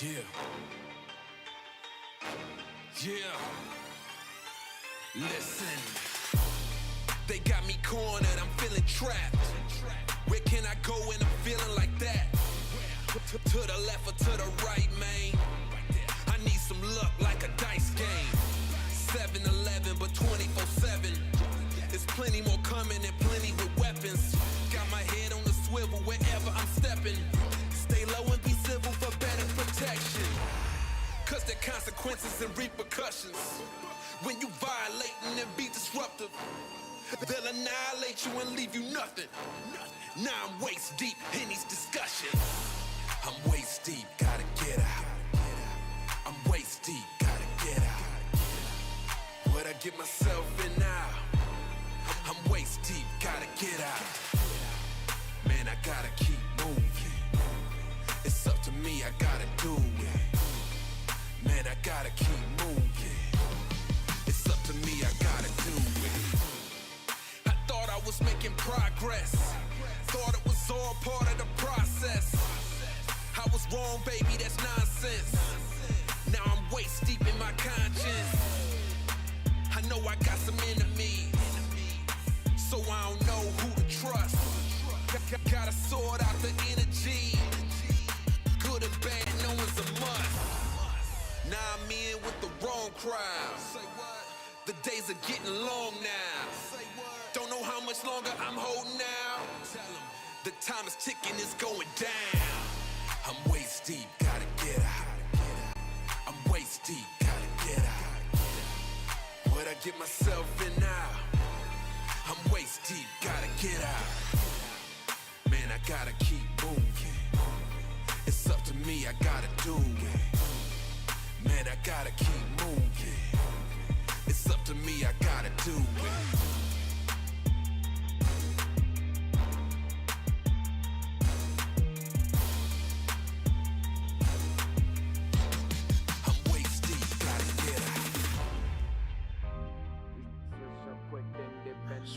Yeah. Yeah. Listen. They got me cornered, I'm feeling trapped. Where can I go when I'm feeling like that? To the left or to the right, man? I need some luck like a dice game. 7-Eleven, but 24/7. There's plenty more coming and plenty with weapons. Got my head on the swivel wherever I'm stepping. Stay low and be civil for better protection. Cause there are consequences and repercussions when you violating and be disruptive. They'll annihilate you and leave you nothing. Now I'm waist deep in these discussions. I'm waist deep, gotta get out. I'm waist deep, gotta get out. What I get myself in now? I'm waist deep, gotta get out. Man, I gotta keep moving. It's up to me, I gotta do it. Man, I gotta keep moving. It's up to me, I gotta do it. I thought I was making progress. Thought it was all part of the process. I was wrong, baby, that's nonsense. Now I'm waist deep in my conscience. I know I got some enemies, so I don't know who to trust. Gotta sort out the energy. Good and bad, no one's a must. Now I'm in with the wrong crowd. The days are getting long now. Don't know how much longer I'm holding out. The time is ticking, it's going down. I'm waist deep, gotta get out. I'm waist deep, gotta get out. What I get myself in now? I'm waist deep, gotta get out. Man, I gotta keep moving. It's up to me, I gotta do it. Man, I gotta keep moving. It's up to me, I gotta do it.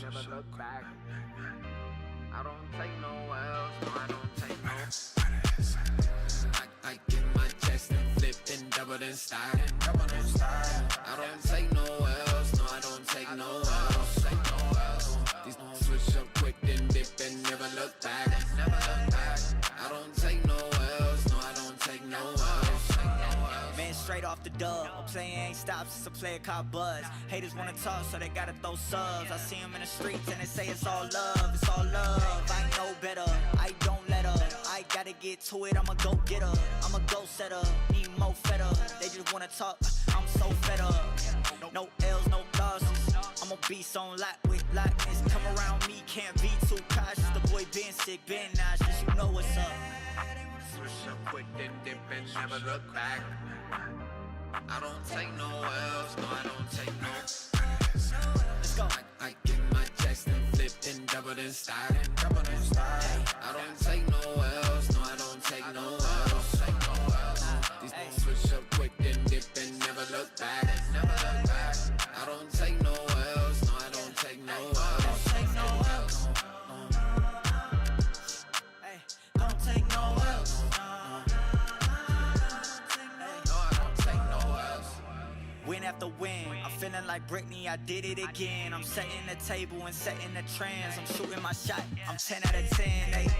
Never look back. I don't take no L's, no, I don't take no. I get my chest and flip and double and style. I don't take no L's, no, I don't take no L's. These switch up quick and dip and never look back. I don't take no L's, no, I don't take no L's. Man, straight off the dub, a player ain't stopped since a player caught buzz. Haters wanna talk, so they gotta throw subs. I see them in the streets and they say it's all love, it's all love. I know better, I don't let her. I gotta get to it, I'm a go-getter. I'm a go-setter, need more feta. They just wanna talk, I'm so fed up. No L's, no losses. I'm a beast on lock with lockness. Come around me, can't be too cautious. The boy been sick, been nauseous, you know what's up. Switch up quick, then dip and never look back. I don't take no L's, no, I don't take no. Let's go. I get my chest and flip and double and style. I don't take no L's, no, I don't take no L's. These switch up quick, then dip and never look back. I don't take no L's, no, I don't take no L's. Hey, don't take no L's. Win after win, I'm feeling like Britney, I did it again. I'm setting the table and setting the trends. I'm shooting my shot, I'm 10 out of 10.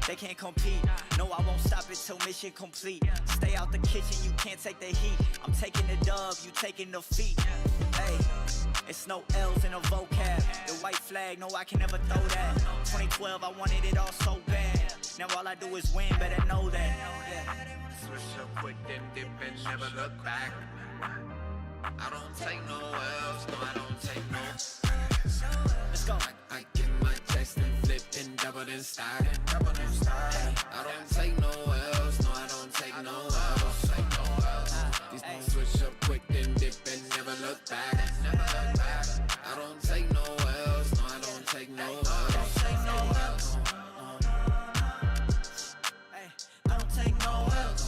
They can't compete, no, I won't stop it till mission complete. Stay out the kitchen, you can't take the heat. I'm taking the dub, you taking the feet. Hey, it's no L's in a vocab. The white flag, no, I can never throw that. 2012, I wanted it all so bad. Now all I do is win, better know that. Yeah. Switch up quick, then dip and never look back. I don't take no L's, no, I don't take no. Let's go. I get my chest and flip and double and style. I don't take no L's, no, I don't take no L's. These switch up quick, then dip and never look back. I don't take no L's, no, I don't take no L's. Hey, don't take no L's.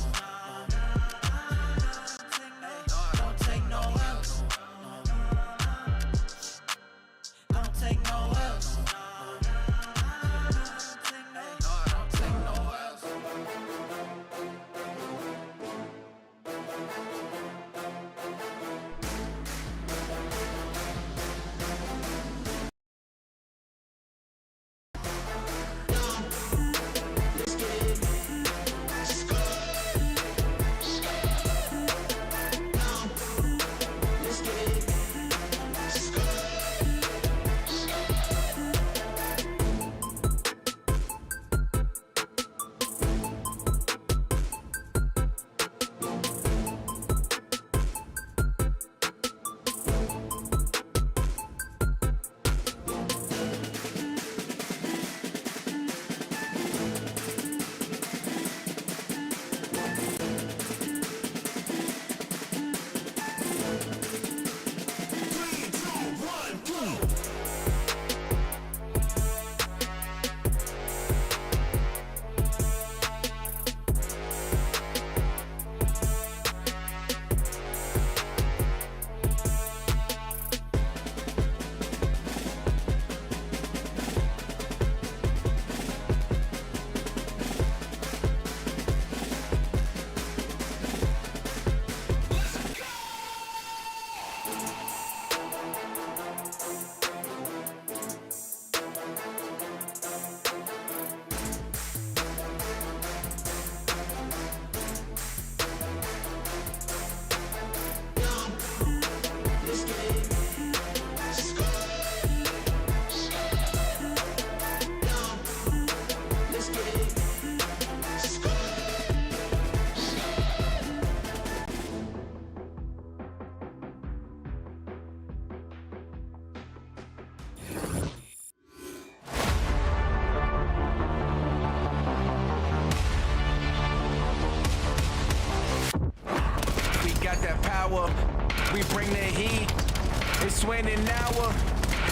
It's winning now.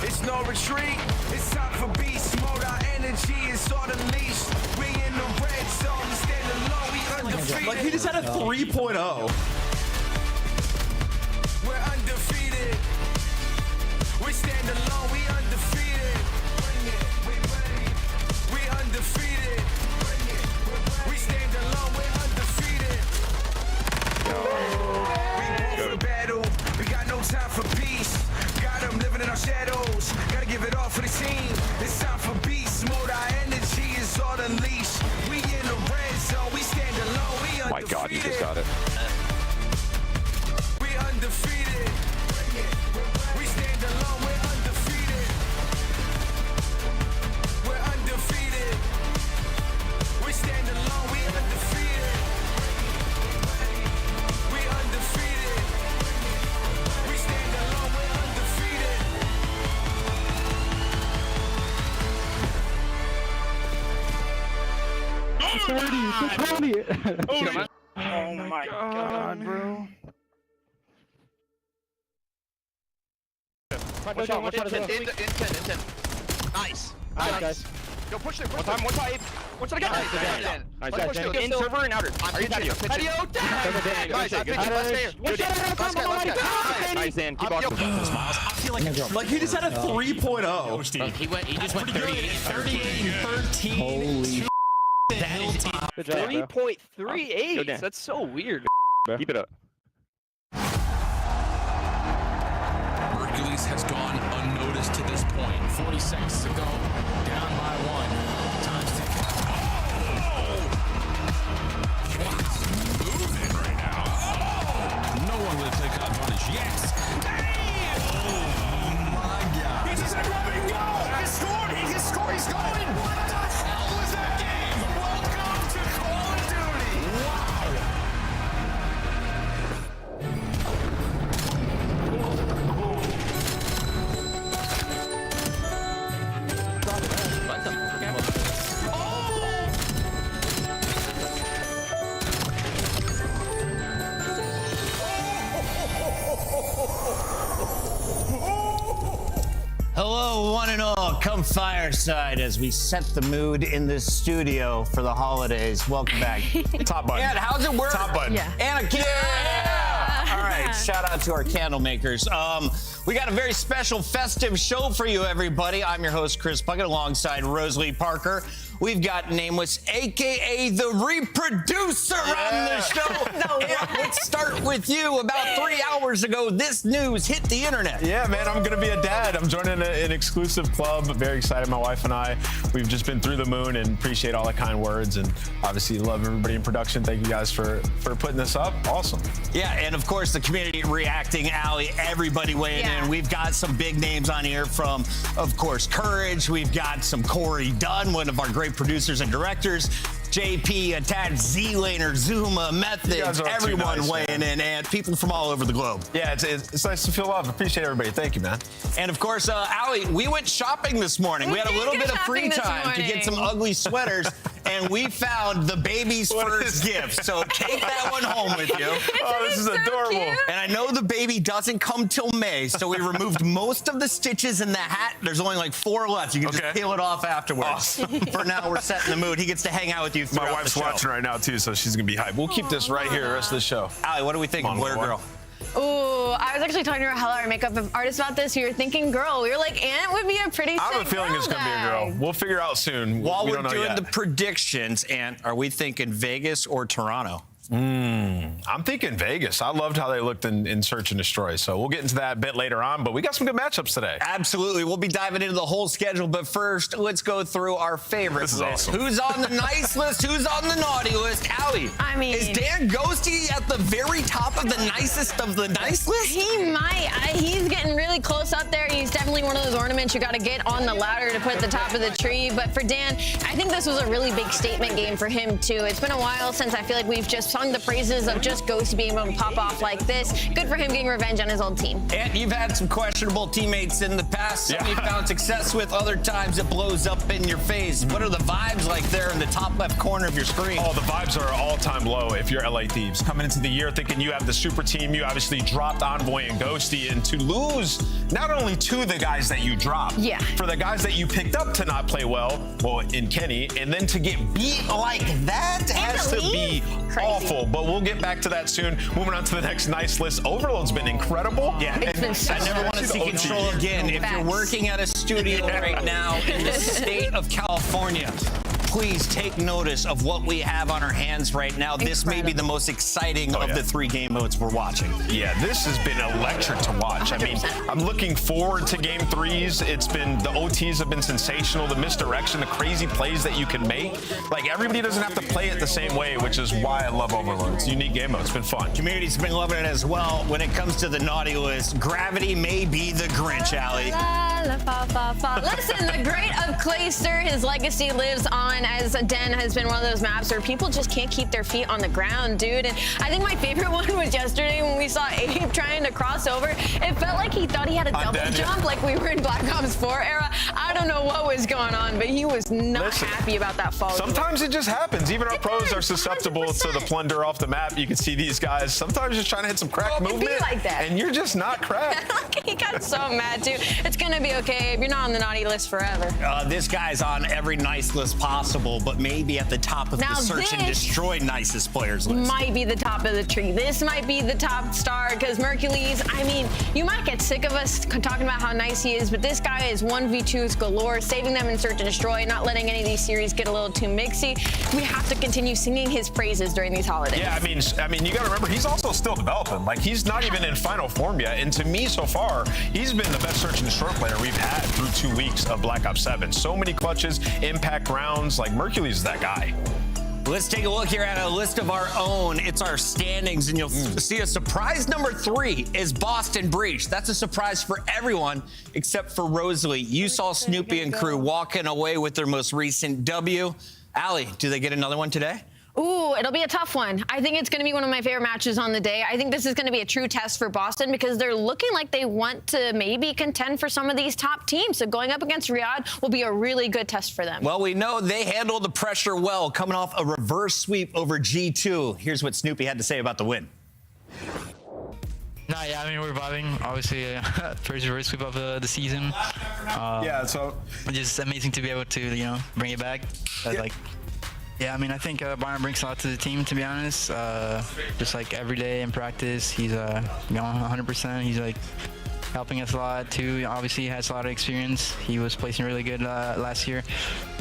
It's no retreat. It's time for beast mode. Our energy is on the leash. We in the red zone. We stand alone. We undefeated. Like, he just had a 3.0. We're undefeated. We stand alone. We undefeated. We undefeated. We stand alone. We're undefeated. We go for battle. We got no time for peace. Got them living in our shadows. Gotta give it all for the team. It's time for beast mode. Our energy is on the leash. We in the red zone. We stand alone. We undefeated. Oh my God, he just got it. We undefeated. We stand alone. We're undefeated. We're undefeated. We stand alone. We undefeated. We undefeated. We stand alone. We're undefeated. Oh my God, bro. Watch out, watch out. In 10. Nice. Nice. Go push it. One time, one side. One side again. Nice. In server and outer. Are you patio? Patio down. Nice. Nice, Dan. Keep on. I feel like he just had a 3.0. He just went 38 and 13. Holy That is 3.38. That's so weird. Keep it up. Hercules has gone unnoticed to this point. 40 seconds to go. Down by 1. Time's ticking. Moving right now. No one will take advantage yet. Oh my God. He just had a rubbing goal. He scored. He can score. He's going. What the hell was that game? Welcome to Call of Duty. Wow. Hello, one and all. Come fireside as we set the mood in this studio for the holidays. Welcome back. Top button. And how's it work? Top button. Yeah. And a yeah! All right, shout out to our candle makers. We got a very special festive show for you, everybody. I'm your host, Chris Puckett, alongside Rosalie Parker. We've got Nameless, a.k.a. the Reproducer on the show. And let's start with you. About 3 hours ago, this news hit the internet. Yeah, man, I'm going to be a dad. I'm joining an exclusive club. Very excited, my wife and I. We've just been through the moon and appreciate all the kind words. And obviously love everybody in production. Thank you guys for putting this up. Awesome. Yeah, and of course, the community reacting, Allie, everybody weighing in. We've got some big names on here from, of course, Courage. We've got some Corey Dunn, one of our great producers and directors. JP, Attach, Z-Laner, Zuma, Methods, everyone weighing in, and people from all over the globe. Yeah, it's nice to feel love. Appreciate everybody. Thank you, man. And of course, Allie, we went shopping this morning. We had a little bit of free time to get some ugly sweaters, and we found the baby's first gift. So take that one home with you. Oh, this is adorable. Cute. And I know the baby doesn't come till May, so we removed most of the stitches in the hat. There's only like 4 left. You can just peel it off afterwards. Awesome. For now, we're setting the mood. He gets to hang out with you throughout My wife's the show. watching right now, too, so she's going to be hyped. We'll keep this right here the rest of the show. Allie, what do we think of Boy or Girl? Ooh, I was actually talking to our makeup artist about this. We were thinking girl. We were like, Ant would be a pretty sick I have a feeling it's going to be a girl. We'll figure out soon. While we we're don't know doing yet. the predictions, Ant, are we thinking Vegas or Toronto? I'm thinking Vegas. I loved how they looked in Search and Destroy, so we'll get into that a bit later on, but we got some good matchups today. Absolutely. We'll be diving into the whole schedule, but first, let's go through our favorite This is list. awesome. Who's on the nice list? Who's on the naughty list? Allie, I mean, is Dan Ghosty at the very top of the nicest of the nice list? He might. He's getting really close up there. He's definitely one of those ornaments you got to get on the ladder to put at the top of the tree. But for Dan, I think this was a really big statement game for him, too. It's been a while since I feel like we've just sung the praises of just Ghost being able to pop off like this. Good for him getting revenge on his old team. And you've had some questionable teammates in the past. Some you found success with, other times it blows up in your face. What are the vibes like there in the top left corner of your screen? Oh, the vibes are all-time low if you're LA Thieves. Coming into the year thinking you have the super team, you obviously dropped Envoy and Ghosty, and to lose not only to the guys that you dropped, for the guys that you picked up to not play well, in Kenny, and then to get beat like that has to be awful. But we'll get back to that soon. Moving on to the next nice list. Overload's been incredible. Yeah, I never want to see control again. If you're working at a studio right now in the state of California, please take notice of what we have on our hands right now. This may be the most exciting of the 3 game modes we're watching. Yeah, this has been electric to watch. 100%. I mean, I'm looking forward to game 3s. It's been, the OTs have been sensational, the misdirection, the crazy plays that you can make. Like, everybody doesn't have to play it the same way, which is why I love Overload. It's a unique game mode. It's been fun. Community's been loving it as well. When it comes to the naughty list, Gravity may be the Grinch, Allie. Listen, the great of Clayster, his legacy lives on, as Den has been one of those maps where people just can't keep their feet on the ground, dude. And I think my favorite one was yesterday when we saw Abe trying to cross over. It felt like he thought he had a double jump, like we were in Black Ops 4 era. I don't know what was going on, but he was not happy about that fall. Sometimes it just happens. Even our pros are susceptible 100%. To the plunder off the map. You can see these guys sometimes just trying to hit some crack movement, like that. And you're just not cracked. He got so mad, too. It's going to be okay. You're not on the naughty list forever. This guy's on every nice list possible, but maybe at the top of the search and destroy nicest players list. Might be the top of the tree. This might be the top star, because Mercules, I mean, you might get sick of us talking about how nice he is, but this guy is 1v2s galore, saving them in search and destroy, not letting any of these series get a little too mixy. We have to continue singing his praises during these holidays. Yeah, I mean, you got to remember, he's also still developing. Like, he's not even in final form yet, and to me, so far, he's been the best search and destroy player we've had through 2 weeks of Black Ops 7. So many clutches, impact rounds. Like, Mercules is that guy. Let's take a look here at a list of our own. It's our standings, and you'll see a surprise number 3 is Boston Breach. That's a surprise for everyone except for Rosalie. You saw Snoopy and crew walking away with their most recent W. Allie, do they get another one today? Ooh, it'll be a tough one. I think it's going to be one of my favorite matches on the day. I think this is going to be a true test for Boston because they're looking like they want to maybe contend for some of these top teams. So going up against Riyadh will be a really good test for them. Well, we know they handled the pressure well, coming off a reverse sweep over G2. Here's what Snoopy had to say about the win. No, yeah, I mean, we're vibing. Obviously, first reverse sweep of the season. So just amazing to be able to, bring it back. Yeah, I mean, I think Byron brings a lot to the team, to be honest. Just like every day in practice, he's 100%. He's like helping us a lot too. Obviously, he has a lot of experience. He was placing really good last year.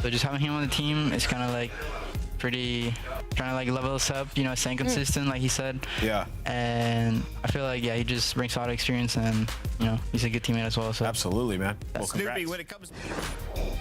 So just having him on the team is kind of like pretty trying to like level us up, staying consistent, like he said. Yeah. And I feel like, he just brings a lot of experience and, he's a good teammate as well. So absolutely, man. Well, Snoopy, when it comes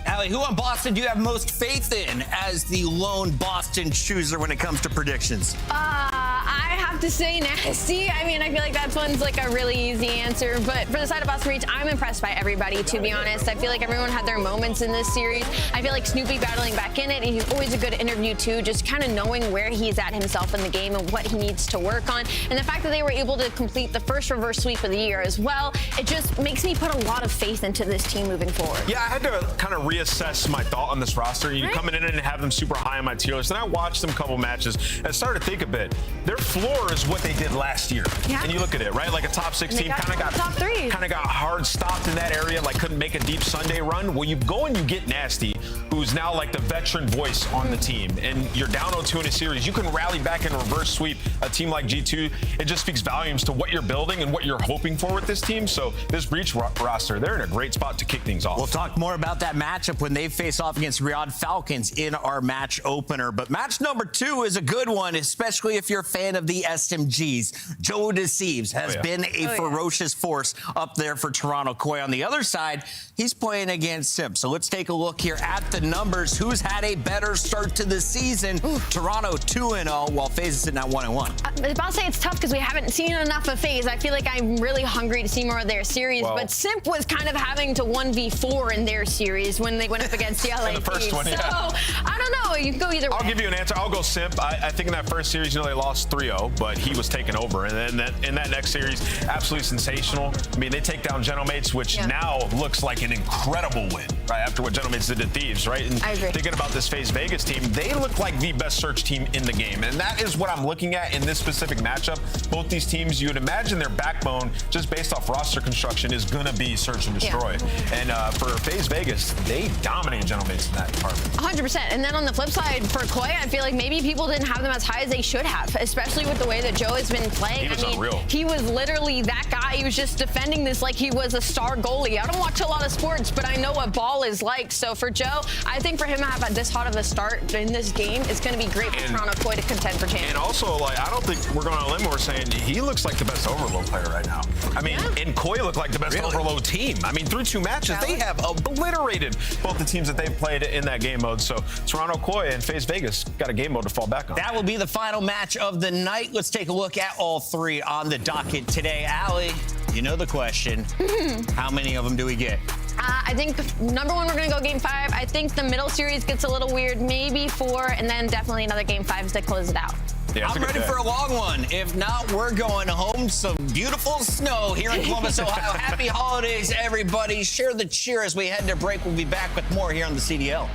Allie, who on Boston do you have most faith in as the lone Boston chooser when it comes to predictions? I have to say Nasty. I mean, I feel like that one's like a really easy answer. But for the side of Boston Breach, I'm impressed by everybody, to be honest. I feel like everyone had their moments in this series. I feel like Snoopy battling back in it, and he's always a good interview, too, just kind of knowing where he's at himself in the game and what he needs to work on. And the fact that they were able to complete the first reverse sweep of the year as well, it just makes me put a lot of faith into this team moving forward. Yeah, I had to kind of reassess my thought on this roster. You coming in and have them super high on my tier list. And I watched them a couple matches and started to think a bit. Their floor is what they did last year. Yeah. And you look at it, right? Like a top 16 kind of got hard stopped in that area, like couldn't make a deep Sunday run. Well, you go and you get Nasty, who's now like the veteran voice on the team. And you're down 0-2 in a series. You can rally back and reverse sweep a team like G2. It just speaks volumes to what you're building and what you're hoping for with this team. So this Breach roster, they're in a great spot to kick things off. We'll talk more about that matchup when they face off against Riyadh Falcons in our match opener. But match number 2 is a good one, especially if you're a fan of the SMGs. Joe Deceives has been a ferocious force up there for Toronto. Koi on the other side, he's playing against Simp. So let's take a look here at the numbers. Who's had a better start to the season? Toronto 2-0, while FaZe is sitting at 1-1. I was about to say it's tough because we haven't seen enough of FaZe. I feel like I'm really hungry to see more of their series, but Simp was kind of having to 1v4 in their series when they went up against the LA in the first one, So, I don't know. You can go either way. I'll give you an answer. I'll go Simp. I think in that first series, they lost 3-0, but he was taking over. And then in that next series, absolutely sensational. I mean, they take down Genomates, which now looks like an incredible win, right, after what Genomates did to Thieves, right? And I agree. Thinking about this FaZe Vegas team, they look like the best search team in the game. And that is what I'm looking at in this specific matchup. Both these teams, you would imagine their backbone, just based off roster construction, is going to be search and destroy. And for FaZe Vegas, they dominate Genomates in that department. 100%. And then on the flip side, for Koi, I feel like maybe people didn't have them as high as they should have, especially with the way that Joe has been playing. He was unreal. He was literally that guy. He was just defending this like he was a star goalie. I don't watch a lot of sports, but I know what ball is like. So for Joe, I think for him to have this hot of a start in this game is going to be great for Toronto Koi to contend for champions. And also, I don't think we're going on a limb. We're saying he looks like the best overload player right now. I mean, and Koi looked like the best overload team. I mean, through 2 matches, they have obliterated both the teams that they've played in that game mode. So Toronto Koi and FaZe Vegas got a game mode to fall back on. That will be the final match of the night. Let's take a look at all 3 on the docket today. Allie, you know the question. How many of them do we get? I think number 1, we're going to go game 5. I think the middle series gets a little weird, maybe 4, and then definitely another game 5 to close it out. Yeah, I'm ready for a long one. If not, we're going home. Some beautiful snow here in Columbus, Ohio. Happy holidays, everybody. Share the cheer as we head to break. We'll be back with more here on the CDL.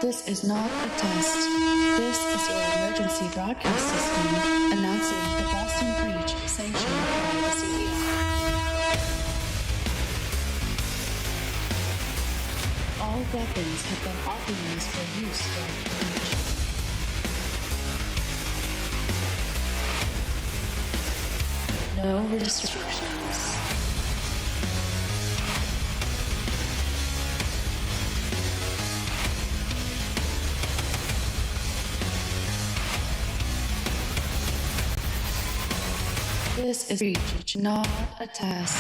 This is not a test. This is your emergency broadcast system announcing the Boston breach sanctioned by the CDL. All weapons have been authorized for use during the breach. No restrictions. This is breach, not a test.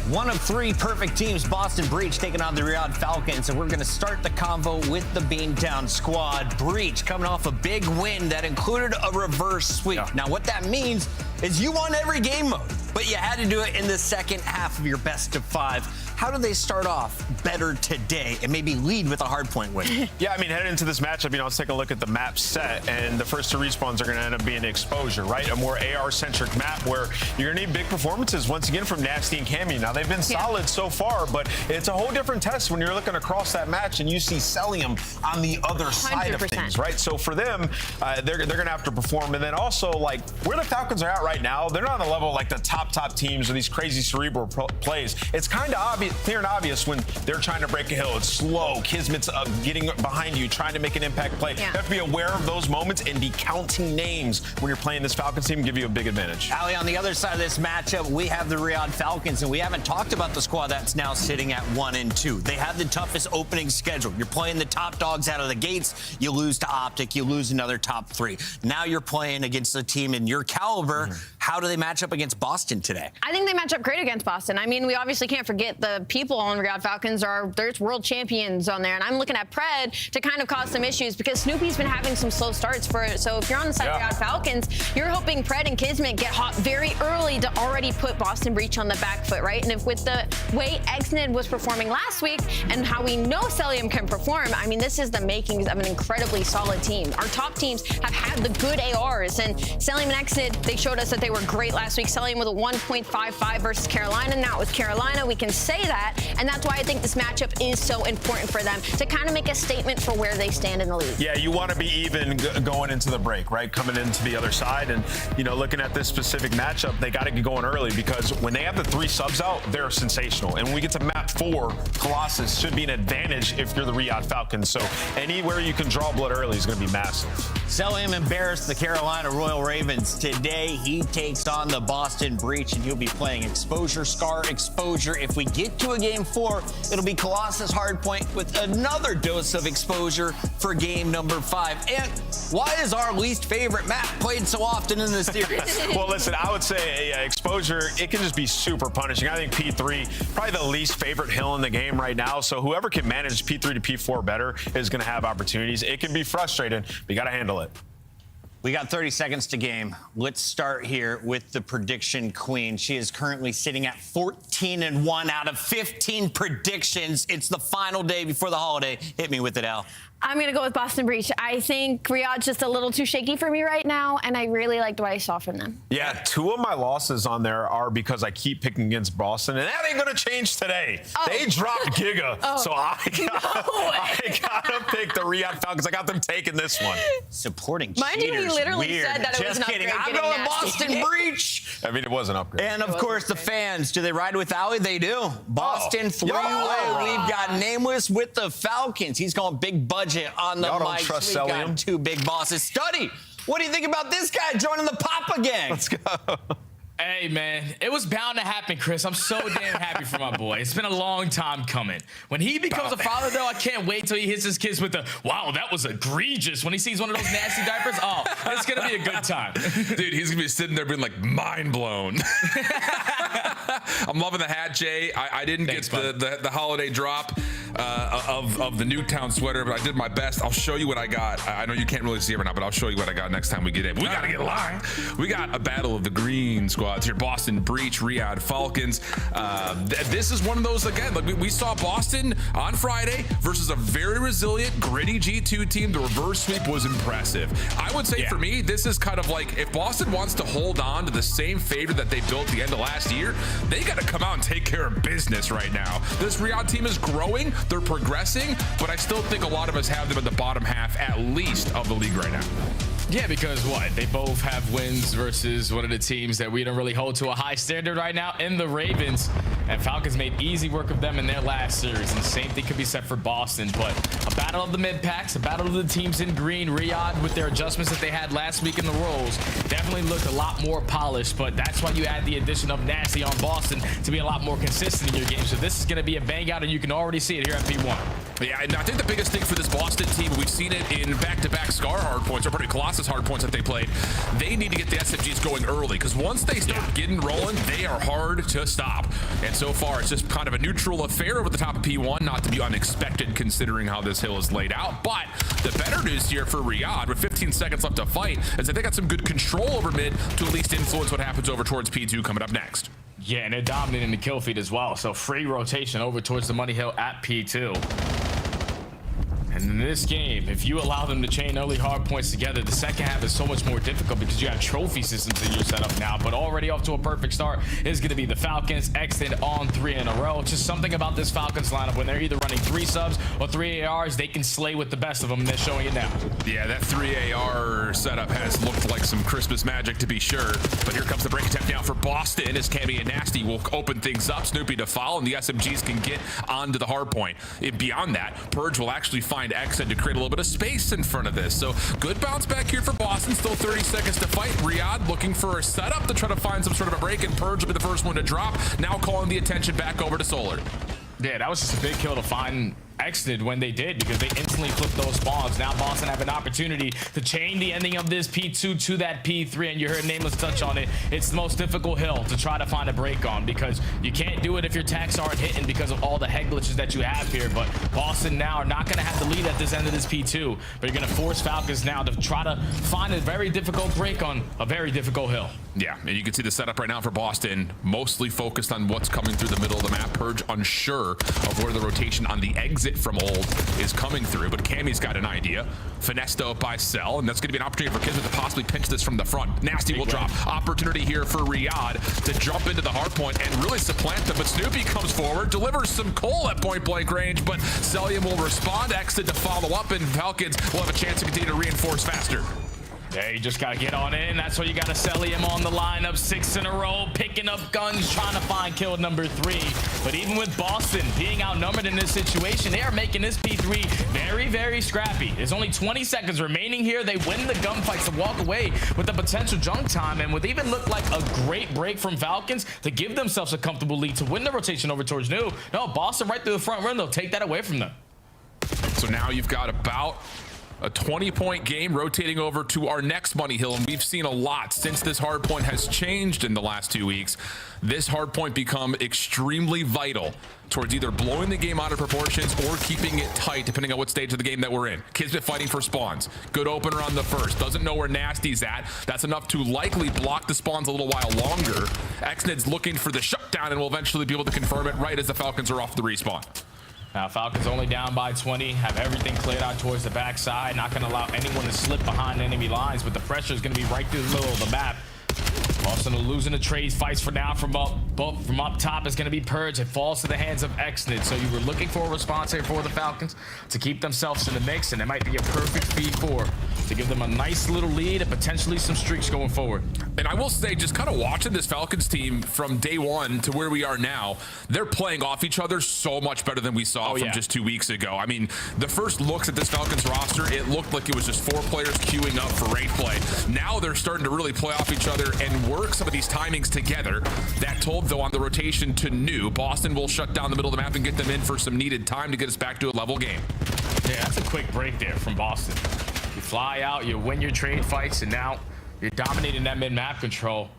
One of 3 perfect teams, Boston Breach, taking on the Riyadh Falcons, and we're going to start the convo with the Beantown squad. Breach coming off a big win that included a reverse sweep. Now, what that means is you won every game mode. but you had to do it in the second half of your best of 5. How do they start off better today and maybe lead with a hardpoint win? Yeah, I mean, heading into this matchup, let's take a look at the map set, and the first 2 respawns are going to end up being exposure, right? A more AR-centric map where you're going to need big performances once again from Nasty and Cammy. Now, they've been solid so far, but it's a whole different test when you're looking across that match and you see Celium on the other side of things, right? So for them, they're going to have to perform. And then also, like, where the Falcons are at right now, they're not on the level like the top teams or these crazy cerebral plays. It's kind of obvious, clear and obvious when they're trying to break a hill. It's slow. Kismet's getting behind you, trying to make an impact play. You have to be aware of those moments and be counting names when you're playing this Falcons team, give you a big advantage. Ali, on the other side of this matchup, we have the Riyadh Falcons, and we haven't talked about the squad that's now sitting at 1-2. They have the toughest opening schedule. You're playing the top dogs out of the gates. You lose to Optic. You lose another top 3. Now you're playing against a team in your caliber. How do they match up against Boston today? I think they match up great against Boston. I mean, we obviously can't forget the people on Riyadh Falcons there's world champions on there, and I'm looking at Pred to kind of cause some issues because Snoopy's been having some slow starts for it. So if you're on the side of Riyadh Falcons, you're hoping Pred and Kismet get hot very early to already put Boston Breach on the back foot, right? And if with the way Exnid was performing last week and how we know Celium can perform, I mean, this is the makings of an incredibly solid team. Our top teams have had the good ARs, and Celium and Exnid, they showed us that they were great last week. Celium with a 1.55 versus Carolina. Now with Carolina, we can say that, and that's why I think this matchup is so important for them to kind of make a statement for where they stand in the league. Yeah, you want to be even going into the break, right? Coming into the other side, and looking at this specific matchup, they got to get going early because when they have the 3 subs out, they're sensational. And when we get to map 4, Colossus should be an advantage if you're the Riyadh Falcons. So anywhere you can draw blood early is going to be massive. Celium embarrassed the Carolina Royal Ravens. Today, he takes on the Boston Breach, and he'll be playing Exposure, Scar, Exposure. If we get to a game 4, it'll be Colossus Hardpoint with another dose of exposure for game number 5. And why is our least favorite map played so often in this series? Well, listen, I would say Exposure, it can just be super punishing. I think P3, probably the least favorite hill in the game right now. So whoever can manage P3 to P4 better is going to have opportunities. It can be frustrating, but you got to handle it. We got 30 seconds to game. Let's start here with the prediction queen. She is currently sitting at 14-1 out of 15 predictions. It's the final day before the holiday. Hit me with it, Al. I'm going to go with Boston Breach. I think Riyadh's just a little too shaky for me right now, and I really liked what I saw from them. Yeah, 2 of my losses on there are because I keep picking against Boston, and that ain't going to change today. They dropped Giga, so I got to pick the Riyadh Falcons. I got them taking this one. Supporting Mind you, he literally said that it was an upgrade. I'm going Boston Breach. I mean, it was an upgrade. And, of course, the fans, do they ride with Ali? They do. Boston 3-way. We've got Nameless with the Falcons. He's going big budget on the mic. Trust we got 2 big bosses. Study, what do you think about this guy joining the Papa gang? Let's go. Hey, man, it was bound to happen, Chris. I'm so damn happy for my boy. It's been a long time coming. When he becomes a father, though, I can't wait till he hits his kids with the, wow, that was egregious. When he sees one of those nasty diapers, oh, it's going to be a good time. Dude, he's going to be sitting there being like mind blown. I'm loving the hat, Jay. I didn't get the holiday drop of the Newtown sweater, but I did my best. I'll show you what I got. I know you can't really see it right now, but I'll show you what I got next time we get in. We got to get live. We got a battle of the green squads here. Boston Breach, Riyadh Falcons. This is one of those, again, like we saw Boston on Friday versus a very resilient, gritty G2 team. The reverse sweep was impressive. I would say for me, this is kind of like if Boston wants to hold on to the same favor that they built at the end of last year, they got to come out and take care of business right now. This Riyadh team is growing. They're progressing, but I still think a lot of us have them at the bottom half, at least, of the league right now. Yeah, because what? They both have wins versus one of the teams that we don't really hold to a high standard right now in the Ravens. And Falcons made easy work of them in their last series. And the same thing could be said for Boston. But a battle of the mid-packs, a battle of the teams in green. Riyadh, with their adjustments that they had last week in the roles, definitely looked a lot more polished. But that's why you add the addition of Nasty on Boston to be a lot more consistent in your game. So this is going to be a bang out, and you can already see it here at P1. Yeah, and I think the biggest thing for this Boston team, we've seen it in back-to-back Scar hard hardpoints, or pretty Colossus hardpoints that they played, they need to get the SMGs going early, because once they start getting rolling, they are hard to stop. And so far, it's just kind of a neutral affair over the top of P1, not to be unexpected considering how this hill is laid out. But the better news here for Riyadh, with 15 seconds left to fight, is that they got some good control over mid to at least influence what happens over towards P2 coming up next. Yeah, and they're dominating the kill feed as well. So free rotation over towards the money hill at P2. And in this game, if you allow them to chain early hard points together, the second half is so much more difficult because you have trophy systems in your setup now. But already off to a perfect start is going to be the Falcons. Extend on 3 in a row. Just something about this Falcons lineup. When they're either running 3 subs or 3 ARs, they can slay with the best of them, and they're showing it now. Yeah, that 3 AR setup has looked like some Christmas magic, to be sure. But here comes the break attempt now for Boston, as Cammy and Nasty will open things up. Snoopy to foul, and the SMGs can get onto the hard point. Beyond that, Purge will actually find Exit to create a little bit of space in front of this. So good bounce back here for Boston. Still 30 seconds to fight. Riyadh looking for a setup to try to find some sort of a break, and Purge will be the first one to drop. Now calling the attention back over to Solar. Yeah, that was just a big kill to find exited when they did, because they instantly flipped those spawns. Now Boston have an opportunity to chain the ending of this P2 to that P3, and you heard Nameless touch on it. It's the most difficult hill to try to find a break on, because you can't do it if your attacks aren't hitting because of all the head glitches that you have here. But Boston now are not going to have the lead at this end of this P2, but you're going to force Falcons now to try to find a very difficult break on a very difficult hill. Yeah, and you can see the setup right now for Boston, mostly focused on what's coming through the middle of the map. Purge unsure of where the rotation on the exit from old is coming through, but Cammy's got an idea. Finessed out by Cell, and that's going to be an opportunity for Kismet to possibly pinch this from the front. Nasty will drop. Opportunity here for Riyadh to jump into the hard point and really supplant them, but Snoopy comes forward, delivers some coal at point blank range, but Celium will respond, Exit to follow up, and Falcons will have a chance to continue to reinforce faster. Yeah, you just got to get on in. That's why you got to sell him on the lineup. 6 in a row, picking up guns, trying to find kill number 3. But even with Boston being outnumbered in this situation, they are making this P3 very, very scrappy. There's only 20 seconds remaining here. They win the gunfights to walk away with the potential junk time, and with even look like a great break from Falcons to give themselves a comfortable lead to win the rotation over towards New. No, Boston right through the front run. They'll take that away from them. So now you've got about a 20-point game rotating over to our next money hill, and we've seen a lot since this hard point has changed in the last 2 weeks. This hard point become extremely vital towards either blowing the game out of proportions or keeping it tight, depending on what stage of the game that we're in. Kismet fighting for spawns. Good opener on the first. Doesn't know where Nasty's at. That's enough to likely block the spawns a little while longer. Xnid's looking for the shutdown and will eventually be able to confirm it right as the Falcons are off the respawn. Now Falcons only down by 20, have everything cleared out towards the backside, not going to allow anyone to slip behind enemy lines, but the pressure is going to be right through the middle of the map. Boston losing the trades fights for now from up top is going to be Purge. It falls to the hands of Xnid. So you were looking for a response here for the Falcons to keep themselves in the mix, and it might be a perfect feed for to give them a nice little lead and potentially some streaks going forward. And I will say, just kind of watching this Falcons team from day one to where we are now, they're playing off each other so much better than we saw from just 2 weeks ago. I mean, the first looks at this Falcons roster, it looked like it was just 4 players queuing up for raid play. Now they're starting to really play off each other and work some of these timings together. That told, though, on the rotation to New, Boston will shut down the middle of the map and get them in for some needed time to get us back to a level game. Yeah, that's a quick break there from Boston. You fly out, you win your trade fights, and now you're dominating that mid-map control.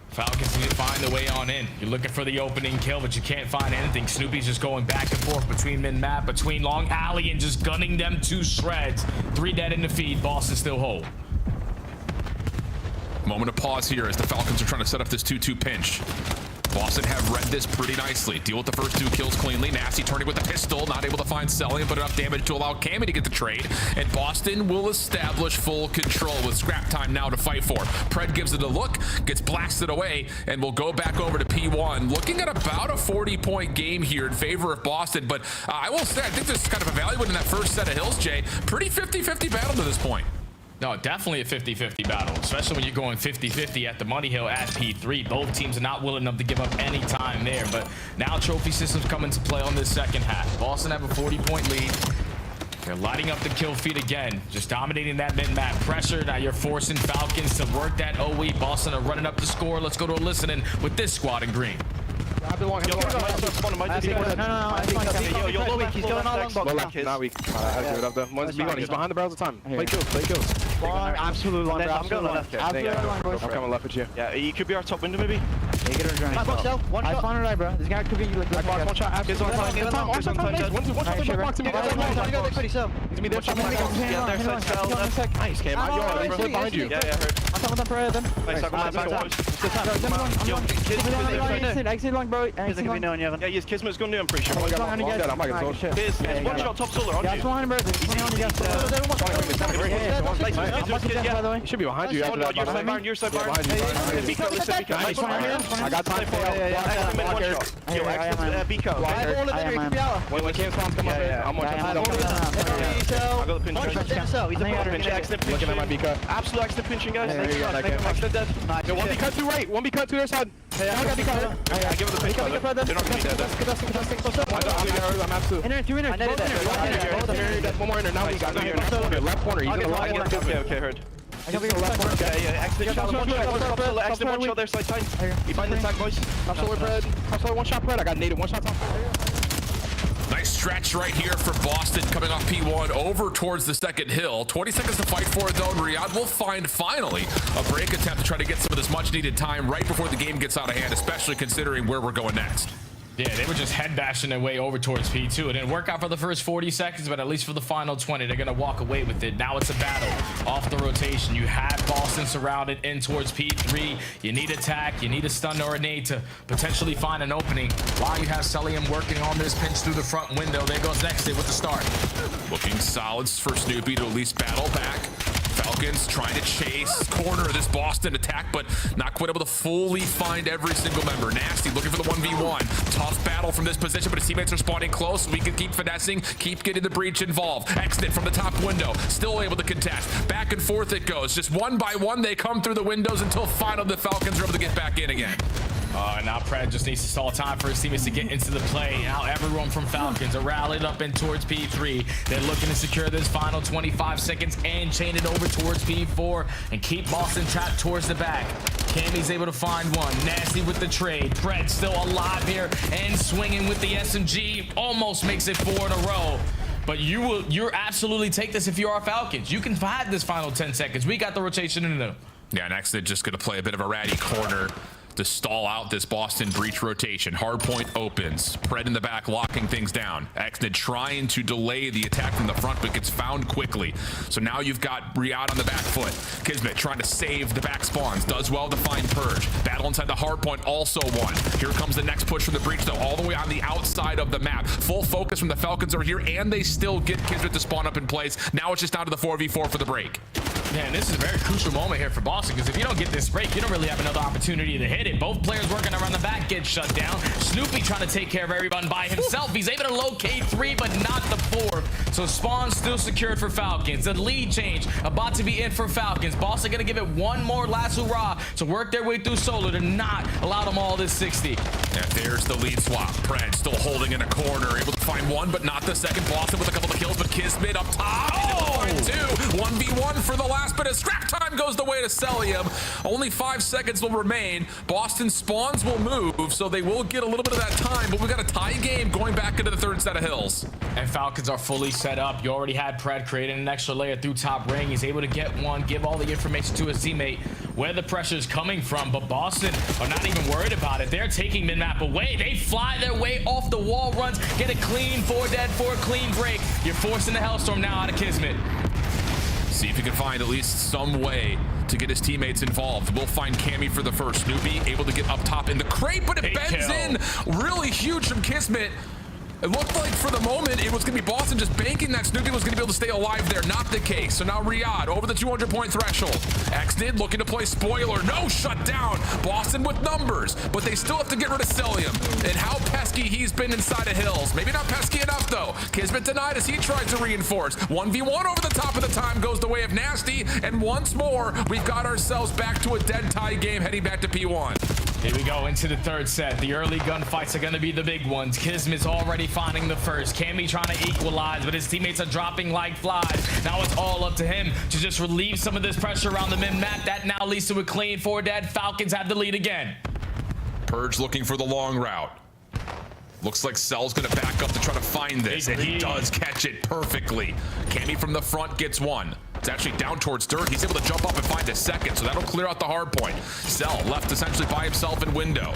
Falcons need to find their way on in. You're looking for the opening kill, but you can't find anything. Snoopy's just going back and forth between mid-map, between long alley, and just gunning them to shreds. 3 dead in the feed. Boston still whole. Moment of pause here as the Falcons are trying to set up this 2-2 pinch. Boston have read this pretty nicely. Deal with the first 2 kills cleanly. Nasty turning with the pistol, not able to find Celium, but enough damage to allow Cammy to get the trade. And Boston will establish full control with scrap time now to fight for. Pred gives it a look, gets blasted away, and will go back over to P1. Looking at about a 40-point game here in favor of Boston, but I will say, I think this is kind of evaluating that first set of hills, Jay. Pretty 50-50 battle to this point. No, definitely a 50-50 battle, especially when you're going 50-50 at the money hill at P3. Both teams are not willing enough to give up any time there, but now trophy systems come into play on this second half. Boston have a 40-point lead. They're lighting up the kill feed again, just dominating that mid-map pressure. Now you're forcing Falcons to work that OE. Boston are running up the score. Let's go to a listening with this squad in green. I belong. Yo, he's going all long box. Not weak. I give it up though. He's behind the barrels of time. Play kills. Long, absolute long. I'm going left. I'm coming left with you. Yeah, you could be our top window maybe. One shot, bro. This guy could be like one shot. He's on time. One shot. Nice, came out. You're behind you. Yeah, heard. Exit long, bro. Yeah, yes, Kismet's going to do, I'm pretty sure. One shot top solar. Yeah, 100, bro. He should be behind you. Your side, behind you. I got time for Biko. When Cam Spawn's come up, I'm on top. I'll go the pinch. Looking at my Biko. Absolute extra pinching, guys. Extra dead. 1B to right. 1B to their side. I got Biko. I give it the pinch. They're not going to be dead. I'm absolute. One more in there. Now we got left corner. He's in the left corner. Okay, heard. I got left corner. Yeah. Exit shot. One shot there, side. You find the tag, boys. Top solar, Fred. Top solar, one shot, Fred. I got native. One shot top. Nice stretch right here for Boston coming off P1 over towards the second hill. 20 seconds to fight for it though, and Riyadh will find finally a break attempt to try to get some of this much needed time right before the game gets out of hand, especially considering where we're going next. Yeah, they were just head bashing their way over towards P2. It didn't work out for the first 40 seconds, but at least for the final 20, they're going to walk away with it. Now it's a battle off the rotation. You have Boston surrounded in towards P3. You need attack. You need a stun or a nade to potentially find an opening. While you have Celium working on this pinch through the front window. There goes Nexted with the start. Looking solid for Snoopy to at least battle back. Falcons trying to chase corner this Boston attack, but not quite able to fully find every single member. Nasty looking for the 1v1. Tough battle from this position, but his teammates are spawning close. We can keep finessing, keep getting the breach involved. Exit from the top window, still able to contest. Back and forth it goes. Just one by one, they come through the windows until finally the Falcons are able to get back in again. Now Pred just needs to stall time for his teammates to get into the play. Now everyone from Falcons are rallied up in towards P3. They're looking to secure this final 25 seconds and chain it over towards P4 and keep Boston trapped towards the back. Cammy's able to find one. Nasty with the trade. Pred still alive here and swinging with the SMG. Almost makes it 4 in a row. But you're absolutely take this if you are Falcons. You can fight this final 10 seconds. We got the rotation in them. Yeah, next they're just going to play a bit of a ratty corner to stall out this Boston breach rotation. Hardpoint opens. Pred in the back locking things down. Exnid trying to delay the attack from the front, but gets found quickly. So now you've got Riyadh on the back foot. Kismet trying to save the back spawns. Does well to find Purge. Battle inside the Hardpoint also won. Here comes the next push from the breach, though, all the way on the outside of the map. Full focus from the Falcons over here, and they still get Kismet to spawn up in place. Now it's just down to the 4v4 for the break. Yeah, and this is a very crucial moment here for Boston, because if you don't get this break, you don't really have another opportunity to hit it. Both players working around the back get shut down. Snoopy trying to take care of everyone by himself. He's able to locate 3, but not the 4th. So spawn still secured for Falcons. The lead change about to be in for Falcons. Boston gonna give it one more last hurrah to work their way through solo to not allow them all this 60. Yeah, there's the lead swap. Pred still holding in a corner, able to find one, but not the second. Boston with a couple of kills, but Kismet up top. Oh! 1v1 for the last bit of scrap time goes the way to Celium. Only 5 seconds will remain. Boston spawns will move, so they will get a little bit of that time, but we've got a tie game going back into the third set of hills. And Falcons are fully set up. You already had Pred creating an extra layer through top ring. He's able to get one, give all the information to his teammate where the pressure is coming from, but Boston are not even worried about it. They're taking mid-map away. They fly their way off the wall runs, get a clean 4 dead for a clean break. You're forcing the Hellstorm now out of Kismet. See if he can find at least some way to get his teammates involved. We'll find Cammy for the first. Snoopy able to get up top in the crate, but it bends in really huge from Kismet. It looked like for the moment it was going to be Boston just banking that Snoopy was going to be able to stay alive there. Not the case. So now Riyadh over the 200-point threshold. Xdid looking to play spoiler. No shutdown. Boston with numbers, but they still have to get rid of Celium. And how pesky he's been inside of hills. Maybe not pesky enough though. Kismet denied as he tries to reinforce. 1v1 over the top of the time goes the way of Nasty. And once more, we've got ourselves back to a dead tie game heading back to P1. Here we go into the third set. The early gunfights are going to be the big ones. Kismet's already finding the first. Cammy trying to equalize, but his teammates are dropping like flies. Now it's all up to him to just relieve some of this pressure around the mid-map. That now leads to a clean 4 dead. Falcons have the lead again. Purge looking for the long route. Looks like Cell's gonna back up to try to find this, and he does catch it perfectly. Cammy from the front gets one. It's actually down towards Dirk. He's able to jump up and find a second, so that'll clear out the hard point. Cell left essentially by himself in window.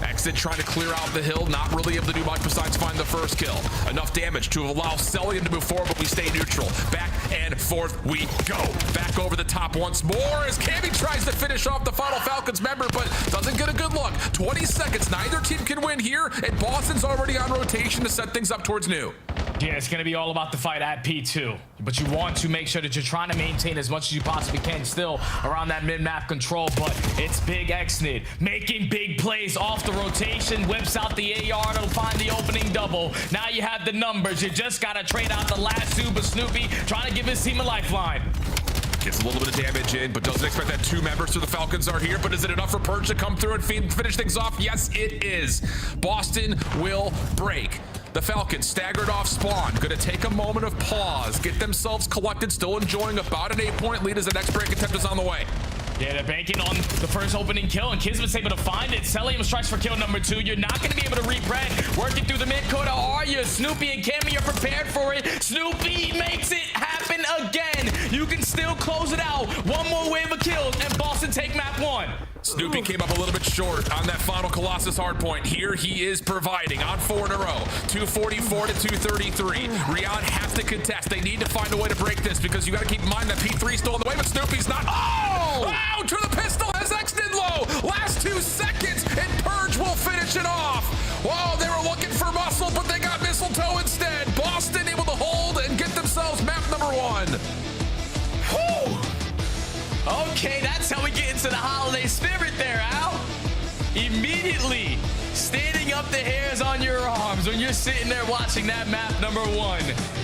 Exit trying to clear out the hill, not really able to do much besides find the first kill. Enough damage to allow Cellian to move forward, but we stay neutral. Back and forth we go. Back over the top once more as Cammy tries to finish off the final Falcons member, but doesn't get a good look. 20 seconds, neither team can win here, and Boston's already on rotation to set things up towards new. Yeah, it's going to be all about the fight at P2, but you want to make sure that you're trying to maintain as much as you possibly can still around that mid-map control, but it's Big Xnid making big plays off the rotation, whips out the AR to find the opening double. Now you have the numbers. You just got to trade out the last two, but Snoopy trying to give his team a lifeline. Gets a little bit of damage in, but doesn't expect that 2 members to the Falcons are here. But is it enough for Purge to come through and finish things off? Yes, it is. Boston will break. The Falcons staggered off spawn. Gonna take a moment of pause, get themselves collected, still enjoying about an 8-point lead as the next break attempt is on the way. Yeah, they're banking on the first opening kill, and Kismet's able to find it. Cellium strikes for kill number 2. You're not going to be able to rebrand. Working through the mid-court, are you? Snoopy and Cammy are prepared for it. Snoopy makes it happen again. You can still close it out. One more wave of kills, and Boston take map 1. Snoopy came up a little bit short on that final Colossus hardpoint. Here he is providing on 4 in a row. 244 to 233. Riyadh has to contest. They need to find a way to break this because you got to keep in mind that P3 still in the way, but Snoopy's not. Oh! Out to the pistol as Xnid low. Last 2 seconds, and Purge will finish it off. Whoa, they were looking for muscle, but they got mistletoe instead. Boston able to hold and get themselves map number 1. Whew. Okay, that's how we get into the holiday spirit there, Al. Immediately standing up the hairs on your arms when you're sitting there watching that map number 1.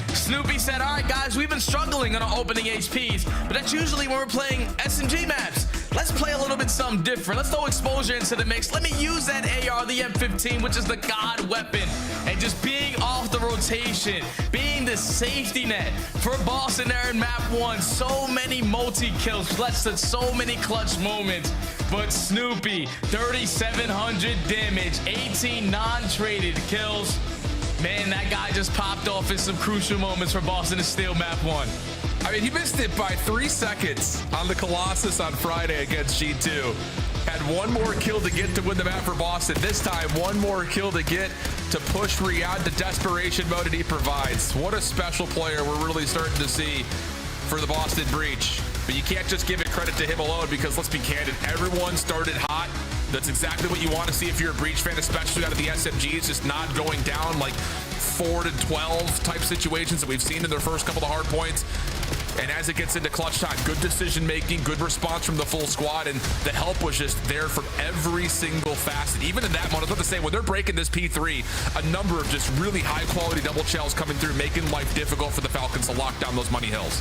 Snoopy said, all right, guys, we've been struggling on our opening HPs, but that's usually when we're playing SMG maps. Let's play a little bit something different. Let's throw exposure into the mix. Let me use that AR, the M15, which is the god weapon, and just being off the rotation, being the safety net for Boston there in map 1. So many multi-kills, less than so many clutch moments. But Snoopy, 3,700 damage, 18 non-traded kills. Man, that guy just popped off in some crucial moments for Boston to steal map 1. I mean, he missed it by 3 seconds on the Colossus on Friday against G2. Had 1 more kill to get to win the map for Boston. This time, 1 more kill to get to push Riyadh to desperation mode, and he provides. What a special player we're really starting to see for the Boston Breach. But you can't just give it credit to him alone because, let's be candid, everyone started hot. That's exactly what you want to see if you're a Breach fan, especially out of the SMGs, just not going down like 4 to 12 type situations that we've seen in their first couple of hard points. And as it gets into clutch time, good decision making, good response from the full squad, and the help was just there from every single facet. Even in that moment, I was about to say, when they're breaking this P3, a number of just really high quality double shells coming through, making life difficult for the Falcons to lock down those money hills.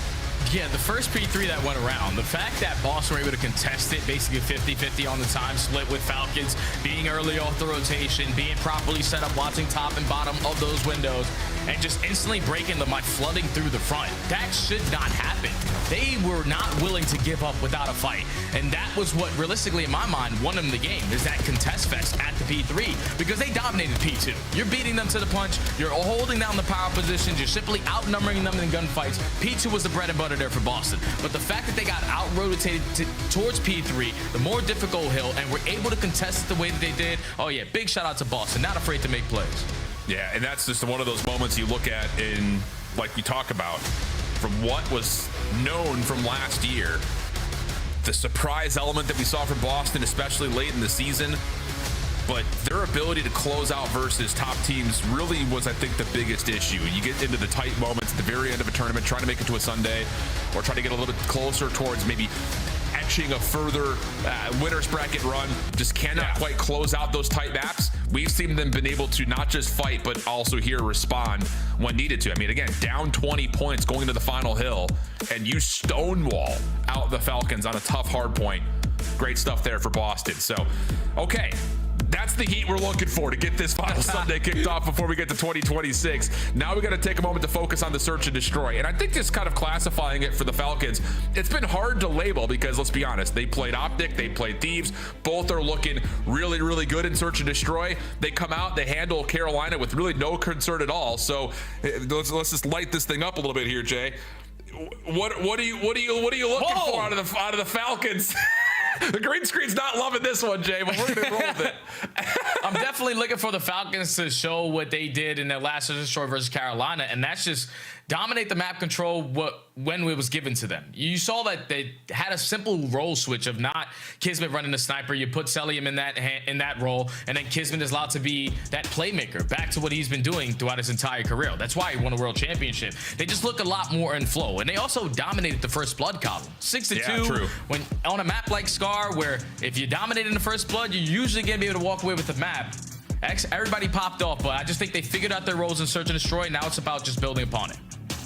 Yeah, the first P3 that went around, the fact that Boston were able to contest it, basically 50-50 on the time split with Falcons, being early off the rotation, being properly set up, watching top and bottom of those windows, and just instantly breaking them by flooding through the front. That should not happen. They were not willing to give up without a fight. And that was what, realistically, in my mind, won them the game, is that contest fest at the P3, because they dominated P2. You're beating them to the punch, you're holding down the power positions, you're simply outnumbering them in gunfights. P2 was the bread and butter there for Boston. But the fact that they got out-rotated towards P3, the more difficult hill, and were able to contest it the way that they did, oh yeah, big shout out to Boston, not afraid to make plays. Yeah, and that's just one of those moments you look at in, like we talk about, from what was known from last year, the surprise element that we saw from Boston, especially late in the season, but their ability to close out versus top teams really was, I think, the biggest issue. You get into the tight moments at the very end of a tournament, trying to make it to a Sunday, or trying to get a little bit closer towards maybe etching a further winner's bracket run, just cannot quite close out those tight maps. We've seen them been able to not just fight, but also here respond when needed to. I mean, again, down 20 points going into the final hill, and you stonewall out the Falcons on a tough hard point. Great stuff there for Boston. So, okay. That's That's the heat we're looking for to get this final Sunday kicked off before we get to 2026. Now we got to take a moment to focus on the search and destroy. And I think just kind of classifying it for the Falcons, it's been hard to label because let's be honest, they played Optic, they played Thieves. Both are looking really, really good in search and destroy. They come out, they handle Carolina with really no concern at all. So let's just light this thing up a little bit here, Jay. What are you looking for out of the Falcons? The green screen's not loving this one, Jay, but we're gonna roll with it. I'm definitely looking for the Falcons to show what they did in their last destroy versus Carolina, and that's just dominate the map control when it was given to them. You saw that they had a simple role switch of not Kismet running the sniper. You put Celium in that role, and then Kismet is allowed to be that playmaker, back to what he's been doing throughout his entire career. That's why he won a world championship. They just look a lot more in flow, and they also dominated the first blood column, 6-2. True. When on a map like Scar, where if you dominate in the first blood, you're usually gonna be able to walk away with the map. Everybody popped off, but I just think they figured out their roles in search and destroy. Now it's about just building upon it.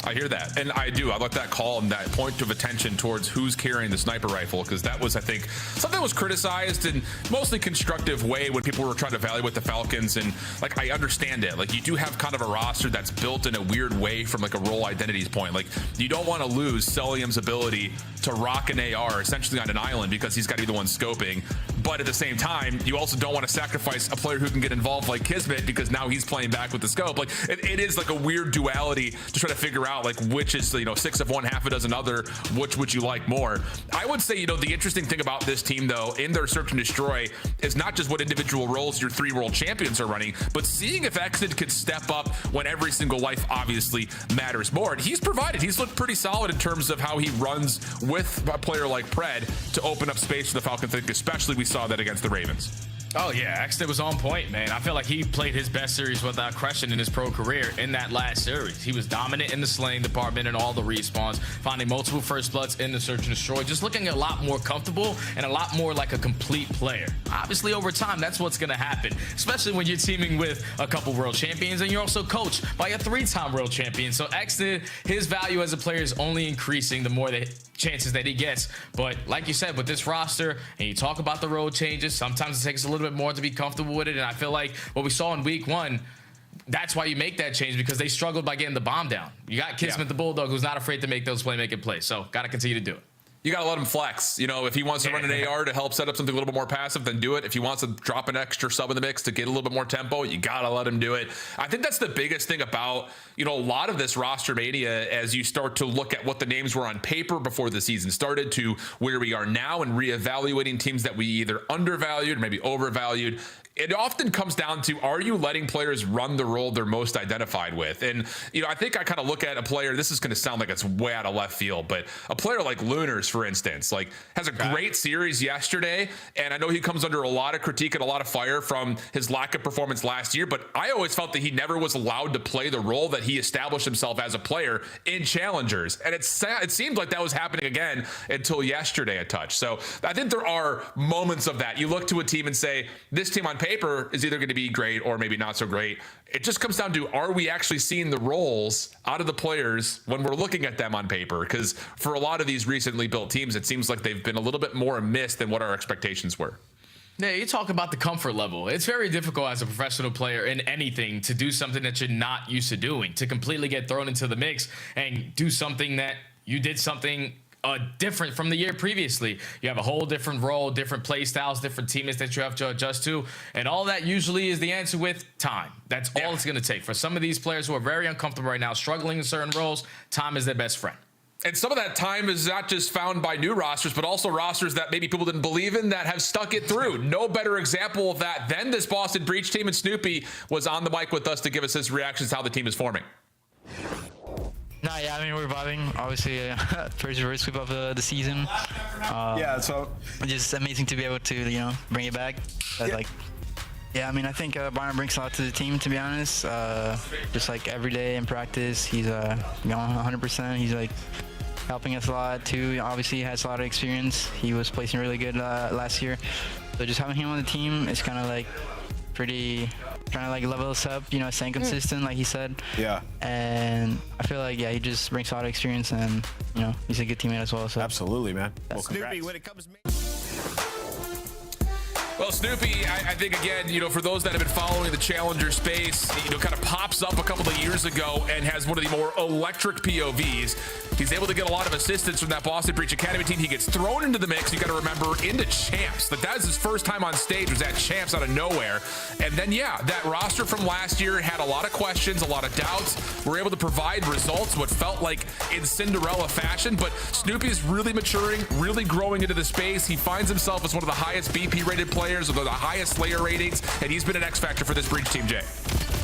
I hear that, and I do. I like that call and that point of attention towards who's carrying the sniper rifle, because that was, I think, something that was criticized in mostly constructive way when people were trying to evaluate the Falcons. And like, I understand it. Like, you do have kind of a roster that's built in a weird way from like a role identities point. Like, you don't want to lose Celium's ability to rock an AR essentially on an island because he's got to be the one scoping. But at the same time, you also don't want to sacrifice a player who can get involved like Kismet because now he's playing back with the scope. Like, it is like a weird duality to try to figure out like which is, you know, 6 of one, half a dozen other, which would you like more. I would say, you know, the interesting thing about this team though in their search and destroy is not just what individual roles your 3 world champions are running, but seeing if Exit could step up when every single life obviously matters more. And he's looked pretty solid in terms of how he runs with a player like Pred to open up space for the Falcons. I think especially we saw that against the Ravens. Oh yeah, Exton was on point, man. I feel like he played his best series without question in his pro career in that last series. He was dominant in the slaying department and all the respawns, finding multiple first bloods in the search and destroy, just looking a lot more comfortable and a lot more like a complete player. Obviously, over time, that's what's gonna happen, especially when you're teaming with a couple world champions and you're also coached by a 3-time world champion. So Exton, his value as a player is only increasing the more the chances that he gets. But like you said, with this roster, and you talk about the role changes, sometimes it takes a little bit more to be comfortable with it. And I feel like what we saw in week 1, that's why you make that change, because they struggled by getting the bomb down. You got Kismet the Bulldog, who's not afraid to make those playmaking plays. So got to continue to do it. You got to let him flex. You know, if he wants to run an AR to help set up something a little bit more passive, then do it. If he wants to drop an extra sub in the mix to get a little bit more tempo, you got to let him do it. I think that's the biggest thing about, you know, a lot of this roster mania as you start to look at what the names were on paper before the season started to where we are now and reevaluating teams that we either undervalued or maybe overvalued. It often comes down to, are you letting players run the role they're most identified with? And, you know, I think I kind of look at a player, this is going to sound like it's way out of left field, but a player like Lunars, for instance, like has a great series yesterday. And I know he comes under a lot of critique and a lot of fire from his lack of performance last year, but I always felt that he never was allowed to play the role that he established himself as a player in challengers. And it seemed like that was happening again until yesterday a touch. So I think there are moments of that. You look to a team and say, this team on paper is either going to be great or maybe not so great. It just comes down to, are we actually seeing the roles out of the players when we're looking at them on paper? Because for a lot of these recently built teams, it seems like they've been a little bit more amiss than what our expectations were. Yeah, you talk about the comfort level. It's very difficult as a professional player in anything to do something that you're not used to doing, to completely get thrown into the mix and do something that you did something different from the year previously. You have a whole different role, different play styles, different teammates that you have to adjust to, and all that usually is the answer with time. That's all it's going to take. For some of these players who are very uncomfortable right now, struggling in certain roles, time is their best friend. And some of that time is not just found by new rosters, but also rosters that maybe people didn't believe in that have stuck it through. No better example of that than this Boston Breach team, and Snoopy was on the mic with us to give us his reactions to how the team is forming. No, yeah, I mean, we're vibing. Obviously, first sweep of the season. So just amazing to be able to, you know, bring it back. Yeah, I mean, I think Byron brings a lot to the team, to be honest. Just like every day in practice, he's you know, 100%. He's like helping us a lot too. Obviously, he has a lot of experience. He was placing really good last year. So just having him on the team is kind of like pretty, trying to like level us up, you know, staying consistent, like he said. Yeah. And I feel like, yeah, he just brings a lot of experience, and, you know, he's a good teammate as well. So absolutely, man. Well, Snoopy, when it comes. Well, Snoopy, I think, again, for those that have been following the Challenger space, kind of pops up a couple of years ago and has one of the more electric POVs. He's able to get a lot of assistance from that Boston Breach Academy team. He gets thrown into the mix. You got to remember, into Champs. That was his first time on stage, was at Champs out of nowhere. And then, that roster from last year had a lot of questions, a lot of doubts. We're able to provide results, what felt like in Cinderella fashion. But Snoopy is really maturing, really growing into the space. He finds himself as one of the highest BP rated players, with the highest Slayer ratings, and he's been an X factor for this Breach team, Jay.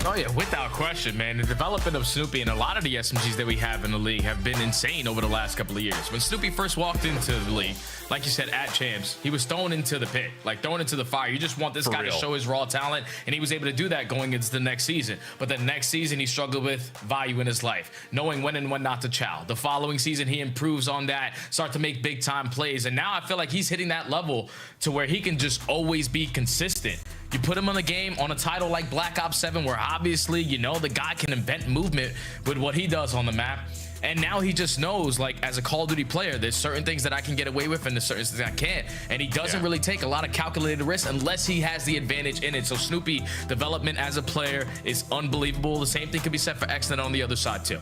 Oh yeah, without question, man. The development of Snoopy and a lot of the SMGs that we have in the league have been insane over the last couple of years. When Snoopy first walked into the league, like you said, at Champs, he was thrown into the pit, like thrown into the fire. You just want this guy to show his raw talent, and he was able to do that going into the next season. But the next season, he struggled with value in his life, knowing when and when not to chow. The following season, he improves on that, start to make big time plays, and now I feel like he's hitting that level to where he can just always be consistent. You put him on the game on a title like Black Ops 7, where obviously, the guy can invent movement with what he does on the map. And now he just knows, like, as a Call of Duty player, there's certain things that I can get away with and there's certain things I can't. And he doesn't really take a lot of calculated risks unless he has the advantage in it. So Snoopy development as a player is unbelievable. The same thing could be said for Xnet on the other side too.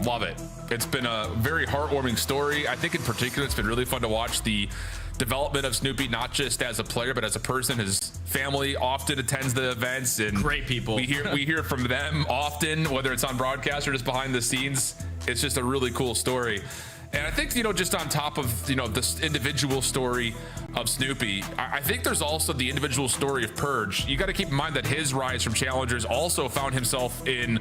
Love it. It's been a very heartwarming story. I think in particular, it's been really fun to watch the development of Snoopy, not just as a player, but as a person. His family often attends the events, and great people. We hear from them often, whether it's on broadcast or just behind the scenes. It's just a really cool story. And I think, just on top of, this individual story of Snoopy, I think there's also the individual story of Purge. You got to keep in mind that his rise from Challengers also found himself in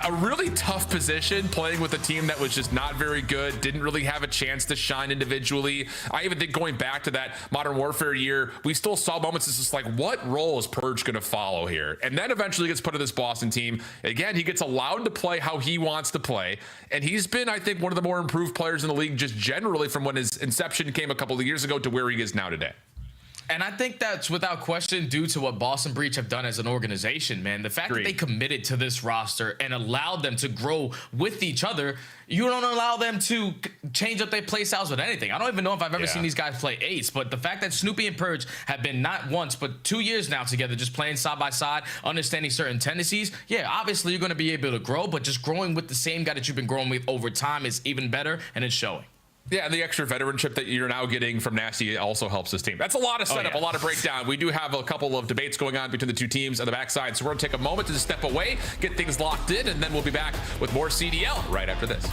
a really tough position, playing with a team that was just not very good, didn't really have a chance to shine individually. I even think going back to that Modern Warfare year, we still saw moments it's just like, what role is Purge going to follow here? And then eventually gets put in this Boston team. Again, he gets allowed to play how he wants to play. And he's been, I think, one of the more improved players in the league just generally from when his inception came a couple of years ago to where he is now today. And I think that's without question due to what Boston Breach have done as an organization, man. The fact that they committed to this roster and allowed them to grow with each other, you don't allow them to change up their play styles with anything. I don't even know if I've ever seen these guys play Ace, but the fact that Snoopy and Purge have been not once, but 2 years now together, just playing side by side, understanding certain tendencies, obviously you're going to be able to grow, but just growing with the same guy that you've been growing with over time is even better, and it's showing. Yeah, and the extra veteranship that you're now getting from Nasty also helps this team. That's a lot of setup, a lot of breakdown. We do have a couple of debates going on between the two teams on the backside, so we're going to take a moment to just step away, get things locked in, and then we'll be back with more CDL right after this.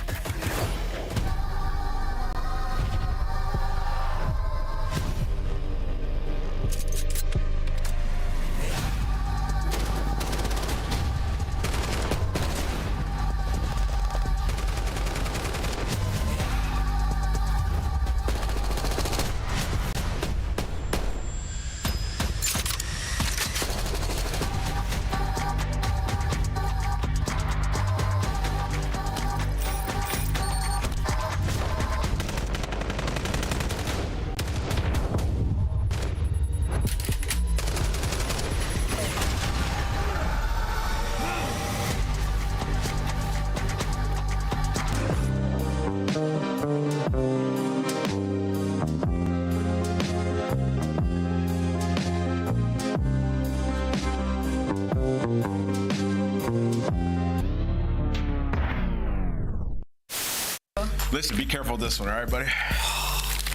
Listen, be careful with this one, all right, buddy?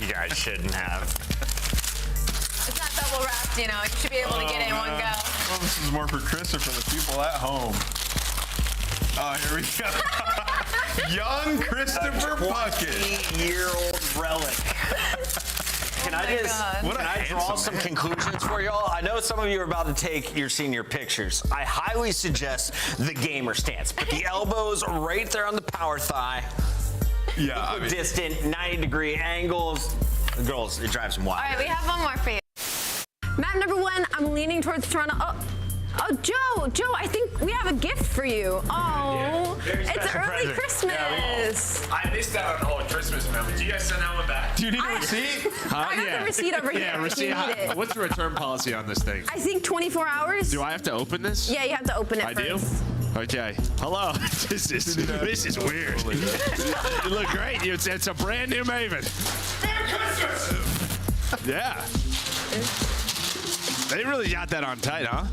You guys shouldn't have. It's not double wrapped, you should be able to get it in one go. Well, this is more for Chris or for the people at home. Oh, here we go. Young Christopher Puckett. 20-year-old relic. Can I draw some conclusions for y'all? I know some of you are about to take your senior pictures. I highly suggest the gamer stance. Put the elbows right there on the power thigh. Yeah, distant 90-degree angles. The girls, it drives them wild. All right, we have one more for you. Map number 1, I'm leaning towards Toronto. Oh, Joe, I think we have a gift for you. Oh, it's early Christmas. I missed out on the whole Christmas memo. Did you guys send that one back? Do you need a receipt? I got the receipt over here. Yeah, receipt. What's the return policy on this thing? I think 24 hours. Do I have to open this? Yeah, you have to open it first. I do? Okay. Hello. This is weird. You look great. It's a brand new Maven. Merry Christmas. Yeah. They really got that on tight, huh?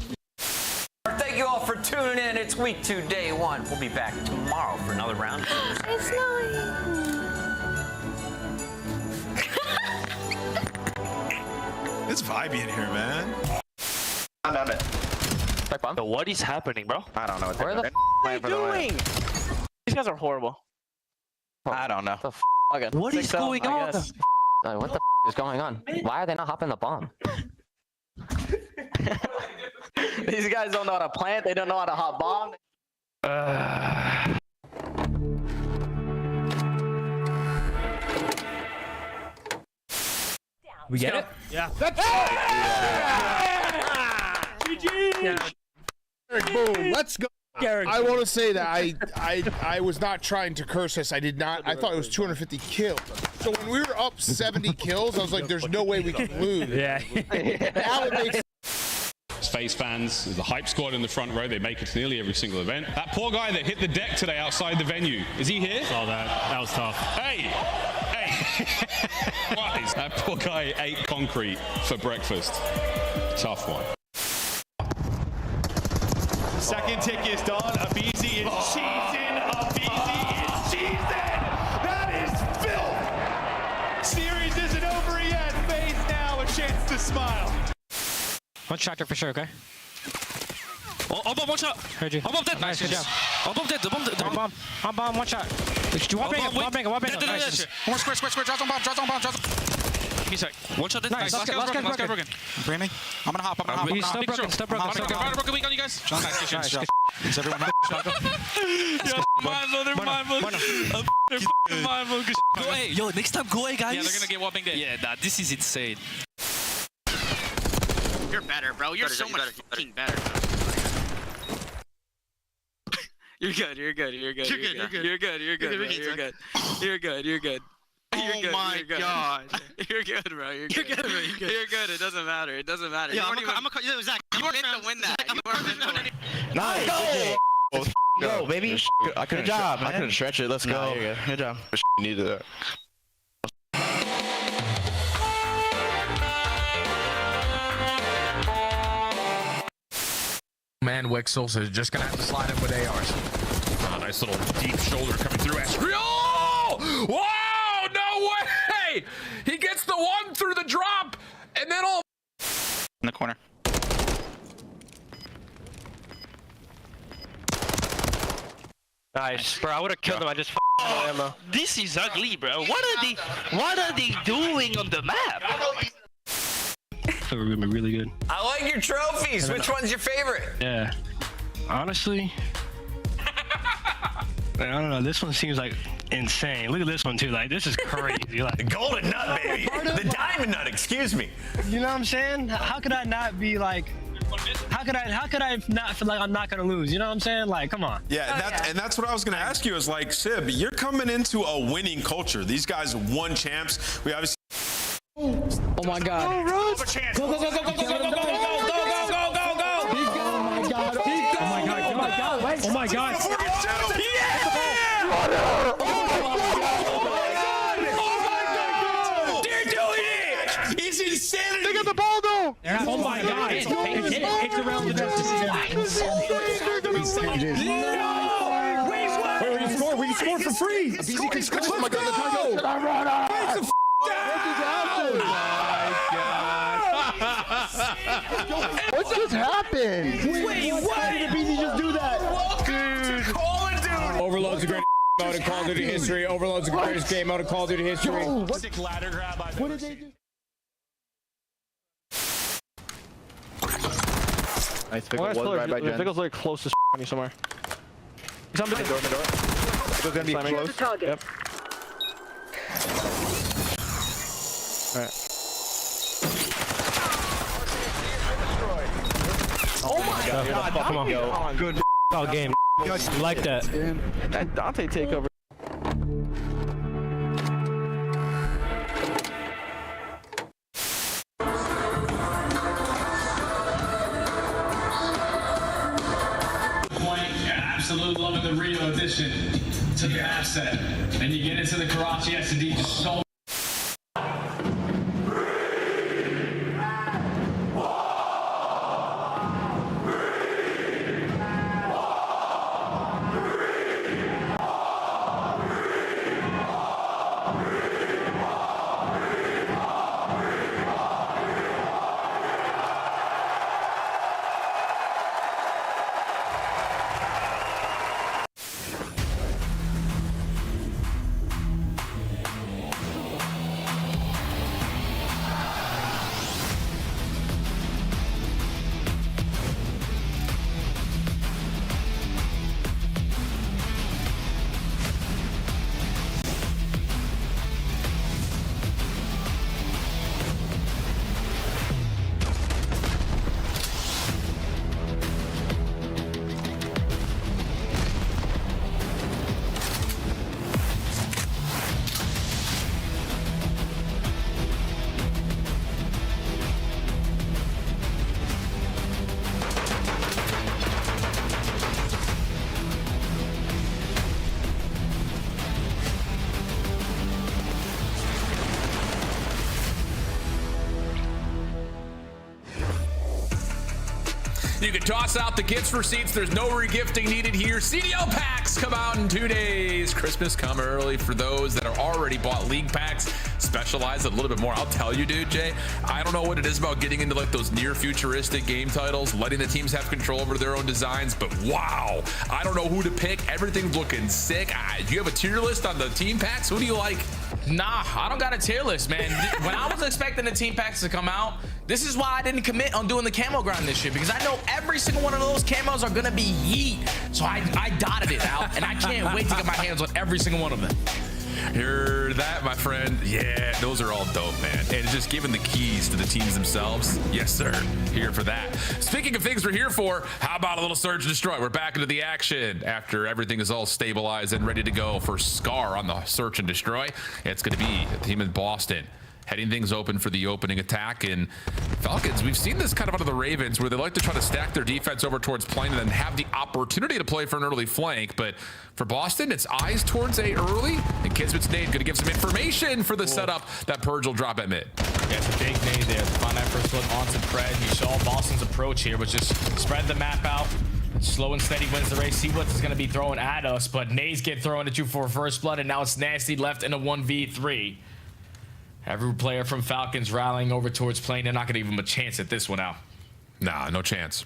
Thank you all for tuning in. It's week 2, day 1. We'll be back tomorrow for another round. It's not. It's vibey in here, man. I'm down it. So what is happening, bro? I don't know what Where the f are you doing? These guys are horrible. I don't know. What is going on? What the f is going on? Why are they not hopping the bomb? These guys don't know how to plant. They don't know how to hot bomb. We get it? Yeah. GG! Boom, let's go. I want to say that I was not trying to curse us. I did not. I thought it was 250 kills. So when we were up 70 kills, I was like, there's no way we can lose. Yeah. Now it makes Space fans, there's a hype squad in the front row. They make it to nearly every single event. That poor guy that hit the deck today outside the venue, is he here? Saw that. That was tough. Hey! Wise. That poor guy ate concrete for breakfast. Tough one. Second tick is done. Abizi is cheesing. Abizi is cheesing. That is filth. Series isn't over yet. FaZe now a chance to smile. One tractor for sure, okay? Oh, one shot. Heard you. I'm up dead. Nice, good job. I'm up dead. I'm bomb, one shot. One bang. Nice. One square. Drop on bomb. Give me a sec. One shot dead. Nice. Last guy broken. Branding. I'm gonna hop. He's still broken. Broken weak on you guys. Nice. Good shot. Is everyone happy? They're mindful. They're mindful. Go A. Yo, next time go A, guys. Yeah, they're gonna get whopping dead. Yeah, nah, this is insane. You're better, bro. You're so much fucking better. You're good. You're good, bro. You're good. It doesn't matter. It doesn't. Yeah, I'm a Zach. You weren't meant to win that. Nice. Go, baby. Good job, man. I couldn't stretch it. Let's go. Good job. Needed that. Man, Wixel, so just gonna have to slide in with ARs. Nice little deep shoulder coming through. Oh! Wow! No way! He gets the one through the drop, and then all In the corner. Nice, bro. I would have killed him. I just ammo. This is ugly, bro. What are they doing on the map? We're gonna be really good. I like your trophies. Which one's your favorite? Yeah. Honestly, I don't know. This one seems like insane. Look at this one too. Like this is crazy. Like the golden nut, baby. The diamond nut. Excuse me. You know what I'm saying? How could I not be like? How could I not feel like I'm not gonna lose? You know what I'm saying? Like, come on. Yeah, and that's what I was gonna ask you. Is like, Sib, you're coming into a winning culture. These guys won champs. We obviously. Oh my God. Go, Go. Oh my God. Oh my God. They're doing it! It's insanity! Look at the ball though! Oh my God. It's around the net. We can score for free. Oh my God, what just happened? Wait, what? Why did BZ just do that? Dude. Call of Duty. Overload's the greatest mode in Call of Duty history. Overload's the greatest game mode in Call of Duty history. Sick ladder grab. What did they do? Nice pick. Pickle's like close to on you somewhere. He's on the door. Pickle's gonna be close. Yep. Alright. Oh my God! Come on. Good game. You like that? That Dante takeover. Absolute loving the Rio addition to the asset. And you get into the Karachi S&D just so You can toss out the gift receipts. There's no regifting needed here. CDL packs come out in 2 days. Christmas come early for those that are already bought league packs. Specialize a little bit more. I'll tell you, dude, Jay, I don't know what it is about getting into like those near futuristic game titles, letting the teams have control over their own designs, but wow, I don't know who to pick. Everything's looking sick. Do you have a tier list on the team packs? Who do you like? Nah, I don't got a tier list, man. When I was expecting the team packs to come out, this is why I didn't commit on doing the camo grind this year, because I know every single one of those camos are gonna be heat. So I dotted it out, and I can't wait to get my hands on every single one of them. Hear that, my friend? Yeah, those are all dope, man. And just giving the keys to the teams themselves. Yes, sir. Here for that. Speaking of things we're here for, how about a little Search and Destroy? We're back into the action after everything is all stabilized and ready to go for Scar on the Search and Destroy. It's going to be the team in Boston, heading things open for the opening attack. And Falcons, we've seen this kind of out of the Ravens, where they like to try to stack their defense over towards plane and then have the opportunity to play for an early flank. But for Boston, it's eyes towards A early, and Kismet's nade going to give some information for the setup that Purge will drop at mid. Yeah, it's a big nade there. Find that first look onto Pred. You saw Boston's approach here, which just spread the map out. Slow and steady wins the race. See what is going to be thrown at us, but nades get thrown at you for first blood, and now it's Nasty left in a 1v3. Every player from Falcons rallying over towards plane. They're not going to give him a chance at this one out. Nah, no chance.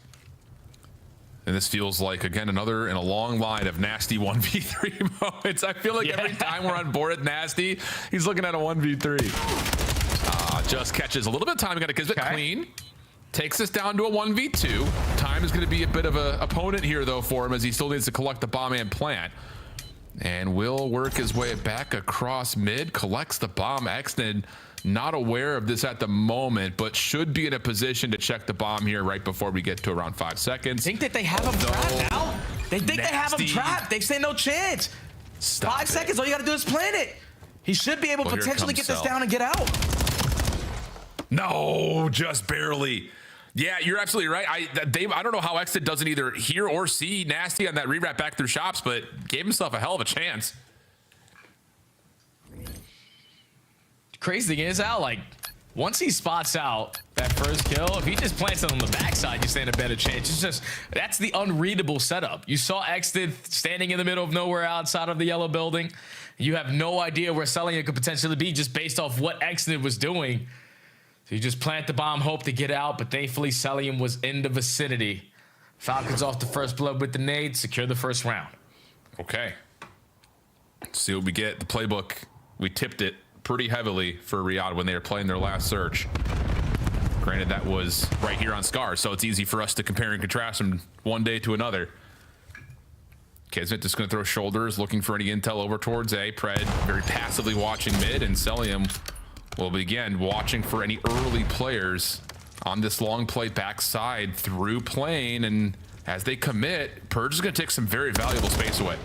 And this feels like, again, another in a long line of Nasty 1v3 moments. I feel like every time we're on board with Nasty, he's looking at a 1v3. Just catches a little bit of time. Got to get it clean. Takes us down to a 1v2. Time is going to be a bit of an opponent here, though, for him, as he still needs to collect the bomb and plant. And will work his way back across mid, collects the bomb. Exton not aware of this at the moment, but should be in a position to check the bomb here right before we get to around 5 seconds. Think that they have him trapped now? They think they have him trapped. They say no chance. Stop 5 seconds, all you got to do is plant it. He should be able to potentially get this down and get out. No, just barely. Yeah, you're absolutely right. I don't know how Exton doesn't either hear or see Nasty on that rewrap back through shops, but gave himself a hell of a chance. Crazy thing is, Al, like, once he spots out that first kill, if he just plants it on the backside, you stand a better chance. It's just, that's the unreadable setup. You saw Exton standing in the middle of nowhere outside of the yellow building. You have no idea where Celia could potentially be just based off what Exton was doing. So you just plant the bomb, hope to get out, but thankfully Celium was in the vicinity. Falcons off the first blood with the nade, secure the first round. Okay. Let's see what we get. The playbook, we tipped it pretty heavily for Riyadh when they were playing their last search. Granted, that was right here on Scar, so it's easy for us to compare and contrast from one day to another. Kismet just going to throw shoulders, looking for any intel over towards A. Pred very passively watching mid, and Celium will begin watching for any early players on this long play backside through plane. And as they commit, Purge is going to take some very valuable space away.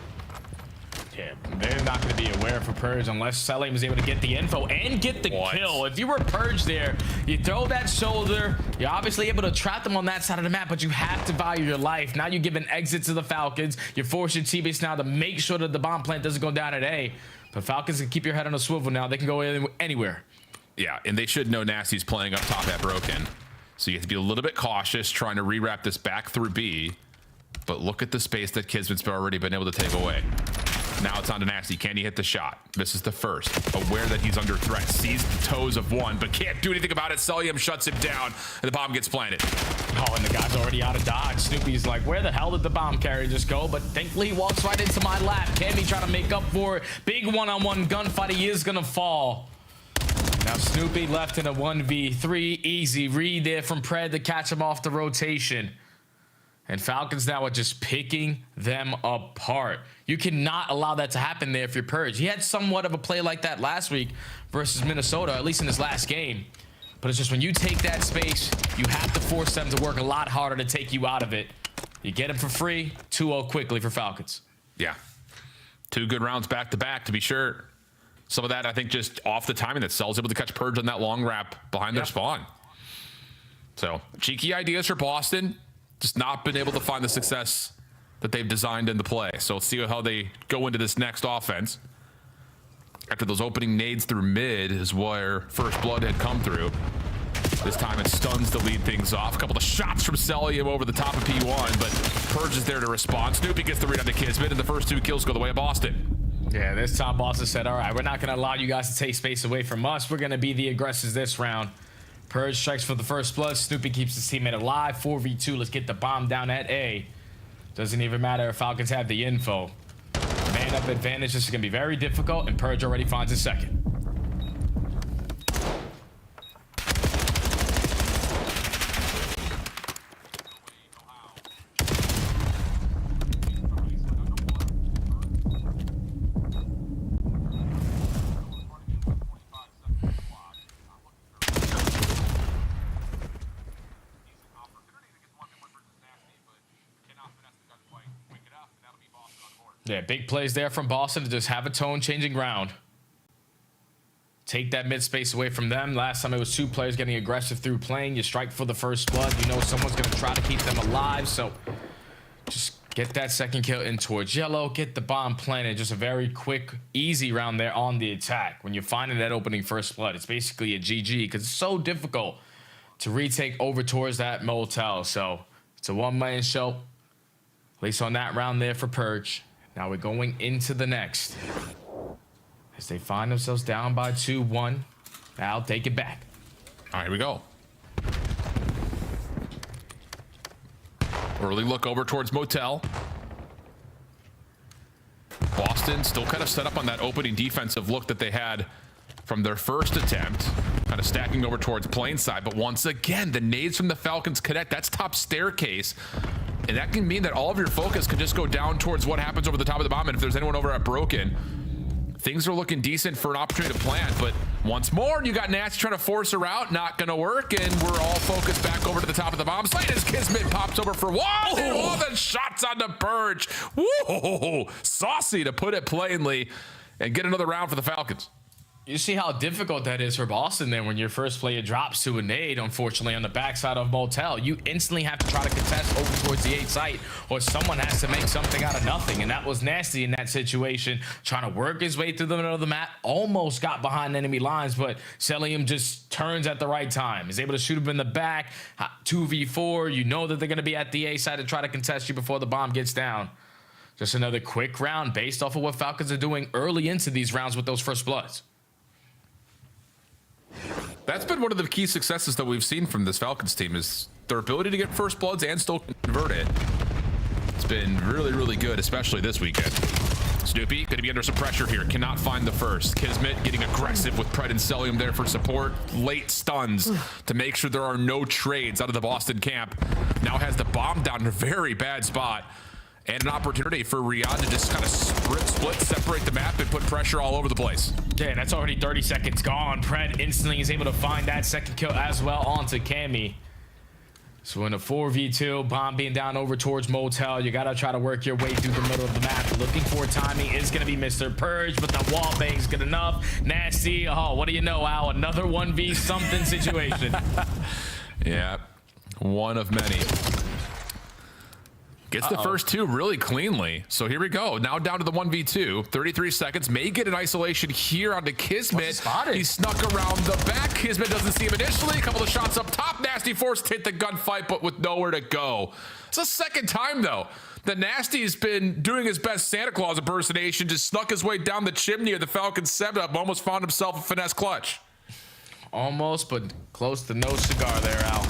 Yeah, they're not going to be aware for Purge unless Celium is able to get the info and get the kill. If you were Purge there, you throw that shoulder, you're obviously able to trap them on that side of the map, but you have to value your life. Now you give an exit to the Falcons. You force your teammates now to make sure that the bomb plant doesn't go down at A. But Falcons can keep your head on a swivel now. They can go anywhere. Yeah, and they should know Nasty's playing up top at Broken. So you have to be a little bit cautious trying to rewrap this back through B. But look at the space that Kismet's already been able to take away. Now it's on to Nasty. Can he hit the shot? This is the first. Aware that he's under threat. Sees the toes of one, but can't do anything about it. Celium shuts him down, and the bomb gets planted. Oh, and the guy's already out of dodge. Snoopy's like, where the hell did the bomb carrier just go? But thankfully, he walks right into my lap. Cammy trying to make up for it. Big one-on-one gunfight. He is going to fall. Now Snoopy left in a 1v3. Easy read there from Pred to catch him off the rotation. And Falcons now are just picking them apart. You cannot allow that to happen there if you're Purge. He had somewhat of a play like that last week versus Minnesota, at least in his last game. But it's just when you take that space, you have to force them to work a lot harder to take you out of it. You get him for free, 2-0 quickly for Falcons. Yeah. 2 good rounds back-to-back, to be sure. Some of that, I think, just off the timing that Cell's able to catch Purge on that long wrap behind their spawn. So, cheeky ideas for Boston. Just not been able to find the success that they've designed in the play. So let's see how they go into this next offense. After those opening nades through mid is where first blood had come through. This time it stuns to lead things off. A couple of shots from Celium over the top of P1, but Purge is there to respond. Snoopy gets the read on the Kismet, and the first 2 kills go the way of Boston. Yeah, this time Boston said, all right, we're not going to allow you guys to take space away from us. We're going to be the aggressors this round. Purge strikes for the first blood. Snoopy keeps his teammate alive. 4v2. Let's get the bomb down at A. Doesn't even matter if Falcons have the info. Man up advantage. This is going to be very difficult, and Purge already finds his second. Yeah, big plays there from Boston to just have a tone-changing round. Take that mid-space away from them. Last time it was 2 players getting aggressive through playing. You strike for the first blood. You know someone's going to try to keep them alive, so just get that second kill in towards yellow. Get the bomb planted. Just a very quick, easy round there on the attack. When you're finding that opening first blood, it's basically a GG because it's so difficult to retake over towards that motel. So it's a one-man show, at least on that round there for Purge. Now we're going into the next. As they find themselves down by 2-1. Now take it back. All right, here we go. Early look over towards Motel. Boston still kind of set up on that opening defensive look that they had from their first attempt. Kind of stacking over towards plain side. But once again, the nades from the Falcons connect. That's top staircase. And that can mean that all of your focus can just go down towards what happens over the top of the bomb. And if there's anyone over at Broken, things are looking decent for an opportunity to plant. But once more, you got Nasty trying to force her out. Not going to work. And we're all focused back over to the top of the bomb site as Kismet pops over for 1. And all the shots on the Purge. Whoa! Saucy, to put it plainly. And get another round for the Falcons. You see how difficult that is for Boston then when your first player drops to a nade, unfortunately, on the backside of Motel. You instantly have to try to contest over towards the 8 site, or someone has to make something out of nothing. And that was Nasty in that situation, trying to work his way through the middle of the map. Almost got behind enemy lines, but Celium just turns at the right time. Is able to shoot him in the back. 2v4. You know that they're going to be at the A side to try to contest you before the bomb gets down. Just another quick round based off of what Falcons are doing early into these rounds with those first bloods. That's been one of the key successes that we've seen from this Falcons team is their ability to get first bloods and still convert it. It's been really, really good, especially this weekend. Snoopy going to be under some pressure here. Cannot find the first. Kismet getting aggressive with Pred and Celium there for support. Late stuns to make sure there are no trades out of the Boston camp. Now has the bomb down in a very bad spot. And an opportunity for Riyadh to just kind of split, separate the map, and put pressure all over the place. Yeah, that's already 30 seconds gone. Pred instantly is able to find that second kill as well onto Cammy. So in a 4v2, bomb being down over towards Motel, you gotta try to work your way through the middle of the map. Looking for timing is gonna be Mr. Purge, but the wall bang's good enough. Nasty, oh, what do you know, Al? Another 1v something situation. Yeah, one of many. Gets the first 2 really cleanly. So here we go. Now down to the 1v2. 33 seconds. May get an isolation here onto Kismet. He snuck around the back. Kismet doesn't see him initially. A couple of shots up top. Nasty forced to hit the gunfight, but with nowhere to go. It's the second time, though. The Nasty's been doing his best Santa Claus impersonation. Just snuck his way down the chimney of the Falcons 7-up. Almost found himself a finesse clutch. Almost, but close to no cigar there, Al.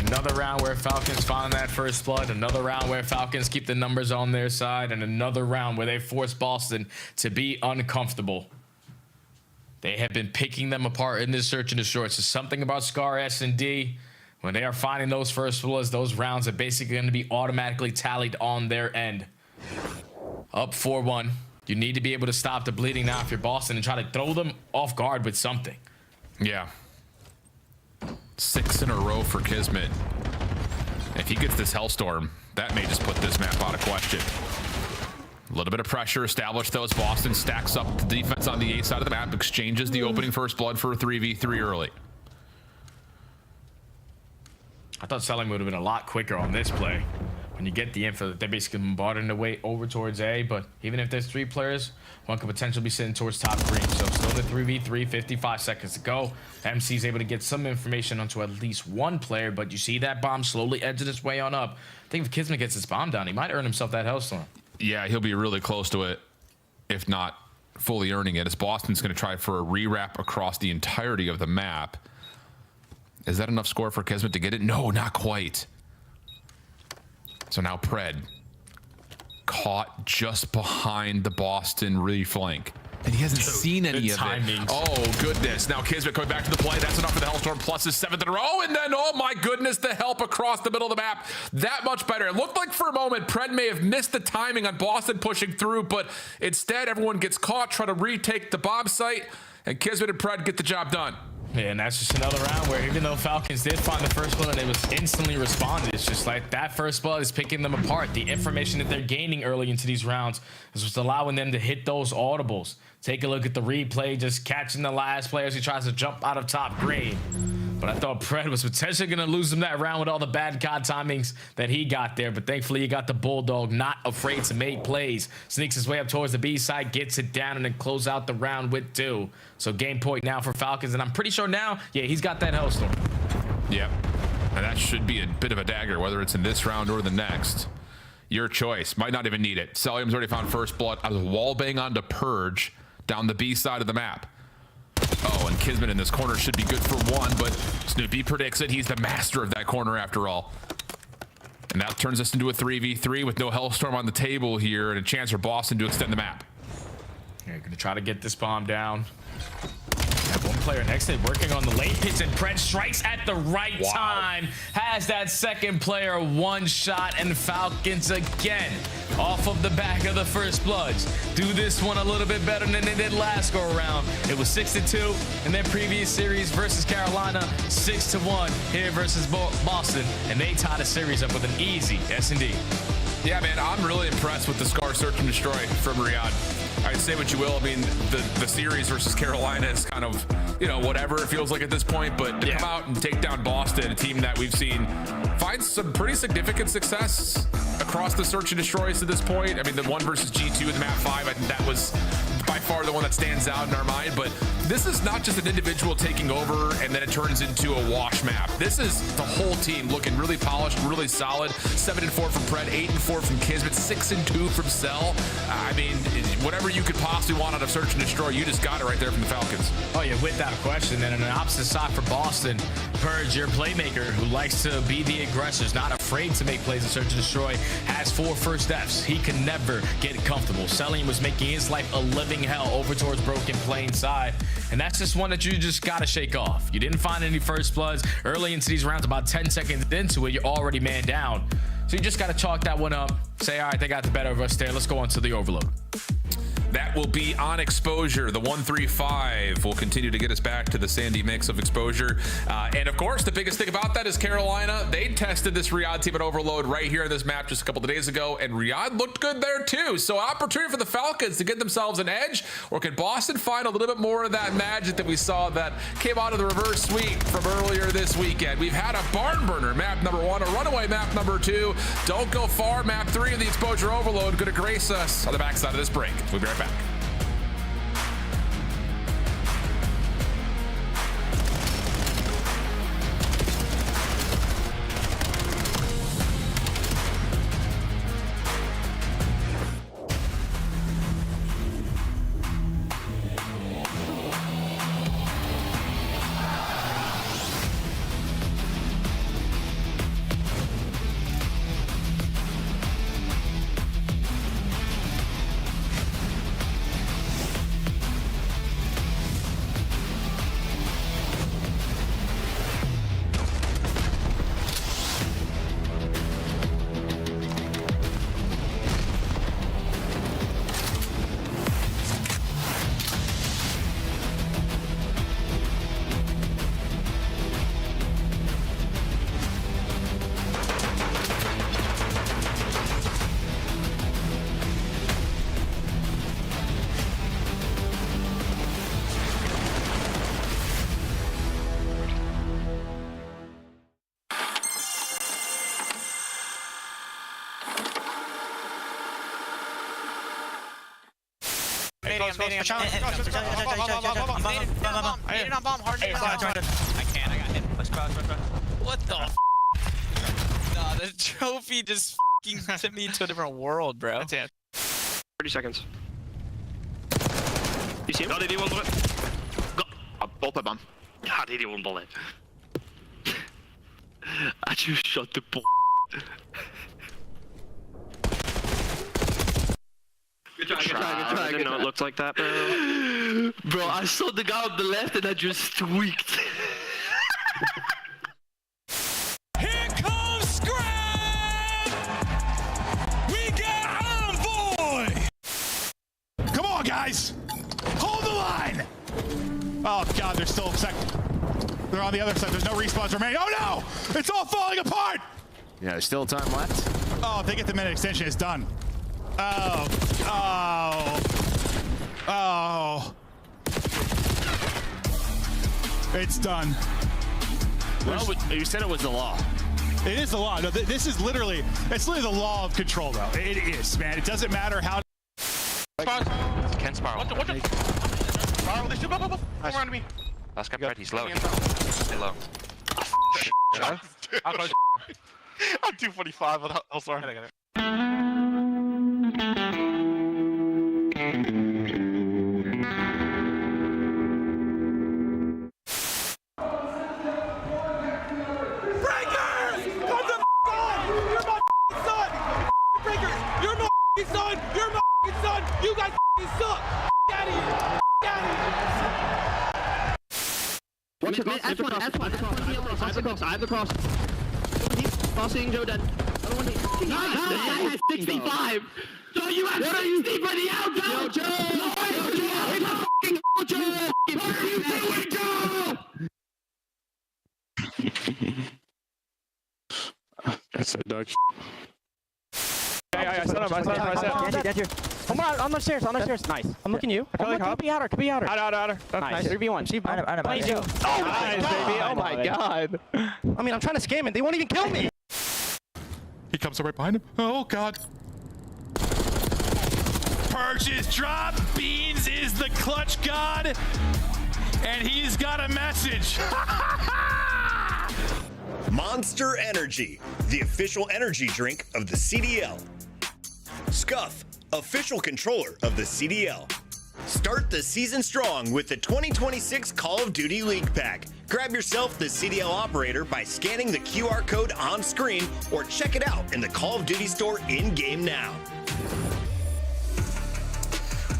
Another round where Falcons find that first blood. Another round where Falcons keep the numbers on their side. And another round where they force Boston to be uncomfortable. They have been picking them apart in this search and destroy. It's something about Scar S&D. When they are finding those first bloods, those rounds are basically going to be automatically tallied on their end. Up 4-1. You need to be able to stop the bleeding now if you're Boston and try to throw them off guard with something. Yeah. 6 in a row for Kismet. If he gets this Hellstorm, that may just put this map out of question. A little bit of pressure established, though, as Boston stacks up the defense on the A side of the map, exchanges the opening first blood for a 3v3 early. I thought Celium would have been a lot quicker on this play. When you get the info that they're basically bombarding their way over towards A, but even if there's 3 players, one could potentially be sitting towards top green. So Still in the 3v3, 55 seconds to go. MC's able to get some information onto at least one player, but you see that bomb slowly edging its way on up. I think if Kismet gets his bomb down, he might earn himself that Hellstorm. Yeah, he'll be really close to it, if not fully earning it, as Boston's going to try for a rewrap across the entirety of the map. Is that enough score for Kismet to get it? No, not quite. So now Pred caught just behind the Boston reflank. And he hasn't seen any of it. Oh, goodness. Now Kismet coming back to the play. That's enough for the Hellstorm, plus his 7th in a row. And then, oh my goodness, the help across the middle of the map. That much better. It looked like for a moment Pred may have missed the timing on Boston pushing through, but instead everyone gets caught, try to retake the bomb site, and Kismet and Pred get the job done. Yeah, and that's just another round where even though Falcons did find the first blood and it was instantly responded, it's just like that first blood is picking them apart. The information that they're gaining early into these rounds is what's allowing them to hit those audibles. Take a look at the replay, just catching the last player as he tries to jump out of top grade. But I thought Pred was potentially going to lose him that round with all the bad COD timings that he got there. But thankfully, he got the Bulldog, not afraid to make plays. Sneaks his way up towards the B side, gets it down, and then close out the round with 2. So game point now for Falcons. And I'm pretty sure now, yeah, he's got that Hellstorm. Yep. And that should be a bit of a dagger, whether it's in this round or the next. Your choice. Might not even need it. Celium's already found first blood. I was wallbang onto Purge down the B side of the map. Oh, and Kismet in this corner should be good for 1, but Snoopy predicts it. He's the master of that corner after all. And that turns us into a 3v3 with no Hellstorm on the table here and a chance for Boston to extend the map. You're going to try to get this bomb down. Have one player next to it working on the late pitch, and Pred strikes at the right time. Has that second player one shot, and Falcons again off of the back of the first bloods do this one a little bit better than they did last go around. It was 6-2 in their previous series versus Carolina, 6-1 here versus Boston, and they tied the series up with an easy S&D. Yeah, man, I'm really impressed with the Scar Search and Destroy from Riyadh. I'd say what you will. I mean, the series versus Carolina is kind of, you know, whatever it feels like at this point. But to come out and take down Boston, a team that we've seen find some pretty significant success across the Search and Destroys to this point. I mean, the one versus G2 in the map 5, I think that was by far the one that stands out in our mind. But this is not just an individual taking over and then it turns into a wash map. This is the whole team looking really polished, really solid. 7-4 from Pred, 8-4 from Kismet, 6-2 from Cell. I mean, whatever you could possibly want out of Search and Destroy, you just got it right there from the Falcons. Oh yeah, without question. And on the opposite side for Boston, Purge, your playmaker who likes to be the aggressor, is not afraid to make plays in Search and Destroy, has 4 first Fs. He can never get comfortable. Selling was making his life a living hell over towards Broken Plain side. And that's just one that you just got to shake off. You didn't find any first bloods early into these rounds. About 10 seconds into it, you're already man down. So you just got to chalk that one up. Say, all right, they got the better of us there. Let's go on to the overload. That will be on Exposure. The 135 will continue to get us back to the sandy mix of Exposure. And of course, the biggest thing about that is Carolina. They tested this Riyadh team at Overload right here in this map just a couple of days ago, and Riyadh looked good there too. So opportunity for the Falcons to get themselves an edge, or can Boston find a little bit more of that magic that we saw that came out of the reverse sweep from earlier this weekend? We've had a barn burner, map number 1, a runaway map number 2. Don't go far, map 3 of the Exposure Overload going to grace us on the backside of this break. We'll be right back. What the f? Nah, the trophy just f***ing sent me into a different world, bro. That's it. 30 seconds. You see him? Got it, one bullet. Got both of them. God, 81 bullet. I just shot the ball. Good try, good try. I didn't know it looked like that, bro. Bro, I saw the guy on the left and I just tweaked. Here comes Scrap! We got Envoy! Come on, guys! Hold the line! Oh, God, they're still second. They're on the other side. There's no respawns remaining. Oh, no! It's all falling apart! Yeah, there's still time left. Oh, if they get the minute extension, it's done. Oh. Oh. Oh. It's done. Well, you said it was the law. It is the law. No, this is literally, it's literally the law of control, though. It is, man. It doesn't matter how. Ken Spiral. What the? Spiral, they shoot, blah, blah, blah. Come around to me. Last guy red, he's low. Stay low. I'm 245. Oh, sorry. You guys suck! Get out of here! Get out of here! Watch it, I have the cross. Crossing, Joe dead. Other one, I have 65! So you have 60 for the outgo! Joe! Joe! What are you doing, Joe? That's a dog. I set up. Come on the stairs, Nice. I'm looking you. Could be outer. Outer. Nice. 3v1. Nice, Joe. Oh, nice, baby. Oh, my God. I mean, I'm trying to scam it. They won't even kill me. He comes right behind him. Oh, God. Purchase drop. Beans is the clutch god. And he's got a message. Monster Energy, the official energy drink of the CDL. Scuff, official controller of the CDL. Start the season strong with the 2026 Call of Duty League Pack. Grab yourself the CDL operator by scanning the QR code on screen or check it out in the Call of Duty store in-game now.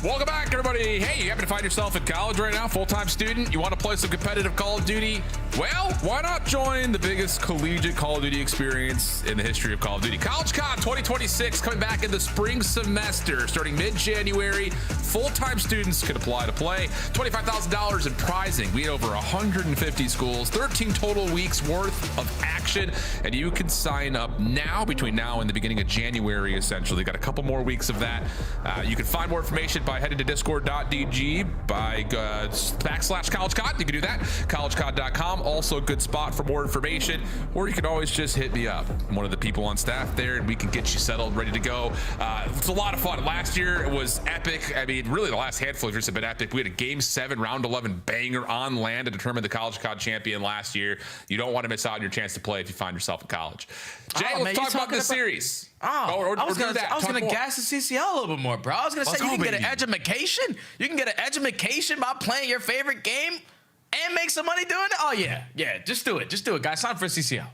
Welcome back, everybody. Hey, you happen to find yourself in college right now, full-time student? You want to play some competitive Call of Duty? Well, why not join the biggest collegiate Call of Duty experience in the history of Call of Duty? CollegeCon 2026 coming back in the spring semester, starting mid-January. Full-time students can apply to play. $25,000 in prizing. We had over 150 schools, 13 total weeks worth of action, and you can sign up now, between now and the beginning of January, essentially. Got a couple more weeks of that. You can find more information by heading to discord.dg by /CollegeCon. You can do that. CollegeCon.com. Also a good spot for more information, or you can always just hit me up. I'm one of the people on staff there, and we can get you settled, ready to go. It's a lot of fun. Last year it was epic. I mean, really the last handful of years have been epic. We had a Game 7 Round 11 banger on land to determine the CollegeCon champion last year. You don't want to miss out on your chance to play if you find yourself in college. Jay, let's talk about this series. I was gonna gas the CCL a little bit more, bro. I was gonna say you can get an education. You can get an education by playing your favorite game and make some money doing it. Oh yeah, just do it, guys. Sign for CCL.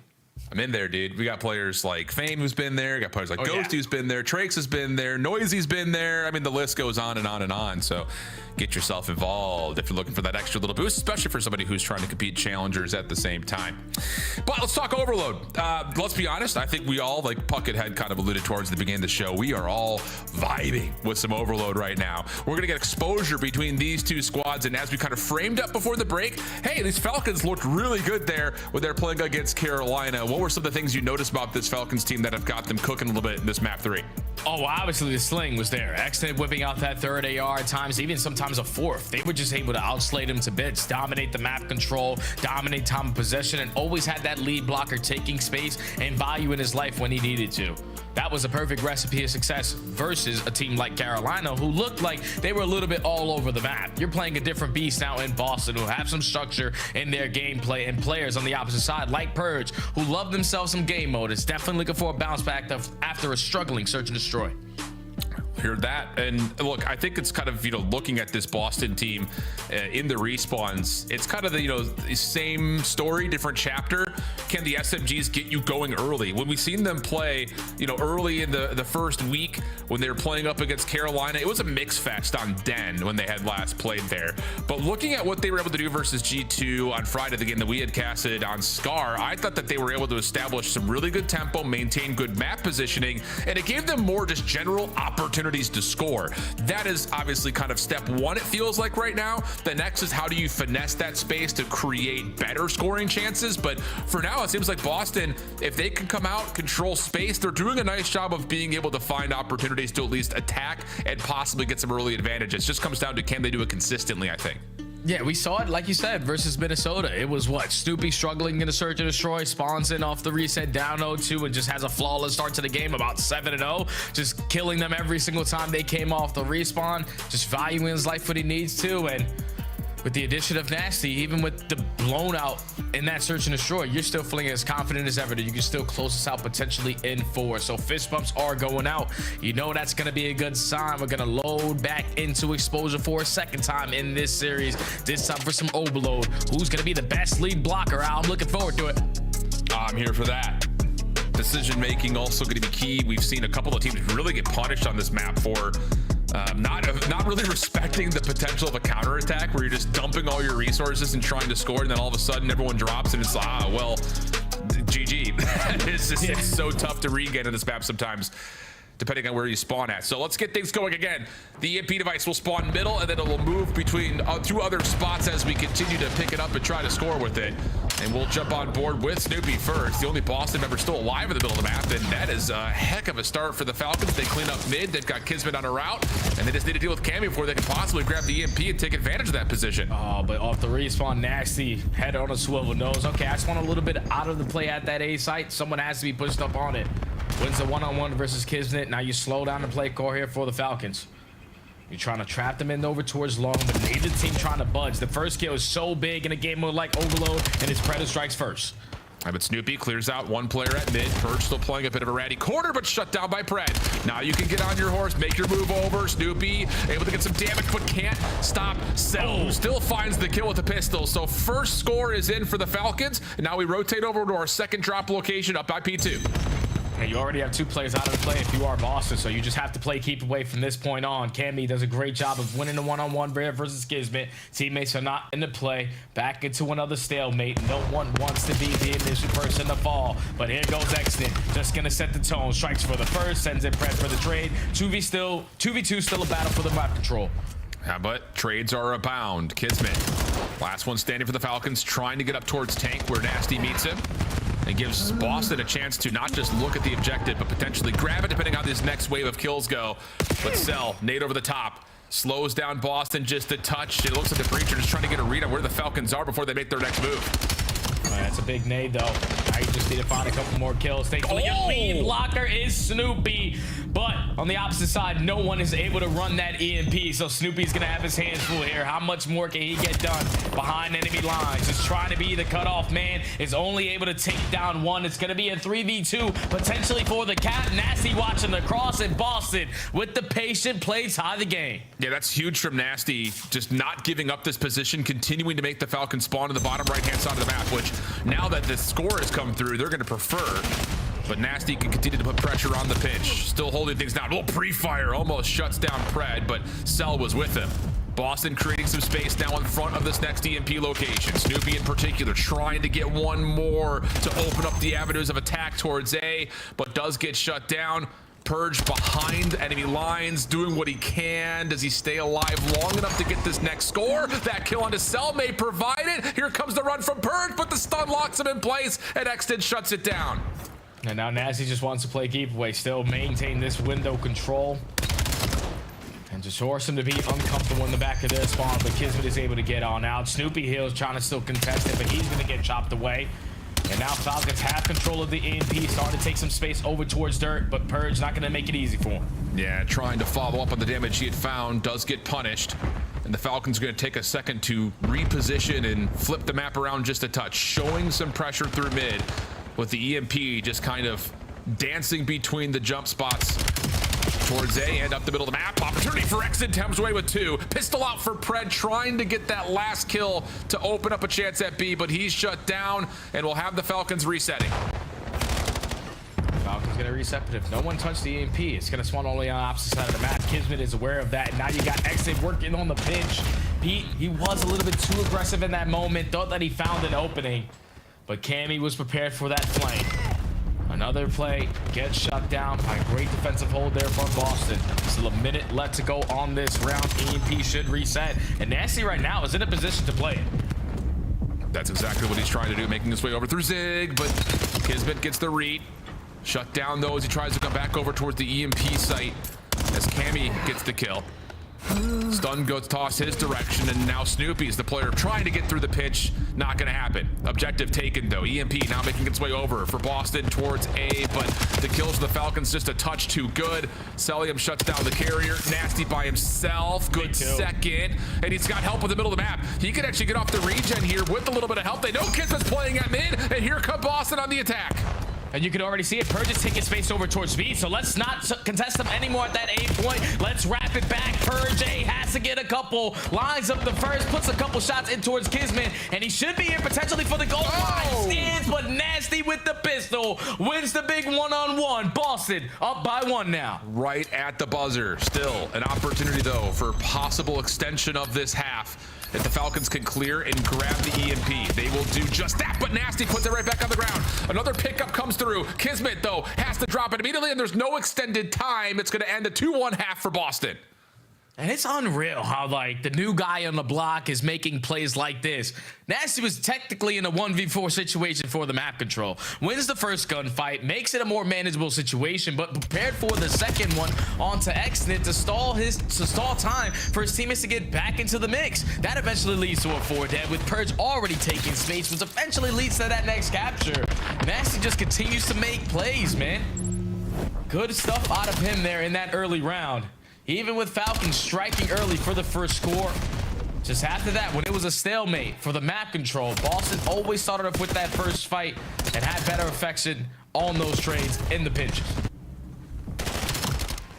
I'm in there, dude. We got players like Fame who's been there. We got players like Ghost who's been there. Trakes has been there. Noisy's been there. I mean, the list goes on and on and on. So get yourself involved if you're looking for that extra little boost, especially for somebody who's trying to compete challengers at the same time. But let's talk Overload. Let's be honest. I think we all, like Puckett had kind of alluded towards the beginning of the show, we are all vibing with some Overload right now. We're going to get exposure between these two squads. And as we kind of framed up before the break, hey, these Falcons looked really good there when they're playing against Carolina. What were some of the things you noticed about this Falcons team that have got them cooking a little bit in this map 3? Oh, well, obviously the sling was there. Excellent whipping out that third AR at times, even sometimes a fourth. They were just able to outslay them to bits, dominate the map control, dominate time of possession, and always had that lead blocker taking space and value in his life when he needed to. that was a perfect recipe of success versus a team like Carolina, who looked like they were a little bit all over the map. You're playing a different beast now in Boston, who have some structure in their gameplay, and players on the opposite side like Purge, who love themselves some game mode. It's definitely looking for a bounce back after a struggling search and destroy. Hear that. And look, I think it's kind of, looking at this Boston team in the respawns, it's kind of the, same story, different chapter. Can the SMGs get you going early? When we've seen them play, early in the first week when they were playing up against Carolina, it was a mix fest on Den when they had last played there. But looking at what they were able to do versus G2 on Friday, the game that we had casted on Scar, I thought that they were able to establish some really good tempo, maintain good map positioning, and it gave them more just general opportunities to score. That is obviously kind of step one, it feels like right now. The next is how do you finesse that space to create better scoring chances. But for now, it seems like Boston, if they can come out, control space, they're doing a nice job of being able to find opportunities to at least attack and possibly get some early advantages. It just comes down to, can they do it consistently, I think. Yeah, we saw it, like you said, versus Minnesota. It was what? Snoopy struggling in a search and destroy, spawns in off the reset, down 0-2, and just has a flawless start to the game, about 7-0, just killing them every single time they came off the respawn, just valuing his life what he needs to. And with the addition of Nasty, even with the blown out in that search and destroy, you're still feeling as confident as ever that you can still close this out potentially in 4. So fist bumps are going out. That's going to be a good sign. We're going to load back into exposure for a second time in this series, this time for some overload. Who's going to be the best lead blocker? I'm looking forward to it. I'm here for that. Decision making also going to be key. We've seen a couple of teams really get punished on this map for not really respecting the potential of a counterattack, where you're just dumping all your resources and trying to score, and then all of a sudden everyone drops and it's well, GG. It's so tough to regain in this map sometimes, depending on where you spawn at. So let's get things going again. The EMP device will spawn middle, and then it will move between 2 other spots as we continue to pick it up and try to score with it. And we'll jump on board with Snoopy first, the only Boston member still alive in the middle of the map, and that is a heck of a start for the Falcons. They clean up mid, they've got Kismet on a route, and they just need to deal with Cammy before they can possibly grab the EMP and take advantage of that position. Oh, but off the respawn, Nasty, head on a swivel, knows, okay, I just want a little bit out of the play at that A site. Someone has to be pushed up on it. Wins the one-on-one versus Kismet. Now you slow down the play core here for the Falcons. You're trying to trap them in over towards long, but neither team trying to budge. The first kill is so big in a game mode like Overload, and his Predator strikes first. But Snoopy clears out one player at mid. Purge still playing a bit of a ratty corner, but shut down by Pred. Now you can get on your horse, make your move over. Snoopy able to get some damage, but can't stop Cell, who still finds the kill with the pistol. So first score is in for the Falcons, and now we rotate over to our second drop location up by P2. Yeah, you already have 2 players out of the play if you are Boston, so you just have to play keep away from this point on. Cammy does a great job of winning the one-on-one versus Kismet. Teammates are not in the play. Back into another stalemate. No one wants to be the initial person to fall, but here goes Exton. Just gonna set the tone. Strikes for the first, sends in Pred for the trade. 2v2 still a battle for the map control. Yeah, but trades are abound. Kismet, last one standing for the Falcons, trying to get up towards tank where Nasty meets him. It gives Boston a chance to not just look at the objective, but potentially grab it depending on how this next wave of kills go. But Cell, nade over the top, slows down Boston just a touch. It looks like the Breacher just trying to get a read on where the Falcons are before they make their next move. All right, that's a big nade, though. Now you just need to find a couple more kills. Thankfully, your lead blocker is Snoopy. But on the opposite side, no one is able to run that EMP, so Snoopy's going to have his hands full here. How much more can he get done behind enemy lines? Just trying to be the cutoff man, is only able to take down one. It's going to be a 3v2, potentially for the Cat. Nasty watching the cross, in Boston with the patient play tie the game. Yeah, that's huge from Nasty, just not giving up this position, continuing to make the Falcons spawn to the bottom right-hand side of the map, which now that the score has come through, they're going to prefer. But Nasty can continue to put pressure on the pinch. Still holding things down. A little pre-fire almost shuts down Pred, but Cell was with him. Boston creating some space now in front of this next EMP location. Snoopy in particular trying to get one more to open up the avenues of attack towards A, but does get shut down. Purge behind enemy lines, doing what he can. Does he stay alive long enough to get this next score? That kill onto Cell may provide it. Here comes the run from Purge, but the stun locks him in place, and Exton shuts it down. And now Nasty just wants to play keep away, still maintain this window control. And just force him to be uncomfortable in the back of their spawn, but Kismet is able to get on out. Snoopy Hill's trying to still contest it, but he's going to get chopped away. And now Falcons have control of the EMP, starting to take some space over towards Dirt, but Purge not going to make it easy for him. Yeah, trying to follow up on the damage he had found, does get punished. And the Falcons are going to take a second to reposition and flip the map around just a touch, showing some pressure through mid with the EMP just kind of dancing between the jump spots towards A and up the middle of the map. Opportunity for Exit, Thames away with 2. Pistol out for Pred, trying to get that last kill to open up a chance at B, but he's shut down and will have the Falcons resetting. Falcons gonna reset, but if no one touched the EMP, it's gonna spawn only on the opposite side of the map. Kismet is aware of that. Now you got Exit working on the pinch. Pete, he was a little bit too aggressive in that moment, thought that he found an opening, but Cammy was prepared for that flank. Another play gets shut down by a great defensive hold there from Boston. Still a minute left to go on this round. EMP should reset, and Nasty right now is in a position to play it. That's exactly what he's trying to do, making his way over through Zig, but Kismet gets the read. Shut down though as he tries to come back over towards the EMP site as Cammy gets the kill. Stun goes toss his direction, and now Snoopy is the player trying to get through the pitch. Not gonna happen. Objective taken though. EMP now making its way over for Boston towards A, but the kills of the Falcons just a touch too good. Celium shuts down the carrier. Nasty by himself. Good second, and he's got help with the middle of the map. He could actually get off the regen here with a little bit of help. They know Kismet's playing at mid, and here come Boston on the attack. And you can already see it. Purge is taking space over towards B, so let's not contest them anymore at that A point. Let's wrap it back. Purge A has to get a couple. Lines up the first, puts a couple shots in towards Kismet, and he should be here potentially for the goal line. Stands, but Nasty with the pistol wins the big one-on-one. Boston up by 1 now. Right at the buzzer. Still an opportunity though for possible extension of this half. If the Falcons can clear and grab the EMP, they will do just that, but Nasty puts it right back on the ground. Another pickup comes through. Kismet, though, has to drop it immediately, and there's no extended time. It's going to end a 2-1 half for Boston. And it's unreal how, like, the new guy on the block is making plays like this. Nasty was technically in a 1v4 situation for the map control. Wins the first gunfight, makes it a more manageable situation, but prepared for the second one onto Exnit to stall time for his teammates to get back into the mix. That eventually leads to a 4-dead, with Purge already taking space, which eventually leads to that next capture. Nasty just continues to make plays, man. Good stuff out of him there in that early round. Even with Falcons striking early for the first score. Just after that, when it was a stalemate for the map control, Boston always started up with that first fight and had better affection on those trades in the pinches.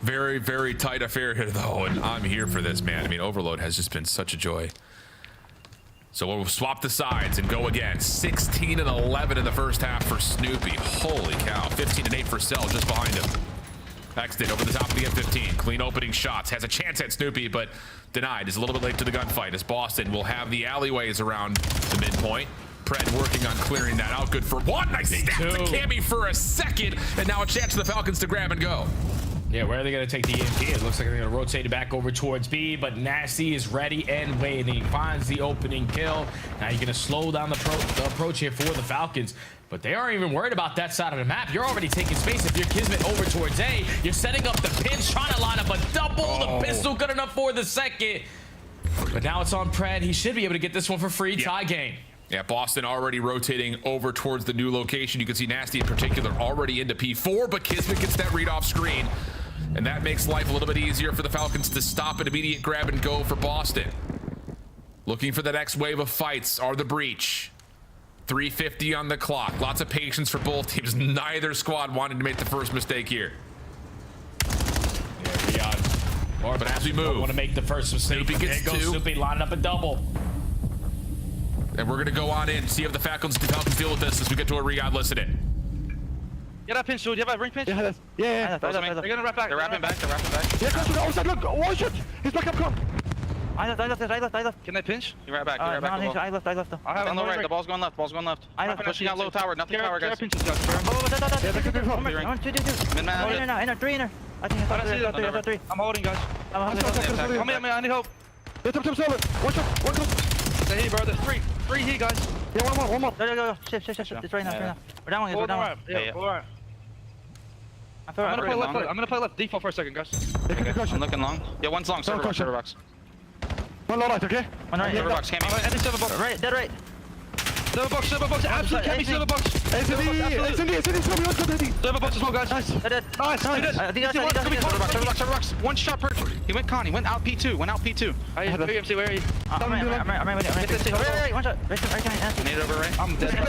Very, very tight affair here though, and I'm here for this, man. I mean, Overload has just been such a joy. So we'll swap the sides and go again. 16 and 11 in the first half for Snoopy. Holy cow. 15 and 8 for Cell just behind him. Exit over the top of the M15. Clean opening shots. Has a chance at Snoopy, but denied. Is a little bit late to the gunfight as Boston will have the alleyways around the midpoint. Pred working on clearing that out. Good for 1. Nice stab to Cammy for a second. And now a chance for the Falcons to grab and go. Yeah, where are they going to take the EMP? It looks like they're going to rotate it back over towards B, but Nasty is ready and waiting. Finds the opening kill. Now you're going to slow down the approach here for the Falcons. But they aren't even worried about that side of the map. You're already taking space. If you're Kismet over towards A, you're setting up the pinch, trying to line up a double. The pistol good enough for the second. But now it's on Pred. He should be able to get this one for free. Tie game. Yeah, Boston already rotating over towards the new location. You can see Nasty in particular already into P4, but Kismet gets that read off screen. And that makes life a little bit easier for the Falcons to stop an immediate grab and go for Boston. Looking for the next wave of fights are the Breach. 3:50 on the clock. Lots of patience for both teams. Neither squad wanted to make the first mistake here. Yeah, Riyadh. But as we move, want to make the first mistake. Snoopy gets there goes 2. Snoopy lining up a double. And we're going to go on in, see if the Falcons deal with this as we get to a Riyadh. Listen in. Get that pinch, dude. You have a ring pinch? Yeah. They're gonna wrap back. They're wrapping back. Yeah, come to the outside. Look. Oh, shit. He's back up. Come. I left. Can they pinch? You right back. I left. I have on the right. The ball's going left. I left. Pushing out low tower. Nothing tower, guys. Pinches, guys. Inner, three. I think 3. I'm holding, guys. Come here, man. I need help. One shot. One close. Stay here, bro. There's 3. 3 here, guys. Yeah, one more. Go. Shift. It's right now. We're down one. Yeah. Alright. I'm gonna play left. Default for a second, guys. I'm looking long. Yeah, one's long. Server box. One low right, okay? One right. Server box. Cammy. Right. Dead right. Silver box, absolute Kemi silver box. Silver box as well, guys. Nice. Nice. One shot per. He went con, he went out P2, went out P2. MC, where are you? I'm right. One shot. Nade over, right? I'm dead. I'm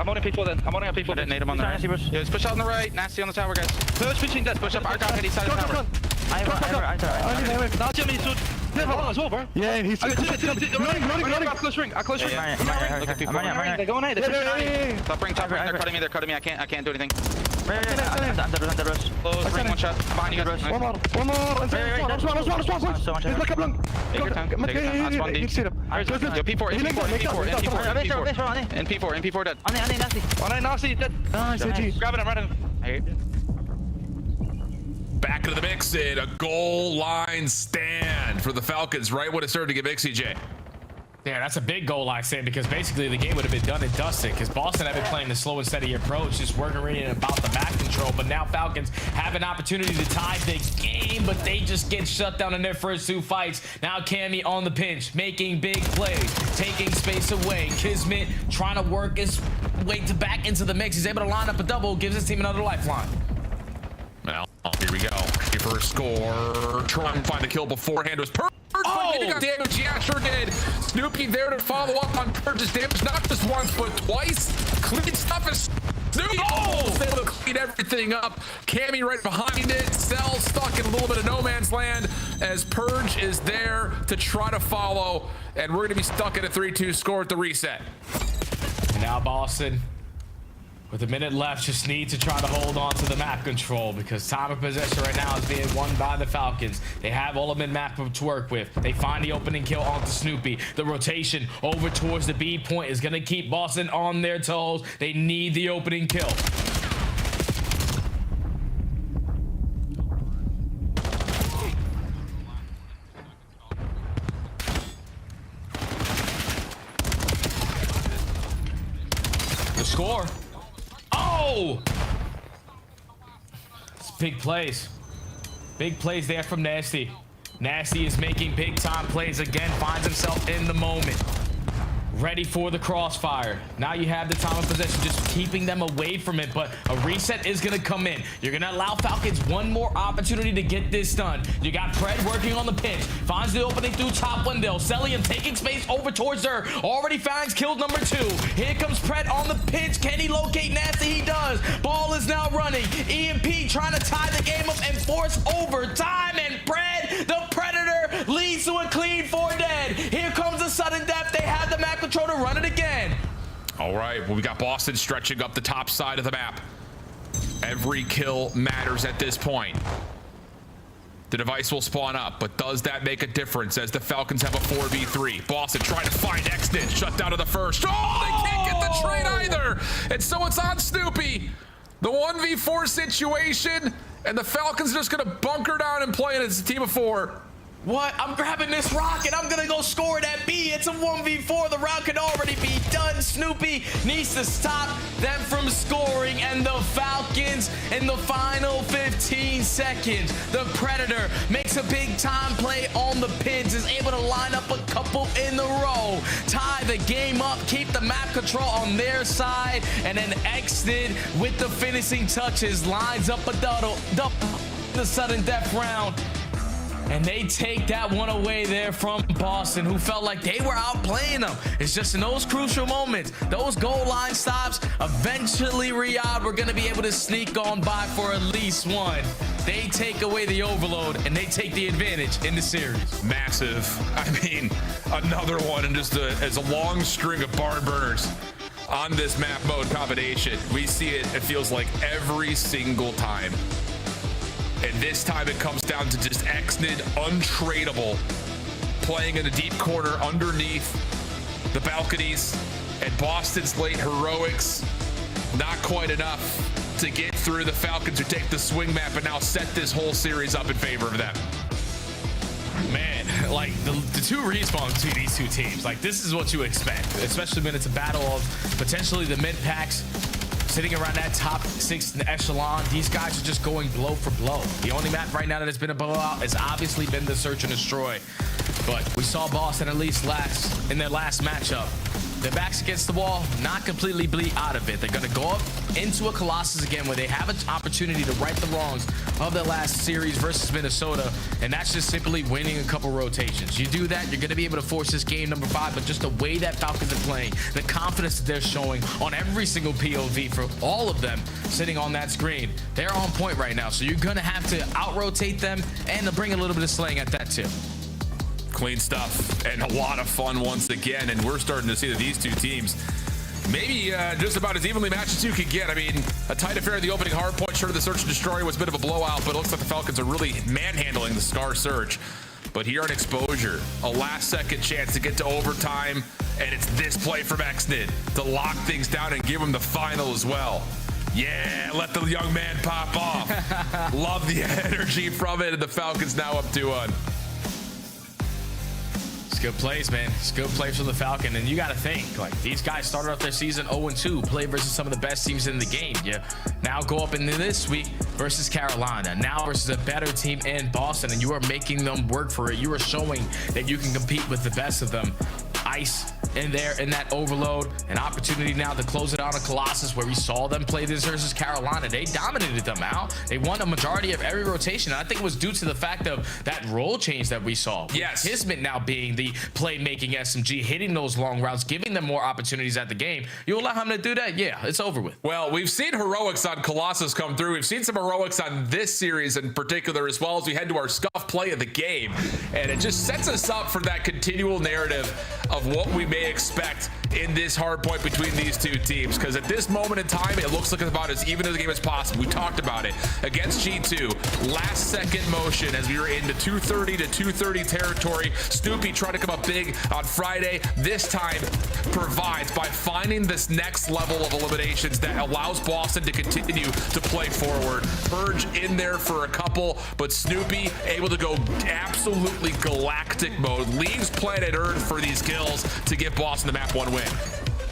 on P4 then. I'm on P4 then. Nade him on the right. Yeah, let's push out on the right. Nasty on the tower, guys. Push between dead. Push up. I got hit side of the tower. Nasty on me, dude. As well, bro. Yeah, he's running. Close ring. Look at people. They're going A. Top ring. They're cutting me. I can't do anything. Close ring, one shot. Behind you guys. One more. Take your time. That's 1D. Yo, P4 dead. Nasty dead. Grab it, I'm running. Back into the mix in a goal line stand for the Falcons, right when it started to get big, CJ. Yeah, that's a big goal line stand because basically the game would have been done and dusted because Boston had been playing the slow and steady approach, just working really about the map control. But now Falcons have an opportunity to tie the game, but they just get shut down in their first 2 fights. Now Cammy on the pinch, making big plays, taking space away. Kismet trying to work his way back into the mix. He's able to line up a double, gives his team another lifeline. Well, here we go. First score. Trying to find the kill beforehand. It was Purge. Maybe got damage. Yeah, sure did. Snoopy there to follow up on Purge's damage. Not just once, but twice. Clean stuff is Snoopy. Oh! Able to clean everything up. Cammy right behind it. Cell stuck in a little bit of no man's land as Purge is there to try to follow. And we're going to be stuck at a 3-2 score at the reset. And now Boston, with a minute left, just need to try to hold on to the map control because time of possession right now is being won by the Falcons. They have all of mid-map to work with. They find the opening kill onto Snoopy. The rotation over towards the B point is going to keep Boston on their toes. They need the opening kill. The score. Oh! It's big plays. Big plays there from Nasty. Nasty is making big time plays again, finds himself in the moment. Ready for the crossfire. Now you have the time of possession, just keeping them away from it, but a reset is gonna come in. You're gonna allow Falcons one more opportunity to get this done. You got Pred working on the pinch, finds the opening through top window. Celium taking space over towards her, already finds kill number 2. Here comes Pred on the pinch. Can he locate Nasty? He does. Ball is now running. EMP trying to tie the game up and force overtime, and Pred, the Predator, leads to a clean 4 dead. Here comes the sudden death. They have the map control to run it again. All right, well, we got Boston stretching up the top side of the map. Every kill matters at this point. The device will spawn up, but does that make a difference as the Falcons have a 4v3? Boston trying to find Exnit, shut down to the first. Oh, they can't get the trade either. And so it's on Snoopy. The 1v4 situation, and the Falcons are just gonna bunker down and play it as a team of 4. What? I'm grabbing this rock and I'm gonna go score it at B. It's a 1v4. The round can already be done. Snoopy needs to stop them from scoring, and the Falcons in the final 15 seconds. The Predator makes a big time play on the pins, is able to line up a couple in a row, tie the game up, keep the map control on their side, and then Exnid with the finishing touches lines up a double the sudden death round. And they take that one away there from Boston, who felt like they were outplaying them. It's just in those crucial moments, those goal line stops, eventually Riyadh were going to be able to sneak on by for at least one. They take away the overload, and they take the advantage in the series. Massive. I mean, another one, and just as a long string of barn burners on this map mode combination. We see it, it feels like every single time. And this time it comes down to just Exnid, untradeable, playing in a deep corner underneath the balconies, and Boston's late heroics, not quite enough to get through the Falcons, who take the swing map and now set this whole series up in favor of them. Man, like the two respawns between these two teams, like this is what you expect, especially when it's a battle of potentially the mid packs sitting around that top 6 echelon. These guys are just going blow for blow. The only map right now that has been a blowout has obviously been the Search and Destroy. But we saw Boston at least in their last matchup. Their backs against the wall, not completely bleed out of it. They're going to go up into a Colossus again where they have an opportunity to right the wrongs of their last series versus Minnesota, and that's just simply winning a couple rotations. You do that, you're going to be able to force this game number 5, but just the way that Falcons are playing, the confidence that they're showing on every single POV for all of them sitting on that screen, they're on point right now. So you're going to have to out-rotate them and to bring a little bit of slang at that too. Clean stuff and a lot of fun once again, and we're starting to see that these two teams maybe just about as evenly matched as you could get. I mean, a tight affair in the opening hardpoint. Sure, the Search and Destroy was a bit of a blowout, but it looks like the Falcons are really manhandling the Scar Search. But here on Exposure, a last-second chance to get to overtime, and it's this play from Xnid to lock things down and give them the final as well. Yeah, let the young man pop off. Love the energy from it, and the Falcons now up 2-1. Good plays, man. It's good plays for the Falcon. And you got to think, like, these guys started off their season 0-2, play versus some of the best teams in the game. You now go up into this week versus Carolina, now versus a better team in Boston, and you are making them work for it. You are showing that you can compete with the best of them. Ice in there in that overload, an opportunity now to close it on a Colossus where we saw them play this versus Carolina. They dominated them out. They won a majority of every rotation, and I think it was due to the fact of that role change that we saw. Yes. Kismet now being the playmaking SMG, hitting those long routes, giving them more opportunities at the game. You allow him to do that? Yeah, it's over with. Well, we've seen heroics on Colossus come through. We've seen some heroics on this series in particular as well as we head to our scuff play of the game. And it just sets us up for that continual narrative of what we may expect in this hard point between these two teams, because at this moment in time it looks like it's about as even a game as possible. We talked about it against G2, last second motion as we were into 230 to 230 territory. Snoopy tried to come up big on Friday. This time provides by finding this next level of eliminations that allows Boston to continue to play forward. Purge in there for a couple, but Snoopy able to go absolutely galactic mode, leaves planet Earth for these kills to give Boston the map 1 win.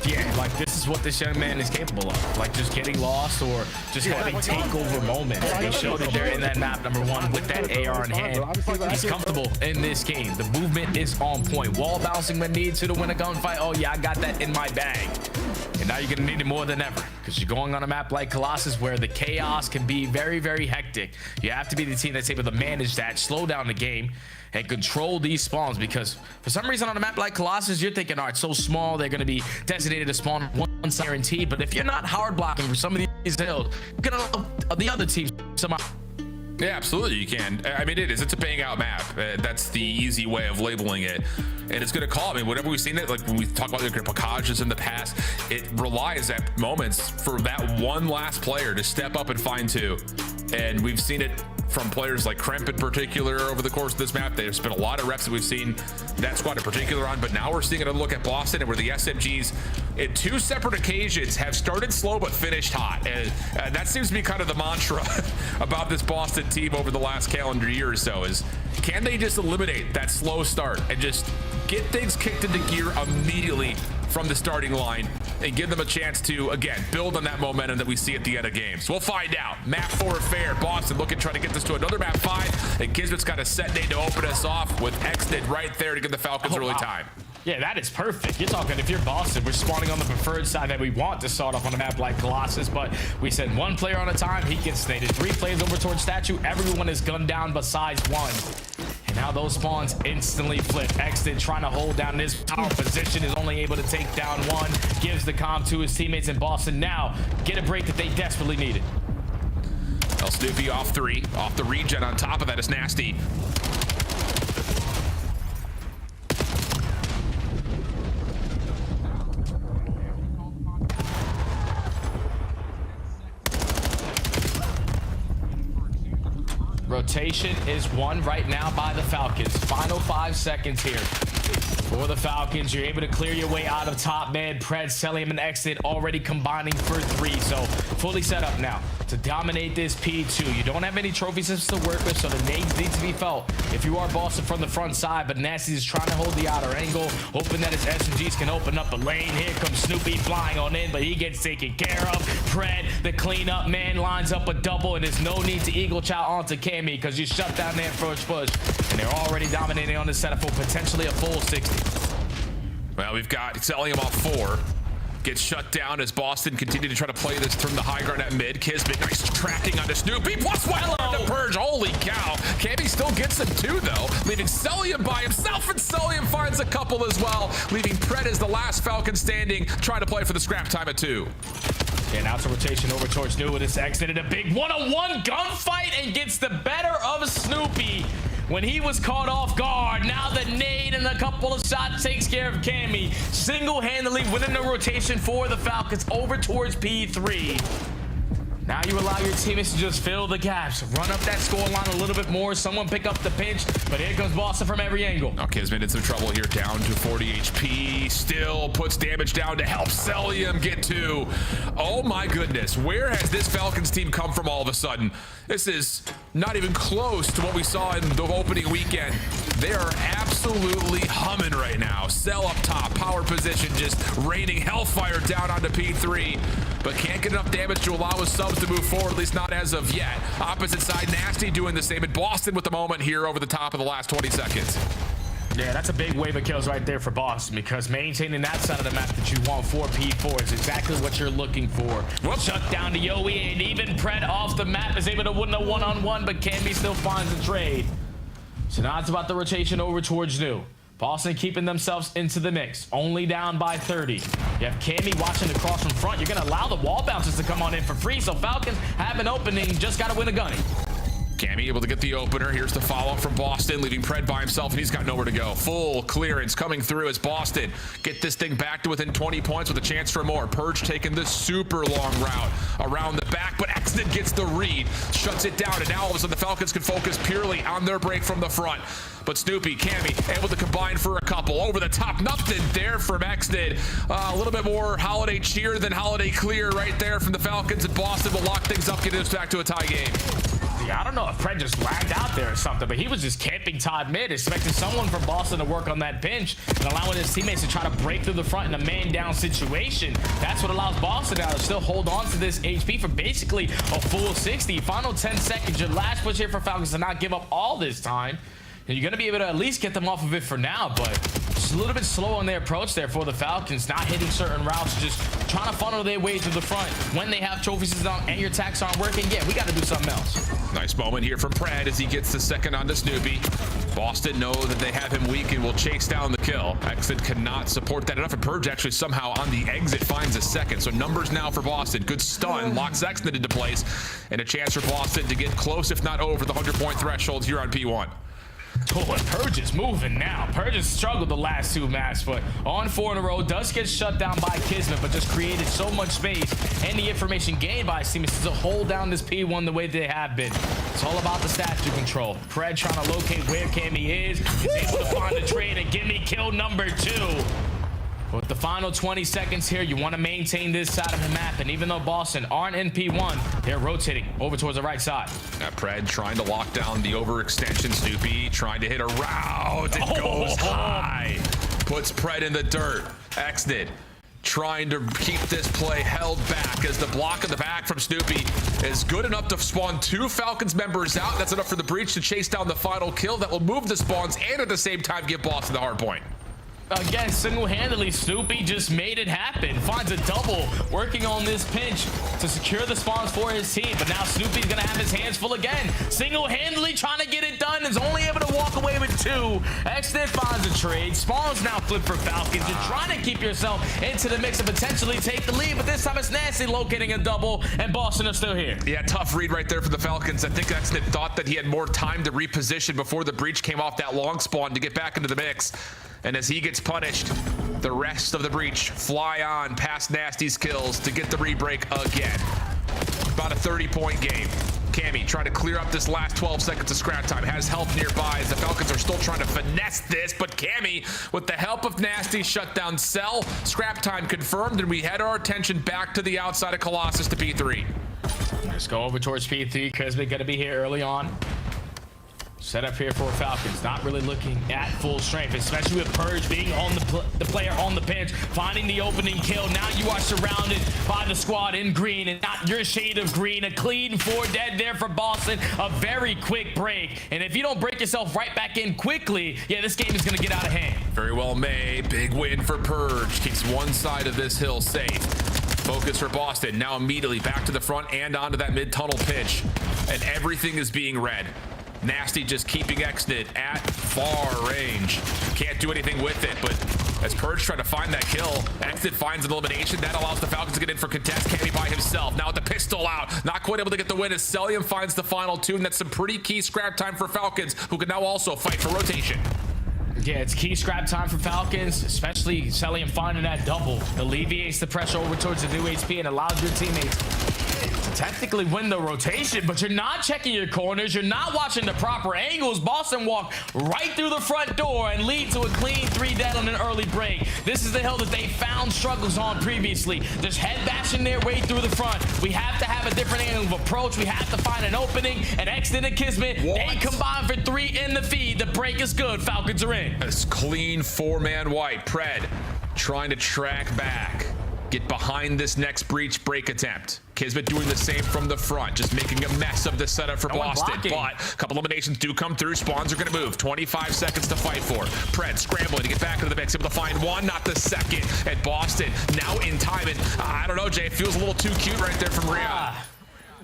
Yeah, like this is what this young man is capable of. Like just getting lost or just having takeover moments. He showed it there in that map number 1 with that AR in hand. He's comfortable in this game. The movement is on point. Wall bouncing when needed to win a gunfight. Oh yeah, I got that in my bag. And now you're gonna need it more than ever because you're going on a map like Colossus where the chaos can be very, very hectic. You have to be the team that's able to manage that, slow down the game, and control these spawns, because for some reason on a map like Colossus, you're thinking, all right, so small, they're going to be designated to spawn one side guaranteed. But if you're not hard blocking for some of these hills, you're going to the other teams somehow. Yeah, absolutely, you can. I mean, it is. It's a paying out map. That's the easy way of labeling it. And it's going to call. I mean, whenever we've seen it, like when we talk about the Pakages in the past, it relies at moments for that one last player to step up and find 2. And we've seen it from players like Kremp in particular over the course of this map. There's been a lot of reps that we've seen that squad in particular on, but now we're seeing another look at Boston and where the SMGs in 2 separate occasions have started slow but finished hot. And that seems to be kind of the mantra about this Boston team over the last calendar year or so, is can they just eliminate that slow start and just get things kicked into gear immediately from the starting line and give them a chance to, again, build on that momentum that we see at the end of games. We'll find out. Map 4 affair. Boston looking to try to get this to another map 5. And Kismet's got a set name to open us off with Xnid right there to give the Falcons early time. Yeah, that is perfect. You're talking, if you're Boston, we're spawning on the preferred side that we want to start off on a map like Colossus, but we send 1 player on a time, he gets snated. 3 players over towards Statue, everyone is gunned down besides 1. And now those spawns instantly flip. Xnid trying to hold down his power position, is only able to take down 1, gives the comm to his teammates, in Boston now get a break that they desperately needed. El Snoopy off 3, off the regen on top of that is nasty. Rotation is won right now by the Falcons. Final 5 seconds here for the Falcons. You're able to clear your way out of top mid. Pred, Celium, and Xnid already combining for 3. So fully set up now to dominate this P2. You don't have any trophy systems to work with, so the nades need to be felt if you are Boston from the front side. But Nasty is trying to hold the outer angle, hoping that his SMGs can open up a lane. Here comes Snoopy flying on in, but he gets taken care of. Pred, the cleanup man, lines up a double, and there's no need to eagle chow onto Cammy because you shut down their first push, and they're already dominating on the setup for potentially a full 60. Well, we've got Celium off 4. Gets shut down as Boston continue to try to play this from the high ground at mid. Kismet, nice tracking onto Snoopy. Plus one on the Purge. Holy cow. Cammy still gets him too, though, leaving Celium by himself, and Celium finds a couple as well, leaving Pred as the last Falcon standing, trying to play for the scrap time at 2. Yeah, now it's a rotation over towards New with this exited a big one-on-one gunfight and gets the better of Snoopy when he was caught off guard. Now the nade and a couple of shots takes care of Cammy, single-handedly winning the rotation for the Falcons over towards P3. Now you allow your teammates to just fill the gaps, run up that score line a little bit more, someone pick up the pinch, but here comes Boston from every angle. Now Kismet in some trouble here, down to 40 HP, still puts damage down to help Celium get 2. Oh my goodness, where has this Falcons team come from all of a sudden? This is not even close to what we saw in the opening weekend. They are absolutely humming right now. Cell up top, power position, just raining hellfire down onto P3, but can't get enough damage to allow his subs to move forward, at least not as of yet. Opposite side, Nasty doing the same, and Boston with the moment here over the top of the last 20 seconds. Yeah, that's a big wave of kills right there for Boston, because maintaining that side of the map that you want for P4 is exactly what you're looking for. Shut down to Yowie, and even Pred off the map is able to win the one-on-one, but Cammy still finds the trade. So now it's about the rotation over towards New. Boston keeping themselves into the mix, only down by 30. You have Cammy watching the cross from front. You're going to allow the wall bounces to come on in for free, so Falcons have an opening, just got to win a gunny. Cammy able to get the opener. Here's the follow-up from Boston, leaving Pred by himself, and he's got nowhere to go. Full clearance coming through as Boston get this thing back to within 20 points with a chance for more. Purge taking the super long route around the back, but Exton gets the read, shuts it down, and now all of a sudden the Falcons can focus purely on their break from the front. But Snoopy, Cammy, able to combine for a couple. Over the top, nothing there from Exton. A little bit more holiday cheer than holiday clear right there from the Falcons, and Boston will lock things up, getting us back to a tie game. Yeah, I don't know if Pred just lagged out there or something, but he was just camping top mid, expecting someone from Boston to work on that pinch and allowing his teammates to try to break through the front in a man-down situation. That's what allows Boston now to still hold on to this HP for basically a full 60. Final 10 seconds, your last push here for Falcons to not give up all this time. And you're going to be able to at least get them off of it for now, but just a little bit slow on their approach there for the Falcons, not hitting certain routes, just trying to funnel their way to the front. When they have trophies down and your attacks aren't working, yeah, we got to do something else. Nice moment here from Pred as he gets the second onto Snoopy. Boston know that they have him weak and will chase down the kill. Exit cannot support that enough, and Purge actually somehow on the exit finds a second. So numbers now for Boston. Good stun, locks Exit into place, and a chance for Boston to get close, if not over, the 100-point threshold here on P1. Oh, and Purge is moving now. Purge has struggled the last 2 maps, but on 4 in a row, does get shut down by Kismet, but just created so much space and the information gained by his teammates to hold down this P1 the way they have been. It's all about the stats you control. Pred trying to locate where Cammy is able to find the trade and give me kill number 2. With the final 20 seconds here, you want to maintain this side of the map, and even though Boston aren't in P1, they're rotating over towards the right side. Pred trying to lock down the overextension. Snoopy trying to hit a route. It goes high. Puts Pred in the dirt. Exnid trying to keep this play held back as the block in the back from Snoopy is good enough to spawn 2 Falcons members out. That's enough for the breach to chase down the final kill that will move the spawns and at the same time give Boston the hard point. Again, single-handedly, Snoopy just made it happen. Finds a double, working on this pinch to secure the spawns for his team. But now Snoopy's going to have his hands full again. Single-handedly trying to get it done. Is only able to walk away with 2. Exnid finds a trade. Spawns now flip for Falcons. You're trying to keep yourself into the mix and potentially take the lead. But this time it's Nasty locating a double, and Boston are still here. Yeah, tough read right there for the Falcons. I think Exnid thought that he had more time to reposition before the breach came off that long spawn to get back into the mix. And as he gets punished, the rest of the breach fly on past Nasty's kills to get the rebreak again. About a 30-point game. Cammy trying to clear up this last 12 seconds of scrap time. Has help nearby as the Falcons are still trying to finesse this, but Cammy, with the help of Nasty, shut down Cell. Scrap time confirmed, and we head our attention back to the outside of Colossus to P3. Let's go over towards P3. Kismet gonna be here early on. Set up here for Falcons, not really looking at full strength, especially with Purge being on the player on the bench, finding the opening kill. Now you are surrounded by the squad in green, and not your shade of green. A clean 4 dead there for Boston. A very quick break, and if you don't break yourself right back in quickly, yeah, this game is gonna get out of hand. Very well made. Big win for Purge. Keeps one side of this hill safe. Focus for Boston. Now immediately back to the front and onto that mid-tunnel pitch, and everything is being read. Nasty just keeping Xnid at far range. Can't do anything with it, but as Purge trying to find that kill, Xnid finds an elimination. That allows the Falcons to get in for contest. Cammy by himself. Now with the pistol out. Not quite able to get the win as Celium finds the final 2. And that's some pretty key scrap time for Falcons, who can now also fight for rotation. Yeah, it's key scrap time for Falcons, especially Celium finding that double. Alleviates the pressure over towards the new HP and allows your teammates to technically win the rotation, but you're not checking your corners. You're not watching the proper angles. Boston walk right through the front door and lead to a clean 3 dead on an early break. This is the hill that they found struggles on previously. Just head bashing their way through the front. We have to have a different angle of approach. We have to find an opening, and Xnid and Kismet, they combine for 3 in the feed. The break is good. Falcons are in. This clean 4-man wipe. Pred trying to track back. Get behind this next break attempt. Kismet doing the same from the front, just making a mess of the setup for Boston. But a couple eliminations do come through. Spawns are going to move. 25 seconds to fight for. Pred scrambling to get back into the mix, able to find one, not the second. And Boston now in time. And I don't know, Jay, it feels a little too cute right there from Riyadh.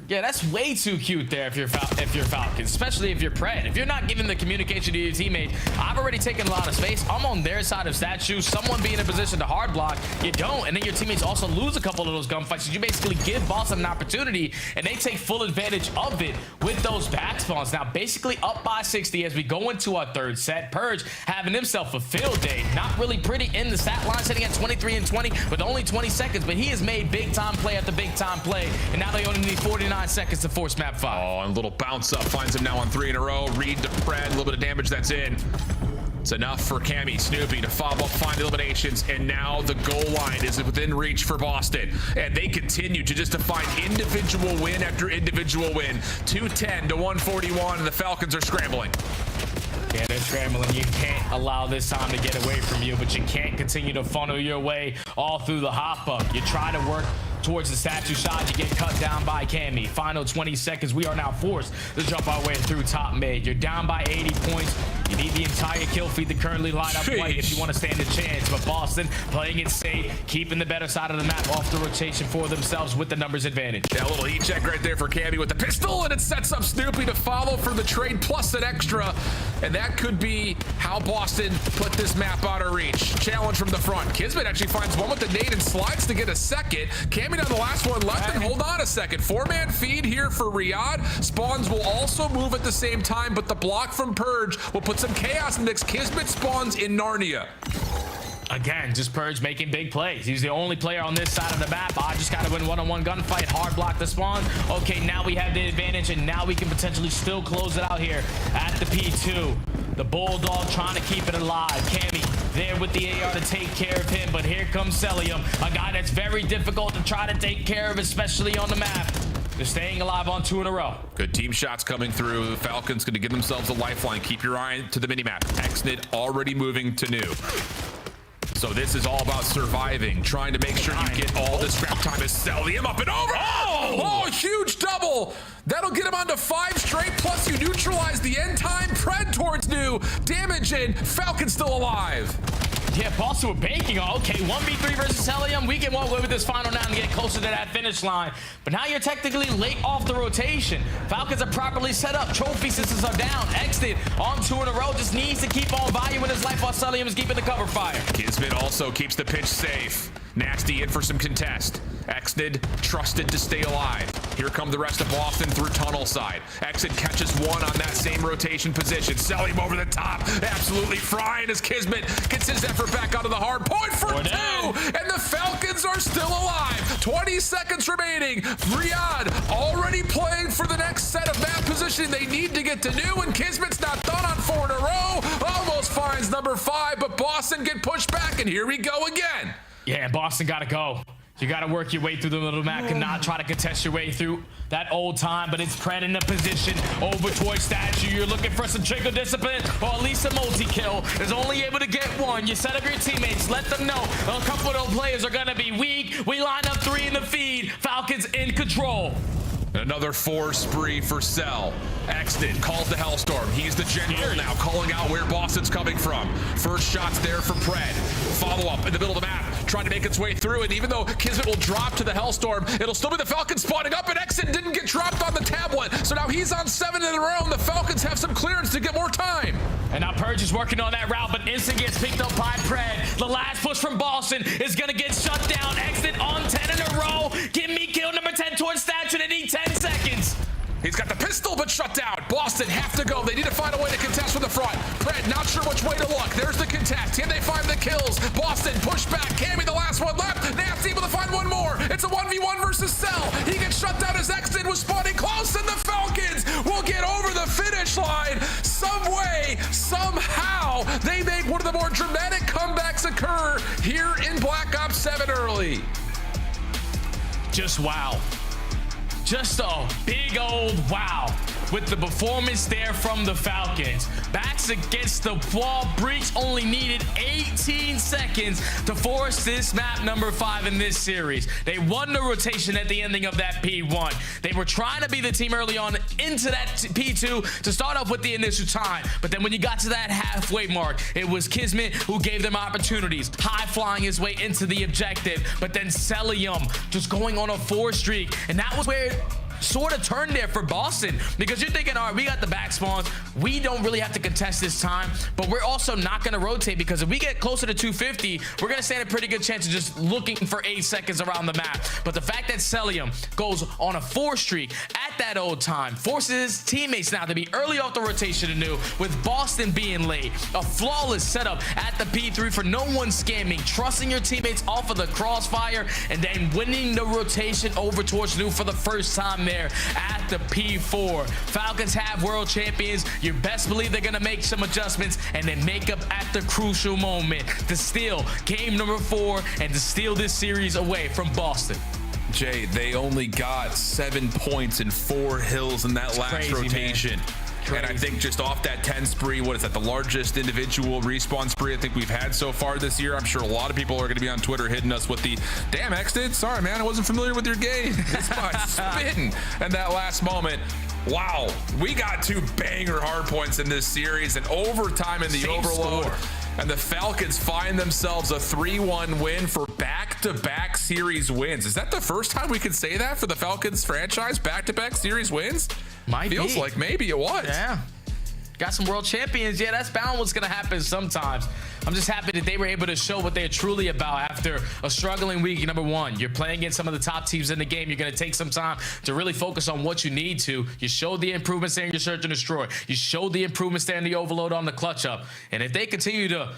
Yeah, that's way too cute there if you're Falcons, especially if you're Pred. If you're not giving the communication to your teammate, I've already taken a lot of space. I'm on their side of statue. Someone be in a position to hard block. You don't, and then your teammates also lose a couple of those gunfights. You basically give Boston an opportunity, and they take full advantage of it with those back spawns. Now, basically up by 60 as we go into our 3rd set. Purge having himself a field day. Not really pretty in the stat line, sitting at 23 and 20 with only 20 seconds, but he has made big-time play after big-time play, and now they only need 49 seconds to force map 5. Oh, and a little bounce up finds him now on 3 in a row. Reed to Pred, a little bit of damage that's in. It's enough for Cammy, Snoopy to follow up, find eliminations, and now the goal line is within reach for Boston. And they continue to just find individual win after individual win. 210 to 141, and the Falcons are scrambling. Yeah, they're scrambling. You can't allow this time to get away from you, but you can't continue to funnel your way all through the hop up. You try to work towards the statue side, you get cut down by Cammy. Final 20 seconds, we are now forced to jump our way through top mid. You're down by 80 points. You need the entire kill feed to currently line up white if you want to stand a chance. But Boston playing it safe, keeping the better side of the map off the rotation for themselves with the numbers advantage. Yeah, a little heat check right there for Cammy with the pistol, and it sets up Snoopy to follow for the trade plus an extra. And that could be how Boston put this map out of reach. Challenge from the front. Kismet actually finds one with the nade and slides to get a second. Cammy on the last one left, and hold on a second. 4-man feed here for Riyadh. Spawns will also move at the same time, but the block from Purge will put some chaos in the mix. Kismet spawns in Narnia. Again, just Purge making big plays. He's the only player on this side of the map. I just gotta win one-on-one gunfight, hard block the spawn. Okay, now we have the advantage, and now we can potentially still close it out here at the P2. The Bulldog trying to keep it alive. Cammy there with the AR to take care of him, but here comes Celium, a guy that's very difficult to try to take care of, especially on the map. They're staying alive on 2 in a row. Good team shots coming through. The Falcons going to give themselves a lifeline. Keep your eye to the minimap. Xnid already moving to new. So this is all about surviving, trying to make sure you get all the scrap time as Celium up and over. Oh, huge double. That'll get him onto 5 straight, plus you neutralize the end time. Pred towards new. Damage in. Falcon still alive. Yeah, Boston were banking on, okay, 1v3 versus Helium. We can walk away with this final now and get closer to that finish line. But now you're technically late off the rotation. Falcons are properly set up. Trophy systems are down. Xnid on 2 in a row. Just needs to keep on valuing his life while Celium is keeping the cover fire. Kismet also keeps the pitch safe. Nasty in for some contest. Xnid trusted to stay alive. Here come the rest of Boston through tunnel side. Xnid catches one on that same rotation position. Celium over the top. Absolutely frying as Kismet gets his effort back onto the hard point for 2. And the Falcons are still alive. 20 seconds remaining. Riyadh already playing for the next set of map positioning. They need to get to new, and Kismet's not done on 4 in a row. Almost finds number 5, but Boston get pushed back, and here we go again. Yeah, Boston gotta go. You got to work your way through the middle map and not try to contest your way through that old time, but it's Pred in a position over towards Statue. You're looking for some trigger discipline or at least a multi-kill. Is only able to get one. You set up your teammates. Let them know a couple of those players are going to be weak. We line up 3 in the feed. Falcons in control. Another 4 spree for Cell. Exton calls the Hellstorm. He's the general now, calling out where Boston's coming from. First shot's there for Pred. Follow up in the middle of the map, trying to make its way through. And even though Kismet will drop to the Hellstorm, it'll still be the Falcons spawning up. And Exton didn't get dropped on the tablet. So now he's on 7 in a row. And the Falcons have some clearance to get more time. And now Purge is working on that route, but instant gets picked up by Pred. The last push from Boston is going to get shut down. Exton on 10 in a row. Give me kill number 10 towards Statue and need 10 seconds. He's got the pistol, but shut down. Boston have to go. They need to find a way to contest from the front. Pred not sure which way to look. There's the contest. Can they find the kills? Boston push back. Cammy the last one left. Nasty able to find one more. It's a 1v1 versus Cell. He gets shut down as Exton was spawning close, and the Falcons will get over the finish line. Some way, somehow, they make one of the more dramatic comebacks occur here in Black Ops 7 early. Just wow. Just a big old wow with the performance there from the Falcons. Backs against the wall. Breach only needed 18 seconds to force this map number 5 in this series. They won the rotation at the ending of that P1. They were trying to be the team early on into that P2 to start off with the initial time. But then when you got to that halfway mark, it was Kismet who gave them opportunities, high flying his way into the objective. But then Celium just going on a 4 streak. And that was where it sort of turned there for Boston, because you're thinking, all right, we got the back spawns, we don't really have to contest this time, but we're also not going to rotate, because if we get closer to 250, we're going to stand a pretty good chance of just looking for 8 seconds around the map. But the fact that Celium goes on a 4 streak at that old time forces his teammates now to be early off the rotation anew, with Boston being late. A flawless setup at the P3 for no one scamming, trusting your teammates off of the crossfire, and then winning the rotation over towards new for the first time there at the P4. Falcons have world champions. You best believe they're gonna make some adjustments and then make up at the crucial moment to steal game number 4 and to steal this series away from Boston. Jay, they only got 7 points and 4 hills in that last crazy, rotation. And I think just off that 10 spree, what is that, the largest individual respawn spree I think we've had so far this year. I'm sure a lot of people are going to be on Twitter hitting us with the, damn, Exton, sorry, man, I wasn't familiar with your game. It's my spin. And that last moment, wow, we got 2 banger hard points in this series and overtime in the Same overload. score. And the Falcons find themselves a 3-1 win for back-to-back series wins. Is that the first time we can say that for the Falcons franchise? Back-to-back series wins? Feels be. like maybe it was. Yeah. Got some world champions. Yeah, that's bound what's going to happen sometimes. I'm just happy that they were able to show what they're truly about after a struggling week. Number 1, you're playing against some of the top teams in the game. You're going to take some time to really focus on what you need to. You showed the improvements there in your search and destroy. You showed the improvements there in the overload on the clutch up. And if they continue to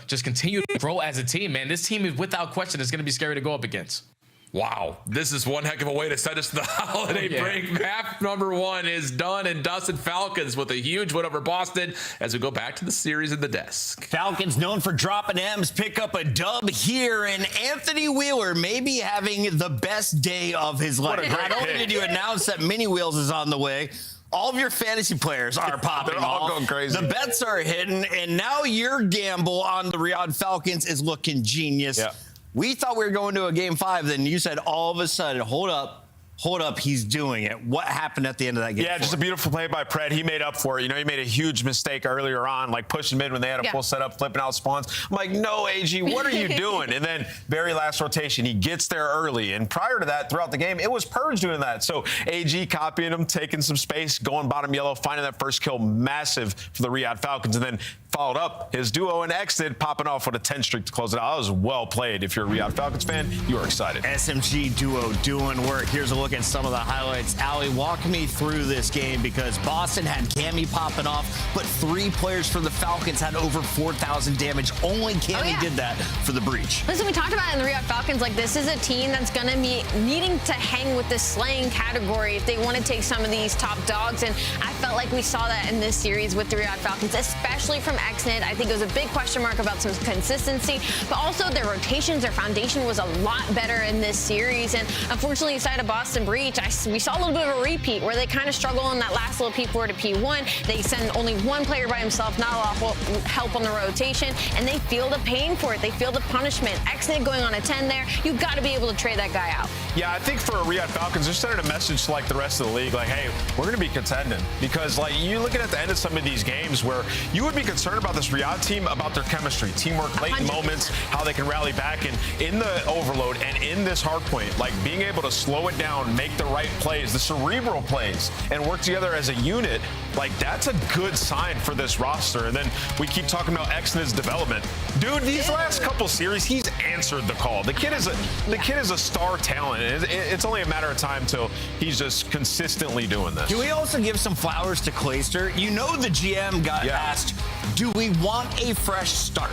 grow as a team, man, this team is without question is going to be scary to go up against. Wow, this is one heck of a way to send us to the holiday break. Map number 1 is done and dusted. Falcons with a huge win over Boston as we go back to the series in the desk. Falcons, known for dropping M's, pick up a dub here, and Anthony Wheeler may be having the best day of his life. Not only did you announce that Mini Wheels is on the way, all of your fantasy players are popping They're all off. going crazy. The bets are hitting, and now your gamble on the Riyadh Falcons is looking genius. Yeah. We thought we were going to a game 5, then you said all of a sudden, hold up, he's doing it. What happened at the end of that game? Yeah, just a beautiful play by Pred. He made up for it. You know, he made a huge mistake earlier on, like pushing mid when they had a full setup, flipping out spawns. I'm like, no, AG, what are you doing? And then very last rotation, he gets there early. And prior to that, throughout the game, it was Purge doing that. So AG copying him, taking some space, going bottom yellow, finding that first kill, massive for the Riyadh Falcons. And then followed up his duo and Exton popping off with a 10 streak to close it out. That was well played. If you're a Riyadh Falcons fan, you are excited. SMG duo doing work. Here's a look at some of the highlights. Ali, walk me through this game, because Boston had Cammy popping off, but 3 players for the Falcons had over 4,000 damage. Only Cammy did that for the breach. Listen, we talked about it in the Riyadh Falcons. Like, this is a team that's going to be needing to hang with the slaying category if they want to take some of these top dogs. And I felt like we saw that in this series with the Riyadh Falcons, especially from Xnid. I think it was a big question mark about some consistency, but also their rotations, their foundation was a lot better in this series. And unfortunately, inside of Boston Breach, we saw a little bit of a repeat where they kind of struggle in that last little P4 to P1. They send only one player by himself, not a lot of help on the rotation, and they feel the pain for it. They feel the punishment. Xnid going on a 10 there, you've got to be able to trade that guy out. Yeah, I think for Riyadh Falcons, they're sending a message to like the rest of the league, like, hey, we're going to be contending. Because like you're looking at the end of some of these games where you would be concerned about this Riyadh team, about their chemistry, teamwork, late 100%. moments, how they can rally back. And in the overload and in this hard point, like being able to slow it down, make the right plays, the cerebral plays, and work together as a unit, like that's a good sign for this roster. And then we keep talking about Xnid's development. Dude, these last couple series, he's answered the call. The kid is a star talent. It's only a matter of time till he's just consistently doing this. Can we also give some flowers to Clayster? You know the GM got asked, do we want a fresh start?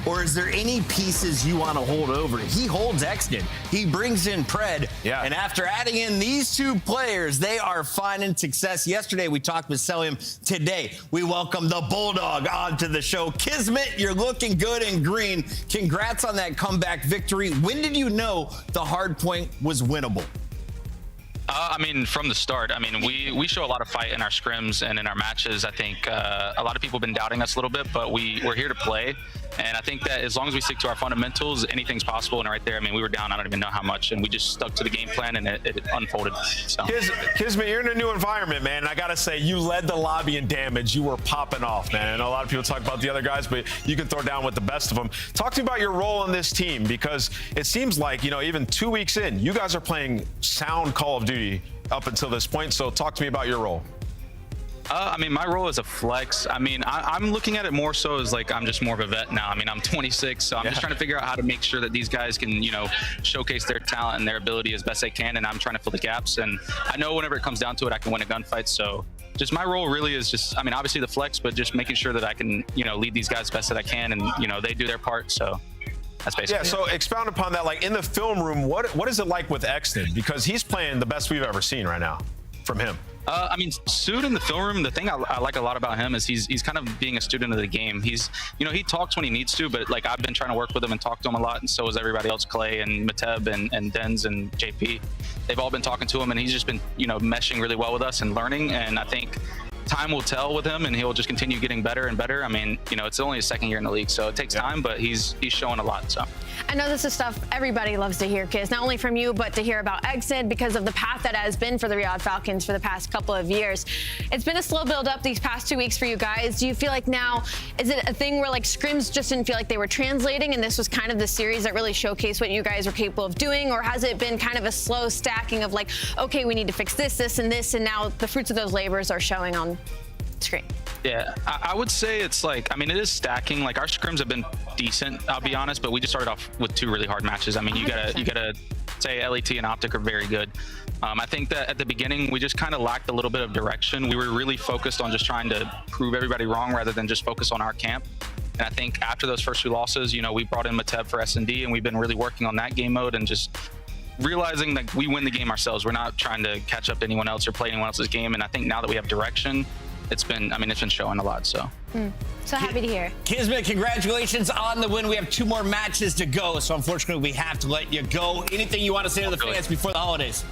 Or is there any pieces you want to hold over? He holds Xnid. He brings in Pred. Yeah. And after adding in these two players, they are finding success. Yesterday, we talked with Selim. Today, we welcome the Bulldog onto the show. Kismet, you're looking good in green. Congrats on that comeback victory. When did you know the hard point was winnable? I mean, from the start. I mean, we show a lot of fight in our scrims and in our matches. I think a lot of people have been doubting us a little bit, but we're here to play. And I think that as long as we stick to our fundamentals, anything's possible. And right there, I mean, we were down, I don't even know how much, and we just stuck to the game plan, and it unfolded. So. Kismet, you're in a new environment, man. And I got to say, you led the lobby in damage. You were popping off, man. And a lot of people talk about the other guys, but you can throw down with the best of them. Talk to me about your role on this team, because it seems like, you know, even 2 weeks in, you guys are playing sound Call of Duty up until this point. So talk to me about your role. I mean, my role is a flex. I mean, I'm looking at it more so as like I'm just more of a vet now. I mean, I'm 26, so I'm just trying to figure out how to make sure that these guys can, you know, showcase their talent and their ability as best they can, and I'm trying to fill the gaps. And I know whenever it comes down to it, I can win a gunfight. So just my role really is just, I mean, obviously the flex, but just making sure that I can, you know, lead these guys as best that I can, and, you know, they do their part. So that's basically it. So expound upon that, like in the film room, what is it like with Xnid? Because he's playing the best we've ever seen right now from him. I mean, Suit in the film room, the thing I like a lot about him is he's kind of being a student of the game. He's, you know, he talks when he needs to, but like I've been trying to work with him and talk to him a lot, and so is everybody else, Clay and Mateb and Denz and JP. They've all been talking to him, and he's just been, you know, meshing really well with us and learning, and I think time will tell with him, and he'll just continue getting better and better. I mean, you know, it's only his second year in the league, so it takes time, but he's showing a lot. So I know this is stuff everybody loves to hear, Kiz, not only from you, but to hear about Xnid because of the path that has been for the Riyadh Falcons for the past couple of years. It's been a slow build up these past 2 weeks for you guys. Do you feel like now, is it a thing where like scrims just didn't feel like they were translating, and this was kind of the series that really showcased what you guys were capable of doing? Or has it been kind of a slow stacking of like, okay, we need to fix this, this, and this, and now the fruits of those labors are showing on screen? Yeah, I would say it's like, I mean, it is stacking. Like our scrims have been decent, I'll be honest, but we just started off with 2 really hard matches. I mean, you gotta say LET and Optic are very good. I think that at the beginning, we just kind of lacked a little bit of direction. We were really focused on just trying to prove everybody wrong rather than just focus on our camp. And I think after those first 2 losses, you know, we brought in Mateb for S&D, and we've been really working on that game mode and just realizing that we win the game ourselves. We're not trying to catch up to anyone else or play anyone else's game. And I think now that we have direction, it's been showing a lot. So so happy to hear. Kismet, congratulations on the win. We have 2 more matches to go, so unfortunately we have to let you go. Anything you want to say to the fans before the holidays?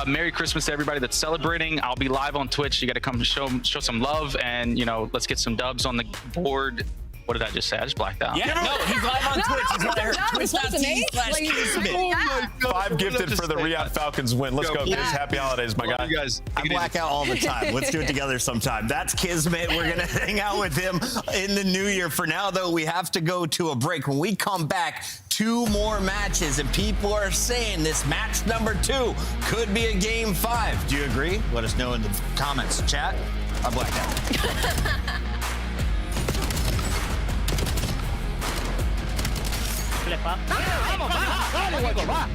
Merry Christmas to everybody that's celebrating. I'll be live on Twitch. You got to come show some love, and, you know, let's get some dubs on the board. What did I just say? I just blacked out. Yeah, no, he's live on Twitch. He's right here. Twitch.tv/Kismet. 5 gifted for the Riyadh Falcons win. Let's go, Kiz. Happy holidays, my guy. You guys. I black out all the time. Let's do it together sometime. That's Kismet. We're going to hang out with him in the new year. For now, though, we have to go to a break. When we come back, 2 more matches, and people are saying this match number 2 could be a game 5. Do you agree? Let us know in the comments. Chat, I blacked out. Vamos, va.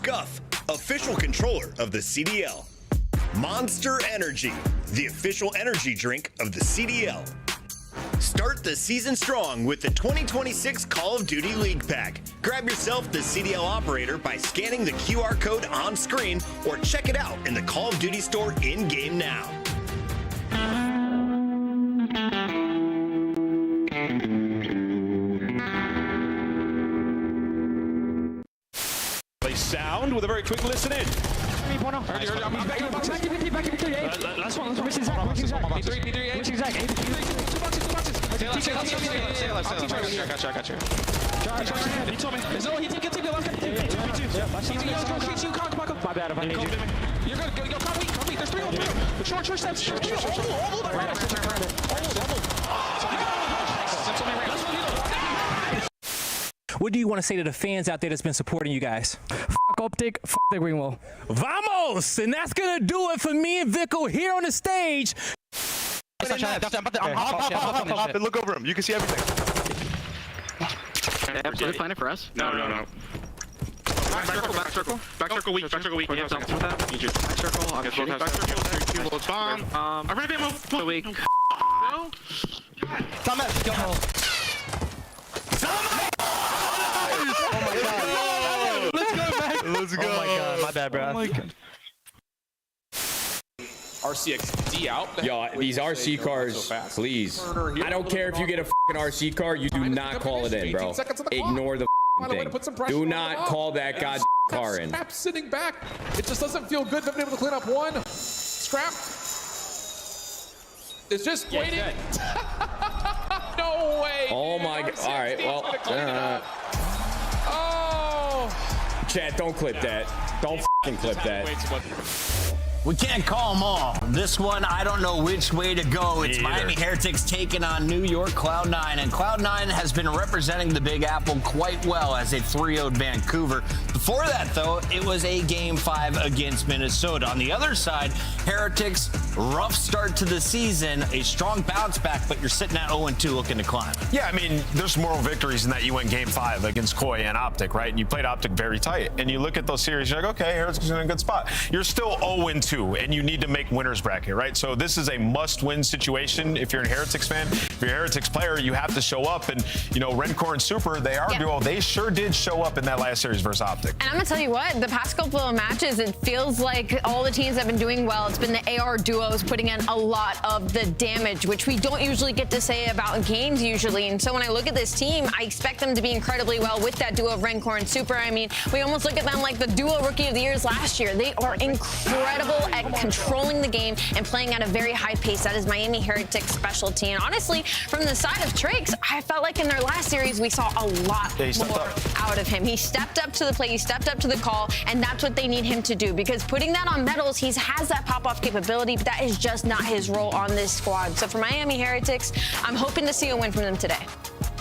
Scuff, official controller of the CDL. Monster Energy, the official energy drink of the CDL. Start the season strong with the 2026 Call of Duty League Pack. Grab yourself the CDL operator by scanning the QR code on screen or check it out in the Call of Duty store in-game now. Play sound with a very quick listen in. Last one. Which is Zach? Which is Zach? I got you. He told me. He take the left. My bad if I need you. You're good. Go, come weak. There's 3 on 3. Short steps. What do you want to say to the fans out there that's been supporting you guys? Fuck Optic, fuck the Greenwall. Vamos! And that's gonna do it for me and Vico here on the stage. Hop and look over him. You can see everything. Find it for us? No. Back circle weak. Back circle. Back circle. Bomb. I'm ready to move. Weak. No. Let's go. Oh my god, my bad, bro. Oh my god. RCXD out. Yo, these RC cars, please. I don't care if you get a fucking RC car, you do not call it in, bro. Ignore the thing. Do not call that goddamn car in. Scrap sitting back. It just doesn't feel good. They've been able to clean up one. Scrap is just waiting. No way. Oh my god. All right, well. Oh. Chat, don't clip that. Don't fucking clip that. We can't call them all. This one, I don't know which way to go. It's Miami Heretics taking on New York Cloud9, and Cloud9 has been representing the Big Apple quite well as they 3-0'd Vancouver. Before that, though, it was a Game 5 against Minnesota. On the other side, Heretics, rough start to the season, a strong bounce back, but you're sitting at 0-2 looking to climb. Yeah, I mean, there's moral victories in that you win Game 5 against Koi and Optic, right? And you played Optic very tight. And you look at those series, you're like, okay, Heretics is in a good spot. You're still 0-2. And you need to make winners bracket, right? So this is a must-win situation if you're a Heretics fan. If you're a Heretics player, you have to show up. And, you know, Rencor and Super, they are duo. They sure did show up in that last series versus Optic. And I'm going to tell you what, the past couple of matches, it feels like all the teams have been doing well. It's been the AR duos putting in a lot of the damage, which we don't usually get to say about games usually. And so when I look at this team, I expect them to be incredibly well with that duo of Rencor and Super. I mean, we almost look at them like the duo Rookie of the Years last year. They are incredible at controlling the game and playing at a very high pace. That is Miami Heretics' specialty. And honestly, from the side of Trakes, I felt like in their last series, we saw a lot more out of him. He stepped up to the plate, he stepped up to the call, and that's what they need him to do, because putting that on Metals, he has that pop-off capability, but that is just not his role on this squad. So for Miami Heretics, I'm hoping to see a win from them today.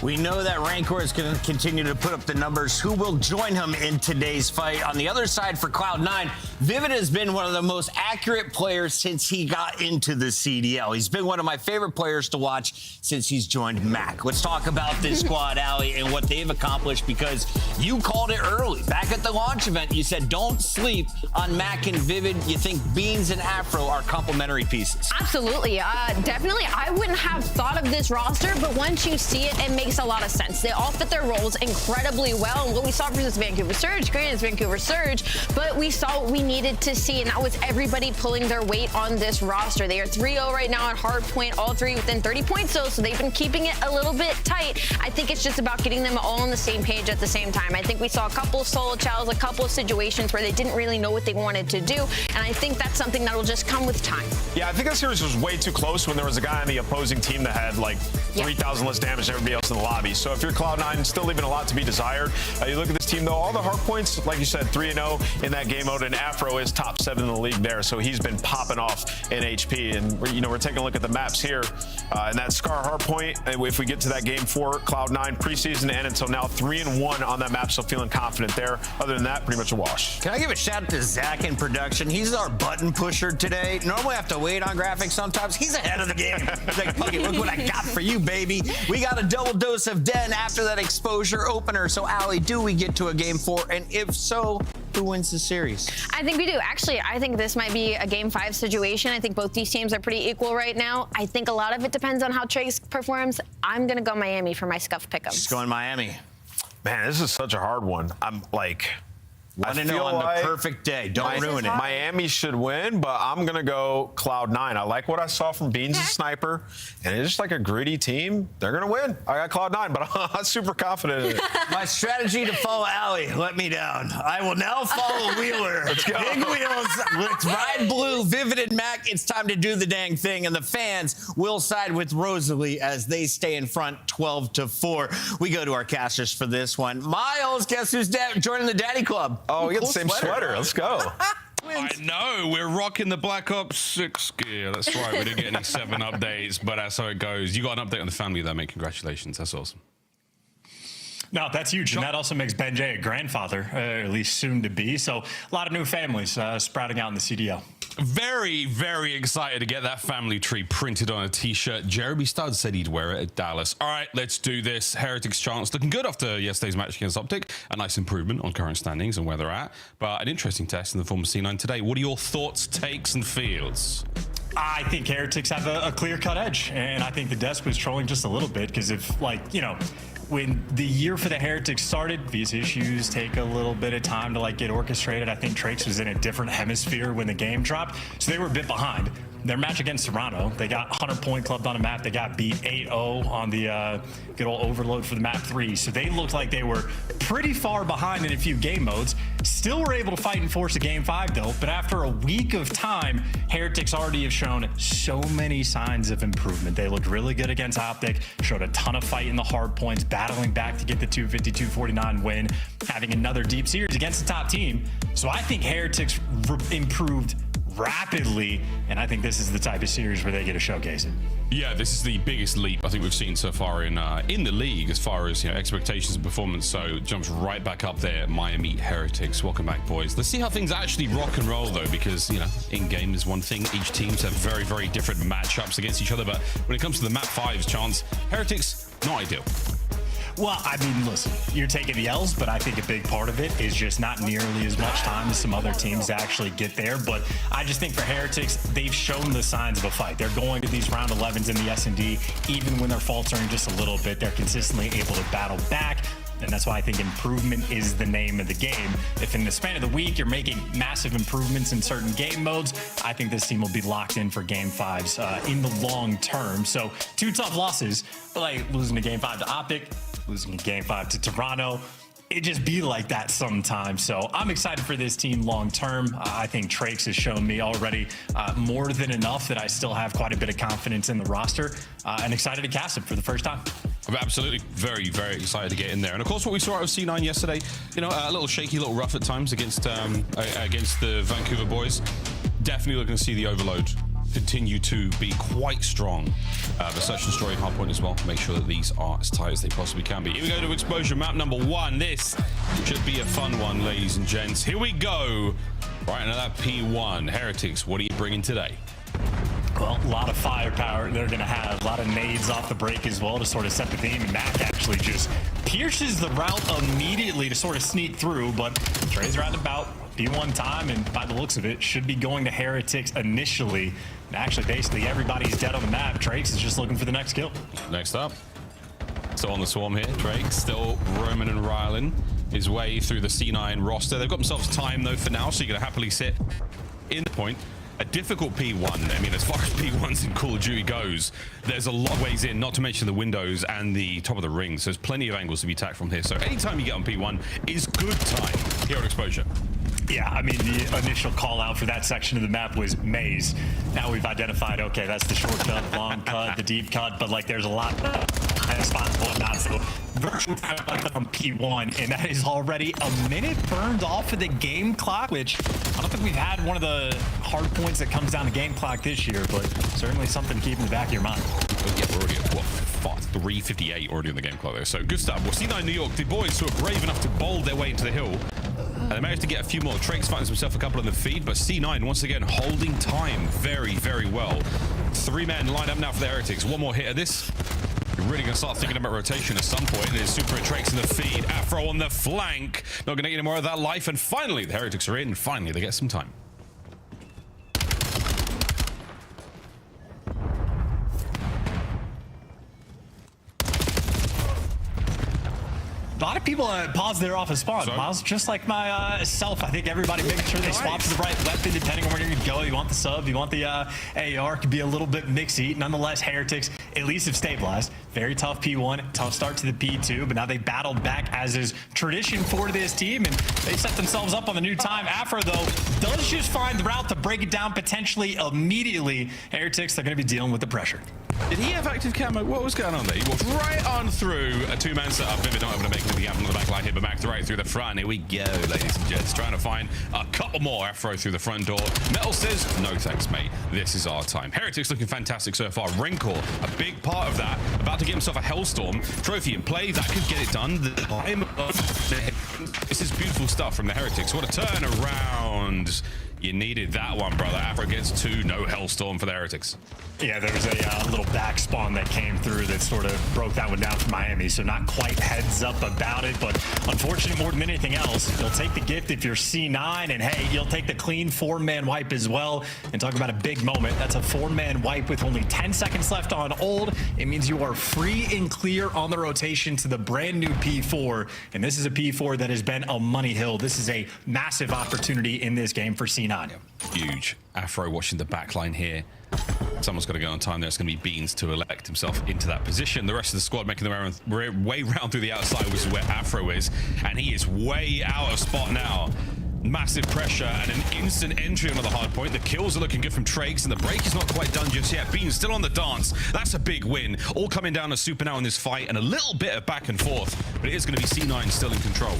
We know that Rancor is going to continue to put up the numbers. Who will join him in today's fight? On the other side for Cloud9, Vivid has been one of the most accurate players since he got into the CDL. He's been one of my favorite players to watch since he's joined MAC. Let's talk about this squad, Allie, and what they've accomplished, because you called it early. Back at the launch event, you said don't sleep on MAC and Vivid. You think Beans and Afro are complementary pieces. Absolutely. Definitely. I wouldn't have thought of this roster, but once you see it, it makes a lot of sense. They all fit their roles incredibly well. And what we saw versus Vancouver Surge, granted it's Vancouver Surge, but we saw what we needed to see, and that was everybody pulling their weight on this roster. They are 3-0 right now on Hardpoint, all three within 30 points, so they they've been keeping it a little bit tight. I think it's just about getting them all on the same page at the same time. I think we saw a couple of solo chows, a couple of situations where they didn't really know what they wanted to do, and I think that's something that will just come with time. Yeah, I think that series was way too close when there was a guy on the opposing team that had like 3,000 less damage than everybody else in the lobby. So if you're Cloud9, still leaving a lot to be desired. You look at this team, though, all the hard points, like you said, 3-0 in that game mode, and Afro is top 7 in the league there, so he's been popping off in HP. And we're taking a look at the maps here, and that Scar hard point, if we get to that game 4, Cloud9 preseason and until now 3-1 on that map, so feeling confident there. Other than that, pretty much a wash. Can I give a shout out to Zach in production? He's our button pusher today. Normally I have to wait on graphics sometimes. He's ahead of the game. He's like, fuck it, look what I got for you, baby. We got a double dose of Den after that exposure opener. So, Allie, do we get to a game 4? And if so, who wins the series? I think we do. Actually, I think this might be a Game 5 situation. I think both these teams are pretty equal right now. I think a lot of it depends on how Trace performs. I'm going to go Miami for my Scuff pick'em. Just going Miami. Man, this is such a hard one. I'm like... I feel on the perfect day. Don't ruin it. Miami should win, but I'm going to go Cloud9. I like what I saw from Beans and Sniper, and it's just like a gritty team. They're going to win. I got Cloud9, but I'm super confident in it. My strategy to follow Allie let me down. I will now follow Wheeler. Let's go. Big wheels. Let's ride blue. Vivid and Mac, it's time to do the dang thing, and the fans will side with Rosalie as they stay in front 12-4. We go to our casters for this one. Miles, guess who's joining the Daddy Club? Oh, we got the same sweater. Let's go. I know, we're rocking the Black Ops 6 gear. That's right, we didn't get any 7 updates, but that's how it goes. You got an update on the family there, mate. Congratulations. That's awesome. No, that's huge. And that also makes Ben J a grandfather, or at least soon to be. So a lot of new families sprouting out in the CDL. Very, very excited to get that family tree printed on a t-shirt. Jeremy Studd said he'd wear it at Dallas. All right, let's do this. Heretics chance looking good after yesterday's match against Optic. A nice improvement on current standings and where they're at. But an interesting test in the form of C9 today. What are your thoughts, takes, and feels? I think Heretics have a clear-cut edge. And I think the desk was trolling just a little bit because if, like, you know, when the year for the Heretics started, these issues take a little bit of time to get orchestrated. I think Trace was in a different hemisphere when the game dropped, so they were a bit behind. Their match against Toronto, they got 100-point clubbed on a map. They got beat 8-0 on the good old overload for the map 3. So they looked like they were pretty far behind in a few game modes. Still were able to fight and force a Game 5 though, but after a week of time, Heretics already have shown so many signs of improvement. They looked really good against Optic, showed a ton of fight in the hard points, battling back to get the 250-249 win, having another deep series against the top team. So I think Heretics improved rapidly, and I think this is the type of series where they get to showcase it. Yeah, this is the biggest leap I think we've seen so far in the league as far as expectations and performance. So it jumps right back up there. Miami Heretics, welcome back, boys. Let's see how things actually rock and roll though, because in game is one thing. Each teams have very, very different matchups against each other. But when it comes to the map 5's chance, Heretics not ideal. Well, I mean, listen, you're taking the L's, but I think a big part of it is just not nearly as much time as some other teams to actually get there. But I just think for Heretics, they've shown the signs of a fight. They're going to these round 11s in the S&D. Even when they're faltering just a little bit, they're consistently able to battle back. And that's why I think improvement is the name of the game. If in the span of the week you're making massive improvements in certain game modes, I think this team will be locked in for Game 5s in the long term. So 2 tough losses, but like losing a Game 5 to Optic, losing a Game 5 to Toronto, it just be like that sometimes. So I'm excited for this team long term. I think Trace has shown me already more than enough that I still have quite a bit of confidence in the roster and excited to cast him for the first time. I'm absolutely very, very excited to get in there. And of course, what we saw out of C9 yesterday, a little shaky, a little rough at times against the Vancouver boys. Definitely looking to see the overload continue to be quite strong. The search and story Hardpoint as well. Make sure that these are as tight as they possibly can be. Here we go to exposure map number 1. This should be a fun one, ladies and gents. Here we go. Right into that P1. Heretics, what are you bringing today? Well, a lot of firepower they're going to have. A lot of nades off the break as well to sort of set the theme. And Mac actually just pierces the route immediately to sort of sneak through. But Trey's roundabout P1 time, and by the looks of it, should be going to Heretics initially. And actually, basically, everybody's dead on the map. Trace is just looking for the next kill. Next up. Still on the swarm here. Drake still roaming and riling his way through the C9 roster. They've got themselves time, though, for now, so you're going to happily sit in the point. A difficult P1. I mean, as far as P1s in Call of Duty goes, there's a lot of ways in, not to mention the windows and the top of the rings. There's plenty of angles to be attacked from here. So anytime you get on P1 is good time here at Exposure. Yeah, I mean, the initial call out for that section of the map was maze. Now we've identified, okay, that's the short cut, long cut, the deep cut, but like there's a lot of spots and whatnot. So virtual time on P1, and that is already a minute burned off of the game clock, which I don't think we've had one of the hard points that comes down to game clock this year, but certainly something to keep in the back of your mind. Yeah, we're already at, what, 3:58 already on the game clock there, so good stuff. Well, C9 New York, the boys who are brave enough to bowl their way into the hill. And they managed to get a few more. Trake's finds himself a couple on the feed, but C9 once again holding time very, very well. 3 men lined up now for the Heretics. One more hit of this. really going to start thinking about rotation at some point. It is Super and Trakes in the feed. Afro on the flank. Not going to get any more of that life. And finally, the Heretics are in. And finally, they get some time. A lot of people pause there off a spawn, Miles. Just like myself, I think everybody making sure they swap to the right weapon depending on where you're going to go. You want the sub, you want the AR, could be a little bit mixy. Nonetheless, Heretics at least have stabilized. Very tough P1, tough start to the P2, but now they battled back as is tradition for this team, and they set themselves up on the new time. Afro, though, does just find the route to break it down potentially immediately. Heretics, they're going to be dealing with the pressure. Did he have active camo? What was going on there? He walked right on through a two-man setup. Vivid not able to make it to the gap on the back line here, but back right through the front. Here we go, ladies and gents. Trying to find a couple more. Afro through the front door. Metal says, no thanks, mate. This is our time. Heretics looking fantastic so far. Wrinkle, a big part of that. About to get himself a Hellstorm trophy in play. That could get it done. This is beautiful stuff from the Heretics. What a turn around. You needed that one, brother. Afro gets 2. No Hellstorm for the Heretics. Yeah, there was a little back spawn that came through that sort of broke that one down for Miami, so not quite heads up about it, but unfortunate more than anything else. You'll take the gift if you're C9, and hey, you'll take the clean 4-man wipe as well. And talk about a big moment. That's a 4-man wipe with only 10 seconds left on old. It means you are free and clear on the rotation to the brand new P4, and this is a P4 that has been a money hill. This is a massive opportunity in this game for C9. Huge. Afro watching the back line here. Someone's got to go on time there. It's going to be Beans to elect himself into that position. The rest of the squad making their way round through the outside, which is where Afro is. And he is way out of spot now. Massive pressure and an instant entry onto the hard point. The kills are looking good from Trakes, and the break is not quite done just yet. Beans still on the dance. That's a big win. All coming down to Super now in this fight, and a little bit of back and forth. But it is going to be C9 still in control.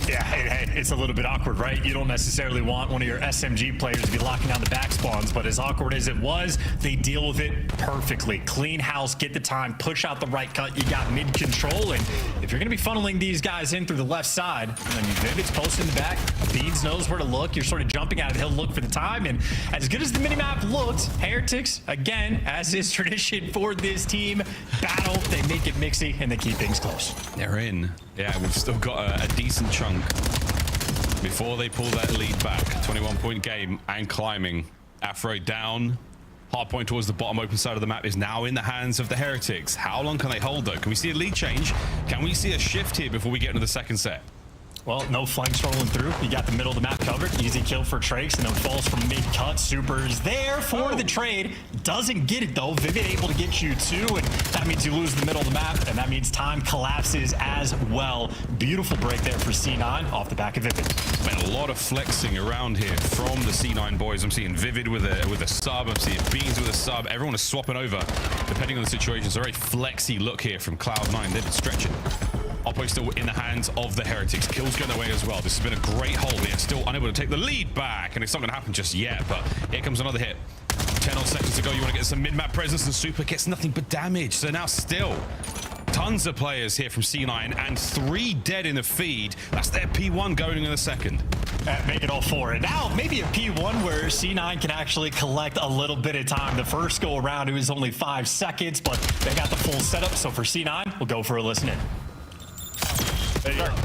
Yeah, hey, it's a little bit awkward, right? You don't necessarily want one of your SMG players to be locking down the back spawns, but as awkward as it was, they deal with it perfectly. Clean house, get the time, push out the right cut. You got mid control, and if you're going to be funneling these guys in through the left side, then Vivid's posting the back. Beans knows where to look. You're sort of jumping out of the hill, look for the time, and as good as the minimap looked, Heretics, again, as is tradition for this team, battle, they make it mixy, and they keep things close. They're in. Yeah, we've still got a decent chunk before they pull that lead back. 21-point game and climbing. Afro down. Hardpoint towards the bottom open side of the map is now in the hands of the Heretics. How long can they hold, though? Can we see a lead change? Can we see a shift here before we get into the second set? Well, no flanks rolling through. You got the middle of the map covered. Easy kill for Trakes, and then falls from mid-cut. Super's there for the trade. Doesn't get it, though. Vivid able to get you 2, and that means you lose the middle of the map, and that means time collapses as well. Beautiful break there for C9 off the back of Vivid. Man, a lot of flexing around here from the C9 boys. I'm seeing Vivid with a sub. I'm seeing Beans with a sub. Everyone is swapping over, depending on the situation. It's a very flexy look here from Cloud9. They've been stretching. Hardpoint still in the hands of the Heretics. Kills going away as well. This has been a great hold. They're still unable to take the lead back, and it's not going to happen just yet, but here comes another hit. 10 odd seconds to go. You want to get some mid-map presence, and Super gets nothing but damage. So now still tons of players here from C9, and 3 dead in the feed. That's their P1 going in the second. Make it all 4. And now maybe a P1 where C9 can actually collect a little bit of time. The first go around, it was only 5 seconds, but they got the full setup. So for C9, we'll go for a listen in.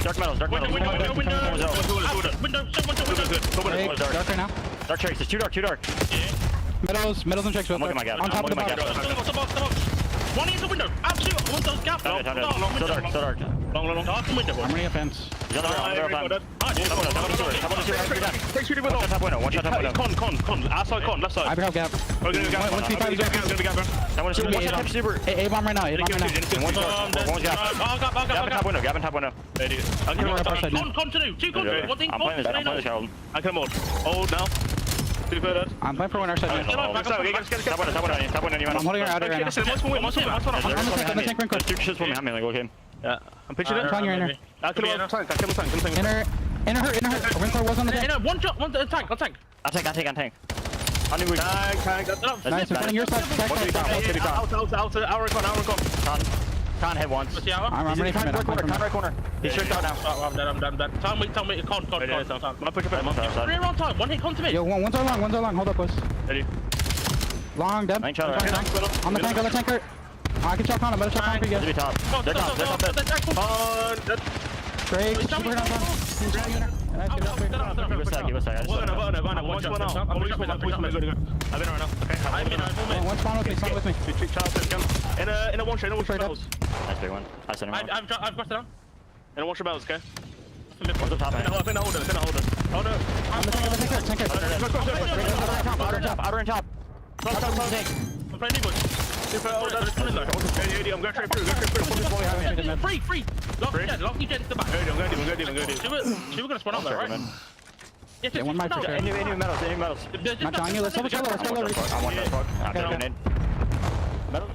Dark metals, dark metals. Window. Dark right now. Dark Trakes, it's too dark. Yeah. Metals and checks. I'm looking at my gap. On top of the box. One in the window. Absolutely. I want those gaps. So dark. Long. Dark window. I'm running a fence. Top window. One shot top window. Con. Outside con. Left side. I have gap. We're gonna gap. One gonna be gap. One shot super. A-bomb right now. One gap. Gap in top window. Con to do. 2 con. One thing. I'm playing this, Harold. I come on. Hold now. I'm playing for one our side. Top window. I'm holding her out right now. Listen, what's On the tank ring quick. Two shits for me. I'm mainly okay. Yeah. I'm pitching it. You're in her. I kill the tank. In her. Ringcore was on the tank. One shot. One tank. I'll tank. Tank. Nice. I'm putting your side. Our con. Con hit once. I'm ready for mid. Right corner. He's tricked out now. I'm done. Tell me. Con. I'm pushing for Three round time. One hit con to me. Yo, one's our long. Hold up, boys. Ready. Long, dead. On the tanker. I can check on him. Better check on him. They're top. They're top. Great. Super down. Give us that. Give us that. One spawn with me. Spawn with me. In a one shot. Straight up. Nice big one. I sent him out. I've crossed it down. In a one shot bells, okay? What's the top end? It's in the holder. Oh no. I'm the tanker. Outer and top. Outer and top. I'm playing English. I'm going straight through. Free. Lock you dead. I'm good. She was gonna spawn out there, right? Yeah, one mic for sure. Any metals. Not on you. Let's go. I want that fuck. I'm gonna metals.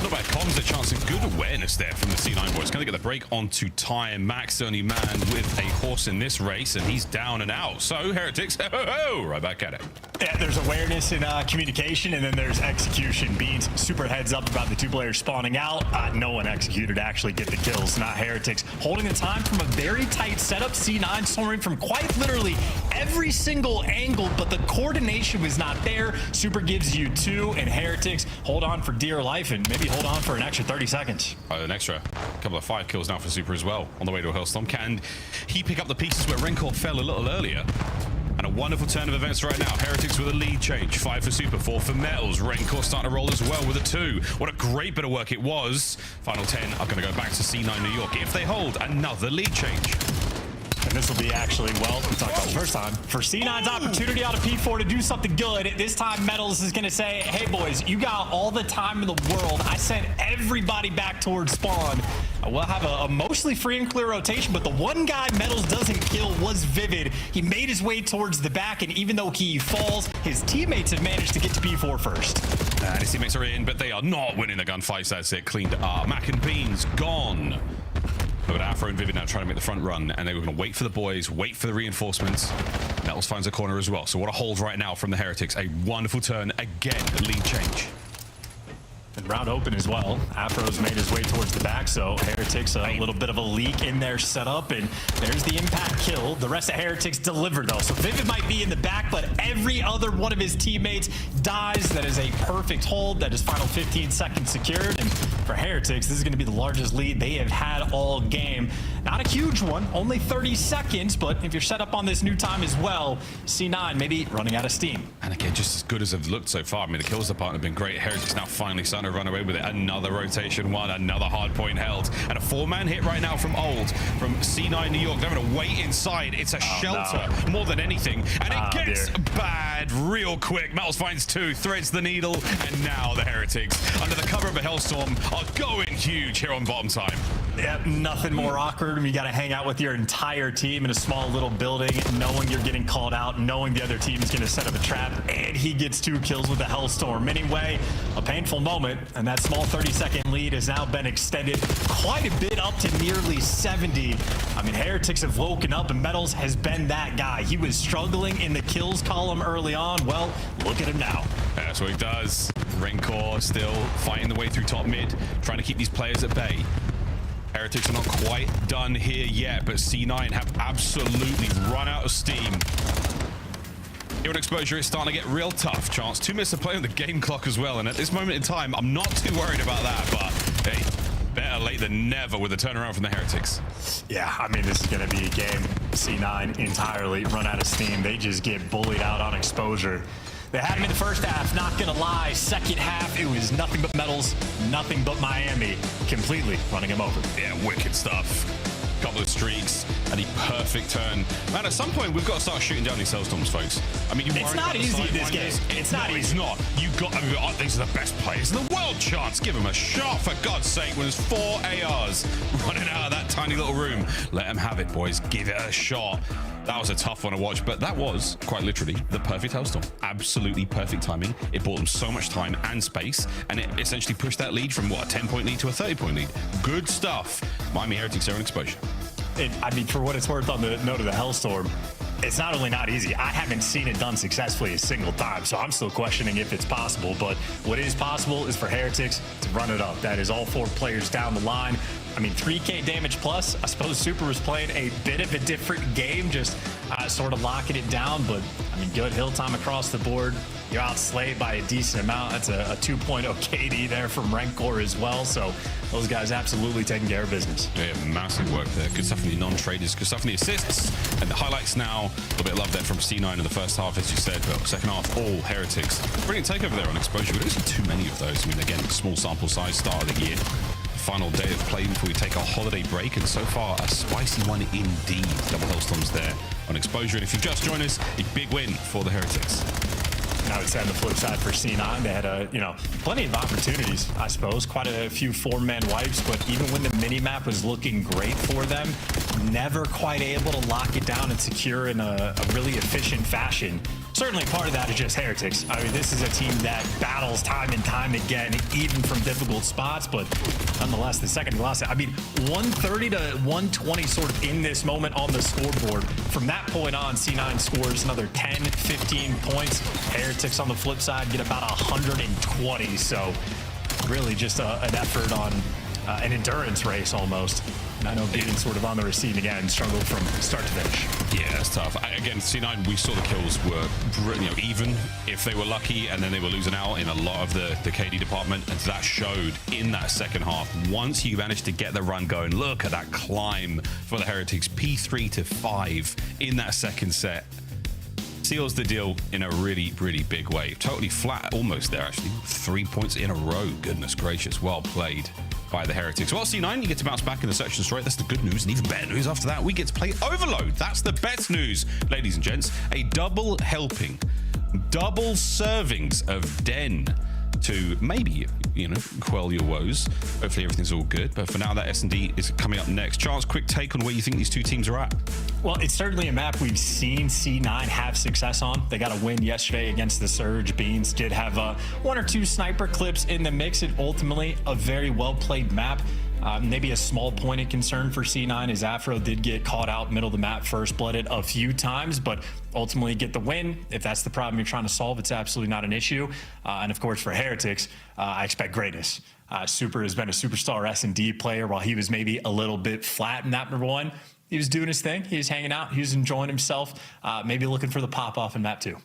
Not bad comms, a chance of good awareness there from the C9 boys. Going to get the break onto time. Max, the only man with a horse in this race, and he's down and out. So, Heretics, right back at it. Yeah, there's awareness and communication, and then there's execution. Beans super heads up about the two players spawning out. No one executed to actually get the kills, not Heretics. Holding the time from a very tight setup. C9 soaring from quite literally every single angle, but the coordination was not there. Super gives you 2, and Heretics hold on for dear life and maybe hold on for an extra 30 seconds. An extra couple of 5 kills now for Super as well on the way to a Hellstorm. Can he pick up the pieces where Rencor fell a little earlier? And a wonderful turn of events right now. Heretics with a lead change. 5 for Super, 4 for Metals. Rencor starting to roll as well with a 2. What a great bit of work it was. Final 10 are going to go back to C9 New York if they hold another lead change. And this will be actually, well, we talked about the first time, for C9's opportunity out of P4 to do something good. This time, Metals is going to say, hey, boys, you got all the time in the world. I sent everybody back towards spawn. We'll have a mostly free and clear rotation, but the one guy Metals doesn't kill was Vivid. He made his way towards the back, and even though he falls, his teammates have managed to get to P4 first. And his teammates are in, but they are not winning the gunfights. That's it, cleaned up. Mac and Beans gone. Look at Afro and Vivid now trying to make the front run, and they were going to wait for the boys, wait for the reinforcements. Metals finds a corner as well. So what a hold right now from the Heretics. A wonderful turn. Again, lead change. And round open as well. Afro's made his way towards the back, so Heretics a little bit of a leak in their setup, and there's the impact kill. The rest of Heretics deliver though, so Vivid might be in the back, but every other one of his teammates dies. That is a perfect hold. That is final 15 seconds secured, and for Heretics, this is going to be the largest lead they have had all game. Not a huge one, only 30 seconds, but if you're set up on this new time as well, C9 maybe running out of steam. And again, just as good as they've looked so far. I mean, the kills department have been great. Heretics now finally starting to run away with it. Another rotation one, another hard point held, and a 4-man hit right now from Old, from C9 New York. They're going to wait inside. It's a shelter more than anything, and it gets bad real quick. Metals finds 2, threads the needle, and now the Heretics, under the cover of a Hellstorm, are going huge here on bottom time. Yep, nothing more awkward when you got to hang out with your entire team in a small little building, knowing you're getting called out, knowing the other team is going to set up a trap, and he gets 2 kills with the Hellstorm. Anyway, a painful moment, and that small 30-second lead has now been extended quite a bit up to nearly 70. I mean, Heretics have woken up, and Metals has been that guy. He was struggling in the kills column early on. Well, look at him now. That's what he does. Rencor still fighting the way through top mid, trying to keep these players at bay. Heretics are not quite done here yet, but C9 have absolutely run out of steam. Here at Exposure, it's starting to get real tough. Chance 2 minutes to play on the game clock as well, and at this moment in time, I'm not too worried about that, but hey, better late than never with a turnaround from the Heretics. Yeah, I mean, this is going to be a game. C9 entirely run out of steam. They just get bullied out on Exposure. They had him in the first half, not gonna lie. Second half, it was nothing but Metals, nothing but Miami, completely running him over. Yeah, wicked stuff. Couple of streaks and a perfect turn. Man, at some point, we've got to start shooting down these Hellstorms, folks. I mean, it's not easy in this game. It's not easy. It's not. You've got, I mean, these are the best players in the world, Chance. Give them a shot, for God's sake, when there's 4 ARs running out of that tiny little room. Let them have it, boys. Give it a shot. That was a tough one to watch, but that was, quite literally, the perfect Hellstorm. Absolutely perfect timing. It bought them so much time and space, and it essentially pushed that lead from, what, a 10-point lead to a 30-point lead. Good stuff. Miami Heretics are in Exposure. I mean, for what it's worth, on the note of the Hellstorm, it's not only not easy, I haven't seen it done successfully a single time, so I'm still questioning if it's possible, but what is possible is for Heretics to run it up. That is all 4 players down the line. I mean, 3K damage plus. I suppose Super was playing a bit of a different game, just sort of locking it down, but I mean, good hill time across the board. you outslayed by a decent amount. That's a 2.0 KD there from Rancor as well. So those guys absolutely taking care of business. Yeah, massive work there. Good stuff from the non-traders. Good stuff from the assists. And the highlights now. A little bit of love there from C9 in the first half, as you said. But second half, all Heretics. Brilliant takeover there on Exposure. We don't see too many of those. I mean, again, small sample size, start of the year. Final day of play before we take our holiday break, and so far a spicy one indeed. Double Hellstorms there on Exposure, and if you've just joined us, a big win for the Heretics. And I would say on the flip side for C9, they had plenty of opportunities, I suppose. Quite a few 4-man wipes, but even when the mini-map was looking great for them, never quite able to lock it down and secure in a really efficient fashion. Certainly part of that is just Heretics. I mean, this is a team that battles time and time again, even from difficult spots, but nonetheless, the second we lost it, I mean, 130 to 120 sort of in this moment on the scoreboard. From that point on, C9 scores another 10, 15 points. Heretics on the flip side get about 120, so really just an effort on an endurance race almost. And I know being sort of on the receiving end struggled from start to finish. Yeah, that's tough. Again, C9, we saw the kills were even if they were lucky, and then they were losing out in a lot of the KD department, and that showed in that second half. Once you managed to get the run going, look at that climb for the Heretics, P3 to 5 in that second set. Seals the deal in a really, really big way. Totally flat, almost there actually. 3 points in a row. Goodness gracious, well played by the Heretics. Well, C9, you get to bounce back in the section straight. That's the good news, and even better news after that, we get to play Overload. That's the best news, ladies and gents. A double helping, double servings of Den to maybe, quell your woes. Hopefully everything's all good. But for now, that S&D is coming up next. Chance, quick take on where you think these two teams are at. Well, it's certainly a map we've seen C9 have success on. They got a win yesterday against the Surge. Beans did have one or two sniper clips in the mix, and ultimately a very well-played map. Maybe a small point of concern for C9 is Afro did get caught out middle of the map, first blooded a few times, but ultimately get the win. If that's the problem you're trying to solve, it's absolutely not an issue. And of course for Heretics, I expect greatness. Super has been a superstar S&D player. While he was maybe a little bit flat in map number 1, he was doing his thing. He was hanging out. He was enjoying himself. Maybe looking for the pop off in map 2.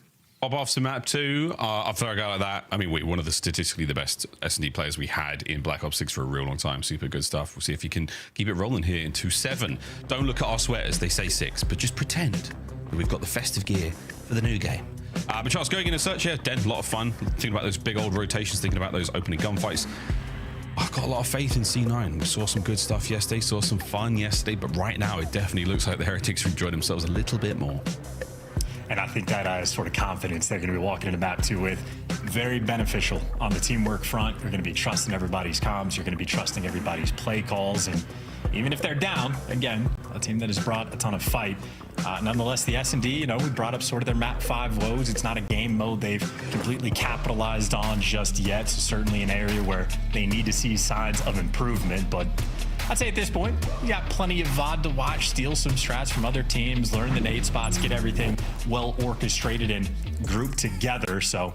Pop-offs to map 2, I'll throw a guy like that. I mean, one of the statistically the best S&D players we had in Black Ops 6 for a real long time. Super good stuff. We'll see if he can keep it rolling here into 7. Don't look at our sweaters. They say 6, but just pretend that we've got the festive gear for the new game. But Charles, going in and search here, Den, a lot of fun. Thinking about those big old rotations, thinking about those opening gunfights. I've got a lot of faith in C9. We saw some good stuff yesterday, saw some fun yesterday, but right now it definitely looks like the Heretics have enjoyed themselves a little bit more. And I think that sort of confidence they're going to be walking into map 2 with, very beneficial on the teamwork front. You're going to be trusting everybody's comms. You're going to be trusting everybody's play calls. And even if they're down, again, a team that has brought a ton of fight. Nonetheless, the S&D, we brought up sort of their map 5 woes. It's not a game mode they've completely capitalized on just yet. So certainly an area where they need to see signs of improvement. But I'd say at this point, we got plenty of VOD to watch, steal some strats from other teams, learn the nade spots, get everything well orchestrated and grouped together. So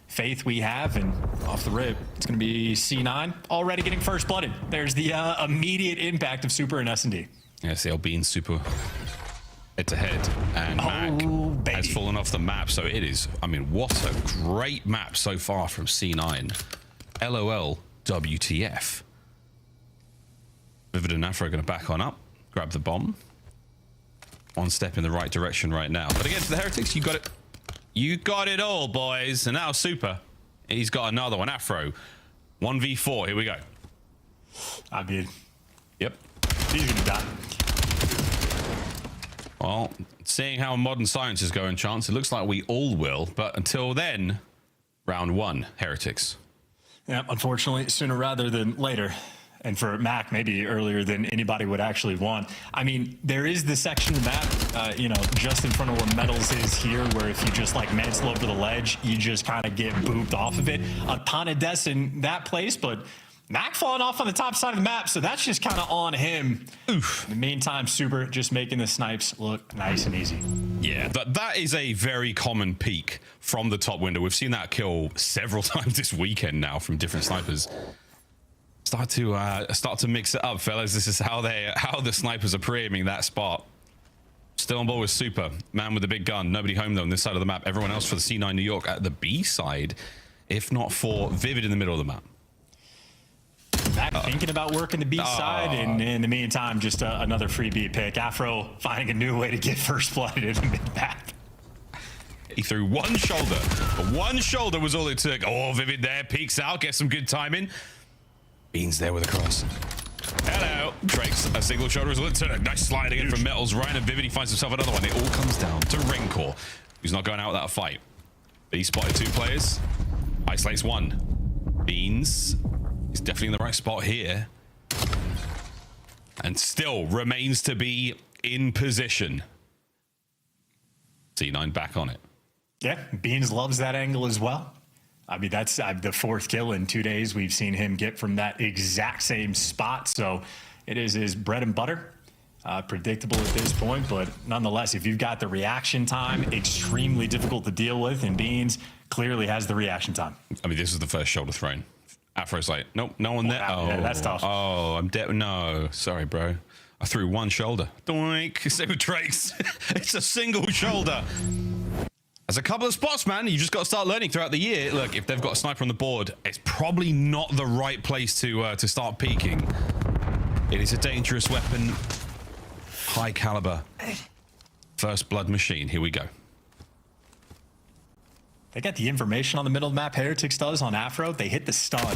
faith we have, and off the rip, it's going to be C9 already getting first blooded. There's the immediate impact of Super and S&D. Yes, they'll be in Super head-to-head, and Mac has fallen off the map. So it is, I mean, what a great map so far from C9. LOL WTF. Vivid and Afro are going to back on up, grab the bomb. One step in the right direction right now. But against the Heretics, you got it. You got it all, boys. And now Super, he's got another one. Afro, 1v4. Here we go. I mean, yep. He's going to die. Well, seeing how modern science is going, Chance, it looks like we all will. But until then, round 1, Heretics. Yeah, unfortunately, sooner rather than later. And for Mac, maybe earlier than anybody would actually want. I mean, there is the section of the map, just in front of where Metals is here, where if you just mantle over the ledge, you just kind of get booped off of it. A ton of deaths in that place, but Mac falling off on the top side of the map, so that's just kind of on him. Oof. In the meantime, Super just making the snipes look nice and easy. Yeah, that is a very common peak from the top window. We've seen that kill several times this weekend now from different snipers. Start to mix it up, fellas. This is how the snipers are pre-aiming that spot. Still on board with Super. Man with the big gun. Nobody home, though, on this side of the map. Everyone else for the C9 New York at the B side, if not for Vivid in the middle of the map. Back thinking about working the B side, and in the meantime, just another free B pick. Afro finding a new way to get first blood in the mid-map. He threw one shoulder. One shoulder was all it took. Oh, Vivid there. Peeks out. Gets some good timing. Beans there with a cross. Hello. Drake's a single shoulder as well. Nice slide again from Metals. Ryan and Vivid, he finds himself another one. It all comes down to Rencor, who's not going out without a fight. But he spotted 2 players. Isolates 1. Beans is definitely in the right spot here. And still remains to be in position. C9 back on it. Yeah, Beans loves that angle as well. I mean, that's the 4th kill in 2 days we've seen him get from that exact same spot. So it is his bread and butter. Predictable at this point, but nonetheless, if you've got the reaction time, extremely difficult to deal with, and Beans clearly has the reaction time. I mean, this is the first shoulder thrown. Afro's like, nope, no one there. Oh, yeah, that's tough. Oh, I'm dead. No, sorry, bro. I threw one shoulder. Doink. Same with Drake's. It's a single shoulder. There's a couple of spots, man. You just got to start learning throughout the year. Look, if they've got a sniper on the board, it's probably not the right place to start peeking. It is a dangerous weapon. High caliber. First blood machine. Here we go. They got the information on the middle of the map. Heretics does on Afro. They hit the stun.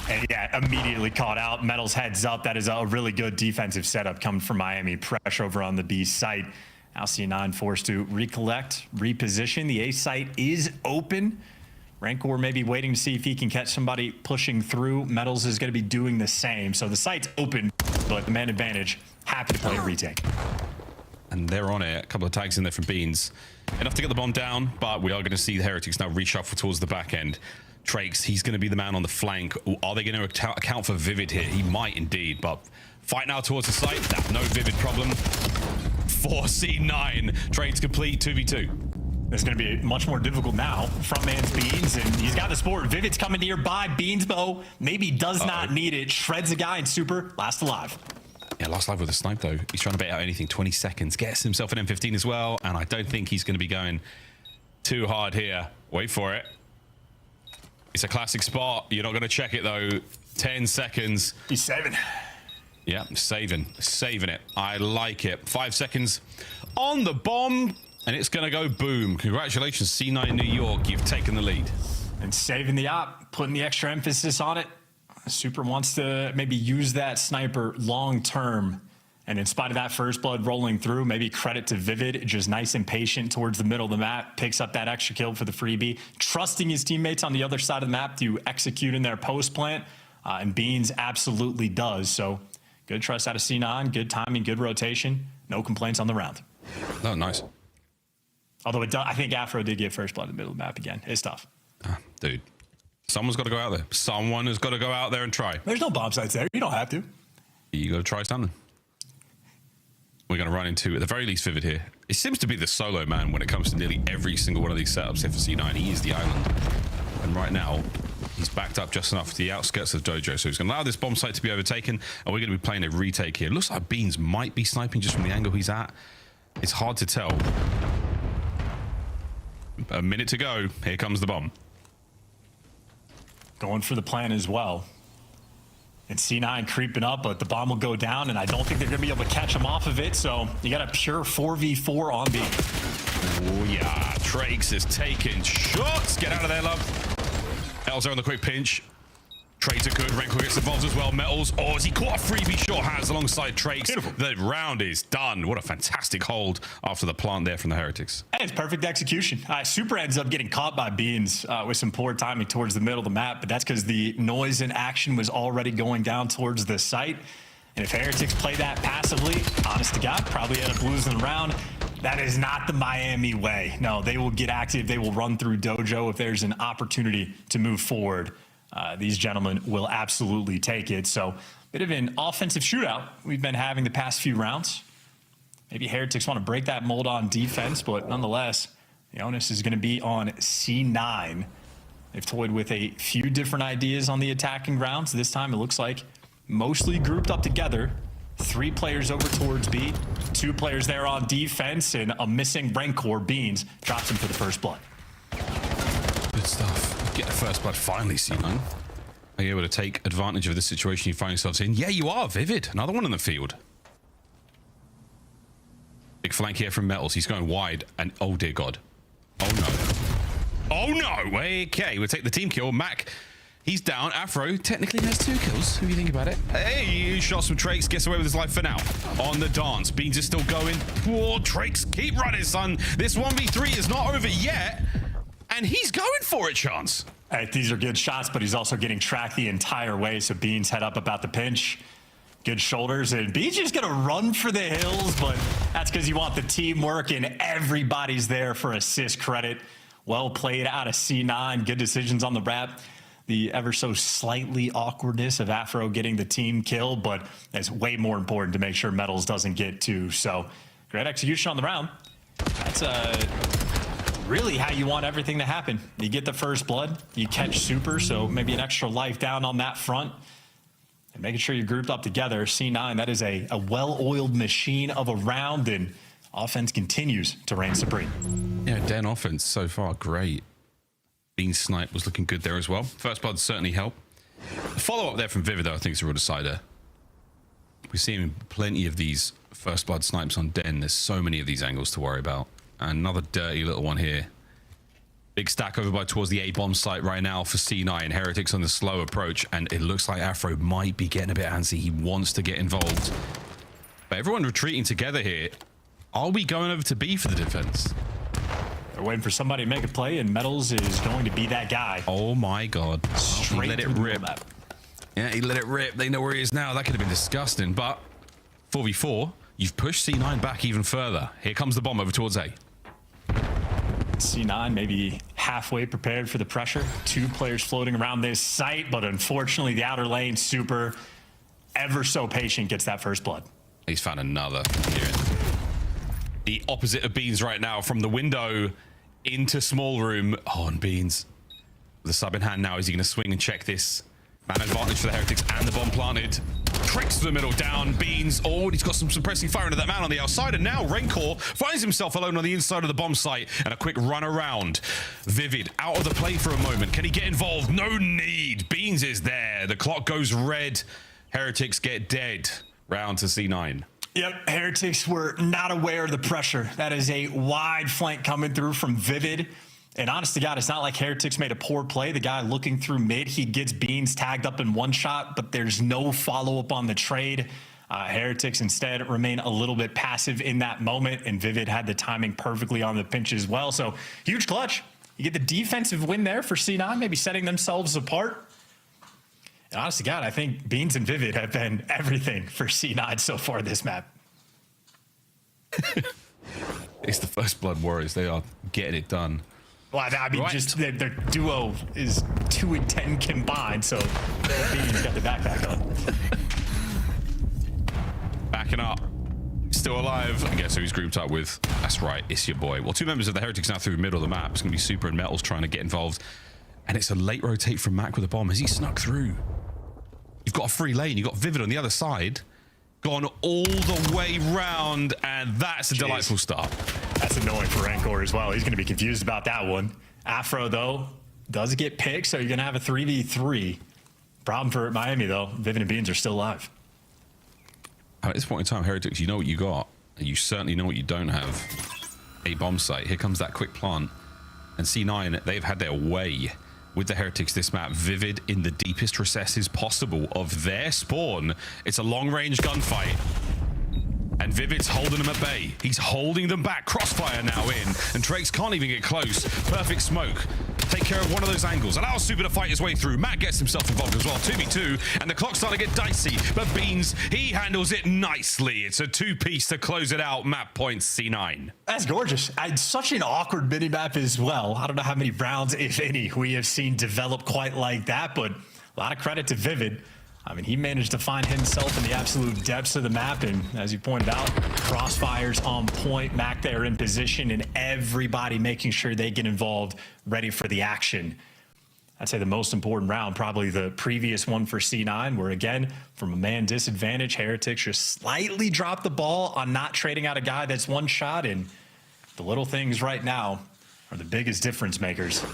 And yeah, immediately caught out. Metals heads up. That is a really good defensive setup coming from Miami. Pressure over on the B site. Now C9 forced to recollect, reposition. The A site is open. Rancor may be waiting to see if he can catch somebody pushing through. Metals is going to be doing the same. So the site's open, but the man advantage happy to play a retake. And they're on it. A couple of tags in there from Beans. Enough to get the bomb down, but we are going to see the Heretics now reshuffle towards the back end. Trakes, he's going to be the man on the flank. Are they going to account for Vivid here? He might indeed, but fight now towards the site. That's no Vivid problem. For C9, Trakes complete 2v2. It's going to be much more difficult now. Frontman's Beans, and he's got the sport. Vivid's coming nearby. Beans bow maybe does not need it. Shreds a guy in super. Last alive. Yeah, last alive with a snipe though. He's trying to bait out anything. 20 seconds. Gets himself an M15 as well, and I don't think he's going to be going too hard here. Wait for it. It's a classic spot. You're not going to check it though. 10 seconds. He's saving. Yeah, saving it. I like it. 5 seconds on the bomb, and it's going to go boom. Congratulations, C9 New York. You've taken the lead. And saving the op, putting the extra emphasis on it. Super wants to maybe use that sniper long term. And in spite of that first blood rolling through, maybe credit to Vivid, just nice and patient towards the middle of the map, picks up that extra kill for the freebie, trusting his teammates on the other side of the map to execute in their post plant. And Beans absolutely does. So good trust out of C9, good timing, good rotation. No complaints on the round. Oh, nice. Although I think Afro did get first blood in the middle of the map again. It's tough. Dude, someone's got to go out there. Someone has got to go out there and try. There's no bomb sites there. You don't have to. You got to try something. We're going to run into, at the very least, Vivid here. It seems to be the solo man when it comes to nearly every single one of these setups. Except for C9, he is the island. And right now, he's backed up just enough to the outskirts of Dojo. So he's going to allow this bomb site to be overtaken. And we're going to be playing a retake here. It looks like Beans might be sniping just from the angle he's at. It's hard to tell. A minute to go. Here comes the bomb. Going for the plan as well. And C9 creeping up, but the bomb will go down, and I don't think they're going to be able to catch him off of it. So you got a pure 4v4 on B. Oh, yeah. Trakes is taking shots. Get out of there, love. Elzer on the quick pinch. Trades are good. Rencor gets involved as well. Metals. Oh, has he caught a freebie short hands alongside Trakes? Beautiful. The round is done. What a fantastic hold after the plant there from the Heretics. And it's perfect execution. Super ends up getting caught by Beans with some poor timing towards the middle of the map, but that's because the noise and action was already going down towards the site. And if Heretics play that passively, honest to God, probably end up losing the round. That is not the Miami way. No, they will get active. They will run through Dojo if there's an opportunity to move forward. These gentlemen will absolutely take it. So, bit of an offensive shootout we've been having the past few rounds. Maybe Heretics want to break that mold on defense, but nonetheless, the onus is going to be on C9. They've toyed with a few different ideas on the attacking rounds. This time it looks like mostly grouped up together. 3 players over towards B, 2 players there on defense and a missing Rancor. Beans drops him for the first blood. Good stuff. Get the first blood finally, C9. Are you able to take advantage of the situation you find yourselves in? Yeah, you are, Vivid. Another one on the field. Big flank here from Metals. He's going wide, and oh dear God. Oh no. Oh no! Okay, we'll take the team kill. Mac, he's down. Afro technically has 2 kills, if you think about it. Hey, shots from Trakes, gets away with his life for now. On the dance, Beans is still going. Whoa, Trakes, keep running, son. This 1v3 is not over yet, and he's going for it, Chance. Hey, these are good shots, but he's also getting tracked the entire way, so Beans head up about the pinch. Good shoulders, and Beans just gonna run for the hills, but that's because you want the teamwork, and everybody's there for assist credit. Well played out of C9, good decisions on the wrap. The ever so slightly awkwardness of Afro getting the team kill, but it's way more important to make sure Metals doesn't get 2. So great execution on the round. That's really how you want everything to happen. You get the first blood, you catch super, so maybe an extra life down on that front. And making sure you're grouped up together. C9, that is a well-oiled machine of a round, and offense continues to reign supreme. Yeah, Den offense so far, great. Bean Snipe was looking good there as well. First blood certainly helped. The follow-up there from Vivid, though, I think is a real decider. We're seeing plenty of these first blood snipes on Den. There's so many of these angles to worry about. Another dirty little one here. Big stack over by towards the A-bomb site right now for C9. Heretics on the slow approach, and it looks like Afro might be getting a bit antsy. He wants to get involved. But everyone retreating together here. Are we going over to B for the defense? They're waiting for somebody to make a play, and Metals is going to be that guy. Oh my God. Straight he let it rip. Yeah, he let it rip. They know where he is now. That could have been disgusting, but 4v4, you've pushed C9 back even further. Here comes the bomb over towards A. C9 maybe halfway prepared for the pressure. 2 players floating around this site, but unfortunately the outer lane super ever so patient gets that first blood. He's found another. The opposite of Beans right now, from the window into small room. Oh, and Beans with the sub in hand now. Is he going to swing and check this? Man advantage for the Heretics, and the bomb planted. Tricks to the middle, down. Beans. Oh, he's got some suppressing fire into that man on the outside, and now Rancor finds himself alone on the inside of the bomb site, and a quick run around. Vivid out of the play for a moment. Can he get involved? No need. Beans is there. The clock goes red. Heretics get dead. Round to C9. Yep, Heretics were not aware of the pressure. That is a wide flank coming through from Vivid. And honest to God, it's not like Heretics made a poor play. The guy looking through mid, he gets Beans tagged up in one shot, but there's no follow-up on the trade. Heretics instead remain a little bit passive in that moment, and Vivid had the timing perfectly on the pinch as well. So huge clutch. You get the defensive win there for C9, maybe setting themselves apart. And honest to God, I think Beans and Vivid have been everything for C9 so far this map. It's the First Blood Warriors. They are getting it done. Well, I mean, just their duo is 2 and 10 combined, so Beans got the backpack on. Backing up. Still alive. And guess who he's grouped up with? That's right, it's your boy. Well, 2 members of the Heretics now through the middle of the map. It's going to be Super and Metals trying to get involved. And it's a late rotate from Mac with a bomb. Has he snuck through? You've got a free lane. You've got Vivid on the other side. Gone all the way round, and that's a delightful start. That's annoying for Rancor as well. He's going to be confused about that one. Afro, though, does get picked, so you're going to have a 3v3. Problem for Miami, though. Vivid and Beans are still alive. At this point in time, Heretics, you know what you got, and you certainly know what you don't have. A bomb site. Here comes that quick plant. And C9, they've had their way with the Heretics this map. Vivid in the deepest recesses possible of their spawn. It's a long-range gunfight. And Vivid's holding them at bay. He's holding them back. Crossfire now in. And Trakes can't even get close. Perfect smoke. Take care of one of those angles. Allows Super to fight his way through. Matt gets himself involved as well. 2v2. And the clock's starting to get dicey. But Beans, he handles it nicely. It's a 2-piece to close it out. Map points C9. That's gorgeous. And such an awkward mini-map as well. I don't know how many rounds, if any, we have seen develop quite like that. But a lot of credit to Vivid. I mean, he managed to find himself in the absolute depths of the map, and as you pointed out, crossfires on point, Mac there in position, and everybody making sure they get involved, ready for the action. I'd say the most important round, probably the previous one for C9, where again, from a man disadvantage, Heretics just slightly dropped the ball on not trading out a guy that's one shot, and the little things right now are the biggest difference makers.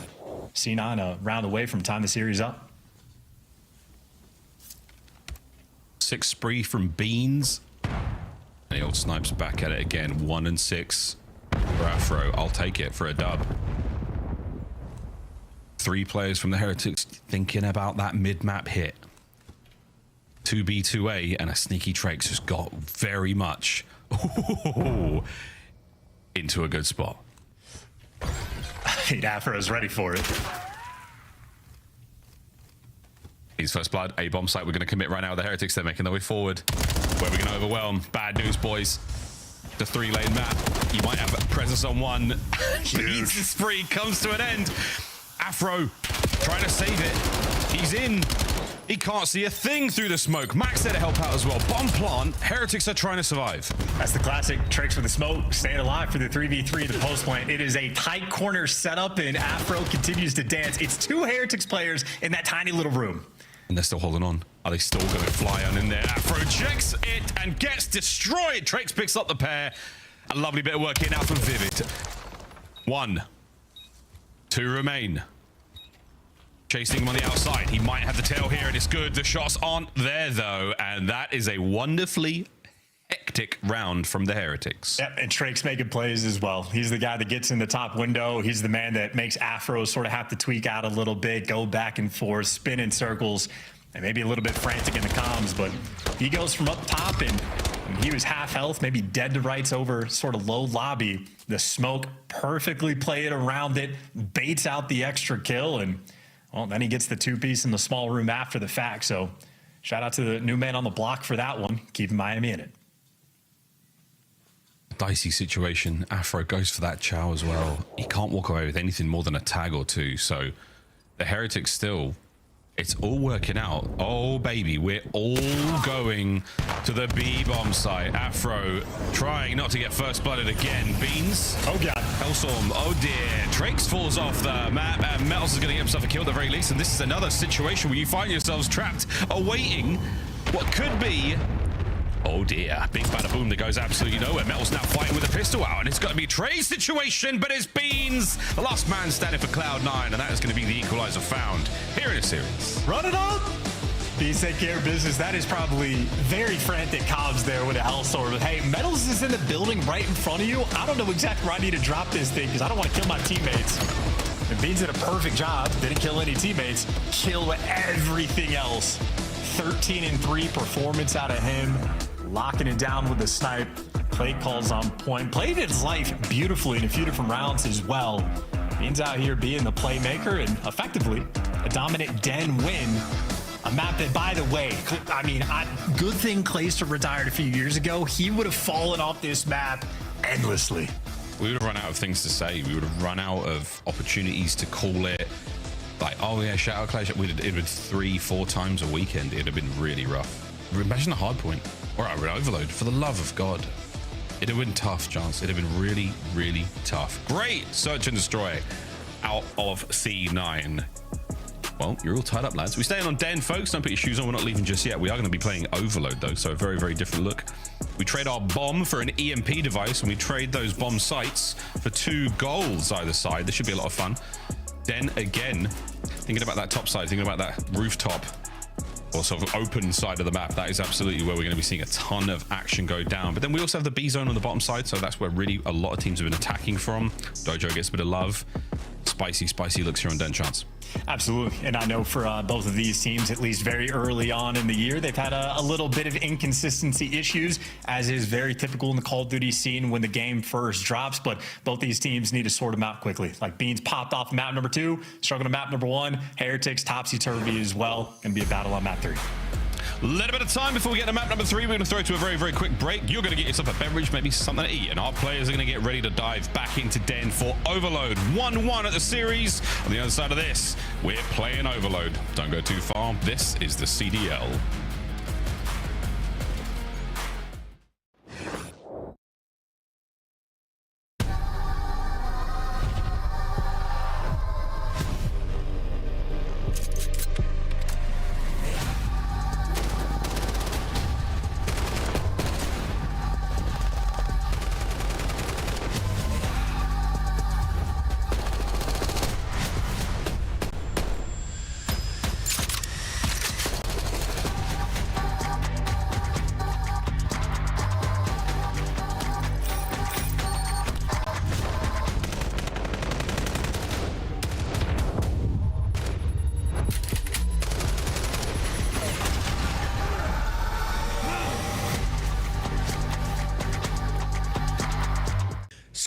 C9 a round away from tying the series up. 6 spree from Beans. And the old Snipes back at it again. 1 and 6 for Afro. I'll take it for a dub. 3 players from the Heretics thinking about that mid-map hit. 2B, 2A, and a sneaky Trax just got very much into a good spot. I think Afro's ready for it. He's first blood. A bomb site we're going to commit right now. The Heretics, they're making their way forward. Where we're going to overwhelm. Bad news, boys. The 3-lane map. You might have a presence on one. The spree comes to an end. Afro trying to save it. He's in. He can't see a thing through the smoke. Max there to help out as well. Bomb plant. Heretics are trying to survive. That's the classic tricks with the smoke. Staying alive for the 3v3, the post plant. It is a tight corner setup, and Afro continues to dance. It's 2 Heretics players in that tiny little room. And they're still holding on. Are they still going to fly on in there? Afro checks it and gets destroyed. Trax picks up the pair. A lovely bit of work here now from Vivid. 1, 2 remain. Chasing him on the outside. He might have the tail here, and it's good. The shots aren't there, though, and that is a wonderfully hectic round from the Heretics. Yep, and Trax making plays as well. He's the guy that gets in the top window. He's the man that makes Afro sort of have to tweak out a little bit, go back and forth, spin in circles, and maybe a little bit frantic in the comms, but he goes from up top, and he was half health, maybe dead to rights over sort of low lobby. The smoke perfectly played around it, baits out the extra kill, and well, then he gets the 2-piece in the small room after the fact. So shout out to the new man on the block for that one, keeping Miami in it. Dicey situation. Afro goes for that chow as well. He can't walk away with anything more than a tag or 2. So the Heretics still, it's all working out. Oh, baby, we're all going to the B bomb site. Afro trying not to get first blooded again. Beans. Oh, God. Hellstorm. Oh, dear. Trax falls off the map, and Metals is going to get himself a kill at the very least. And this is another situation where you find yourselves trapped, awaiting what could be. Oh dear, big bada boom that goes absolutely nowhere. Metal's now fighting with a pistol out, and it's got to be a Trey's situation, but it's Beans, the last man standing for Cloud9, and that is going to be the equalizer found here in a series. Run it up! Beans take care of business. That is probably very frantic comms there with a Hellstorm. But hey, Metals is in the building right in front of you. I don't know exactly where I need to drop this thing because I don't want to kill my teammates. And Beans did a perfect job. Didn't kill any teammates. Kill everything else. 13-3 performance out of him. Locking it down with the snipe. Play calls on point. Played his life beautifully in a few different rounds as well. Beans out here being the playmaker and effectively a dominant Den win. A map that, by the way, I mean, good thing Clayster retired a few years ago. He would have fallen off this map endlessly. We would have run out of things to say. We would have run out of opportunities to call it. Like, oh yeah, shout out Clash. It would have been 3-4 times a weekend. It'd have been really rough. Imagine a Hardpoint or an Overload, for the love of God. It'd have been tough, Chance. It'd have been really, really tough. Great search and destroy out of C9. Well, you're all tied up, lads. We're staying on Den, folks. Don't put your shoes on. We're not leaving just yet. We are going to be playing Overload, though, so a very, very different look. We trade our bomb for an EMP device, and we trade those bomb sites for 2 golds either side. This should be a lot of fun. Den, again, thinking about that top side, thinking about that rooftop, or sort of open side of the map. That is absolutely where we're going to be seeing a ton of action go down. But then we also have the B zone on the bottom side, so that's where really a lot of teams have been attacking from. Dojo gets a bit of love. Spicy looks here on Den, Chance. Absolutely, and I know for both of these teams, at least very early on in the year, they've had a little bit of inconsistency issues, as is very typical in the Call of Duty scene when the game first drops, but both these teams need to sort them out quickly. Like Beans popped off map number 2, struggling to map number 1, Heretics topsy-turvy as well, gonna be a battle on map 3. A little bit of time before we get to map number 3. We're going to throw to a very, very quick break. You're going to get yourself a beverage, maybe something to eat, and our players are going to get ready to dive back into Den for Overload. 1-1 at the series. On the other side of this, we're playing Overload. Don't go too far. This is the CDL.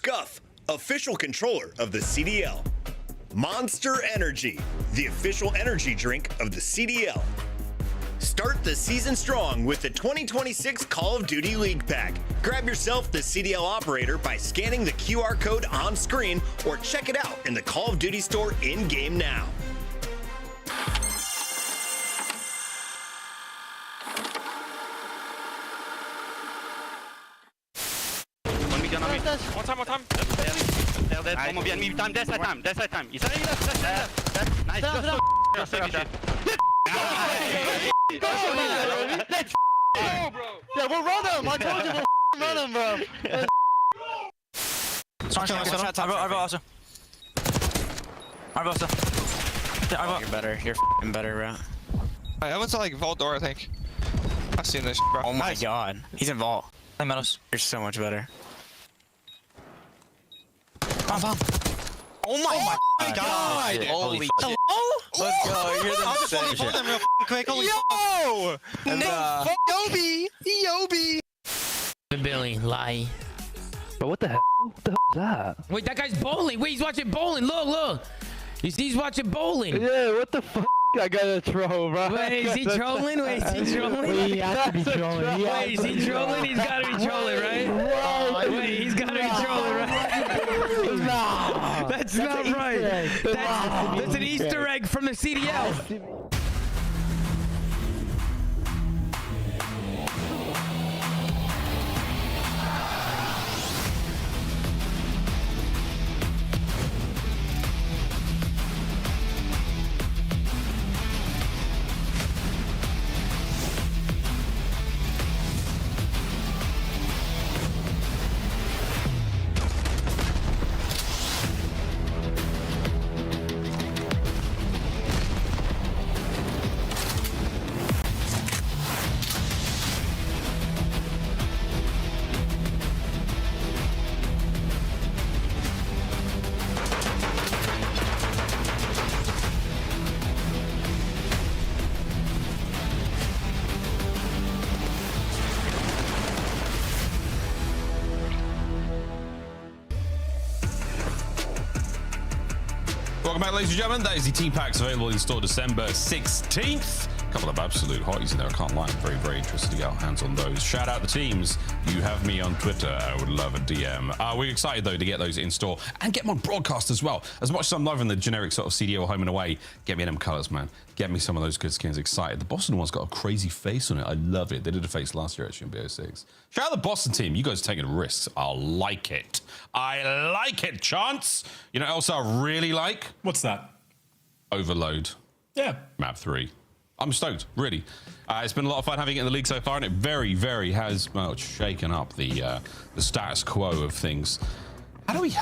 Scuff, official controller of the CDL. Monster Energy, the official energy drink of the CDL. Start the season strong with the 2026 Call of Duty League Pack. Grab yourself the CDL operator by scanning the QR code on screen or check it out in the Call of Duty store in-game now. One time. One more behind me. Time. That's that time. He's left. Nice. Just so shit. Let's go, bro. Yeah, we'll run him. I told you we'll run him, bro. You're better. You're f***ing better, bro. I went to like vault door, I think. I've seen this, bro. Oh my god. He's in vault. You're so much better. Bomb. Oh my god! Holy shit. Hello? Let's go. You're the best. I'll just pull them real quick. Holy yo! Yobi! Billy, lie. But what the hell? What the hell is that? Wait, that guy's bowling. Wait, he's watching bowling. Look. He's watching bowling. Yeah, what the fuck? I gotta throw, bro. Wait, is he trolling? He has to be trolling. Wait, is he trolling? He's gotta be trolling, right? Wait, he's gotta be trolling, right? No, that's not right. That's an Easter egg from the CDL. Welcome back, ladies and gentlemen. That is the team packs available in store December 16th. A couple of absolute hotties in there. I can't lie. I'm very, very interested to get our hands on those. Shout out the teams. You have me on Twitter. I would love a DM. We're excited, though, to get those in store and get them on broadcast as well. As much as I'm loving the generic sort of CDL home and away, get me them colors, man. Get me some of those good skins. Excited. The Boston one's got a crazy face on it. I love it. They did a face last year, actually, in BO6. Shout out the Boston team. You guys are taking risks. I like it. I like it, Chance. You know what else I really like? What's that? Overload. Yeah. Map 3. I'm stoked, really. It's been a lot of fun having it in the league so far, and it very, very has, well, shaken up the status quo of things. How do we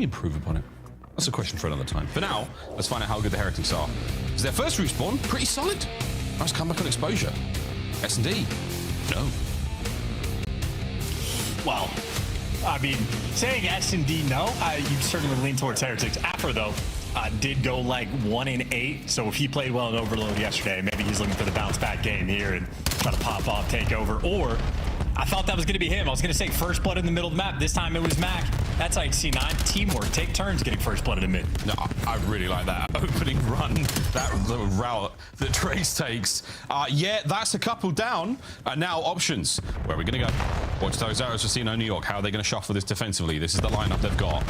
improve upon it? That's a question for another time. For now, let's find out how good the Heretics are. Is their first respawn pretty solid? Nice comeback on exposure. S&D? No. Well, I mean, saying S&D no, you certainly lean towards Heretics. Afro, though, did go like 1-8, so if he played well in Overload yesterday, maybe he's looking for the bounce back game here and try to pop off, take over. Or I thought that was going to be him. I was going to say first blood in the middle of the map. This time it was Mac. That's like C9 teamwork. Take turns getting first blood in the mid. No, I really like that opening run, that little route that Trace takes. Yeah, that's a couple down. Now options. Where are we going to go? Watch those arrows for C9 New York. How are they going to shuffle this defensively? This is the lineup they've got.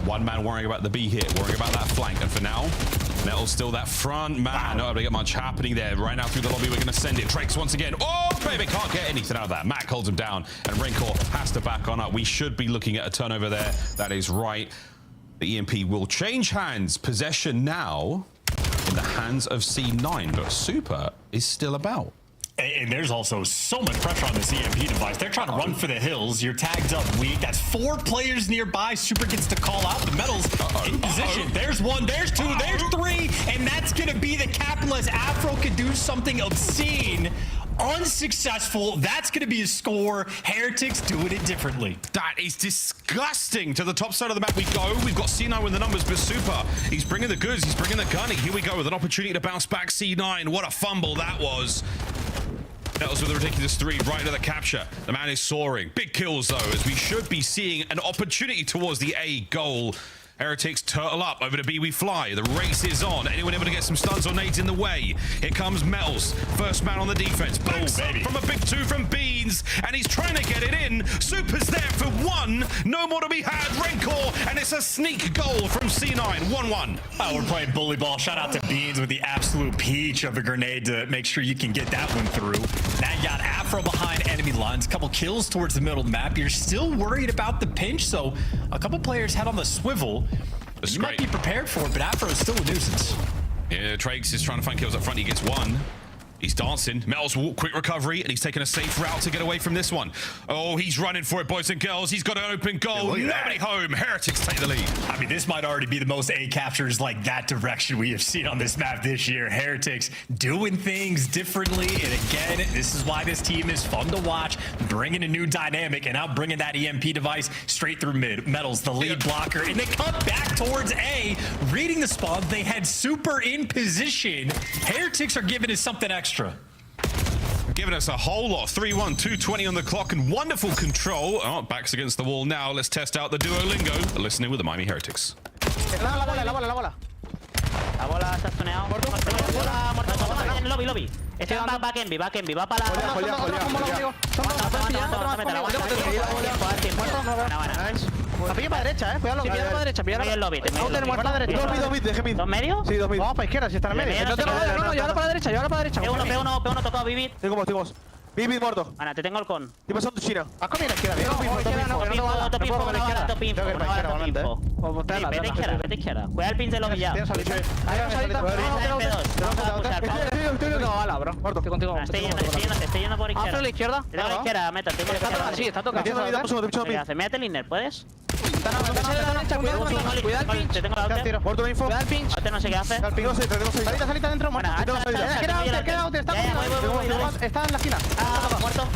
One man worrying about the B hit, worrying about that flank. And for now, Metal's still that front man. Not able to get much happening there. Right now through the lobby, we're going to send it. Drakes once again. Oh, baby, can't get anything out of that. Mac holds him down, and Rancor has to back on up. We should be looking at a turnover there. That is right. The EMP will change hands. Possession now in the hands of C9, but Super is still about. And there's also so much pressure on this EMP device. They're trying to run for the hills. You're tagged up weak. That's 4 players nearby. Super gets to call out. The Metals in position. There's 1, there's 2, there's 3. And that's going to be the cap unless Afro could do something obscene. Unsuccessful. That's going to be a score. Heretics doing it differently. That is disgusting. To the top side of the map we go. We've got C9 with the numbers, but Super, he's bringing the goods. He's bringing the gunning. Here we go with an opportunity to bounce back C9. What a fumble that was. Metals with a ridiculous 3 right into the capture. The man is soaring. Big kills, though, as we should be seeing an opportunity towards the A goal. Heretics turtle up. Over to B we fly. The race is on. Anyone able to get some stuns or nades in the way? Here comes Metals. First man on the defense. Backs up from a big 2 from Beans. And he's trying to get it in. Super's there for 1. No more to be had. Rencor. And it's a sneak goal from C9. 1-1. Oh, we're playing bully ball. Shout out to Beans with the absolute peach of a grenade to make sure you can get that one through. Now you got Afro behind enemy lines. A couple kills towards the middle of the map. You're still worried about the pinch. So a couple players head on the swivel. You might be prepared for it, but Afro is still a nuisance. Yeah, Trakes is trying to find kills up front. He gets 1. He's dancing. Metals walk, quick recovery, and he's taking a safe route to get away from this one. Oh, he's running for it, boys and girls. He's got an open goal. Nobody home. Heretics take the lead. I mean, this might already be the most A captures like that direction we have seen on this map this year. Heretics doing things differently. And again, this is why this team is fun to watch. Bringing a new dynamic and now bringing that EMP device straight through mid. Metals, the lead blocker, and they cut back towards A. Reading the spawn, they had Super in position. Heretics are giving us something extra. Giving us a whole lot. 3-1, 2:20 on the clock, and wonderful control. Oh, backs against the wall now. Let's test out the Duolingo. Listening with the Miami Heretics. La bola se ha stuneado. En lobby. Este va back en B, va para la... Pilla para derecha, cuidado. Pilla para derecha, pilla el lobby. Dos mid. ¿Dos medio? Sí, dos mid. Vamos para izquierda, si están en medio. No, yo ahora para derecha, P1 tocado, Vivid. Seguimos. Vivid muerto. Ana, te tengo el con. Estoy pasando China. Has comido la izquierda. Top info. Vete izquierda. Cuida el pin de lobby ya. No, bala, bro. Muerto. Estoy contigo. Estoy yendo por izquierda. ¿A la izquierda? Te tengo la izquierda, Meta. Sí, está tocado. Mete el inner, ¿puedes? Cuidado el pinch. Te tengo la outer. Muerto info. Cuidado el pinch. Outer no sé qué hace. Salita dentro. Está en la esquina. Muerto.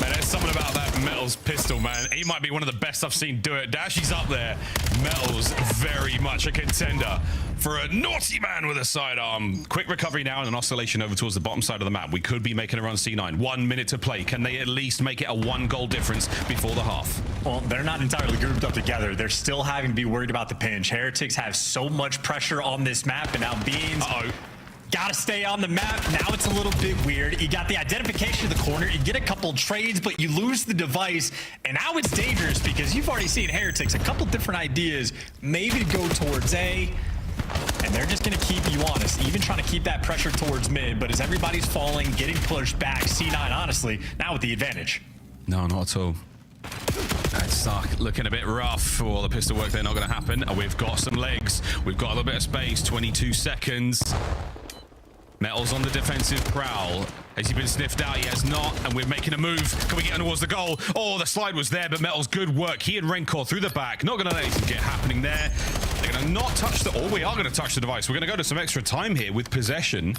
Man, there's something about that Metals pistol, man. He might be one of the best I've seen do it. Dashy's up there. Metals, very much a contender for a naughty man with a sidearm. Quick recovery now and an oscillation over towards the bottom side of the map. We could be making a run C9. 1 minute to play. Can they at least make it a 1-goal difference before the half? Well, they're not entirely grouped up together. They're still having to be worried about the pinch. Heretics have so much pressure on this map, and now Beans... Gotta stay on the map. Now it's a little bit weird. You got the identification of the corner. You get a couple trades, but you lose the device. And now it's dangerous because you've already seen Heretics. A couple different ideas. Maybe to go towards A. And they're just going to keep you honest. Even trying to keep that pressure towards mid. But as everybody's falling, getting pushed back, C9, honestly, now with the advantage. No, not at all. It's looking a bit rough for the pistol work. They're not going to happen. We've got some legs. We've got a little bit of space. 22 seconds. Metals on the defensive prowl. Has he been sniffed out? He has not, and we're making a move. Can we get towards the goal? Oh, the slide was there, but Metals, good work. He and Rencor through the back. Not going to let anything get happening there. They're going to not touch the... Oh, we are going to touch the device. We're going to go to some extra time here with possession.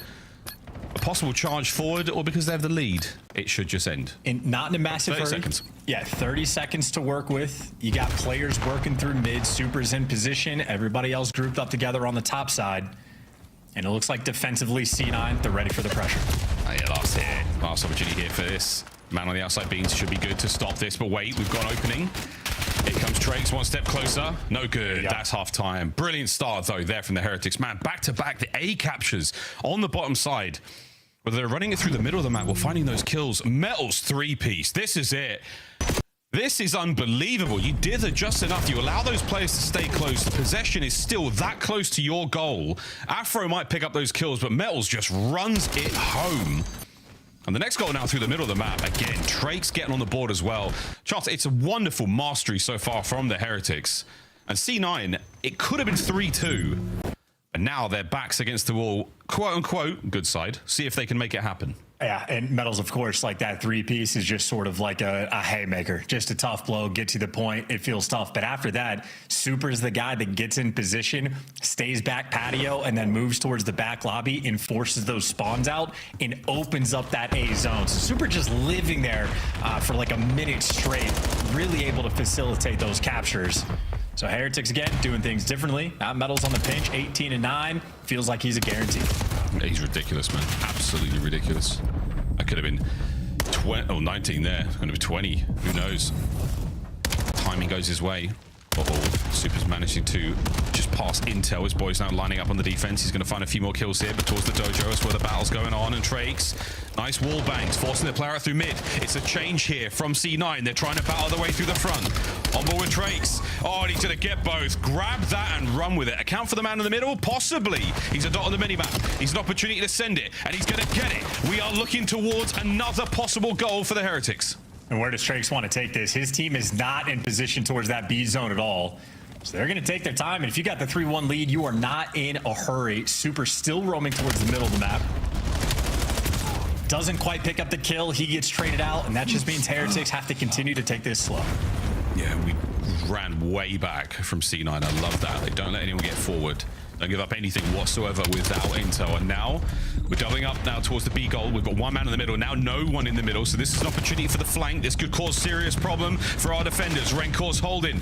A possible charge forward, or because they have the lead, it should just end. Not in a massive 30 hurry. seconds. Yeah, 30 seconds to work with. You got players working through mid. Super's in position. Everybody else grouped up together on the top side. And it looks like defensively, C9, they're ready for the pressure. Oh, yeah, last hit. Last opportunity here for this. Man on the outside Beans should be good to stop this, but wait, we've got an opening. Here comes Trakes, 1 step closer. No good. That's half time. Brilliant start, though, there from the Heretics. Man, back to back, the A captures on the bottom side. Whether they're running it through the middle of the map or finding those kills. Metals 3-piece. This is it. This is unbelievable. You dither just enough. You allow those players to stay close. The possession is still that close to your goal. Afro might pick up those kills, but Metals just runs it home. And the next goal now through the middle of the map. Again, Trakes getting on the board as well. Charles, it's a wonderful mastery so far from the Heretics. And C9, it could have been 3-2. And now their backs against the wall, quote unquote, good side. See if they can make it happen. Yeah, and Metals, of course, like that 3-piece is just sort of like a haymaker. Just a tough blow, get to the point, it feels tough. But after that, Super's the guy that gets in position, stays back patio, and then moves towards the back lobby and forces those spawns out and opens up that A zone. So Super just living there for like a minute straight, really able to facilitate those captures. So Heretics again doing things differently. Now Metals on the pinch, 18-9. Feels like he's a guarantee. He's ridiculous, man. Absolutely ridiculous. I could have been 19 there. It's going to be 20. Who knows? Timing goes his way. Super's managing to just pass intel. His boy's now lining up on the defense. He's going to find a few more kills here, but towards the dojo is where the battle's going on. And Trakes, nice wall bangs, forcing the player out through mid. It's a change here from C9. They're trying to battle their way through the front. On board with Trakes. Oh, and he's going to get both. Grab that and run with it. Account for the man in the middle? Possibly. He's a dot on the minimap. He's an opportunity to send it, and he's going to get it. We are looking towards another possible goal for the Heretics. And where does Trakes want to take this? His team is not in position towards that B zone at all. So they're going to take their time. And if you got the 3-1 lead, you are not in a hurry. Super still roaming towards the middle of the map. Doesn't quite pick up the kill. He gets traded out. And that just means Heretics have to continue to take this slow. Yeah, we ran way back from C9. I love that. They don't let anyone get forward. Don't give up anything whatsoever without intel. And now we're doubling up now towards the B goal. We've got one man in the middle. Now no one in the middle. So this is an opportunity for the flank. This could cause serious problem for our defenders. Renkor's holding.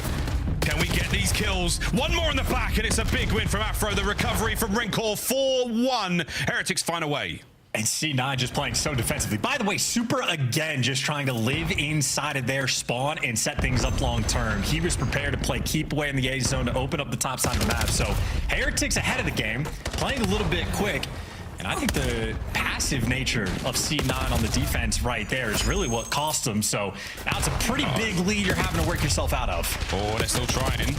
Can we get these kills? One more in the back, and it's a big win from Afro. The recovery from Renkor, 4-1. Heretics find a way. And C9 just playing so defensively. By the way, Super again just trying to live inside of their spawn and set things up long term. He was prepared to play keep away in the A zone to open up the top side of the map. So Heretics ahead of the game, playing a little bit quick. And I think the passive nature of C9 on the defense right there is really what cost them. So now it's a pretty big lead you're having to work yourself out of. Oh, they're still trying.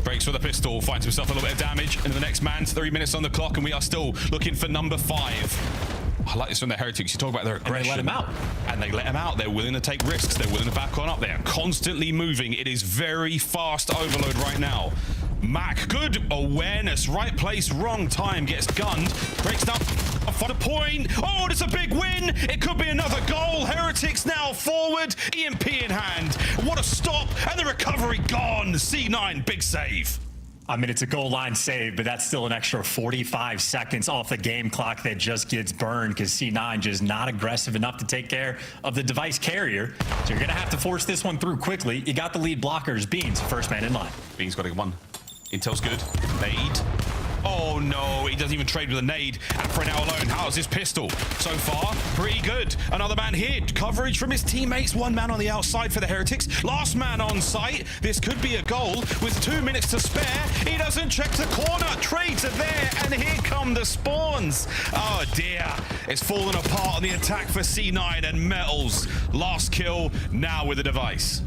Breaks with a pistol, finds himself a little bit of damage. And the next man's 3 minutes on the clock, and we are still looking for number 5. I like this from the Heretics. You talk about their aggression. And they let him out. And they let him out. They're willing to take risks. They're willing to back on up. They are constantly moving. It is very fast overload right now. Mac, good awareness. Right place, wrong time. Gets gunned. Breaks down for the point. Oh, it's a big win. It could be another goal. Heretics now forward. EMP in hand. What a stop. And the recovery gone. C9, big save. I mean, it's a goal line save, but that's still an extra 45 seconds off the game clock that just gets burned because C9 just not aggressive enough to take care of the device carrier. So you're going to have to force this one through quickly. You got the lead blockers. Beans, first man in line. Beans got to get one. Intel's good. Nade. Oh no, he doesn't even trade with a nade. Afro now alone. How's his pistol? So far, pretty good. Another man hit. Coverage from his teammates. One man on the outside for the Heretics. Last man on site. This could be a goal with 2 minutes to spare. He doesn't check the corner. Trades are there, and here come the spawns. Oh dear. It's fallen apart on the attack for C9 and Metals. Last kill now with the device.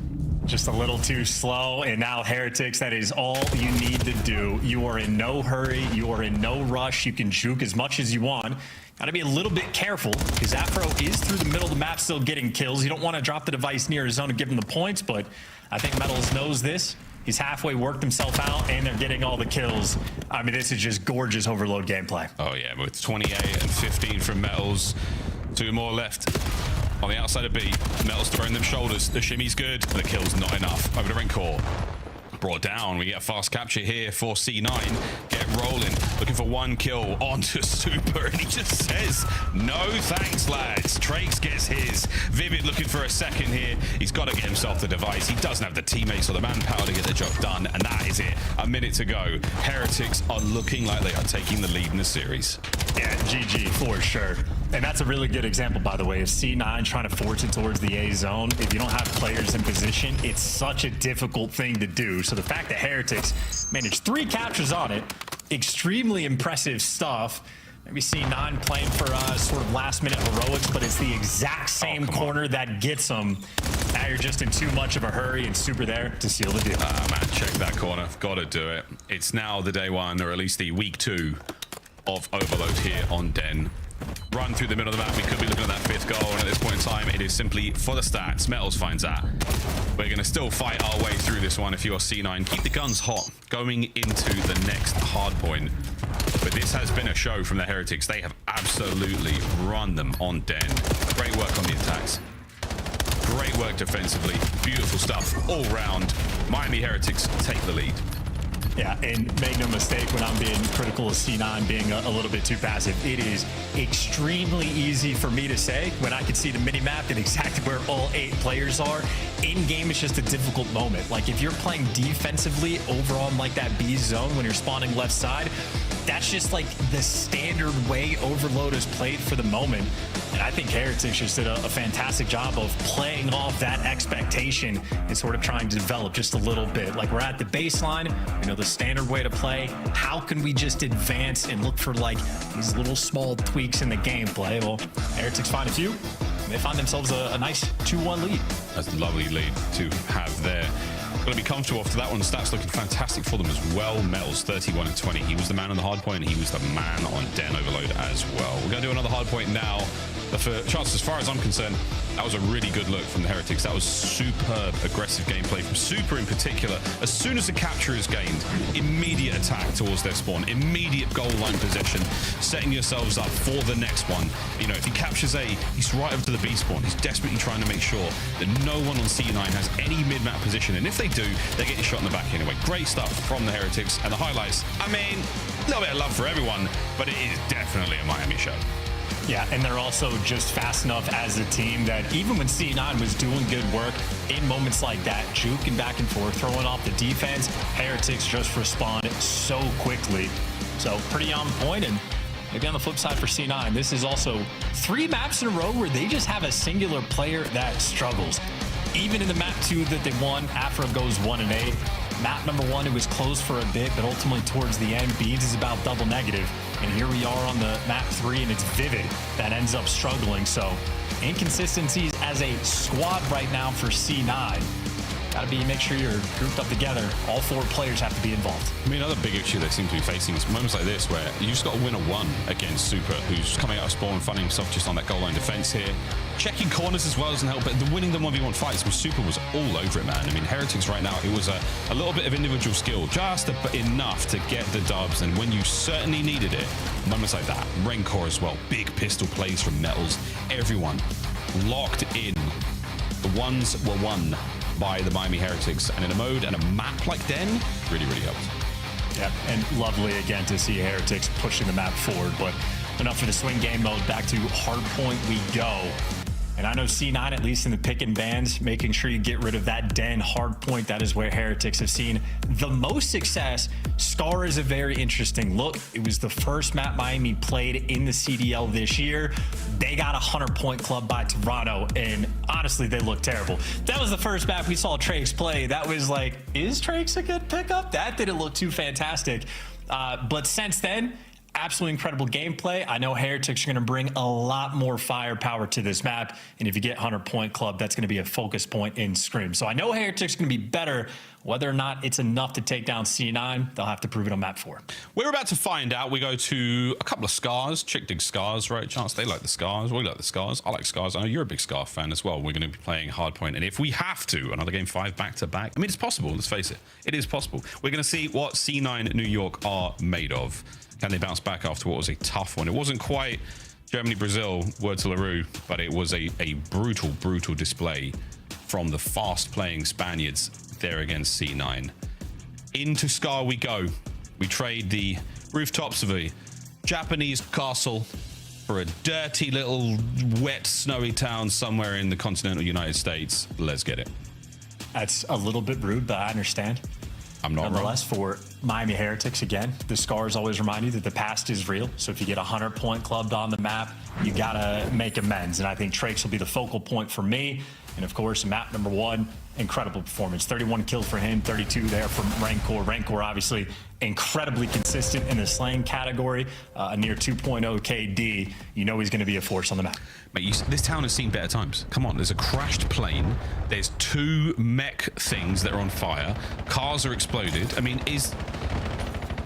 Just a little too slow, and now Heretics, that is all you need to do. You are in no hurry, you are in no rush, you can juke as much as you want. Gotta be a little bit careful, because Afro is through the middle of the map still getting kills. You don't want to drop the device near his zone and give him the points, but I think Metals knows this. He's halfway worked himself out, and they're getting all the kills. I mean, this is just gorgeous overload gameplay. Oh yeah, with 28 and 15 from Metals. 2 more left. On the outside of B, Metals throwing them shoulders. The shimmy's good, but the kill's not enough. Over to Renkor. Brought down. We get a fast capture here for C9. Get rolling. Looking for 1 kill onto Super, and he just says, no thanks, lads. Trakes gets his. Vivid looking for a second here. He's got to get himself the device. He doesn't have the teammates or the manpower to get the job done, and that is it. A minute to go. Heretics are looking like they are taking the lead in the series. Yeah, GG for sure. And that's a really good example, by the way, of C9 trying to force it towards the A zone. If you don't have players in position, it's such a difficult thing to do. So the fact that Heretics managed 3 captures on it, extremely impressive stuff. Maybe C9 playing for sort of last-minute heroics, but it's the exact same corner that gets them. Now you're just in too much of a hurry, and Super there to seal the deal. Man, check that corner. Got to do it. It's now the day 1, or at least the week 2 of overload here on Den. Run through the middle of the map. We could be looking at that 5th goal, and at this point in time, it is simply for the stats. Metals finds that. We're going to still fight our way through this one if you're C9. Keep the guns hot going into the next hardpoint. But this has been a show from the Heretics. They have absolutely run them on Den. Great work on the attacks. Great work defensively. Beautiful stuff all round. Miami Heretics take the lead. Yeah, and make no mistake, when I'm being critical of C9 being a little bit too passive, it is extremely easy for me to say when I can see the mini-map and exactly where all 8 players are. In-game, it's just a difficult moment. Like, if you're playing defensively over on, like, that B zone when you're spawning left side, that's just, like, the standard way Overload is played for the moment. And I think Heretics just did a fantastic job of playing off that expectation and sort of trying to develop just a little bit. Like, we're at the baseline, we know the standard way to play. How can we just advance and look for, like, these little small tweaks in the gameplay? Well, Heretics find a few, and they find themselves a nice 2-1 lead. That's a lovely lead to have there. Going to be comfortable after that one. Stats looking fantastic for them as well. Metals 31 and 20. He was the man on the hard point, and he was the man on Den Overload as well. We're going to do another hard point now. For Chance, as far as I'm concerned, that was a really good look from the Heretics. That was superb, aggressive gameplay from Super in particular. As soon as the capture is gained, immediate attack towards their spawn, immediate goal line possession, setting yourselves up for the next one. You know, if he captures A, he's right up to the B spawn. He's desperately trying to make sure that no one on C9 has any mid-map position. And if they do, they get shot in the back anyway. Great stuff from the Heretics. And the highlights, I mean, a little bit of love for everyone, but it is definitely a Miami show. Yeah, and they're also just fast enough as a team that even when C9 was doing good work, in moments like that, juking back and forth, throwing off the defense, Heretics just respond so quickly. So pretty on point. And maybe on the flip side for C9, this is also 3 maps in a row where they just have a singular player that struggles. Even in the map 2 that they won, Afro goes 1-8. Map number 1, it was close for a bit, but ultimately towards the end, Beans is about double negative. And here we are on the map 3, and it's Vivid that ends up struggling. So inconsistencies as a squad right now for C9. Got to make sure you're grouped up together. All 4 players have to be involved. I mean, another big issue they seem to be facing is moments like this where you just got to win a 1 against Super, who's coming out of spawn and finding himself just on that goal line defense here. Checking corners as well doesn't help, but the winning the 1v1 fights with Super was all over it, man. I mean, Heretics right now, it was a little bit of individual skill, just enough to get the dubs, and when you certainly needed it, moments like that. Rancor as well, big pistol plays from Metals. Everyone locked in. The ones were won by the Miami Heretics, and in a mode and a map like Den, really, really helped. Yeah, and lovely again to see Heretics pushing the map forward, but enough for the swing game mode. Back to Hardpoint we go. And I know C9, at least in the pick and bans, making sure you get rid of that Den Hardpoint. That is where Heretics have seen the most success. Scar is a very interesting look. It was the first map Miami played in the CDL this year. They got a 100-point club by Toronto, and honestly, they look terrible. That was the first map we saw Trakes play. That was like, is Trakes a good pickup? That didn't look too fantastic. But since then, absolutely incredible gameplay. I know Heretics are going to bring a lot more firepower to this map, and if you get 100-point club, that's going to be a focus point in Scrim. So I know Heretics are going to be better. Whether or not it's enough to take down C9, they'll have to prove it on map 4. We're about to find out. We go to a couple of Scars. Chick digs Scars, right? Chance, they like the Scars. We like the Scars. I like Scars. I know you're a big Scar fan as well. We're going to be playing Hardpoint, and if we have to, another game 5 back-to-back. I mean, it's possible. Let's face it. It is possible. We're going to see what C9 New York are made of. Can they bounce back after what was a tough one? It wasn't quite Germany-Brazil, word to LaRue, but it was a brutal, brutal display from the fast-playing Spaniards there against C9. Into Scar we go. We trade the rooftops of a Japanese castle for a dirty little wet, snowy town somewhere in the continental United States. Let's get it. That's a little bit rude, but I understand. I'm not Nonetheless, for Miami Heretics, again, the Scars always remind you that the past is real. So if you get a 100-point clubbed on the map, you got to make amends. And I think Trakes will be the focal point for me. And of course, map number 1, incredible performance. 31 kills for him, 32 there from Rancor. Rancor, obviously, incredibly consistent in the slaying category, a near 2.0 KD. You know he's going to be a force on the map. Mate, this town has seen better times. Come on, there's a crashed plane. There's 2 mech things that are on fire. Cars are exploded. I mean,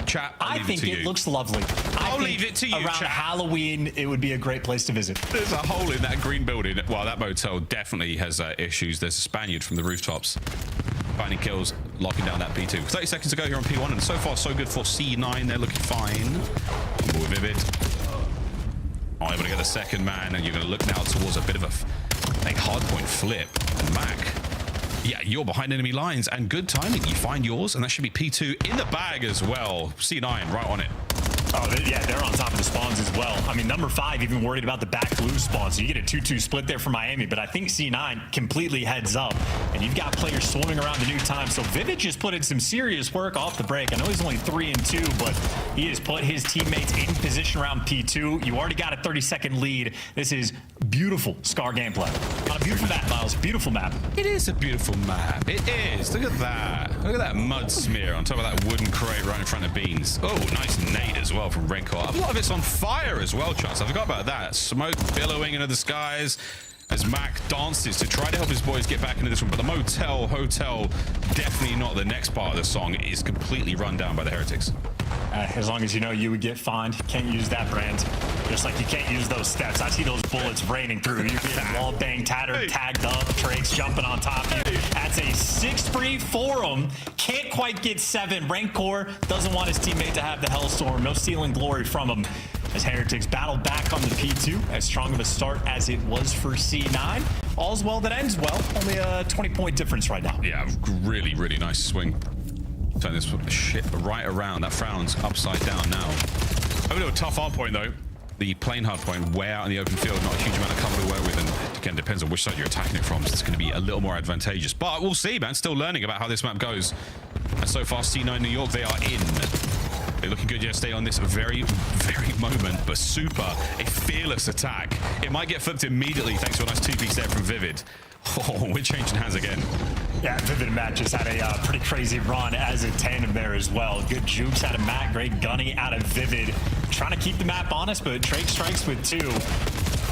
Chat, I think it looks lovely. I'll leave it to you, around chat. Halloween, it would be a great place to visit. There's a hole in that green building. Well, that motel definitely has issues. There's a Spaniard from the rooftops finding kills, locking down that P2. 30 seconds to go here on P1, and so far so good for C9. They're looking fine. More Vivid. Oh, able to get the second man, and you're going to look now towards a bit of a Hardpoint flip. And Mac Yeah, you're behind enemy lines, and good timing. You find yours, and that should be P2 in the bag as well. C9 right on it. Oh, yeah, they're on top of the spawns as well. I mean, number 5 even worried about the back blue spawn, so you get a 2-2 split there for Miami, but I think C9 completely heads up, and you've got players swarming around the new time, so Vivid just put in some serious work off the break. I know he's only 3-2, but he has put his teammates in position around P2. You already got a 30-second lead. This is beautiful Scar gameplay. On a beautiful map, Miles. Beautiful map. It is a beautiful map. It is. Look at that. Look at that mud smear on top of that wooden crate right in front of Beans. Oh, nice nade as well from Renkor. A lot of it's on fire as well, Chance. I forgot about that. Smoke billowing into the skies as Mac dances to try to help his boys get back into this one. But the hotel, definitely not the next part of the song. It is completely run down by the Heretics. As long as you know you would get fined, can't use that brand. Just like you can't use those steps. I see those bullets raining through. You're getting wall bang, tattered, tagged up, Trakes jumping on top of you. That's a 6 free for him. Can't quite get 7. Rancor doesn't want his teammate to have the Hellstorm. No stealing glory from him. As Heretics battle back on the P2, as strong of a start as it was for C9. All's well that ends well. Only a 20-point difference right now. Yeah, really, really nice swing. Turn this shit right around. That frown's upside down now. Over to a tough hardpoint though. The plain hardpoint, way out in the open field, not a huge amount of cover to work with, and again, depends on which side you're attacking it from, so it's going to be a little more advantageous. But we'll see, man. Still learning about how this map goes. And so far, C9 New York, they are in. They're looking good yesterday on this very moment, but super, a fearless attack. It might get flipped immediately thanks to a nice 2-piece there from Vivid. Oh, we're changing hands again. Yeah, Vivid and Matt just had a pretty crazy run as a tandem there as well. Good jukes out of Matt, great gunning out of Vivid. Trying to keep the map honest, but Drake strikes with 2.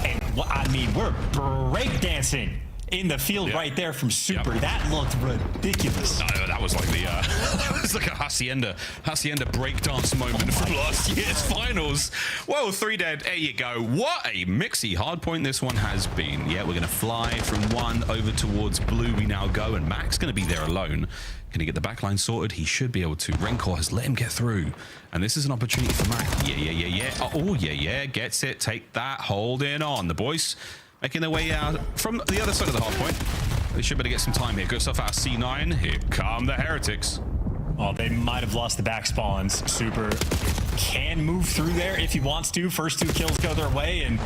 And I mean, we're breakdancing in the field right there from Super. That looked ridiculous. No, that was like the that was like a Hacienda breakdance moment from last year's finals. Whoa, 3 dead. There you go. What a mixy hardpoint this one has been. Yeah, we're gonna fly from 1 over towards blue. We now go, and Mac's gonna be there alone. Gonna get the backline sorted. He should be able to. Renkor has let him get through, and this is an opportunity for Mac. Yeah. Oh yeah. Gets it. Take that. Holding on. The boys making their way out from the other side of the hardpoint. They should better get some time here. Good stuff out of C9. Here come the Heretics. Oh, they might have lost the back spawns. Super can move through there if he wants to. First 2 kills go their way, and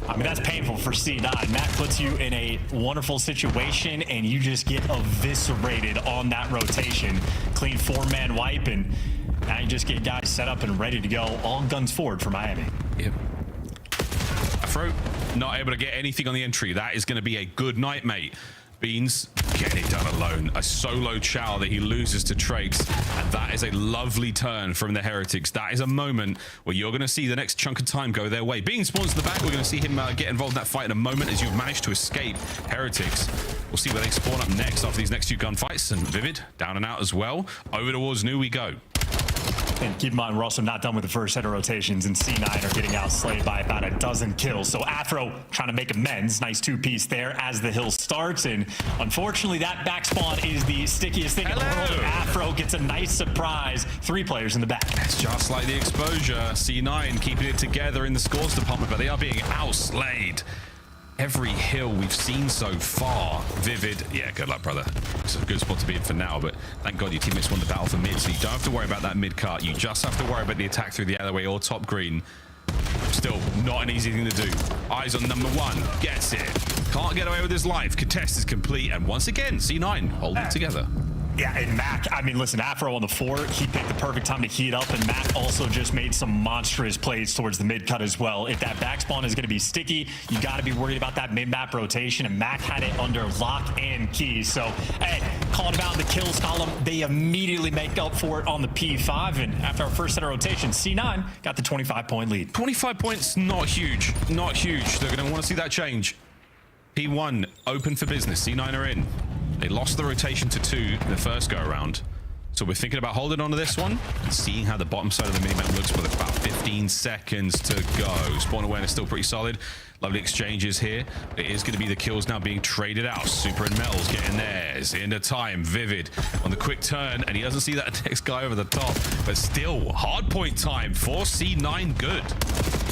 I mean, that's painful for C9. Matt puts you in a wonderful situation, and you just get eviscerated on that rotation. Clean 4-man wipe, and now you just get guys set up and ready to go. All guns forward for Miami. Yep. Afro not able to get anything on the entry. That is going to be a good night, mate. Beans getting it done alone. A solo chow that he loses to Trakes, and that is a lovely turn from the Heretics. That is a moment where you're going to see the next chunk of time go their way. Beans spawns in the back. We're going to see him get involved in that fight in a moment as you've managed to escape Heretics. We'll see where they spawn up next after these next 2 gunfights, and Vivid down and out as well. Over towards New we go. And keep in mind, we're also not done with the first set of rotations, and C9 are getting outslayed by about a dozen kills. So Afro trying to make amends. Nice 2-piece there as the hill starts. And unfortunately, that back spawn is the stickiest thing in the world. Afro gets a nice surprise. 3 players in the back. It's just like the exposure. C9 keeping it together in the scores department, but they are being outslayed. Every hill we've seen so far. Vivid, yeah, good luck, brother. It's a good spot to be in for now, but thank God your teammates won the battle for mid, so you don't have to worry about that mid cut. You just have to worry about the attack through the alleyway or top green. Still not an easy thing to do. Eyes on number 1, gets it. Can't get away with his life. Contest is complete, and once again, C9 holding it together. Yeah, and Mac, I mean, listen, Afro on the 4, he picked the perfect time to heat up, and Mac also just made some monstrous plays towards the mid cut as well. If that back spawn is going to be sticky, you got to be worried about that mid-map rotation, and Mac had it under lock and key. So, hey, calling about the kills column, they immediately make up for it on the P5, and after our first set of rotations, C9 got the 25-point lead. 25 points, not huge, not huge. They're going to want to see that change. P1 open for business. C9 are in. They lost the rotation to 2 in the first go around. So we're thinking about holding on to this one and seeing how the bottom side of the minimap looks with about 15 seconds to go. Spawn awareness still pretty solid. Lovely exchanges here. It is going to be the kills now being traded out. Super and Metals getting theirs into time. Vivid on the quick turn, and he doesn't see that next guy over the top, but still hard point time for C9 good.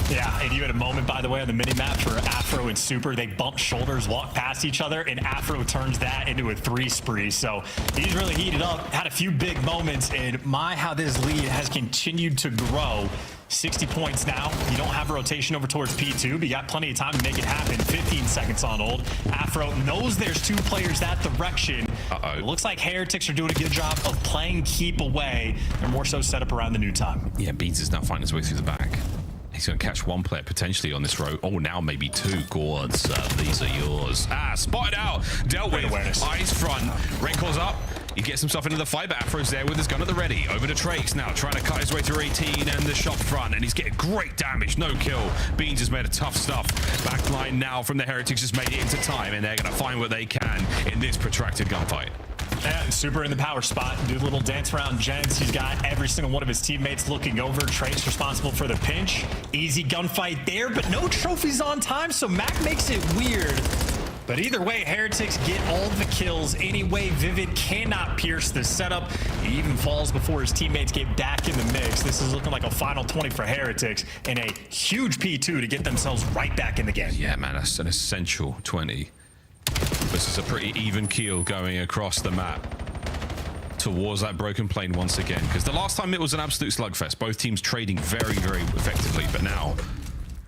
Yeah, and you had a moment, by the way, on the mini-map for Afro and Super. They bump shoulders, walk past each other, and Afro turns that into a 3 spree. So he's really heated up, had a few big moments, and how this lead has continued to grow. 60 points now. You don't have a rotation over towards P2, but you got plenty of time to make it happen. 15 seconds on hold. Afro knows there's 2 players that direction. It looks like Heretics are doing a good job of playing keep away. They're more so set up around the new time. Yeah, Beans is now finding his way through the back. He's going to catch 1 player potentially on this row. Oh, now maybe 2. Gourds, these are yours. Spotted out. Dealt with. Eyes front. Renkor's up. He gets himself into the fight, but Afro's there with his gun at the ready. Over to Trace now, trying to cut his way through 18 and the shop front, and he's getting great damage. No kill. Beans has made a tough stuff. Backline now from the Heretics has made it into time, and they're going to find what they can in this protracted gunfight. Yeah, Super in the power spot. Do a little dance around Jens. He's got every single one of his teammates looking over. Trace responsible for the pinch. Easy gunfight there, but no trophies on time, so Mac makes it weird. But either way, Heretics get all the kills. Anyway, Vivid cannot pierce the setup. He even falls before his teammates get back in the mix. This is looking like a final 20 for Heretics and a huge P2 to get themselves right back in the game. Yeah, man, that's an essential 20. This is a pretty even keel going across the map towards that broken plane once again. Because the last time it was an absolute slugfest. Both teams trading very, very effectively. But now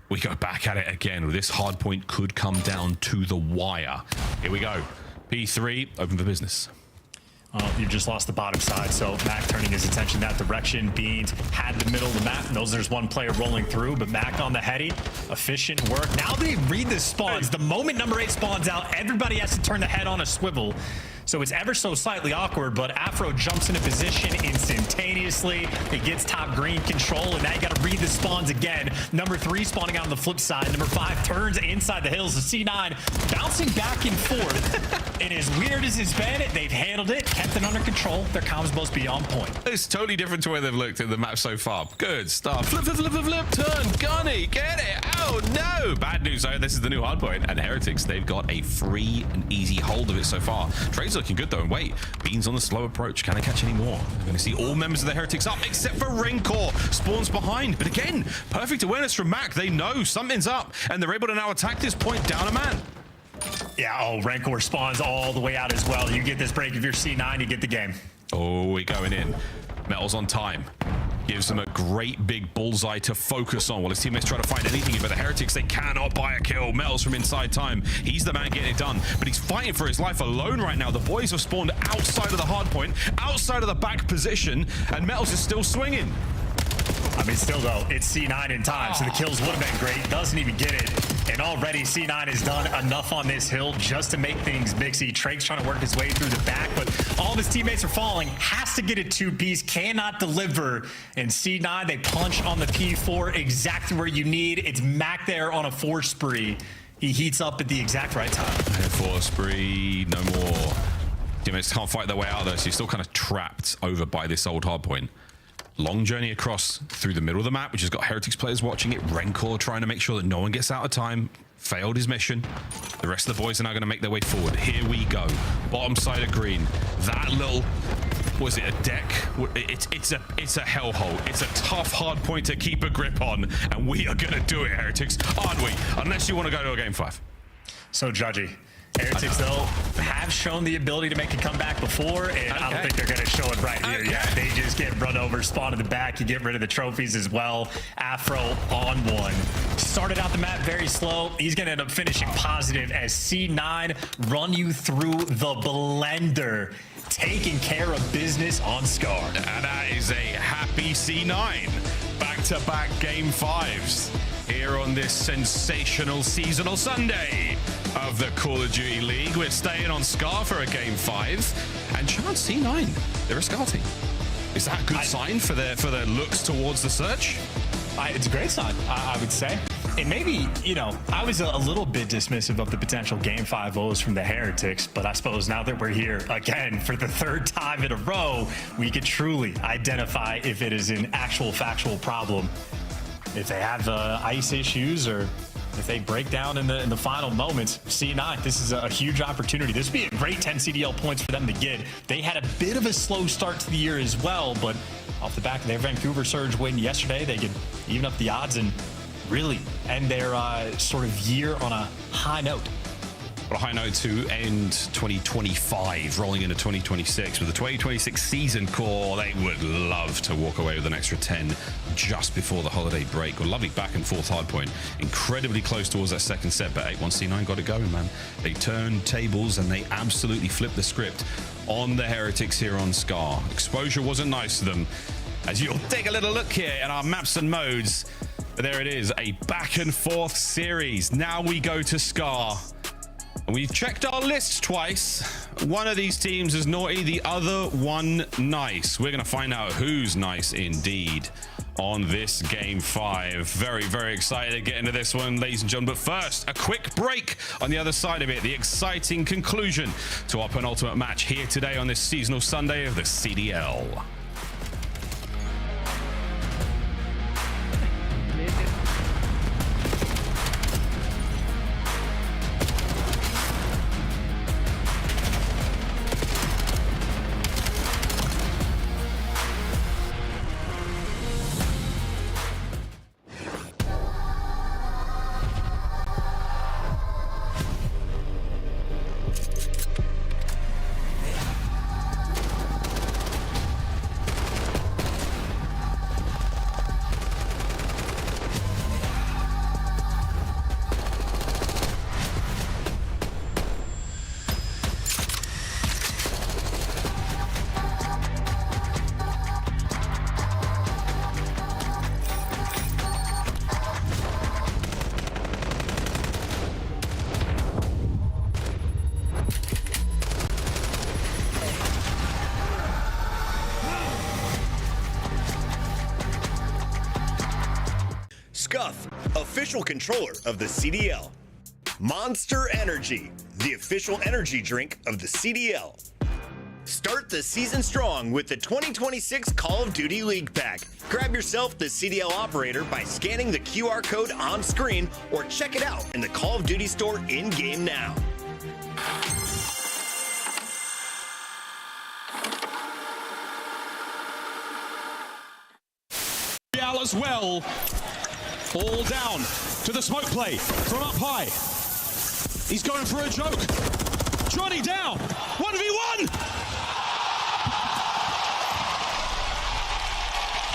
we go back at it again. This hard point could come down to the wire. Here we go. P3, open for business. You've just lost the bottom side, so Mac turning his attention that direction. Beans had the middle of the map, knows there's 1 player rolling through, but Mac on the heady. Efficient work. Now they read the spawns. The moment number 8 spawns out, everybody has to turn the head on a swivel. So it's ever so slightly awkward, but Afro jumps into position instantaneously. It gets top green control, and now you got to read the spawns again. Number 3 spawning out on the flip side. Number 5 turns inside the hills. The C9 bouncing back and forth. And as weird as it's been, they've handled it, kept it under control. Their comms must be on point. It's totally different to where they've looked at the map so far. Good stuff. Flip, flip, flip, flip, flip, turn, Gunny, get it. Oh, no. Bad news, though. This is the new hardpoint. And Heretics, they've got a free and easy hold of it so far. Trade's looking good, though. And wait, Beans on the slow approach. Can I catch any more? I'm going to see all members of the Heretics up, except for Renkor. Spawns behind. But again, perfect awareness from Mac. They know something's up, and they're able to now attack this point down a man. Yeah, Renkor spawns all the way out as well. You get this break. If you're C9, you get the game. Oh, we're going in. Metal's on time. Gives them a great big bullseye to focus on while his teammates try to find anything. But the Heretics, they cannot buy a kill. Metal's from inside time. He's the man getting it done, but he's fighting for his life alone right now. The boys have spawned outside of the hard point, outside of the back position, and Metals is still swinging. I mean, still though, it's C9 in time, so the kills would have been great. Doesn't even get it. And already C9 has done enough on this hill just to make things mixy. Trake's trying to work his way through the back, but all of his teammates are falling. Has to get a 2-piece, cannot deliver. And C9, they punch on the P4 exactly where you need. It's Mac there on a 4 spree. He heats up at the exact right time. 4 spree, no more. Teammates can't fight their way out though, so you're still kind of trapped over by this old hardpoint. Long journey across through the middle of the map, which has got Heretics players watching it. Renkor trying to make sure that no one gets out of time. Failed his mission. The rest of the boys are now going to make their way forward. Here we go. Bottom side of green. That little, was it a deck? It's a hellhole. It's a tough hard point to keep a grip on, and we are going to do it, Heretics, aren't we? Unless you want to go to a game 5. So judgy. Heretics, though, have shown the ability to make a comeback before, and I don't think they're going to show it right here. Yeah, they just get run over, spawn in the back. You get rid of the trophies as well. Afro on 1. Started out the map very slow. He's going to end up finishing positive as C9 run you through the blender. Taking care of business on Scar. And that is a happy C9. Back-to-back game 5s here on this sensational seasonal Sunday of the Call of Duty League. We're staying on Scar for a game 5, and chance C9, they're a Scar team. Is that a good sign for their looks towards the search? It's a great sign, I would say. And maybe, you know, I was a little bit dismissive of the potential game 5 O's from the Heretics, but I suppose now that we're here again for the 3rd time in a row, we could truly identify if it is an actual factual problem. If they have ice issues, or if they break down in the final moments. C9, this is a huge opportunity. This would be a great 10 CDL points for them to get. They had a bit of a slow start to the year as well, but off the back of their Vancouver Surge win yesterday, they could even up the odds and really end their sort of year on a high note. A high note to end 2025, rolling into 2026 with the 2026 season core. They would love to walk away with an extra 10 just before the holiday break. A lovely back and forth Hardpoint, incredibly close towards that second set, but 81C9 got it going, man. They turned tables and they absolutely flipped the script on the Heretics here on Scar. Exposure wasn't nice to them. As you'll take a little look here at our maps and modes, but there it is, a back and forth series. Now we go to Scar. We've checked our lists twice. One of these teams is naughty, the other one nice. We're going to find out who's nice indeed on this game 5. Very, very excited to get into this one, ladies and gentlemen. But first, a quick break on the other side of it. The exciting conclusion to our penultimate match here today on this seasonal Sunday of the CDL. Scuff, official controller of the CDL. Monster Energy, the official energy drink of the CDL. Start the season strong with the 2026 Call of Duty League Pack. Grab yourself the CDL operator by scanning the QR code on screen or check it out in the Call of Duty store in-game now. As well. All down to the smoke play from up high. He's going for a joke. Johnny down. 1v1.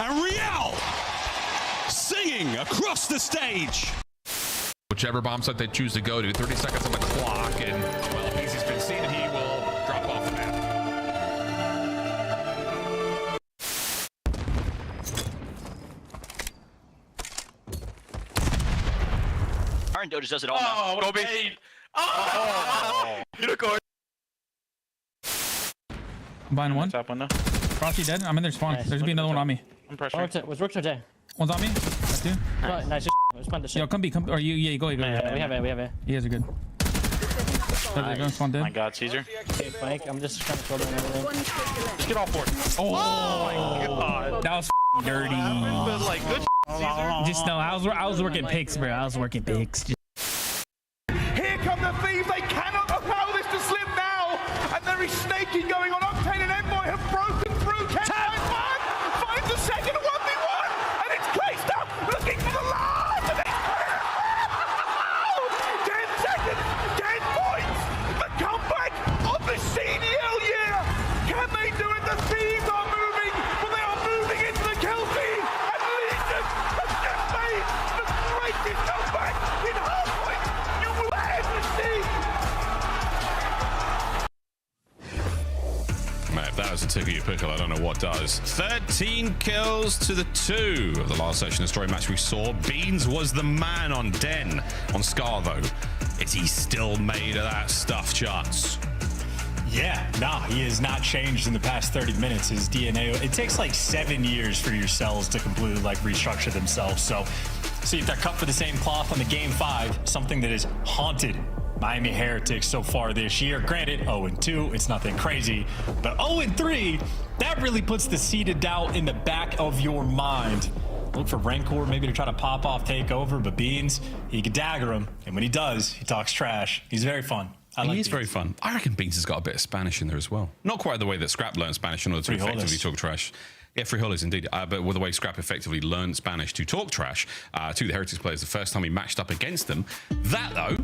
And Riyadh singing across the stage. Whichever bomb site they choose to go to, 30 seconds on the clock, and well, if he's been seen, he will drop off the map. Iron Doge does it all now. Go big. Unicorn. I'm buying one. Top one now. Frosty dead. I'm in their spawn. There's gonna be another one on me. I'm pressuring. What's Rooks or Jay? One's on me. That's two. Nice. Let's find the shit. Yo, come B, come. Or you go. We have it. You guys are good. They're gonna spawn dead. My God, Caesar. Okay, Frank, I'm just trying to throw them everything. Let's get all four. Oh my God. That was dirty. But like good Caesar. Just no, I was working picks, bro. I was working picks. Here come the thieves. They cannot allow this to slip now. And there is snaking going on. Octane and Envoy have broken through. Can find one. Finds the second 1v1. And it's placed up. Looking for the last. And it's 10 seconds. 10 points. The comeback of the CDL year. Can they do it? The thieves are moving. But they are moving into the kill feed. And Legion have just made the greatest comeback in Hardpoint you will ever see. Man, if that was a tickle you pickle, I don't know what does. 13 kills to the 2 of the last section of story match we saw. Beans was the man on Den. On Scar, though, is he still made of that stuff, Chance? Yeah, nah, he has not changed in the past 30 minutes. His DNA, it takes like 7 years for your cells to completely like restructure themselves. So see if they're cut for the same cloth on the game 5, something that has haunted Miami Heretics so far this year. Granted, 0-2, it's nothing crazy, but 0-3, that really puts the seed of doubt in the back of your mind. Look for Rancor maybe to try to pop off, take over, but Beans, he can dagger him, and when he does, he talks trash. He's very fun. He's very fun. I reckon Beans has got a bit of Spanish in there as well. Not quite the way that Scrap learned Spanish in order to effectively talk trash. Yeah, frijoles indeed. But with the way Scrap effectively learned Spanish to talk trash to the Heretics players the first time he matched up against them. That, though,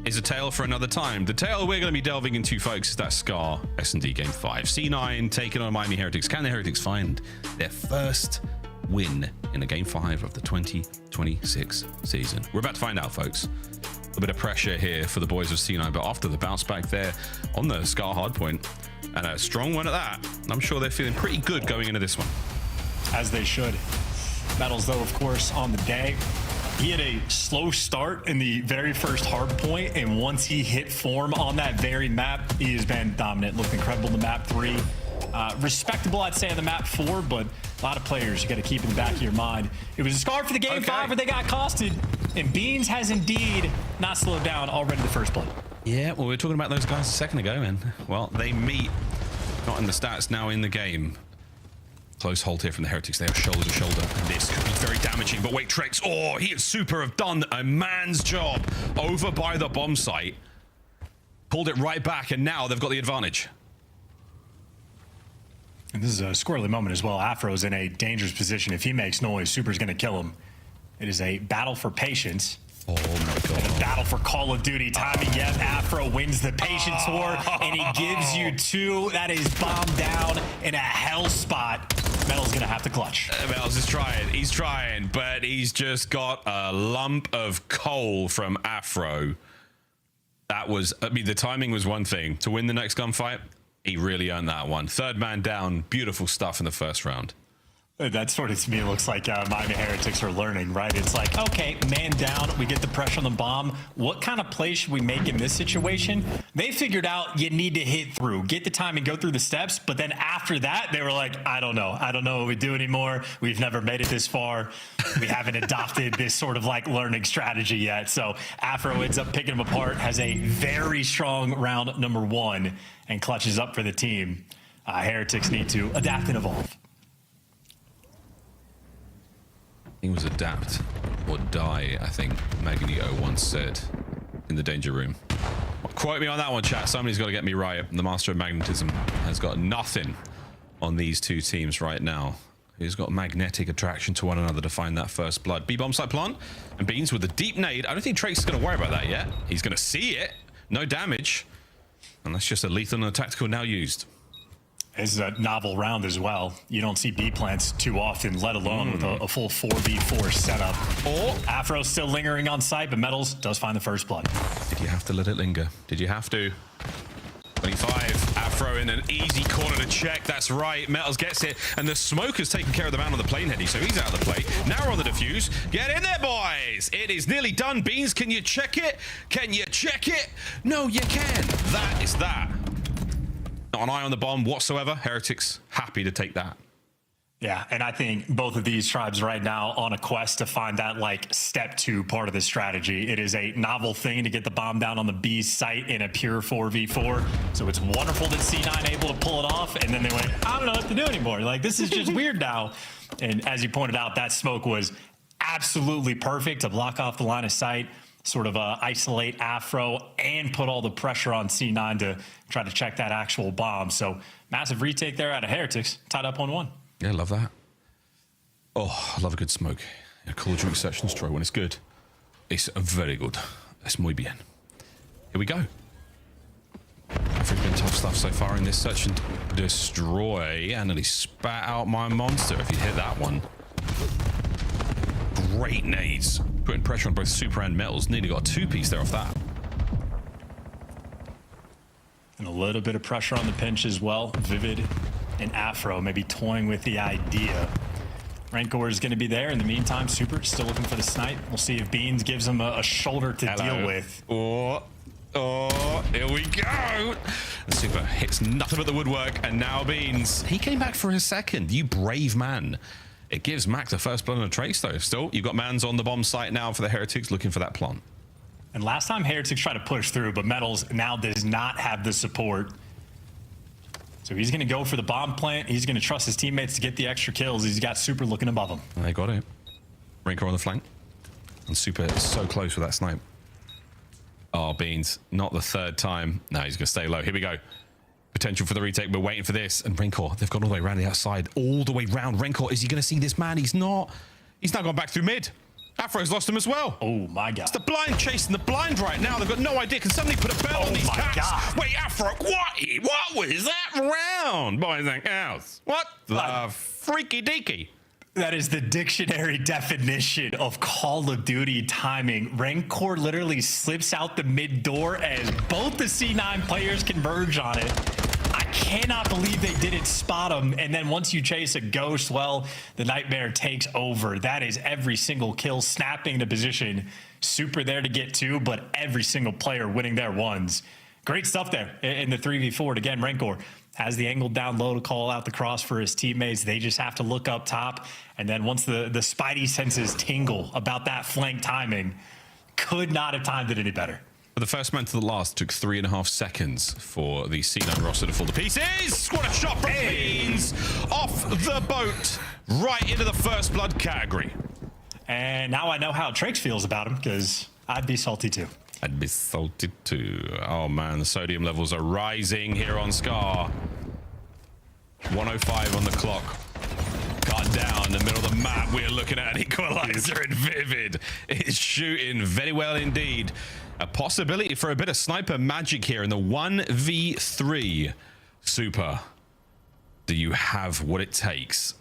is a tale for another time. The tale we're going to be delving into, folks, is that Scar S&D Game 5. C9 taking on Miami Heretics. Can the Heretics find their first win in a Game 5 of the 2026 season? We're about to find out, folks. A bit of pressure here for the boys of C9, but after the bounce back there on the Scar Hardpoint, and a strong one at that, I'm sure they're feeling pretty good going into this one. As they should. Metals, though, of course, on the day. He had a slow start in the very first hard point, and once he hit form on that very map, he has been dominant. Looked incredible in the map 3. Respectable, I'd say, on the map 4, but a lot of players you got to keep in the back of your mind. It was a scar for the Game 5 where they got costed, and Beans has indeed not slowed down already the first play. Yeah, well, we were talking about those guys a second ago, and, well, they meet, not in the stats, now in the game. Close hold here from the Heretics. They are shoulder to shoulder. And this could be very damaging. But wait, Trex. Oh, he and Super have done a man's job over by the bomb site. Pulled it right back, and now they've got the advantage. And this is a squirrely moment as well. Afro's in a dangerous position. If he makes noise, Super's going to kill him. It is a battle for patience. Oh my God. And a battle for Call of Duty timing. Yes, Afro wins the patience war, and he gives you 2. That is bombed down in a hell spot. Metal's gonna have to clutch. Metals is trying. He's trying, but he's just got a lump of coal from Afro. That was, I mean, the timing was one thing. To win the next gunfight, he really earned that one. Third man down. Beautiful stuff in the first round. That sort of, to me, looks like Miami Heretics are learning, right? It's like, okay, man down, we get the pressure on the bomb. What kind of play should we make in this situation? They figured out you need to hit through, get the time and go through the steps. But then after that, they were like, I don't know what we do anymore. We've never made it this far. We haven't adopted this sort of like learning strategy yet. So Afro ends up picking them apart, has a very strong round number 1, and clutches up for the team. Heretics need to adapt and evolve. It was adapt or die, I think Magneto once said in the Danger Room. Quote me on that one, chat. Somebody's got to get me right. The Master of Magnetism has got nothing on these two teams right now. He's got magnetic attraction to one another to find that first blood. B-bomb site plant, and Beans with a deep nade. I don't think Trace is going to worry about that yet. He's going to see it. No damage. And that's just a lethal and a tactical now used. It's a novel round as well. You don't see B plants too often, let alone with a full 4v4 setup. Afro still lingering on site, but Metals does find the first blood. Did you have to let it linger? Did you have to? 25, Afro in an easy corner to check. That's right, Metals gets it, and the smoke has taken care of the man on the plane heady, so he's out of the play. Now we're on the defuse. Get in there, boys! It is nearly done. Beans, can you check it? Can you check it? No, you can. That is that. Not an eye on the bomb whatsoever. Heretics happy to take that. Yeah, and I think both of these tribes right now on a quest to find that like step 2 part of the strategy. It is a novel thing to get the bomb down on the B site in a pure 4v4. So it's wonderful that C9 able to pull it off, and then they went, I don't know what to do anymore. Like, this is just weird now. And as you pointed out, that smoke was absolutely perfect to block off the line of sight, sort of isolate Afro and put all the pressure on C9 to try to check that actual bomb. So massive retake there out of Heretics, tied up 1-1. Yeah, love that. Oh, I love a good smoke. A cool drink search and destroy when it's good. It's very good. It's muy bien. Here we go. Afric's been tough stuff so far in this search and destroy. And nearly spat out my monster if you hit that one. Great nades. Putting pressure on both Super and Metals. Nearly got a 2-piece there off that. And a little bit of pressure on the pinch as well. Vivid and Afro maybe toying with the idea. Rancor is going to be there. In the meantime, Super still looking for the snipe. We'll see if Beans gives him a shoulder to deal with. Oh, here we go. And Super hits nothing but the woodwork. And now Beans. He came back for a second. You brave man. It gives Mac the first blood on a trace, though. Still, you've got Mans on the bomb site now for the Heretics looking for that plant. And last time Heretics tried to push through, but Metals now does not have the support. So he's going to go for the bomb plant. He's going to trust his teammates to get the extra kills. He's got Super looking above him. And they got it. Rancor on the flank. And Super is so close with that snipe. Oh, Beans. Not the third time. No, he's going to stay low. Here we go. Potential for the retake. We're waiting for this. And Rencor, they've gone all the way around the outside. All the way round. Rencor, is he going to see this man? He's not. He's now gone back through mid. Afro's lost him as well. Oh my god. It's the blind chasing the blind right now. They've got no idea. Can somebody put a bell on these cats? God. Wait, Afro, what was that round? Boys and girls. What the freaky deaky? That is the dictionary definition of Call of Duty timing. Rencor literally slips out the mid door as both the C9 players converge on it. I cannot believe they didn't spot him. And then once you chase a ghost, well, the nightmare takes over. That is every single kill, snapping the position. Super there to get two, but every single player winning their ones. Great stuff there in the 3v4. Again, Rencor has the angle down low to call out the cross for his teammates. They just have to look up top. And then once the spidey senses tingle about that flank timing, could not have timed it any better. The first man to the last took 3.5 seconds for the C9 roster to fall to pieces. What a shot from Beans off the boat right into the first blood category. And now I know how Traix feels about him, because I'd be salty too. I'd be salty too. Oh man, the sodium levels are rising here on Scar. 105 on the clock. Cut down in the middle of the map. We're looking at an equalizer, and Vivid is shooting very well indeed. A possibility for a bit of sniper magic here in the 1v3. Super, do you have what it takes?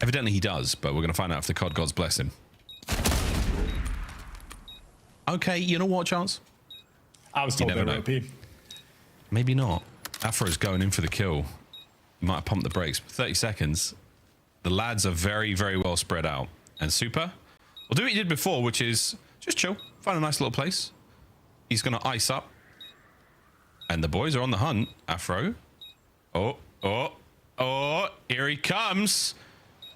Evidently he does, but we're going to find out if the COD gods bless him. Okay, you know what, Chance? I was told they were OP. Maybe not. Afro's going in for the kill. He might have pumped the brakes. 30 seconds. The lads are very, very well spread out. And Super will do what he did before, which is just chill. Find a nice little place. He's going to ice up. And the boys are on the hunt. Afro. Oh, here he comes.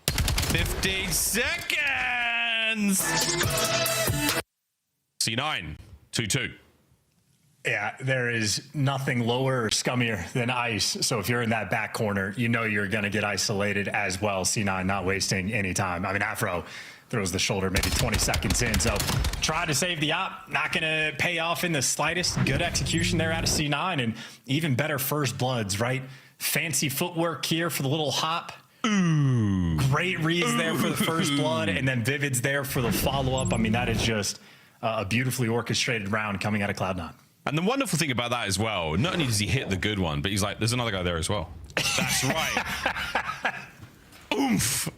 15 seconds. C9, 2-2. Yeah, there is nothing lower or scummier than ice. So if you're in that back corner, you know you're going to get isolated as well. C9 not wasting any time. I mean, Afro throws the shoulder maybe 20 seconds in. So try to save the op. Not going to pay off in the slightest. Good execution there out of C9, and even better first bloods, right? Fancy footwork here for the little hop. Ooh. Great reads there for the first blood, and then Vivid's there for the follow-up. I mean, that is just a beautifully orchestrated round coming out of Cloud9. And the wonderful thing about that as well, not only does he hit the good one, but he's like, there's another guy there as well. That's right. Oomph.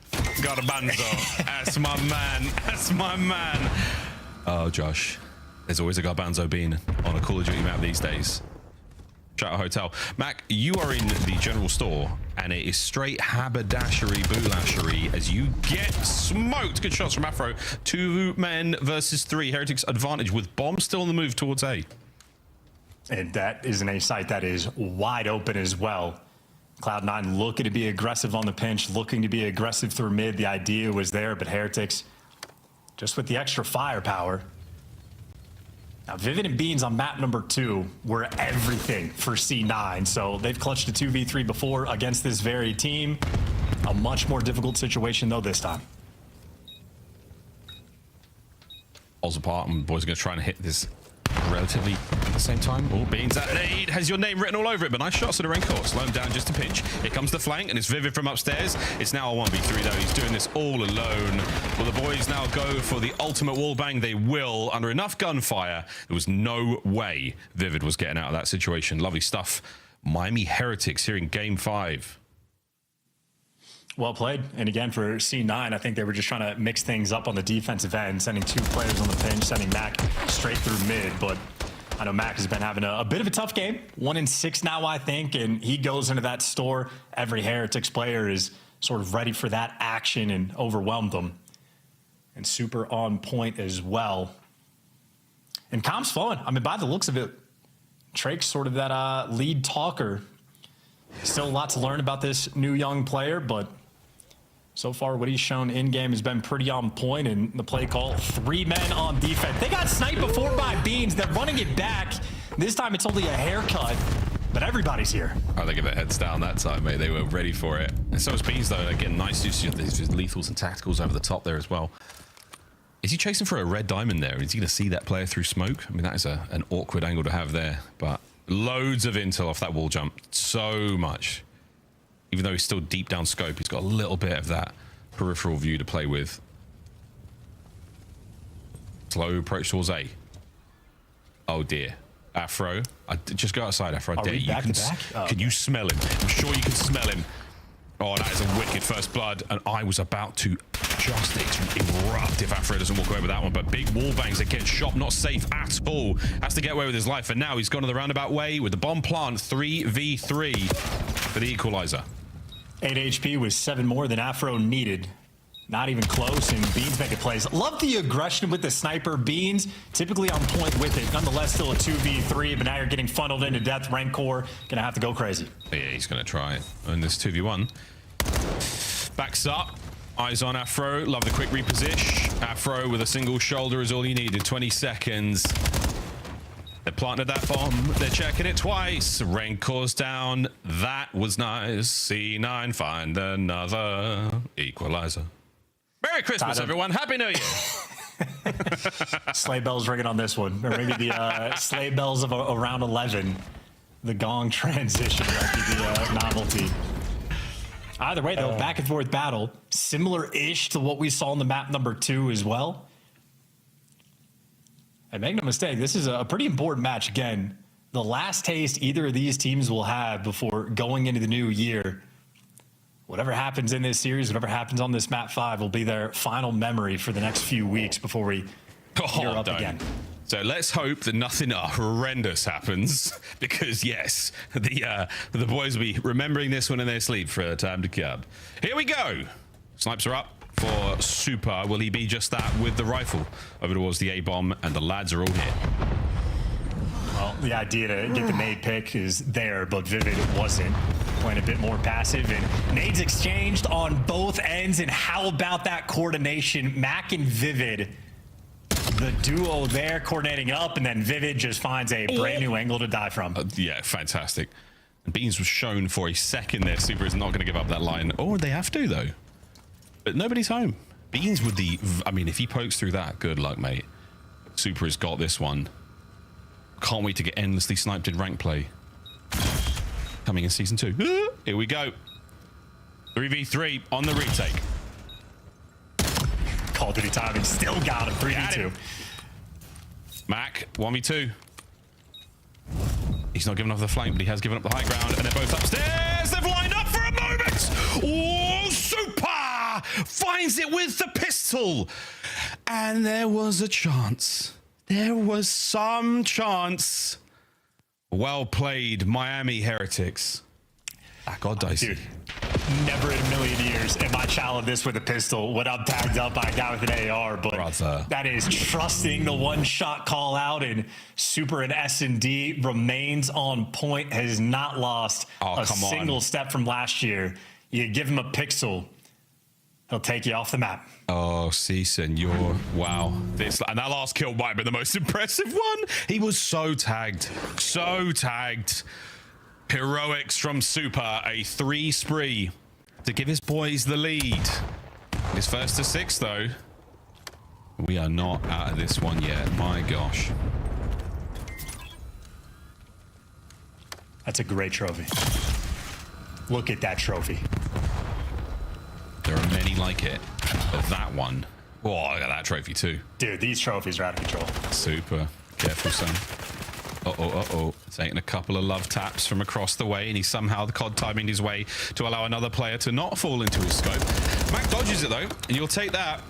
Got a Banzo. That's my man. That's my man. Oh, Josh. There's always a Garbanzo bean on a Call of Duty map these days. Shout out Hotel. Mac, you are in the general store, and it is straight haberdashery, boolashery as you get smoked. Good shots from Afro. 2 men versus 3. Heretics advantage with bomb still on the move towards A. And that is an A site that is wide open as well. Cloud9 looking to be aggressive on the pinch, looking to be aggressive through mid. The idea was there, but Heretics just with the extra firepower. Now, Vivid and Beans on map number 2 were everything for C9. So they've clutched a 2v3 before against this very team. A much more difficult situation, though, this time. Falls apart, and boys are going to try and hit this relatively at the same time. Oh, Beans, that lead has your name written all over it, but nice shots to the Rencor. Slow him down just a pinch. Here comes the flank, and it's Vivid from upstairs. It's now a 1v3, though. He's doing this all alone. Will the boys now go for the ultimate wallbang? They will. Under enough gunfire, there was no way Vivid was getting out of that situation. Lovely stuff. Miami Heretics here in Game 5. Well played. And again, for C9, I think they were just trying to mix things up on the defensive end, sending 2 players on the pinch, sending Mac straight through mid. But I know Mac has been having a bit of a tough game. 1-6 now, I think, and he goes into that store. Every Heretics player is sort of ready for that action and overwhelmed them. And Super on point as well. And comp's flowing. I mean, by the looks of it, Traix sort of that lead talker. Still a lot to learn about this new young player, but so far, what he's shown in-game has been pretty on point, and the play call, 3 men on defense. They got sniped before by Beans. They're running it back. This time, it's only a haircut, but everybody's here. Oh, they give their heads down that time, mate. They were ready for it. And so is Beans, though. Again, nice use of these lethals and tacticals over the top there as well. Is he chasing for a red diamond there? Is he going to see that player through smoke? I mean, that is an awkward angle to have there, but loads of intel off that wall jump. So much. Even though he's still deep down scope, he's got a little bit of that peripheral view to play with. Slow approach towards A. Oh dear. Afro. Just go outside, Afro. I dare you. Can you smell him? I'm sure you can smell him. Oh, that is a wicked first blood. And I was about to just erupt if Afro doesn't walk away with that one. But big wall bangs against Shop. Not safe at all. Has to get away with his life. And now he's gone to the roundabout way with the bomb plant. 3v3 for the equalizer. 8 HP with 7 more than Afro needed. Not even close, and Beans making plays. Love the aggression with the sniper. Beans typically on point with it. Nonetheless, still a 2v3, but now you're getting funneled into death. Rancor gonna have to go crazy. Yeah, he's gonna try it. And this 2v1. Backs up. Eyes on Afro. Love the quick reposition. Afro with a single shoulder is all he needed. 20 seconds. They planted that bomb. They're checking it twice. Rancor's down. That was nice. C9 find another equalizer. Merry Christmas, everyone. Happy New Year. Sleigh bells ringing on this one. Or maybe the sleigh bells of around 11. The gong transition might be the novelty. Either way, though, back and forth battle. Similar-ish to what we saw on the map number 2 as well. And make no mistake, this is a pretty important match. Again, the last taste either of these teams will have before going into the new year. Whatever happens in this series, whatever happens on this map 5 will be their final memory for the next few weeks before we gear up again. So let's hope that nothing horrendous happens, because yes, the boys will be remembering this one in their sleep for a time to come. Here we go. Snipes are up for Super. Will he be just that with the rifle? Over towards the A-bomb, and the lads are all here. Well, the idea to get the nade pick is there, but Vivid wasn't. Playing a bit more passive, and nades exchanged on both ends. And how about that coordination? Mac and Vivid, the duo there coordinating up, and then Vivid just finds a brand new angle to die from. Yeah, fantastic. Beans was shown for a second there. Super is not going to give up that line. Or they have to, though. But nobody's home. Beans with the... I mean, if he pokes through that, good luck, mate. Super has got this one. Can't wait to get endlessly sniped in rank play. Coming in season 2. Here we go. 3v3 on the retake. Call of Duty timing still got him. 3v2. Mac, 1v2. He's not giving up the flank, but he has given up the high ground, and they're both upstairs. They've lined up for a moment. Oh, Super finds it with the pistol. And there was a chance. There was some chance. Well played, Miami Heretics. That got dicey. Dude, never in a million years am I challenged this with a pistol when I'm tagged up by a guy with an AR, but that is trusting the one-shot call out, and Super and S&D remains on point, has not lost a single step from last year. You give him a pixel, he'll take you off the map. Oh, Season, you're... Wow. And that last kill might be the most impressive one. He was so tagged. So tagged. Heroics from Super. A 3 spree to give his boys the lead. His first to 6, though. We are not out of this one yet. My gosh. That's a great trophy. Look at that trophy. There are many like it, but that one, oh, I got that trophy too. Dude, these trophies are out of control. Super. Careful, son. Uh-oh. Taking a couple of love taps from across the way, and he's somehow the COD timing his way to allow another player to not fall into his scope. Mac dodges it, though, and you'll take that.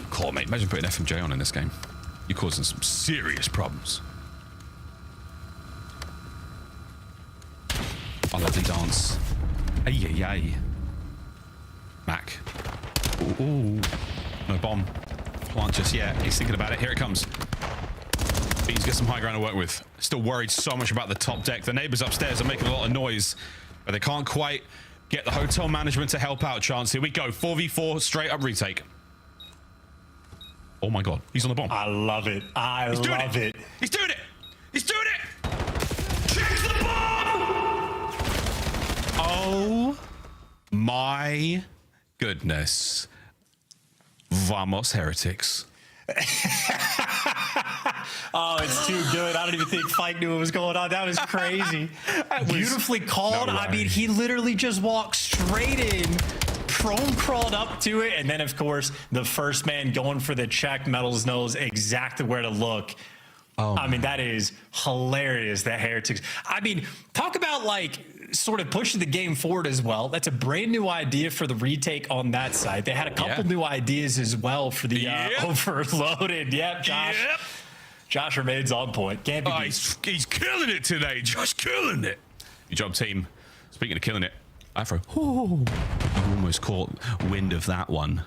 Cool, mate. Imagine putting FMJ on in this game. You're causing some serious problems. A lovely dance. Ay. Mac. Ooh. No bomb. Plant just yet. He's thinking about it. Here it comes. He's got some high ground to work with. Still worried so much about the top deck. The neighbors upstairs are making a lot of noise, but they can't quite get the hotel management to help out. Chance. Here we go. 4v4 straight up retake. Oh my God. He's on the bomb. I love it. I love it. He's doing it. He's doing it. Checks the bomb. Oh my goodness. Vamos Heretics. Oh, it's too good. I don't even think Fike knew what was going on. That was crazy. Beautifully called. No way. I mean, he literally just walked straight in, prone crawled up to it, and then, of course, the first man going for the check. Metals knows exactly where to look. Oh, I mean, that is hilarious, that Heretics. I mean, talk about, like, sort of pushing the game forward as well. That's a brand new idea for the retake on that side. They had a couple new ideas as well for the overloaded. Yep, Josh. Yep. Josh remains on point. Can't be beat. He's killing it today. Josh killing it. Good job, team. Speaking of killing it, Afro. Ooh, you almost caught wind of that one.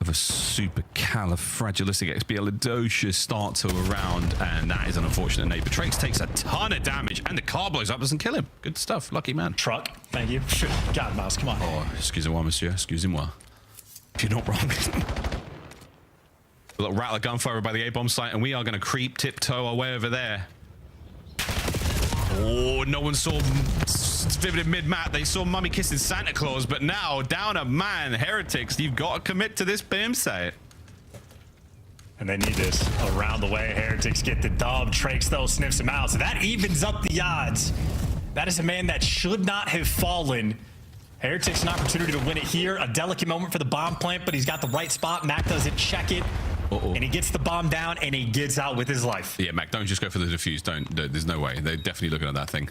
Of a supercalifragilisticexpialidocious start to a round, and that is an unfortunate nade. But Trax takes a ton of damage, and the car blows up, doesn't kill him. Good stuff. Lucky man. Truck. Thank you. God, Mouse, come on. Oh, excusez-moi, monsieur. Excusez-moi. If you're not wrong. A little rattler gunfire by the A-bomb site, and we are going to creep tiptoe our way over there. Oh, no one saw Vivid mid-map. They saw Mummy kissing Santa Claus, but now down a man. Heretics, you've got to commit to this BIM site. And they need this around the way. Heretics get the dub. Trax, though, sniffs him out. So that evens up the odds. That is a man that should not have fallen. Heretics an opportunity to win it here. A delicate moment for the bomb plant, but he's got the right spot. Mac doesn't check it. And he gets the bomb down, and he gets out with his life. Yeah, Mac, don't just go for the defuse. Don't. There's no way. They're definitely looking at that thing.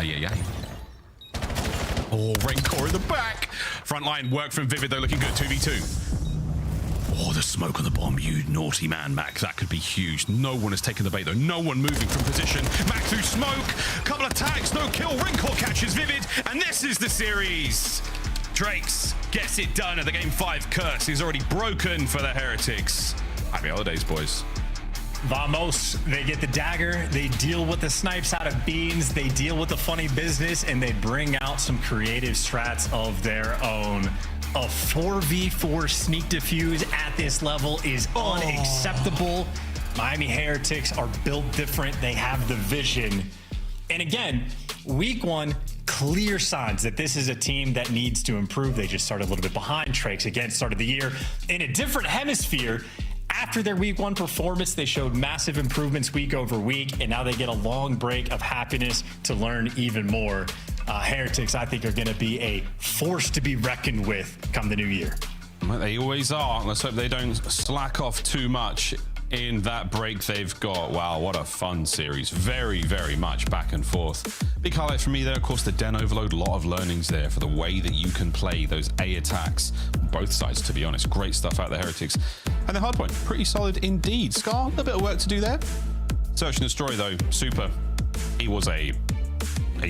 Yeah. Oh, Raincore in the back. Front line work from Vivid, though, looking good. 2v2. Oh, the smoke on the bomb, you naughty man, Mac. That could be huge. No one has taken the bait, though. No one moving from position. Mac through smoke. Couple of tags, no kill. Raincore catches Vivid, and this is the series. Drakes gets it done at the Game 5 curse. He's already broken for the Heretics. Happy holidays, boys. Vamos, they get the dagger, they deal with the snipes out of beans, they deal with the funny business, and they bring out some creative strats of their own. A 4v4 sneak defuse at this level is unacceptable. Miami Heretics are built different. They have the vision. And again, week one, clear signs that this is a team that needs to improve. They just started a little bit behind. Trax again started the year in a different hemisphere. After their week one performance, they showed massive improvements week over week, and now they get a long break of happiness to learn even more. Heretics, I think, are going to be a force to be reckoned with come the new year. They always are. Let's hope they don't slack off too much in that break they've got. Wow, what a fun series. Very, very much back and forth. Big highlight for me there, of course, the Den Overload. A lot of learnings there for the way that you can play those A attacks. Both sides, to be honest. Great stuff out of the Heretics. And the Hardpoint, pretty solid indeed. Scar, a little bit of work to do there. Search and Destroy, though, super. He was a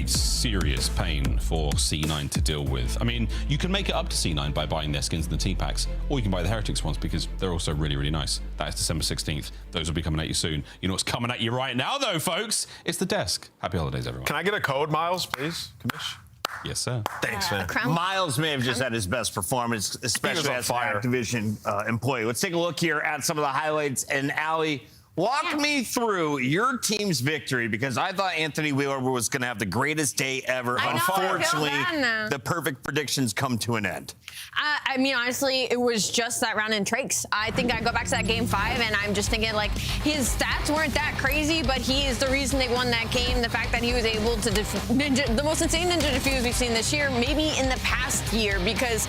serious pain for C9 to deal with. I mean, you can make it up to C9 by buying their skins in the T-packs, or you can buy the Heretics ones because they're also really, really nice. That is December 16th. Those will be coming at you soon. You know what's coming at you right now, though, folks? It's the desk. Happy holidays, everyone. Can I get a code, Miles, please? Commish? Yes, sir. Thanks, man. Miles may have just had his best performance, especially as an Activision employee. Let's take a look here at some of the highlights. And Allie, walk me through your team's victory, because I thought Anthony Wheeler was going to have the greatest day ever. Unfortunately, the perfect predictions come to an end. I mean, honestly, it was just that round in Trax. I think I go back to that Game 5, and I'm just thinking, like, his stats weren't that crazy, but he is the reason they won that game. The fact that he was able to the most insane ninja defuse we've seen this year, maybe in the past year, because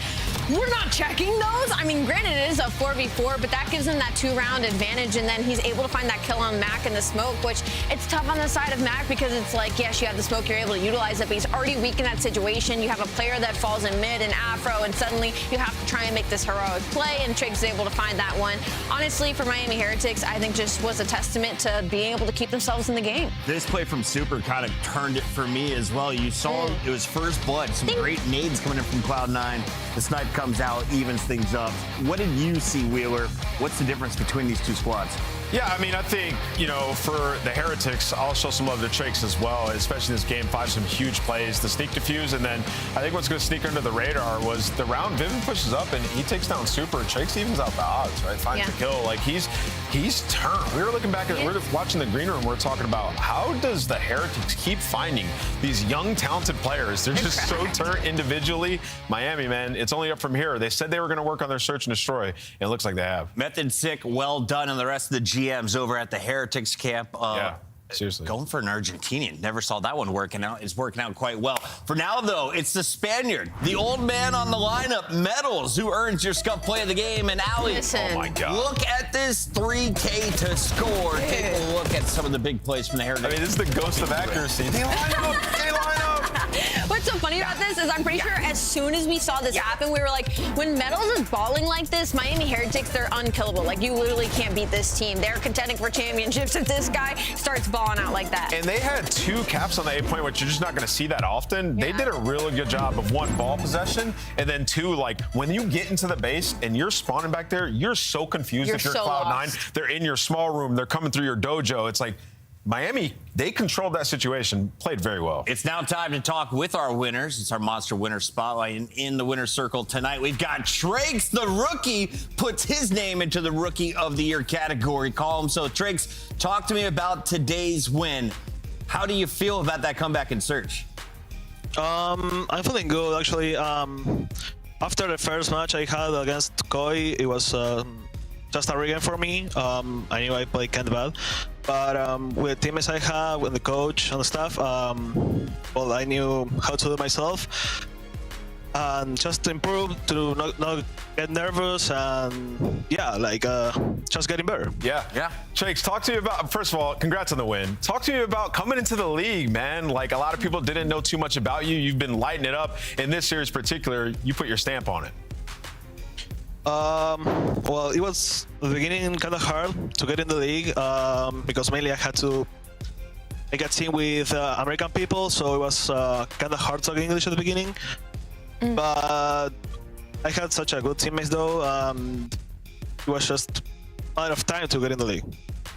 we're not checking those. I mean, granted, it is a 4v4, but that gives him that 2-round advantage, and then he's able to find that kill on Mac in the smoke, which it's tough on the side of Mac because it's like, yes, you have the smoke, you're able to utilize it, but he's already weak in that situation. You have a player that falls in mid and Afro, and suddenly you have to try and make this heroic play, and Triggs is able to find that one. Honestly, for Miami Heretics, I think just was a testament to being able to keep themselves in the game. This play from Super kind of turned it for me as well. You saw it was first blood, some great nades coming in from Cloud9. The snipe comes out, evens things up. What did you see, Wheeler? What's the difference between these two squads? Yeah, I mean, I think, you know, for the Heretics, I'll show some love to Trax as well, especially this Game 5, some huge plays, the sneak defuse, and then I think what's going to sneak under the radar was the round Vivid pushes up and he takes down Super. Trax evens out the odds, right? Finds the kill. Like, he's He's turned. We were looking back at, we're watching the green room. We're talking about how does the Heretics keep finding these young, talented players? They're just so turned individually. Miami, man, it's only up from here. They said they were going to work on their search and destroy, and it looks like they have. Method Sick, well done, and the rest of the GMs over at the Heretics camp. Yeah. Seriously. Going for an Argentinian. Never saw that one working out. It's working out quite well. For now, though, it's the Spaniard, the old man on the lineup, Metals, who earns your Scuff Play of the Game. And Ali, Listen. oh my God. Look at this 3K to score. Take a look at some of the big plays from the Heretics. I mean, this is the ghost of accuracy. They line up. They line up. What's so funny about this is I'm pretty sure as soon as we saw this happen, we were like, when Metals is balling like this, Miami Heretics, they're unkillable. Like, you literally can't beat this team. They're contending for championships if this guy starts balling out like that. And they had 2 caps on the 8-point, which you're just not going to see that often. They did a really good job of 1, ball possession, and then 2, like, when you get into the base and you're spawning back there, you're so confused if you're so Cloud9. lost. They're in your small room. They're coming through your dojo. It's like, Miami, they controlled that situation, played very well. It's now time to talk with our winners. It's our Monster Winner Spotlight. And in the winner's circle tonight, we've got Trakes, the rookie, puts his name into the Rookie of the Year category column. So, Trakes, talk to me about today's win. How do you feel about that comeback in Search? I'm feeling good, actually. After the first match I had against Koi, it was just a regame for me. I knew I played kind of bad. But with teammates I have, with the coach and stuff, well, I knew how to do it myself. And just to improve, to not get nervous, and just getting better. Yeah. Shakes, talk to me about, first of all, congrats on the win. Talk to me about coming into the league, man. Like, a lot of people didn't know too much about you. You've been lighting it up. In this series in particular, you put your stamp on it. Well, it was the beginning kind of hard to get in the league because mainly I had to make a team with American people, so it was kind of hard talking English at the beginning. But I had such a good teammates though. It was just a lot of time to get in the league.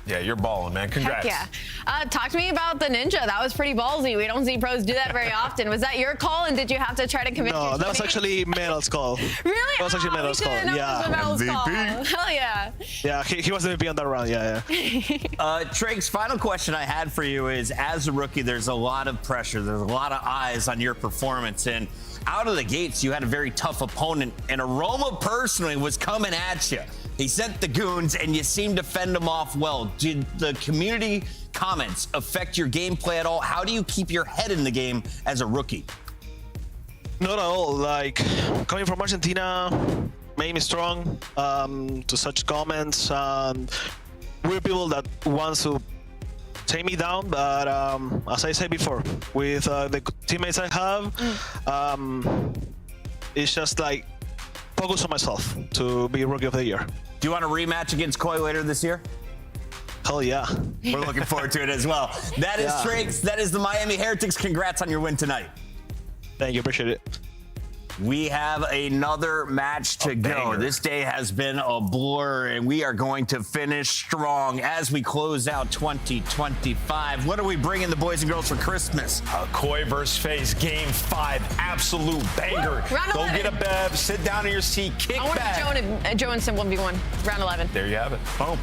Yeah, you're balling, man. Congrats. Heck yeah. Talk to me about the ninja. That was pretty ballsy. We don't see pros do that very often. Was that your call, and did you have to try to convince? No, that was actually Metal's call. Really? That was actually Metal's call. Yeah. MVP. Hell yeah. Yeah, he was MVP on that round. Yeah. Trakes, final question I had for you is, as a rookie, there's a lot of pressure. There's a lot of eyes on your performance, and out of the gates, you had a very tough opponent, and Aroma personally was coming at you. He sent the goons, and you seemed to fend them off well. Did the community comments affect your gameplay at all? How do you keep your head in the game as a rookie? Not at all. Like, coming from Argentina made me strong to such comments. We're people that wants to take me down, but as I said before, with the teammates I have, it's just like focus on myself to be Rookie of the Year. Do you want a rematch against Koi later this year? Hell yeah. We're looking forward to it as well. That is Trakes. That is the Miami Heretics. Congrats on your win tonight. Thank you. Appreciate it. We have another match to go. This day has been a blur, and we are going to finish strong as we close out 2025. What are we bringing the boys and girls for Christmas? Koi versus FaZe, Game 5, absolute banger. Go get a bev, sit down in your seat, kick back. I want Joe and Sim 1v1, round 11. There you have it. Boom.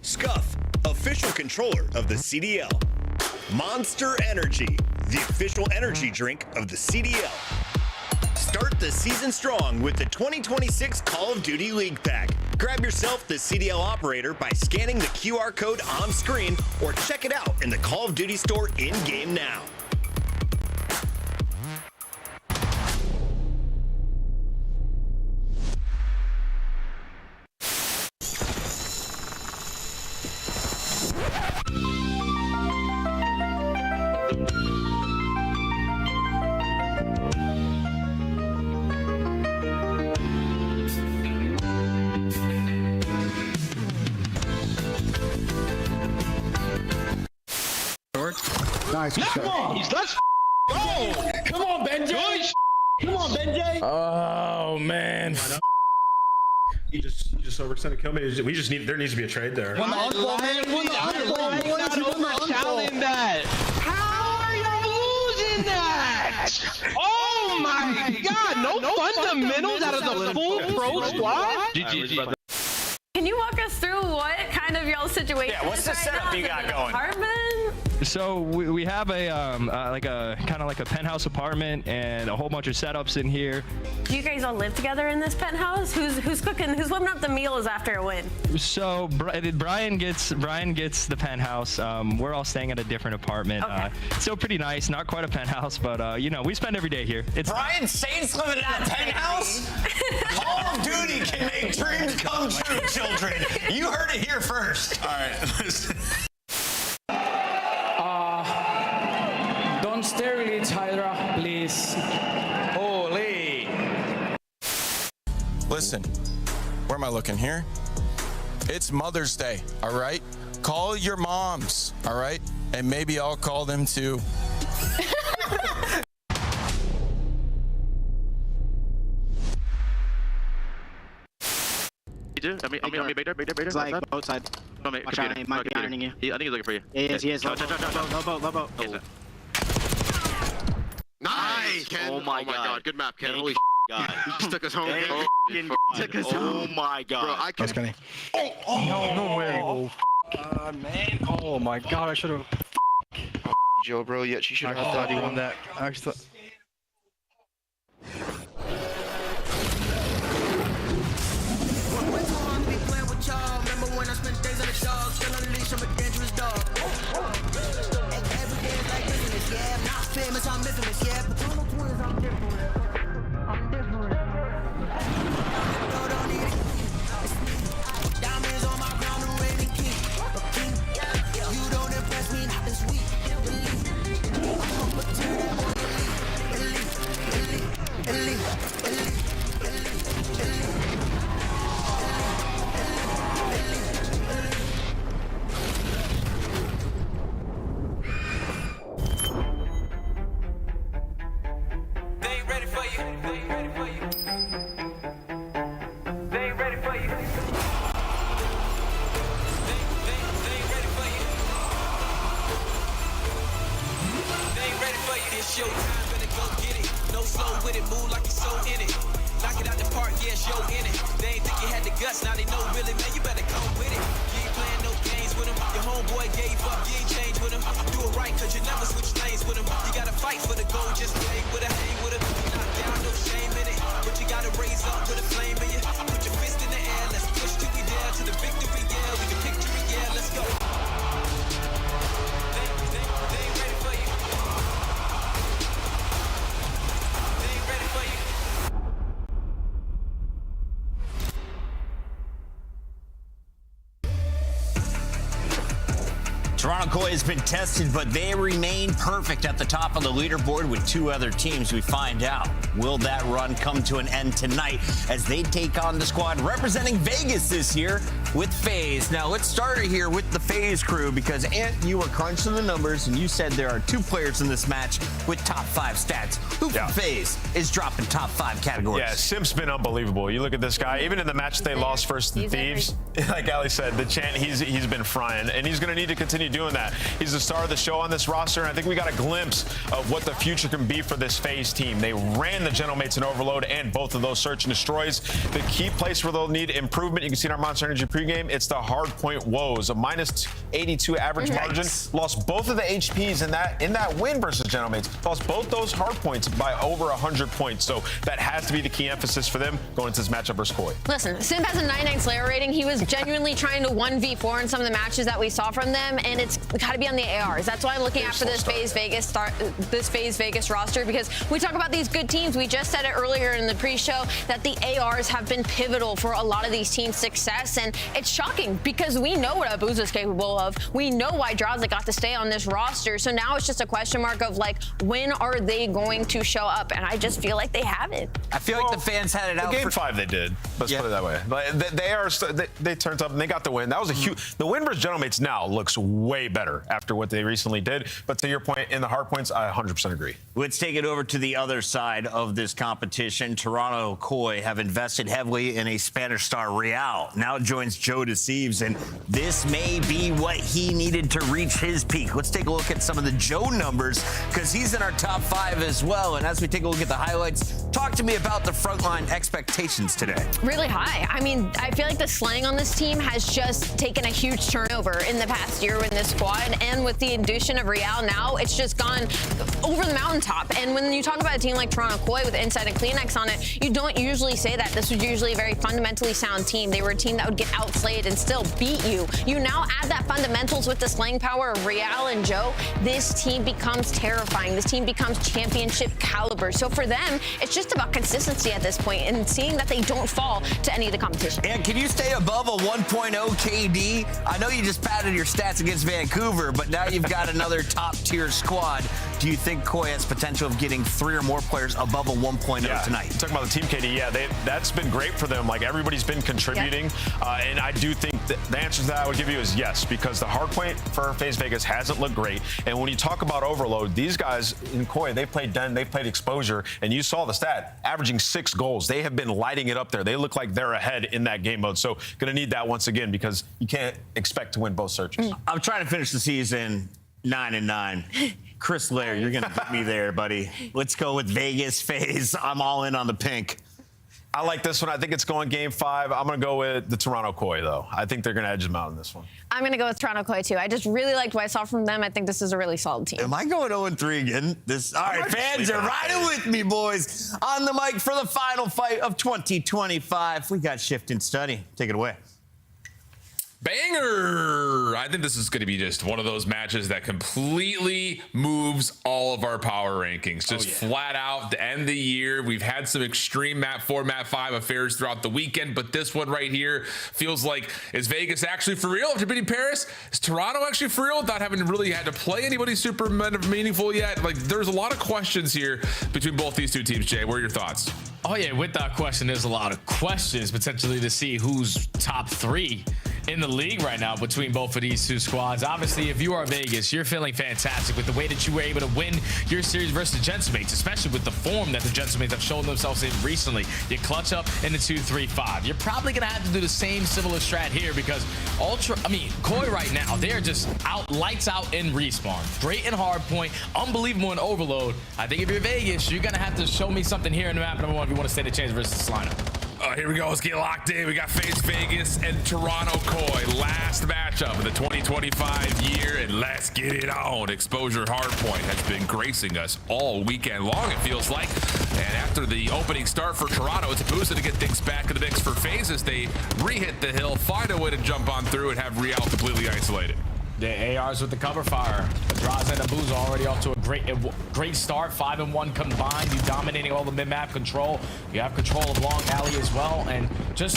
Scuff, official controller of the CDL. Monster Energy, the official energy drink of the CDL. Start the season strong with the 2026 Call of Duty League Pack. Grab yourself the CDL operator by scanning the QR code on screen or check it out in the Call of Duty store in-game now. Nice. Let's go! Come on, Benji. Come on, Benji. Oh man. You just overextended kill me. We just need. There needs to be a trade there. Win the uncle, man. Win the uncle. Challenge that. How are you losing that? Oh my God! No fundamentals out of the full pro squad. GG. Can you walk us through what kind of y'all's situation? Yeah, what's the setup you got going? Apartment? So we have a kind of like a penthouse apartment and a whole bunch of setups in here. Do you guys all live together in this penthouse? Who's cooking? Who's whipping up the meals after a win? So Brian gets the penthouse. We're all staying at a different apartment. Okay. Still pretty nice, not quite a penthouse, but you know, we spend every day here. It's Brian Saints living in a penthouse? Call of Duty can make dreams come true, children. You heard it here first. All right. Don't stare at each Hydra, please. Holy. Listen, where am I looking here? It's Mother's Day, all right? Call your moms, all right? And maybe I'll call them too. I mean, big there. It's like both sides. Watch out, he might be ironing you. I think he's looking for you. He is. Low boat. Nice! Oh my God. Good map, Ken. Holy God. He just took us home. Took us home. Oh my God. Bro, I can. No way. Oh, man. Oh my God, I should have. Joe, bro, yet she should have thought he won that. I actually thought. I'm infamous, yeah. Paternal twins, I'm different. I'm different. Don't need it. Diamonds on my crown, the reigning king. You don't impress me, not this week. I'm gonna turn that boy elite. Toronto Koi has been tested, but they remain perfect at the top of the leaderboard with two other teams. We find out, will that run come to an end tonight as they take on the squad representing Vegas this year with FaZe. Now, let's start here with the FaZe crew because, Ant, you were crunching the numbers and you said there are two players in this match with top 5 stats. Who from FaZe is dropping top 5 categories? Yeah, Simp's been unbelievable. You look at this guy, even in the match they lost first to Thieves, like Ali said, the chant, he's been frying, and he's going to need to continue doing that. He's the star of the show on this roster, and I think we got a glimpse of what the future can be for this FaZe team. They ran the Gentlemates in Overload and both of those search and destroys. The key place where they'll need improvement, you can see in our Monster Energy pregame, it's the Hardpoint woes. A minus 82 average margin. Lost both of the HPs in that win versus Gentlemates. Lost both those Hardpoints by over 100 points. So that has to be the key emphasis for them going into this matchup versus Koi. Listen, Simp has a 99 Slayer rating. He was genuinely trying to 1v4 in some of the matches that we saw from them, and it's got to be on the ARs. That's why I'm looking after this FaZe Vegas roster, because we talk about these good teams. We just said it earlier in the pre-show that the ARs have been pivotal for a lot of these teams' success, and it's shocking because we know what Abuza's capable of. We know why Draza got to stay on this roster. So now it's just a question mark of like, when are they going to show up? And I just feel like they haven't. I feel like the fans had it out. Game 5 they did. Let's put it that way. But they turned up and they got the win. That was a huge. The win versus Gentlemates now looks way better after what they recently did. But to your point, in the Hardpoints, I 100% agree. Let's take it over to the other side of this competition. Toronto Koi have invested heavily in a Spanish star, Riyadh. Now joins Joe Deceives, and this may be what he needed to reach his peak. Let's take a look at some of the Joe numbers, because he's in our top 5 as well. And as we take a look at the highlights, talk to me about the frontline expectations today. Really high. I mean, I feel like the slang on this team has just taken a huge turnover in the past year in this squad. And with the addition of Riyadh now, it's just gone over the mountaintop. And when you talk about a team like Toronto Koi with Inside and Kleenex on it, you don't usually say that. This was usually a very fundamentally sound team. They were a team that would get outplayed and still beat you. You now add that fundamentals with the slang power of Riyadh and Joe, this team becomes terrifying. This team becomes championship caliber. So for them, it's just about consistency at this point and seeing that they don't fall to any of the competition. And can you stay above a 1.0 KD? I know you just padded your stats against Vancouver, but now you've got another top-tier squad. Do you think Koi has potential of getting 3 or more players above a 1.0 tonight? Talking about the team KD, that's been great for them. Like, everybody's been contributing. And I do think that the answer to that I would give you is yes, because the Hardpoint for FaZe Vegas hasn't looked great. And when you talk about overload, these guys in Koi, they played Den, they played Exposure, and you saw the stat, averaging 6 goals. They have been lighting it up there. They look like they're ahead in that game mode. So going to need that once again, because you can't expect to win both searches. I'm trying to finish the season 9-9. Chris Lair, you're going to get me there, buddy. Let's go with Vegas FaZe. I'm all in on the pink. I like this one. I think it's going game 5. I'm going to go with the Toronto Koi, though. I think they're going to edge them out in this one. I'm going to go with Toronto Koi, too. I just really liked what I saw from them. I think this is a really solid team. Am I going 0-3 again? All right, fans are riding with me, boys. On the mic for the final fight of 2025. We got Shift and Study. Take it away. Banger! I think this is going to be just one of those matches that completely moves all of our power rankings. Just flat out to end the year. We've had some extreme Map 4, Map 5 affairs throughout the weekend, but this one right here feels like, is Vegas actually for real after beating Paris? Is Toronto actually for real without having really had to play anybody super meaningful yet? Like, there's a lot of questions here between both these two teams. Jay, what are your thoughts? Oh, yeah, without question, there's a lot of questions potentially to see who's top 3 in the league right now between both of these two squads. Obviously, if you are Vegas, you're feeling fantastic with the way that you were able to win your series versus the Gentlemates, especially with the form that the Gentlemates have shown themselves in recently. You clutch up in the 2-3-5. You're probably going to have to do the same similar strat here because Koi right now, they're just lights out in respawn. Great in Hardpoint, unbelievable in Overload. I think if you're Vegas, you're going to have to show me something here in the map number 1 if you want to stay the chance versus this lineup. Here we go. Let's get locked in. We got FaZe Vegas and Toronto Koi. Last matchup of the 2025 year, and let's get it on. Exposure Hardpoint has been gracing us all weekend long, it feels like. And after the opening start for Toronto, it's a boost to get things back in the mix for FaZe as they re-hit the hill, find a way to jump on through, and have Riyadh completely isolated. The ARs with the cover fire. Draza and Abuza already off to a great start. 5-1 combined. You dominating all the mid-map control. You have control of long alley as well. And just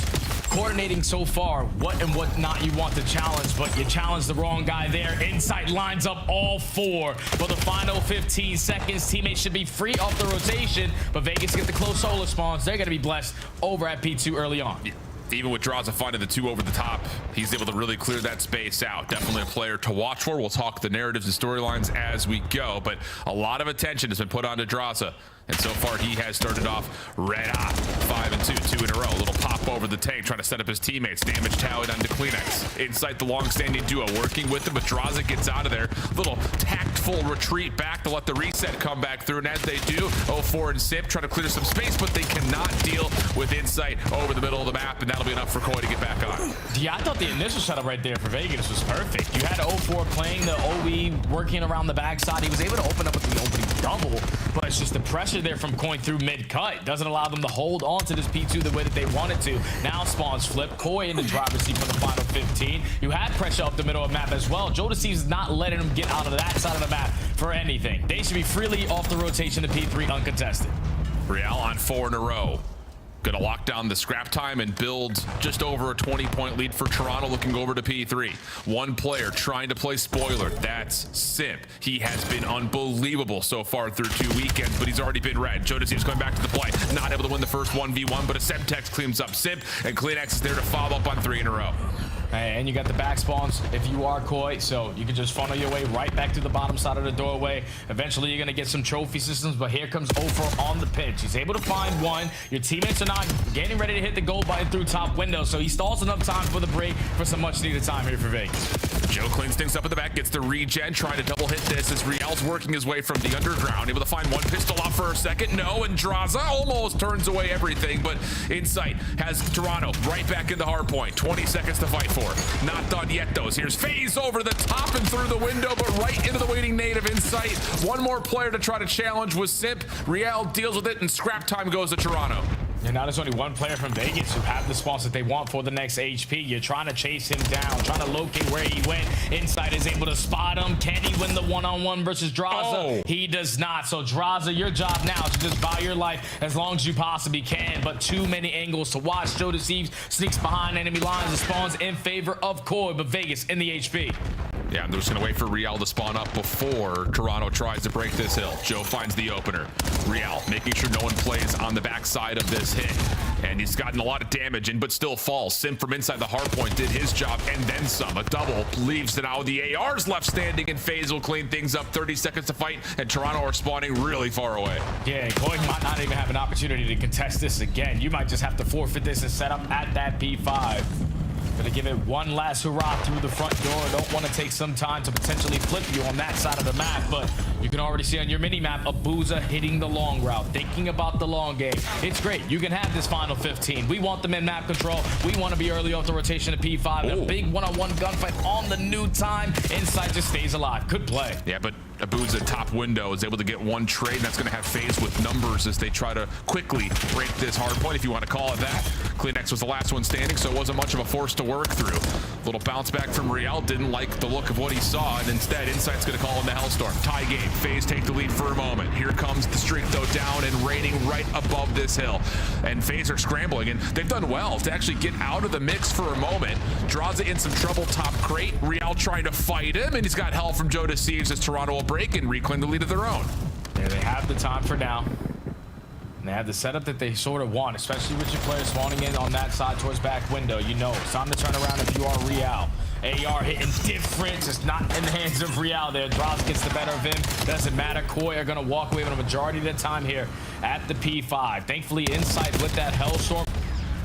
coordinating so far what and what not you want to challenge, but you challenge the wrong guy there. Insight lines up all 4 for the final 15 seconds. Teammates should be free off the rotation, but Vegas get the close solar spawns. They're going to be blessed over at P2 early on. Yeah. Even with Draza finding the 2 over the top, he's able to really clear that space out. Definitely a player to watch for. We'll talk the narratives and storylines as we go, but a lot of attention has been put onto Draza. And so far, he has started off red hot. 5-2, 2 in a row. A little pop over the tank, trying to set up his teammates. Damage tallied onto Kleenex. Inside the long-standing duo, working with him, but Draza gets out of there. Little tactful retreat back to let the reset come back through. And as they do, 0-4 and Sip trying to clear some space, but they cannot deal with Insight over the middle of the map, and that'll be enough for Koi to get back on. Yeah, I thought the initial setup right there for Vegas was perfect. You had 0-4 playing the OE, working around the backside. He was able to open up with the opening double, but it's just the pressure there from Koi through mid-cut. Doesn't allow them to hold on to this P2 the way that they wanted to. Now spawns flip. Koi in the driver's seat for the final 15. You had pressure up the middle of the map as well. Joe Deceives is not letting them get out of that side of the map for anything. They should be freely off the rotation to P3 uncontested. Riyadh on 4 in a row. Gonna lock down the scrap time and build just over a 20-point lead for Toronto, looking over to P3. One player trying to play spoiler. That's Simp. He has been unbelievable so far through 2 weekends, but he's already been red. Jodeci's coming back to the play. Not able to win the first 1v1, but a Semtex cleans up Simp, and CleanX is there to follow up on 3 in a row. And you got the back spawns if you are Koi, so you can just funnel your way right back to the bottom side of the doorway. Eventually, you're going to get some trophy systems, but here comes Ofer on the pinch. He's able to find one. Your teammates are not getting ready to hit the goal button through top window, so he stalls enough time for the break for some much-needed time here for Vegas. Joe cleans things up at the back, gets the regen, trying to double hit this as Riyadh's working his way from the underground, able to find one pistol off for a second. No, and Draza almost turns away everything, but Insight has Toronto right back in the hard point. 20 seconds to fight for. Not done yet, though. Here's FaZe over the top and through the window, but right into the waiting nade of Insight. One more player to try to challenge was Simp. Riyadh deals with it, and scrap time goes to Toronto. And now there's only one player from Vegas who have the spawns that they want for the next HP. You're trying to chase him down, trying to locate where he went. Insight is able to spot him. Can he win the one-on-one versus Draza? Oh. He does not. So Draza, your job now is to just buy your life as long as you possibly can. But too many angles to watch. Joe Deceives sneaks behind enemy lines and spawns in favor of Koi, but Vegas in the HP. Yeah, I'm just going to wait for Riyadh to spawn up before Toronto tries to break this hill. Joe finds the opener. Riyadh making sure no one plays on the backside of this hit. And he's gotten a lot of damage in, but still falls. Simp from inside the hard point did his job and then some. A double leaves to now the AR's left standing, and FaZe will clean things up. 30 seconds to fight, and Toronto are spawning really far away. Yeah, Koi might not even have an opportunity to contest this again. You might just have to forfeit this and set up at that P5. Gonna give it one last hurrah through the front door. Don't want to take some time to potentially flip you on that side of the map, but you can already see on your mini-map Abuza hitting the long route, thinking about the long game. It's great. You can have this final 15. We want them in map control. We want to be early off the rotation to P5. A big one-on-one gunfight on the new time. Insight just stays alive. Good play. Yeah, but Abuza top window is able to get one trade, and that's going to have FaZe with numbers as they try to quickly break this hard point, if you want to call it that. CleanX was the last one standing, so it wasn't much of a force to work through. Little bounce back from Riyadh, didn't like the look of what he saw, and instead Insight's going to call in the Hellstorm. Tie game. FaZe take the lead for a moment. Here comes the streak, though, down and raining right above this hill. And FaZe are scrambling, and they've done well to actually get out of the mix for a moment. Draza in some trouble top crate. Riyadh trying to fight him, and he's got help from Joe Deceives as Toronto will break and reclaim the lead of their own. Yeah, they have the time for now. And they have the setup that they sort of want, especially with your players spawning in on that side towards back window. You know, it's time to turn around if you are Riyadh. AR hitting difference. It's not in the hands of Riyadh there. Droz gets the better of him. Doesn't matter. Koi are going to walk away with a majority of the time here at the P5. Thankfully, Insight with that Hellstorm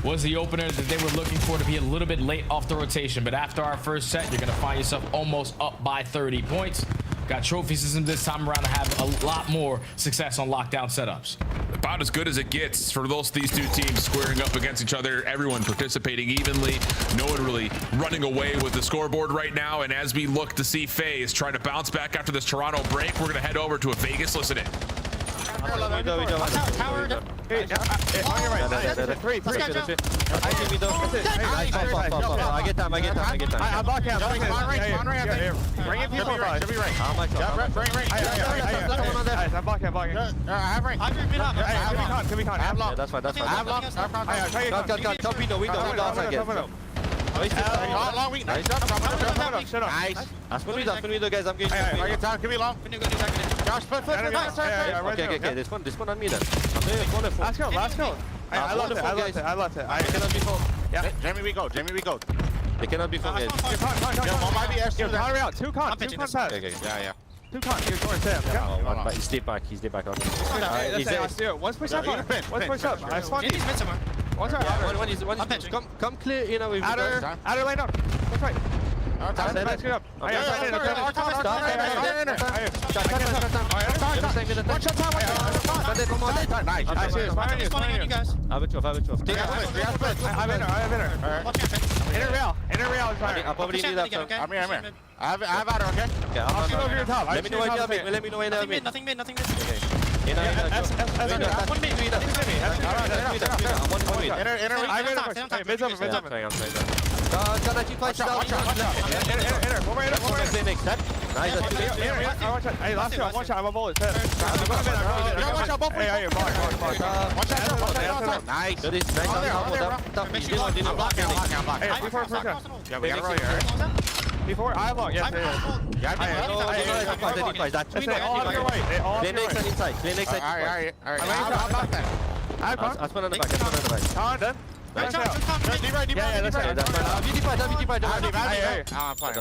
was the opener that they were looking for to be a little bit late off the rotation. But after our first set, you're going to find yourself almost up by 30 points. Got trophy system this time around to have a lot more success on lockdown setups. About as good as it gets for these two teams squaring up against each other. Everyone participating evenly. No one really running away with the scoreboard right now. And as we look to see FaZe trying to bounce back after this Toronto break, we're going to head over to a Vegas listen in. This one on me then. Let's go. I left it. I cannot be full. Yeah, Jamie, we go. They cannot be full, guys. One might be extra. Two con pass. Okay, yeah. Two con, you're going to him. But he's deep back. Let's do it. Let's push up. I spawned you. One, come clear, you know, we've Adder lane up. That's right. Let's get up. I have Adder, okay? I'll shoot over your top. Let me know when you have me. Nothing mid. Nice. Hey, last shot, one shot, I'm a bullet. Watch out, both. Hey, watch out. Nice. Good. Nice. I'm blocking. Hey, before. Yeah, we gotta roll here. Before, I block. Yes, it is. Yeah, that's it. All on your way. All on your way. Inside. Alright. I'm back there. I'll spin on the back. On, done. That's right. Yeah, that's right. I'm fine.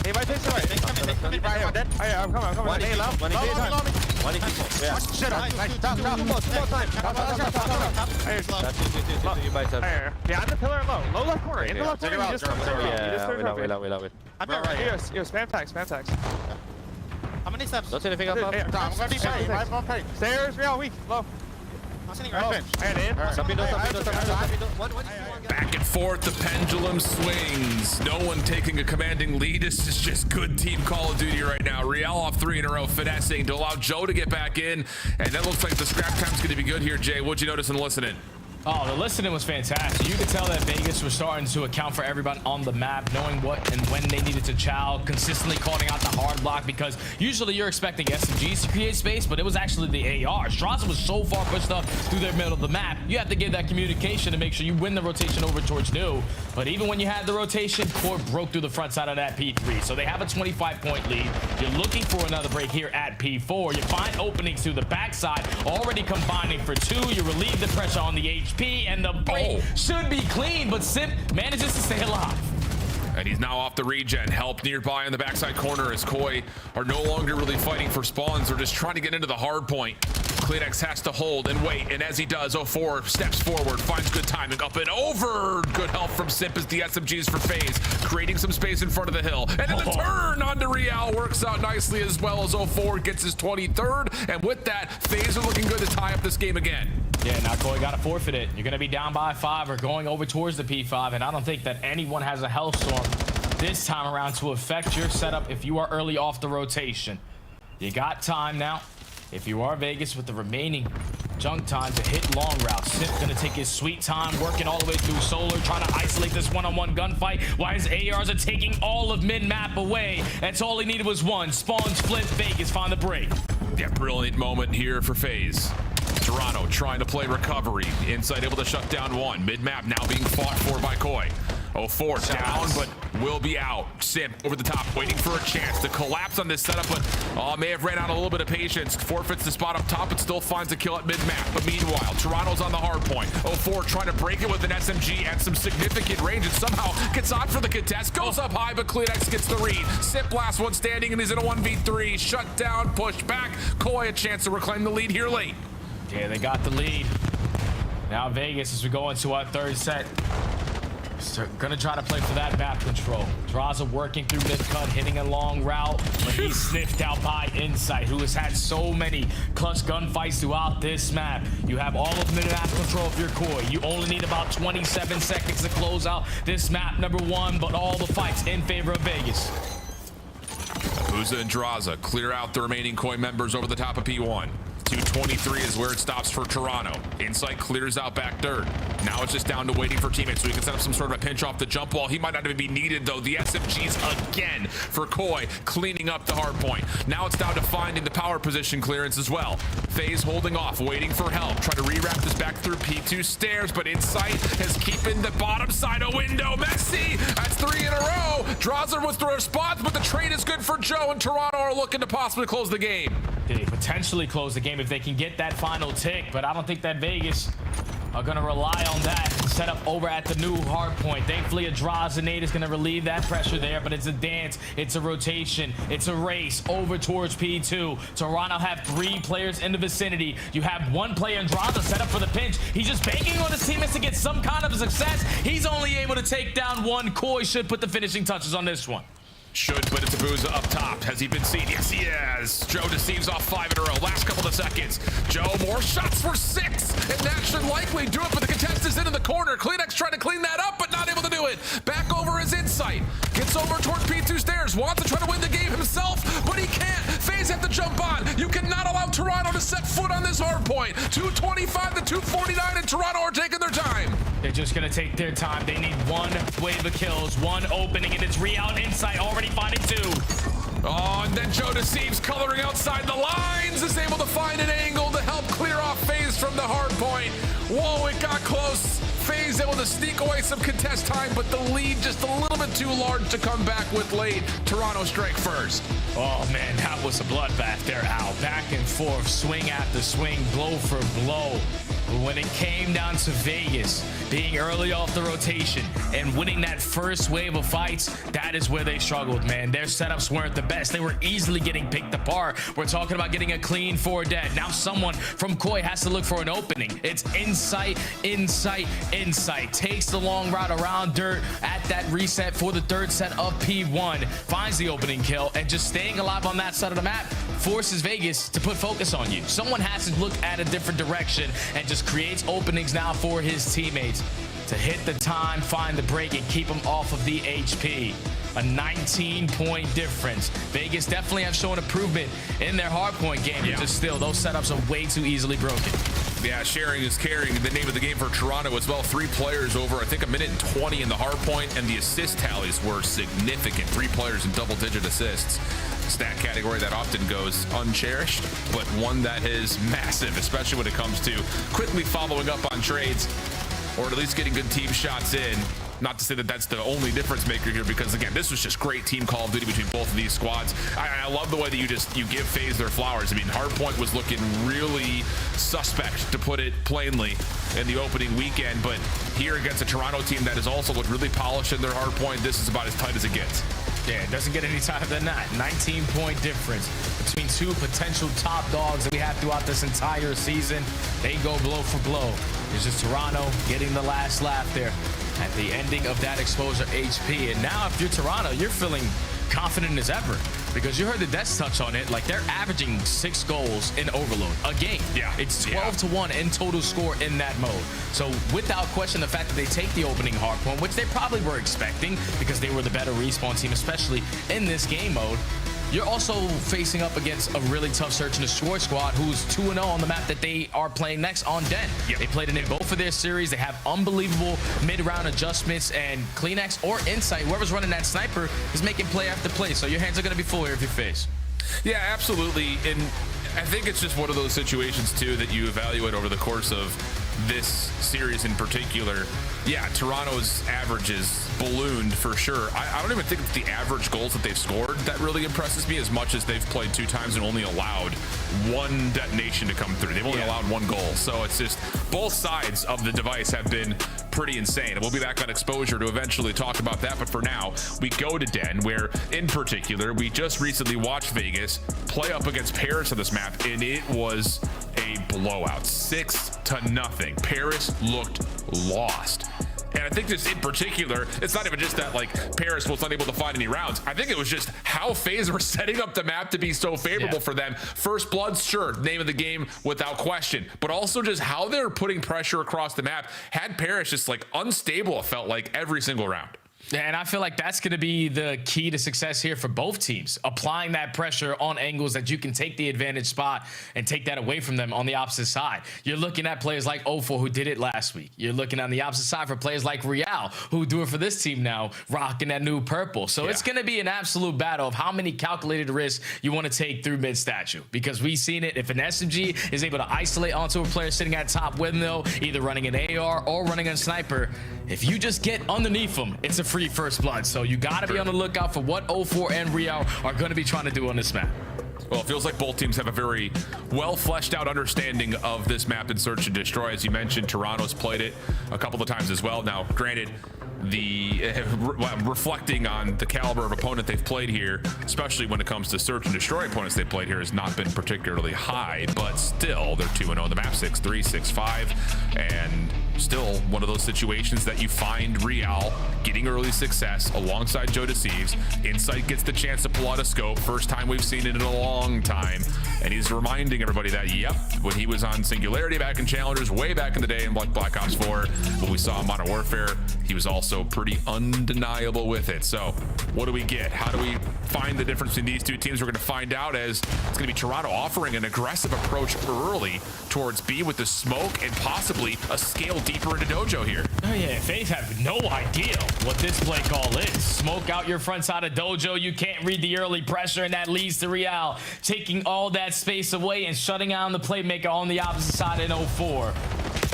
Hey, my face right. Hey, I'm coming. Hey, low. Shit, nice. Top. One more time. Yeah, on the pillar low. Low left corner. In the left corner. You just turn around. Wait. I'm right here. Yo, spam tags. How many steps? Don't say anything up. I'm gonna be paid. Stairs, real weak. Low. And in. Back and forth, the pendulum swings. No one taking a commanding lead. This is just good team Call of Duty right now. Riyadh off 3 in a row, finessing to allow Joe to get back in. And that looks like the scrap time's going to be good here, Jay. What'd you notice in listening? Oh, the listening was fantastic. You could tell that Vegas was starting to account for everyone on the map, knowing what and when they needed to chow, consistently calling out the hard block, because usually you're expecting SMGs to create space, but it was actually the AR. Straza was so far pushed up through the middle of the map. You have to give that communication to make sure you win the rotation over towards New. But even when you had the rotation, Core broke through the front side of that P3. So they have a 25-point lead. You're looking for another break here at P4. You find openings through the backside, already combining for 2. You relieve the pressure on the HP, and the break should be clean, but Simp manages to stay alive. And he's now off the regen. Help nearby in the backside corner as Koi are no longer really fighting for spawns. They're just trying to get into the hard point. Klinex has to hold and wait, and as he does, 04 steps forward, finds good timing, up and over. Good help from Simp as the SMGs for FaZe, creating some space in front of the hill. And then the turn onto Riyadh works out nicely as well as 04 gets his 23rd. And with that, FaZe are looking good to tie up this game again. Yeah, now Koi got to forfeit it. You're going to be down by 5 or going over towards the P5, and I don't think that anyone has a Hellstorm this time around to affect your setup if you are early off the rotation. You got time now. If you are Vegas with the remaining junk time to hit long routes, Simp going to take his sweet time working all the way through Solar, trying to isolate this one-on-one gunfight while his ARs are taking all of mid-map away. That's all he needed was one. Spawns, flip, Vegas find the break. Yeah, brilliant moment here for FaZe. Toronto trying to play recovery. Inside able to shut down 1. Mid-map now being fought for by Koi. 04 down, but will be out. Simp over the top, waiting for a chance to collapse on this setup, but may have ran out a little bit of patience. Forfeits the spot up top, but still finds a kill at mid-map. But meanwhile, Toronto's on the hard point. 04 trying to break it with an SMG at some significant range, and somehow gets on for the contest. Goes up high, but Klinex gets the read. Simp last one standing, and he's in a 1v3. Shut down, push back. Koi a chance to reclaim the lead here late. Yeah, they got the lead. Now Vegas, as we go into our third set, gonna try to play for that map control. Draza working through mid-cut, hitting a long route, but he's sniffed out by Insight, who has had so many clutch gunfights throughout this map. You have all of mid-map control if you're Koi. You only need about 27 seconds to close out this map number 1, but all the fights in favor of Vegas. Uza and Draza clear out the remaining Koi members over the top of P1. 223 is where it stops for Toronto. Insight clears out back third. Now it's just down to waiting for teammates so he can set up some sort of a pinch off the jump wall. He might not even be needed though. The SMGs again for Koi cleaning up the hard point. Now it's down to finding the power position clearance as well. FaZe holding off, waiting for help. Trying to rewrap this back through P2 stairs, but Insight is keeping the bottom side of window. Messi, that's 3 in a row. Draza with the response, but the trade is good for Joe, and Toronto are looking to possibly close the game. They potentially close the game if they can get that final tick, but I don't think that Vegas are going to rely on that and set up over at the new hard point. Thankfully, a Draza nade is going to relieve that pressure there, but it's a dance, it's a rotation, it's a race over towards P2. Toronto have 3 players in the vicinity. You have 1 player in Draza set up for the pinch. He's just banking on his teammates to get some kind of success. He's only able to take down 1. Koi should put the finishing touches on this one. Should, but it's Abuza up top. Has he been seen? Yes, he has. Joe deceives off 5 in a row. Last couple of seconds. Joe, more shots for 6. And that should likely do it, but the contest is into the corner. Klinex trying to clean that up, but not able to do it. Back over his Insight. Gets over towards P2 stairs. Wants to try to win the game himself, but he can't. FaZe have to jump on. You cannot allow Toronto to set foot on this hard point. 225 to 249, and Toronto are taking their time. They're just going to take their time. They need 1 wave of kills, 1 opening, and it's Riyadh Insight already finding 2. Oh, and then Joe Deceives coloring outside the lines is able to find an angle to help clear off FaZe from the hard point. Whoa, it got close. FaZe able to sneak away some contest time, but the lead just a little bit too large to come back with late. Toronto strike first. Oh man, that was a bloodbath there, Al. Back and forth, swing after swing, blow for blow. But when it came down to Vegas being early off the rotation and winning that first wave of fights, that is where they struggled, man. Their setups weren't the best. They were easily getting picked apart. We're talking about getting a clean 4 dead. Now someone from Koi has to look for an opening. It's insight, insight, insight. Takes the long route around dirt at that reset for the third set of P1. Finds the opening kill, and just staying alive on that side of the map forces Vegas to put focus on you. Someone has to look at a different direction and just creates openings now for his teammates to hit the time, find the break, and keep them off of the HP. A 19-point difference. Vegas definitely have shown improvement in their hardpoint game, but just still, those setups are way too easily broken. Yeah, sharing is caring. The name of the game for Toronto as well. 3 players over, I think, 1:20 in the hard point, and the assist tallies were significant. 3 players in double-digit assists. Stat category that often goes uncherished, but one that is massive, especially when it comes to quickly following up on trades, or at least getting good team shots in. Not to say that that's the only difference maker here, because again, this was just great team Call of Duty between both of these squads. I love the way that you give FaZe their flowers. I mean, Hardpoint was looking really suspect, to put it plainly, in the opening weekend, but here against a Toronto team that has also looked really polished in their Hardpoint, this is about as tight as it gets. Yeah, it doesn't get any tighter than that. 19-point difference between 2 potential top dogs that we have throughout this entire season. They go blow for blow. It's just Toronto getting the last laugh there at the ending of that exposure HP. And now if you're Toronto, you're feeling confident as ever, because you heard the Deaths touch on it. Like, they're averaging 6 goals in Overload a game. Yeah, it's 12-1 in total score in that mode. So without question, the fact that they take the opening hardpoint, which they probably were expecting because they were the better respawn team, especially in this game mode, you're also facing up against a really tough Search and Destroy squad who's 2-0 on the map that they are playing next on Den. They played it in both of their series. They have unbelievable mid-round adjustments, and CleanX or Insight, whoever's running that sniper, is making play after play. So your hands are going to be full here if you FaZe. Yeah, absolutely. And I think it's just one of those situations, too, that you evaluate over the course of this series in particular. Yeah, Toronto's averages ballooned for sure. I don't even think it's the average goals that they've scored that really impresses me as much as they've played 2 times and only allowed 1 detonation to come through. They've only allowed 1 goal. So it's just both sides of the device have been pretty insane. And we'll be back on Exposure to eventually talk about that. But for now, we go to Den, where in particular, we just recently watched Vegas play up against Paris on this map, and it was a blowout. 6-0. Paris looked lost. And I think just in particular, it's not even just that like Paris was unable to find any rounds. I think it was just how FaZe were setting up the map to be so favorable for them. First blood, sure, name of the game without question, but also just how they're putting pressure across the map had Paris just like unstable, it felt like, every single round. And I feel like that's going to be the key to success here for both teams, applying that pressure on angles that you can take the advantage spot and take that away from them on the opposite side. You're looking at players like O4 who did it last week. You're looking on the opposite side for players like Riyadh who do it for this team now, rocking that new purple. So it's going to be an absolute battle of how many calculated risks you want to take through mid-statue, because we've seen it. If an SMG is able to isolate onto a player sitting at top window, either running an AR or running a sniper, if you just get underneath them, it's a free first blood. So you got to be on the lookout for what O4 and Riyadh are going to be trying to do on this map. Well, it feels like both teams have a very well fleshed out understanding of this map in Search and Destroy. As you mentioned, Toronto's played it a couple of times as well. Now, granted, reflecting on the caliber of opponent they've played here, especially when it comes to Search and Destroy opponents they've played here, has not been particularly high, but still, they're 2-0 on the map, 6-3, 6-5, and still one of those situations that you find Riyadh getting early success alongside Joe Deceives. Insight gets the chance to pull out a scope. First time we've seen it in a long time. And he's reminding everybody that, yep, when he was on Singularity back in Challengers, way back in the day in Black Ops 4, when we saw him Modern Warfare, he was also also pretty undeniable with it. So what do we get? How do we find the difference between these two teams? We're going to find out, as it's going to be Toronto offering an aggressive approach early towards B with the smoke and possibly a scale deeper into Dojo here. Oh yeah, FaZe have no idea what this play call is. Smoke out your front side of Dojo. You can't read the early pressure, and that leads to Riyadh taking all that space away and shutting down the playmaker on the opposite side in 04.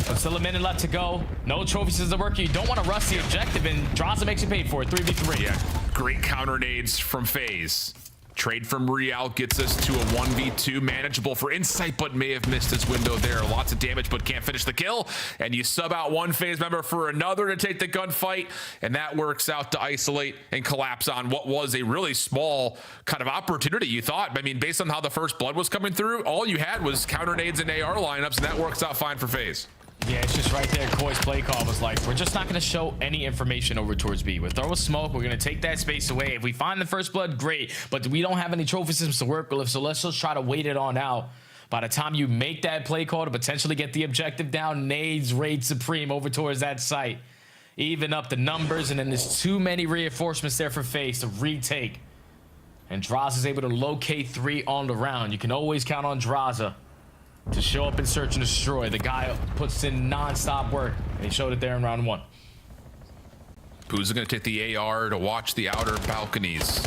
But still a minute left to go. No trophies is the work. You don't want to rush the objective, and Draza makes you pay for it. 3v3. Yeah, great counter nades from FaZe. Trade from Riyadh gets us to a 1v2, manageable for Insight, but may have missed his window there. Lots of damage, but can't finish the kill. And you sub out one FaZe member for another to take the gunfight, and that works out to isolate and collapse on what was a really small kind of opportunity, you thought. I mean, based on how the first blood was coming through, all you had was counter nades and AR lineups, and that works out fine for FaZe. Yeah, it's just right there. Koi's play call was like, we're just not going to show any information over towards B. We'll throw a smoke. We're going to take that space away. If we find the first blood, great. But we don't have any trophy systems to work with, so let's just try to wait it on out. By the time you make that play call to potentially get the objective down, nades raid supreme over towards that site. Even up the numbers, and then there's too many reinforcements there for FaZe to retake. And Draza is able to locate 3 on the round. You can always count on Draza to show up and search and destroy. The guy puts in non-stop work. They showed it there in round 1. Booza going to take the AR to watch the outer balconies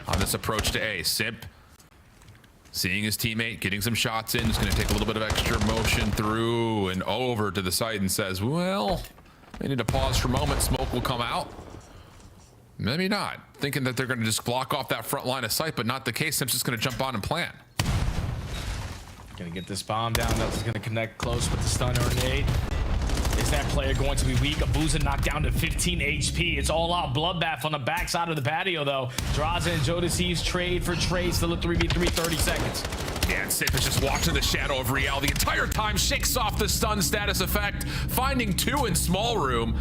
on this approach to A. Simp seeing his teammate, getting some shots in, is going to take a little bit of extra motion through and over to the side and says, well, they need to pause for a moment. Smoke will come out. Maybe not. Thinking that they're going to just block off that front line of sight, but not the case. Simp's just going to jump on and plant. Gonna get this bomb down. That's gonna connect close with the stunner or nade. Is that player going to be weak? Abuza knocked down to 15 HP. It's all out bloodbath on the backside of the patio, though. Draza and Jodeci's trade for trade. Still a 3v3, 30 seconds. Yeah, and Sip is just watching the shadow of Riyadh the entire time. Shakes off the stun status effect. Finding 2 in small room.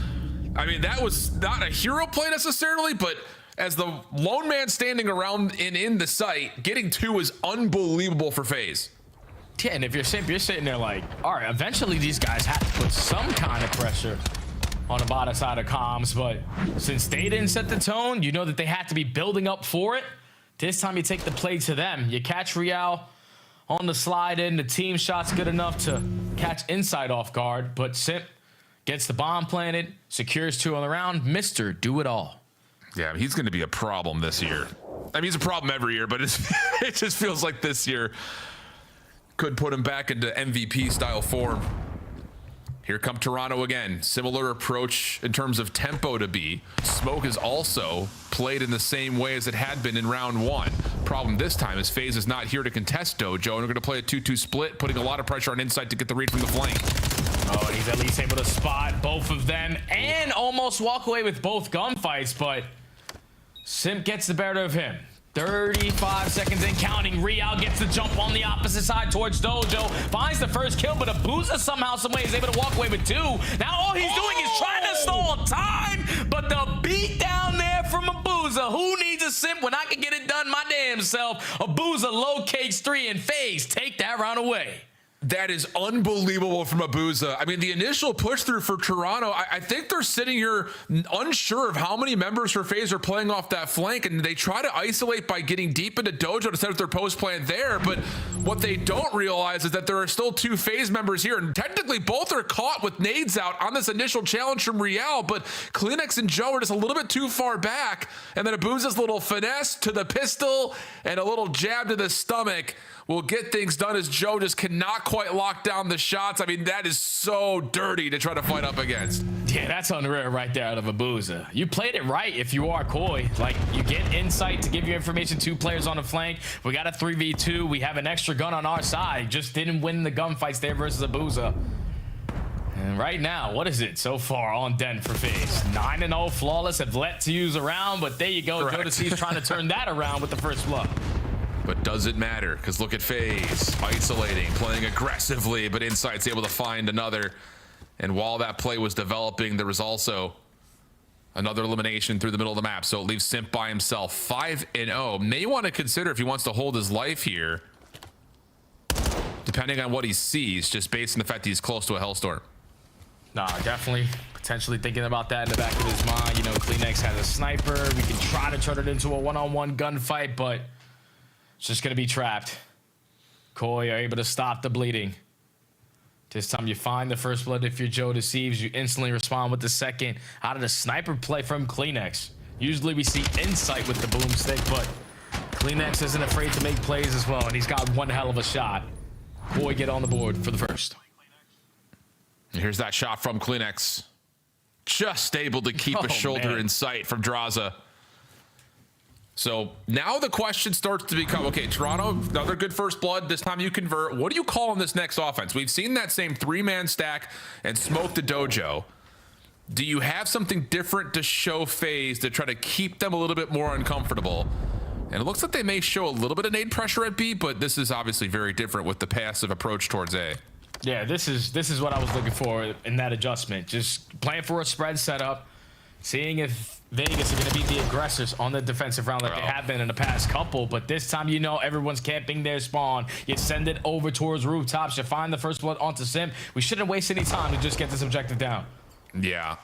I mean, that was not a hero play necessarily, but as the lone man standing around in the site, getting 2 is unbelievable for FaZe. Yeah, and if you're Simp, you're sitting there like, all right, eventually these guys have to put some kind of pressure on the bottom side of comms, but since they didn't set the tone, you know that they had to be building up for it. This time you take the play to them. You catch Riyadh on the slide in. The team shot's good enough to catch Insight off guard, but Simp gets the bomb planted, secures 2 on the round. Mr. Do It All. Yeah, he's going to be a problem this year. I mean, he's a problem every year, but it just feels like this year could put him back into MVP style form. Here come Toronto again. Similar approach in terms of tempo to B. Smoke is also played in the same way as it had been in round 1. Problem this time is FaZe is not here to contest Dojo, and we're going to play a 2-2 split, putting a lot of pressure on Insight to get the read from the flank. Oh, and he's at least able to spot both of them and almost walk away with both gunfights, but Simp gets the better of him. 35 seconds in counting. Riyadh gets the jump on the opposite side towards Dojo. Finds the first kill, but Abuza somehow, some way is able to walk away with 2. Now all he's doing is trying to stall time, but the beat down there from Abuza. Who needs a Simp when I can get it done my damn self? Abuza locates 3 and FaZe take that round away. That is unbelievable from Abuza. I mean, the initial push through for Toronto, I think they're sitting here unsure of how many members for FaZe are playing off that flank, and they try to isolate by getting deep into Dojo to set up their post plan there. But what they don't realize is that there are still 2 FaZe members here, and technically both are caught with nades out on this initial challenge from Riyadh, but Kleenex and Joe are just a little bit too far back, and then Abuza's little finesse to the pistol and a little jab to the stomach will get things done, as Joe just cannot quite lock down the shots. I mean, that is so dirty to try to fight up against. Yeah, that's unreal right there out of Abuza. You played it right if you are Koi. Like, you get Insight to give you information, 2 players on the flank. We got a 3v2. We have an extra gun on our side. Just didn't win the gunfights there versus Abuza. And right now, what is it so far on Den for FaZe? 9-0 flawless, have let to use around, but there you go. Jodeci's trying to turn that around with the first blood. But does it matter? Because look at FaZe, isolating, playing aggressively, but Insight's able to find another. And while that play was developing, there was also another elimination through the middle of the map. So it leaves Simp by himself, 5-0. May want to consider if he wants to hold his life here, depending on what he sees, just based on the fact that he's close to a Hellstorm. Nah, definitely Potentially thinking about that in the back of his mind. You know, Kleenex has a sniper. We can try to turn it into a one-on-one gunfight, but it's just going to be trapped. Koi are able to stop the bleeding. This time you find the first blood. If you're Joe Deceives, you instantly respond with the second. Out of the sniper play from Kleenex. Usually we see insight with the boomstick, but Kleenex isn't afraid to make plays as well, and he's got one hell of a shot. Koi get on the board for the first. Here's that shot from Kleenex. Just able to keep a shoulder in sight from Draza. So now the question starts to become, okay, Toronto, another good first blood. This time you convert. What do you call on this next offense? We've seen that same 3-man stack and smoke the dojo. Do you have something different to show FaZe to try to keep them a little bit more uncomfortable? And it looks like they may show a little bit of nade pressure at B, but this is obviously very different with the passive approach towards A. Yeah, this is what I was looking for in that adjustment. Just playing for a spread setup, seeing if Vegas are going to beat the aggressors on the defensive round like they have been in the past couple. But this time, you know, everyone's camping their spawn. You send it over towards rooftops. You find the first blood onto Sim. We shouldn't waste any time to just get this objective down. Yeah.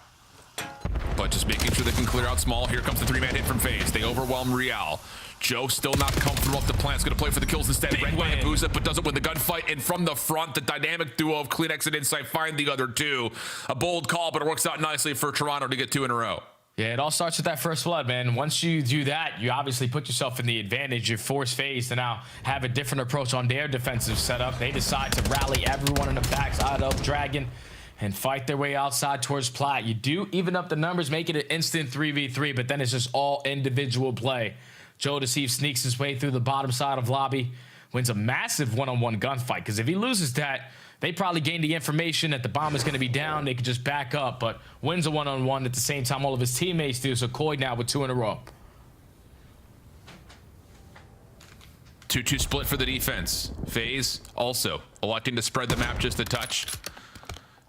But just making sure they can clear out small. Here comes the 3-man hit from FaZe. They overwhelm Real. Joe still not comfortable up the plant's gonna play for the kills instead. Red by Abuza, but doesn't win the gunfight. And from the front, the dynamic duo of Kleenex and Insight find the other two. A bold call, but it works out nicely for Toronto to get 2 in a row. Yeah, it all starts with that first blood, man. Once you do that, you obviously put yourself in the advantage. You force FaZe to now have a different approach on their defensive setup. They decide to rally everyone in the backside of Dragon and fight their way outside towards Plat. You do even up the numbers, make it an instant 3v3, but then it's just all individual play. Joe Deceive sneaks his way through the bottom side of lobby, wins a massive one-on-one gunfight, because if he loses that, they probably gain the information that the bomb is going to be down. They could just back up, but wins a one-on-one at the same time all of his teammates do. So Koi now with 2 in a row. 2-2 split for the defense. FaZe also electing to spread the map just a touch.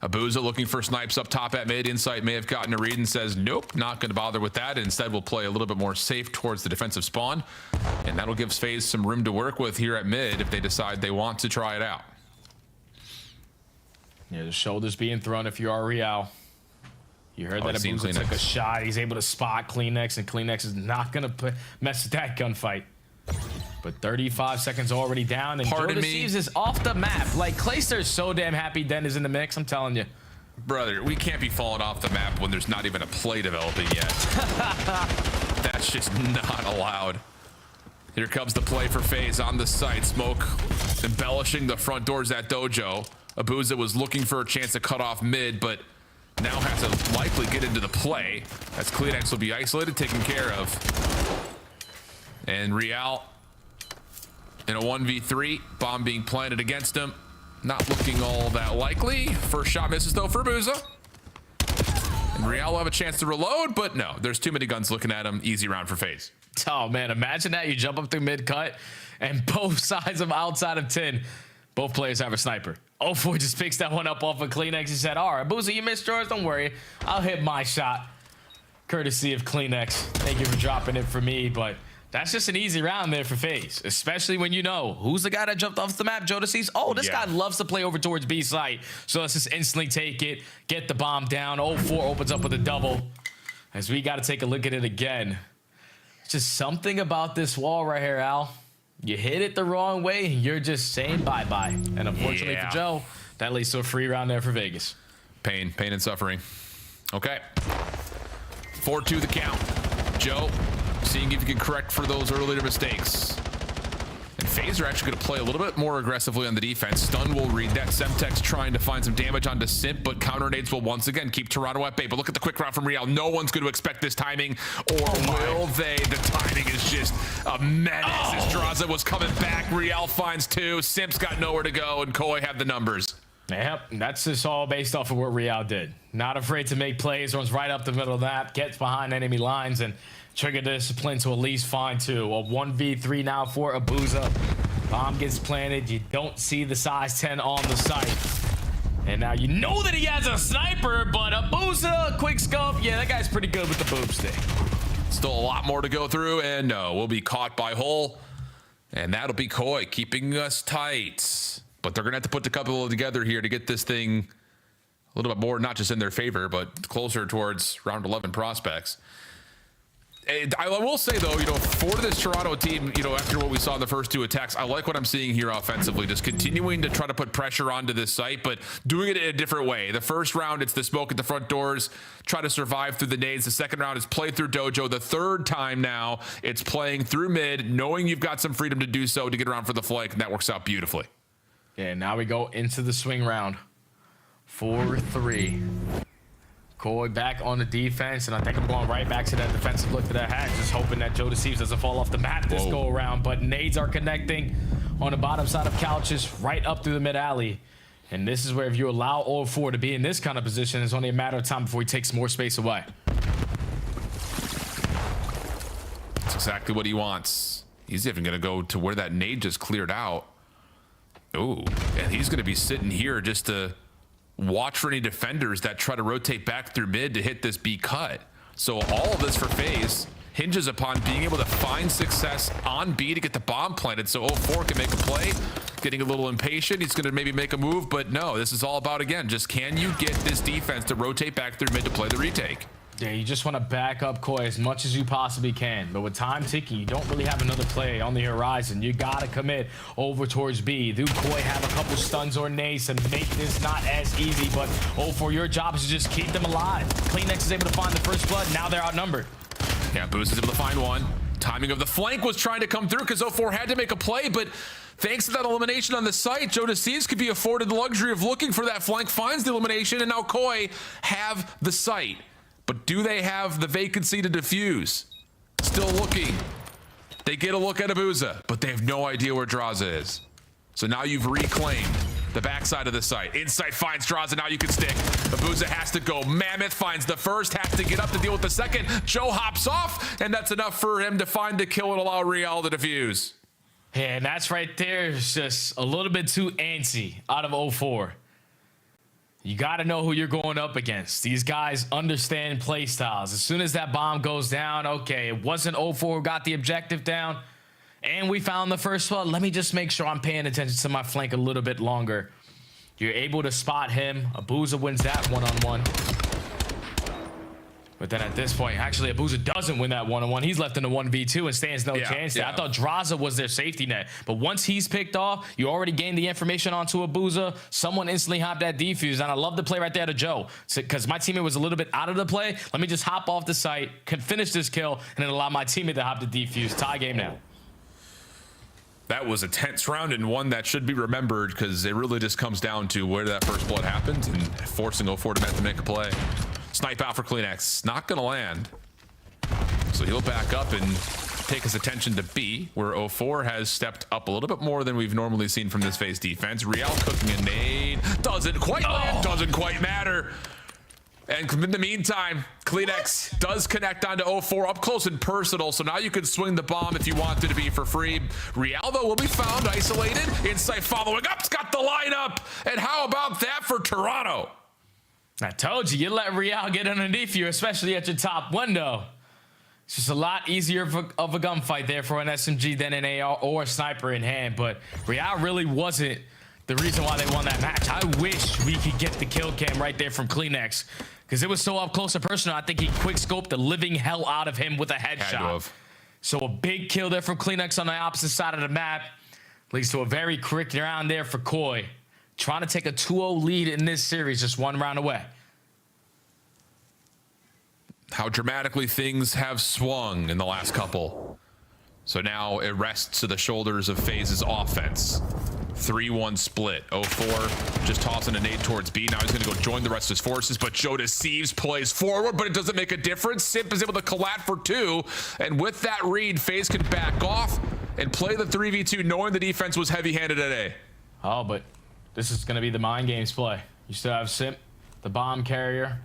Abuza looking for snipes up top at mid. Insight may have gotten a read and says, nope, not going to bother with that. Instead, we'll play a little bit more safe towards the defensive spawn. And that'll give FaZe some room to work with here at mid if they decide they want to try it out. Yeah, the shoulders being thrown if you are Real. You heard that Abuza took a shot. He's able to spot Kleenex, and Kleenex is not going to mess with that gunfight. But 35 seconds already down, and Joe Deceives is off the map. Like, Clayster is so damn happy Den is in the mix, I'm telling you. Brother, we can't be falling off the map when there's not even a play developing yet. That's just not allowed. Here comes the play for FaZe on the site. Smoke embellishing the front doors at Dojo. Abuza was looking for a chance to cut off mid, but now has to likely get into the play, as Kleenex will be isolated, taken care of. And Real in a 1v3, bomb being planted against him. Not looking all that likely. First shot misses though for Abuza. And Real will have a chance to reload, but no, there's too many guns looking at him. Easy round for FaZe. Oh man, imagine that. You jump up through mid-cut and both sides of outside of 10, both players have a sniper. 0-4 just picks that one up off of Kleenex. He said, all right, Abuza, you missed yours, don't worry. I'll hit my shot. Courtesy of Kleenex. Thank you for dropping it for me, but that's just an easy round there for FaZe, especially when you know who's the guy that jumped off the map, Joe Deceives. Oh, this guy loves to play over towards B site. So let's just instantly take it, get the bomb down. 0-4 opens up with a double, as we got to take a look at it again. It's just something about this wall right here, Al. You hit it the wrong way, you're just saying bye-bye. And unfortunately for Joe, that leads to a free round there for Vegas. Pain and suffering. Okay. 4-2 the count. Joe, seeing if you can correct for those earlier mistakes. And FaZe are actually going to play a little bit more aggressively on the defense. Stun will read that. Semtex trying to find some damage onto Simp, but counter nades will once again keep Toronto at bay. But look at the quick round from Real. No one's going to expect this timing, or will they? The timing is just a menace as Draza was coming back. Real finds 2. Simp's got nowhere to go, and Koi have the numbers. Yep, that's just all based off of what Real did. Not afraid to make plays, runs right up the middle of the map, gets behind enemy lines, and trigger discipline to at least find 2. A 1v3 now for Abuza. Bomb gets planted. You don't see the size 10 on the site. And now you know that he has a sniper, but Abuza, quick scope. Yeah, that guy's pretty good with the boomstick. Still a lot more to go through, and no, we'll be caught by Hull. And that'll be Koi keeping us tight. But they're going to have to put the couple together here to get this thing little bit more, not just in their favor, but closer towards round 11 prospects. And I will say, though, for this Toronto team, after what we saw in the first 2 attacks, I like what I'm seeing here offensively, just continuing to try to put pressure onto this site, but doing it in a different way. The first round, it's the smoke at the front doors, try to survive through the nades. The second round is play through dojo. The third time now, it's playing through mid, knowing you've got some freedom to do so to get around for the flank, and that works out beautifully. Yeah, now we go into the swing round. 4-3. Koi back on the defense, and I think I'm going right back to that defensive look to that hack, just hoping that Joe Deceives doesn't fall off the map this go around. But nades are connecting on the bottom side of couches right up through the mid alley. And this is where if you allow 0-4 to be in this kind of position, it's only a matter of time before he takes more space away. That's exactly what he wants. He's even going to go to where that nade just cleared out. Ooh, and he's going to be sitting here just to watch for any defenders that try to rotate back through mid to hit this B cut. So all of this for FaZe hinges upon being able to find success on B to get the bomb planted so 0-4 can make a play. Getting a little impatient, he's going to maybe make a move, but no, this is all about, again, just can you get this defense to rotate back through mid to play the retake? Yeah, you just want to back up Koi as much as you possibly can. But with time ticking, you don't really have another play on the horizon. You got to commit over towards B. Do Koi have a couple stuns or nades to make this not as easy? But for your job is to just keep them alive. CleanX is able to find the first blood. Now they're outnumbered. Yeah, Boost is able to find one. Timing of the flank was trying to come through because 0-4 had to make a play, but thanks to that elimination on the site, Joe Deceives could be afforded the luxury of looking for that flank, finds the elimination, and now Koi have the site. But do they have the vacancy to defuse? Still looking. They get a look at Abuza, but they have no idea where Draza is. So now you've reclaimed the backside of the site. Insight finds Draza, now you can stick. Abuza has to go. Mammoth finds the first, has to get up to deal with the second. Joe hops off, and that's enough for him to find the kill and allow Riyadh to defuse. Yeah, and that's right there. It's just a little bit too antsy out of 0-4. You got to know who you're going up against. These guys understand play styles. As soon as that bomb goes down, okay, it wasn't 0-4 who got the objective down, and we found the first one. Let me just make sure I'm paying attention to my flank a little bit longer. You're able to spot him. Abuza wins that one-on-one. But then at this point, actually, Abuza doesn't win that one-on-one. He's left in a 1v2 and stands no chance there. I thought Draza was their safety net. But once he's picked off, you already gained the information onto Abuza. Someone instantly hopped that defuse. And I love the play right there to Joe. Because my teammate was a little bit out of the play. Let me just hop off the site, can finish this kill, and then allow my teammate to hop the defuse. Tie game now. That was a tense round and one that should be remembered because it really just comes down to where that first blood happened and forcing 0-4 to make a play. Snipe out for CleanX, not gonna land. So he'll back up and take his attention to B, where 0-4 has stepped up a little bit more than we've normally seen from this FaZe defense. Riyadh cooking a nade, doesn't quite land, doesn't quite matter. And in the meantime, CleanX does connect onto 0-4 up close and personal, so now you can swing the bomb if you wanted to be for free. Riyadh will be found isolated. Insight following up, it's got the lineup. And how about that for Toronto? I told you, you let Riyadh get underneath you, especially at your top window. It's just a lot easier of a gunfight there for an SMG than an AR or a sniper in hand, but Riyadh really wasn't the reason why they won that match. I wish we could get the kill cam right there from CleanX, because it was so up close and personal. I think he quick scoped the living hell out of him with a headshot. So a big kill there from CleanX on the opposite side of the map leads to a very quick round there for Koi. Trying to take a 2-0 lead in this series, just one round away. How dramatically things have swung in the last couple. So now it rests to the shoulders of FaZe's offense. 3-1 split. 0-4 just tossing a nade towards B. Now he's going to go join the rest of his forces, but Joe Deceives plays forward, but it doesn't make a difference. Simp is able to collat for 2, and with that read, FaZe can back off and play the 3v2, knowing the defense was heavy-handed at A. Oh, but this is going to be the mind games play. You still have Simp, the bomb carrier,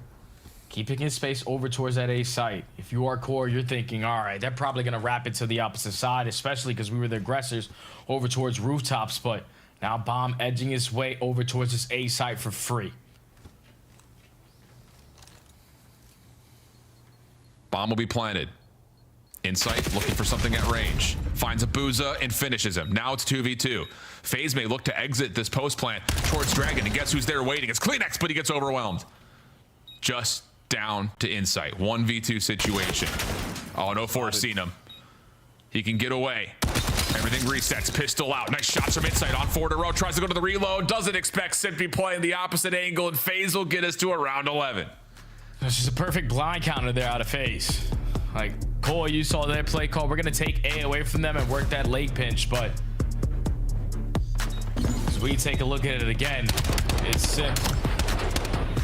keeping his space over towards that A site. If you are Core, you're thinking, all right, they're probably going to wrap it to the opposite side, especially because we were the aggressors over towards rooftops, but now bomb edging his way over towards this A site for free. Bomb will be planted. Insight looking for something at range. Finds a Booza and finishes him. Now it's 2v2. FaZe may look to exit this post plant towards Dragon, and guess who's there waiting? It's Kleenex, but he gets overwhelmed. Just down to Insight. 1v2 situation. Oh, no force seen him. He can get away. Everything resets. Pistol out. Nice shots from Insight on 4 in a row. Tries to go to the reload. Doesn't expect Simpy playing the opposite angle, and FaZe will get us to around 11. It's just a perfect blind counter there out of FaZe. Like, Cole, you saw their play call. We're going to take A away from them and work that late pinch, but as we take a look at it again, it's Simp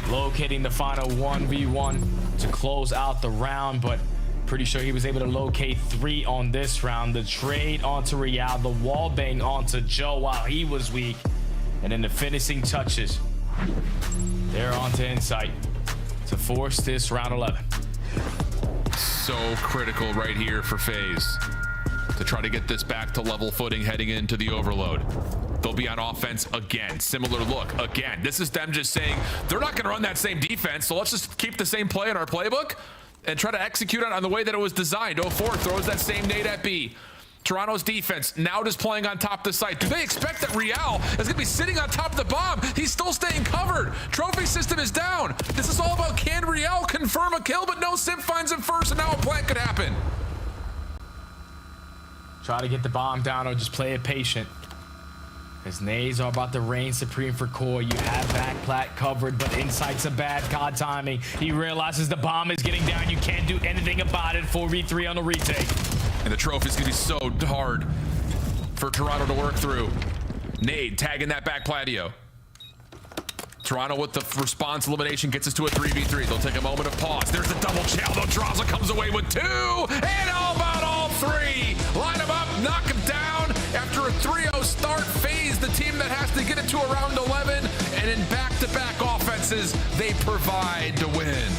locating the final 1v1 to close out the round, but pretty sure he was able to locate 3 on this round. The trade onto Riyadh, the wall bang onto Joe while he was weak, and then the finishing touches. They're onto Insight to force this round 11. So critical right here for FaZe to try to get this back to level footing heading into the overload. They'll be on offense again. Similar look again. This is them just saying they're not going to run that same defense, so let's just keep the same play in our playbook and try to execute it on the way that it was designed. 04 throws that same nade at B. Toronto's defense now just playing on top of the site. Do they expect that Riyadh is going to be sitting on top of the bomb? He's still staying covered. Trophy system is down. This is all about can Riyadh confirm a kill, but no, Simp finds him first, and now a plant could happen. Try to get the bomb down or just play it patient. His nades are about to reign supreme for Core. You have back plat covered, but Insight's a bad COD timing. He realizes the bomb is getting down. You can't do anything about it. 4v3 on the retake. And the trophy's gonna be so hard for Toronto to work through. Nade tagging that back Pladio. Toronto with the response elimination gets us to a 3v3. They'll take a moment of pause. There's the double chow, though. Draza comes away with 2, and how about all 3? Line them up, knock them down. After a 3-0 start, FaZe, the team that has to get it to around 11, and in back-to-back offenses, they provide to win.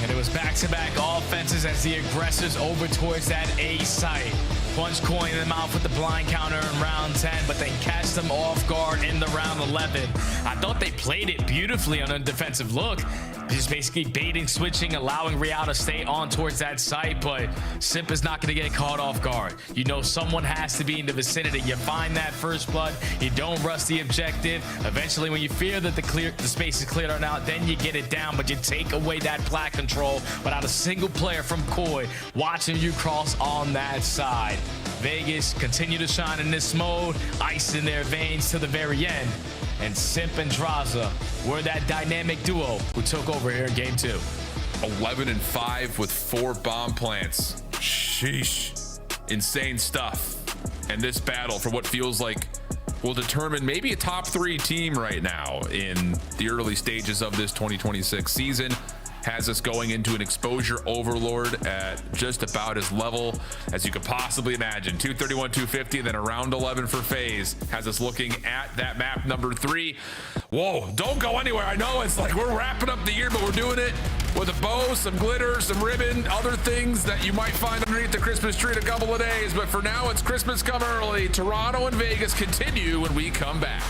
And it was back-to-back offenses as the aggressors over towards that A site. Punch coin in the mouth with the blind counter in round 10, but then catch them off guard in the round 11. I thought they played it beautifully on a defensive look. Just basically baiting, switching, allowing Riyadh to stay on towards that site, but Simp is not going to get caught off guard. You know someone has to be in the vicinity. You find that first blood. You don't rush the objective. Eventually, when you fear that the space is cleared on out, then you get it down, but you take away that plat control without a single player from Koi watching you cross on that side. Vegas continue to shine in this mode, ice in their veins to the very end. And Simp and Draza were that dynamic duo who took over here in game 2. 11-5 with 4 bomb plants. Sheesh. Insane stuff. And this battle for what feels like will determine maybe a top 3 team right now in the early stages of this 2026 season. Has us going into an exposure overlord at just about as level as you could possibly imagine. 231, 250, and then around 11 for FaZe has us looking at that map number 3. Whoa, don't go anywhere. I know it's like we're wrapping up the year, but we're doing it with a bow, some glitter, some ribbon, other things that you might find underneath the Christmas tree in a couple of days. But for now, it's Christmas come early. Toronto and Vegas continue when we come back.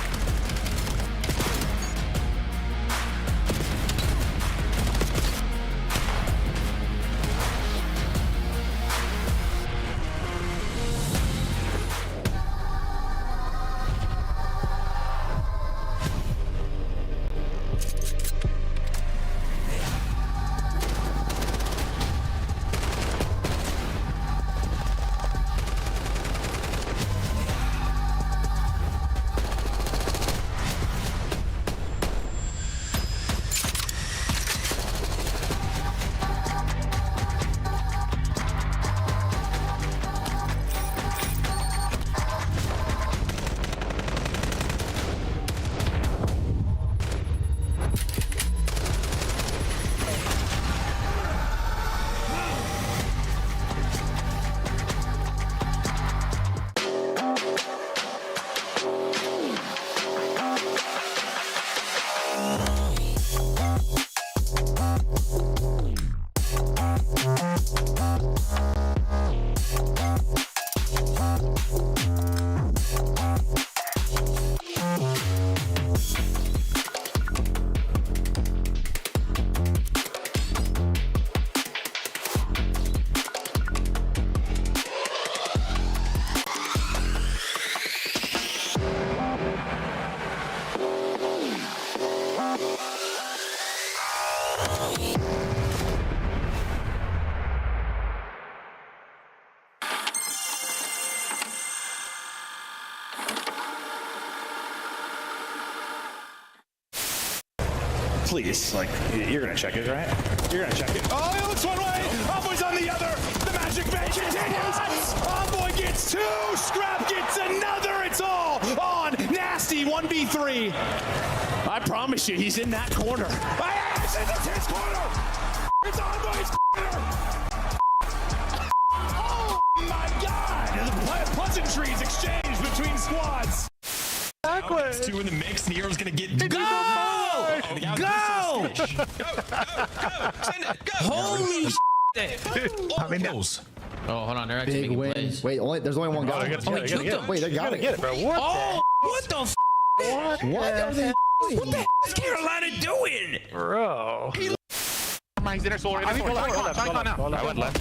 please, like, you're gonna check it, right? You're gonna check it. Oh, it looks one way. Envoy's on the other. The magic man continues. Envoy gets 2. Scrap gets another. It's all on Nasty 1v3. I promise you, he's in that corner. It's his corner. It's Envoy's corner. Oh my God! The pleasantries exchanged between squads. Backwards. 2 in the mix. Nero's gonna get Go! Go! Holy shit! I mean, Oh, hold on, they're actually Big win. Wait, there's only one guy. Wait, they gotta get it, bro. What the f? What are they? What the f is Carolina doing? Bro. He's in our solar. I went left.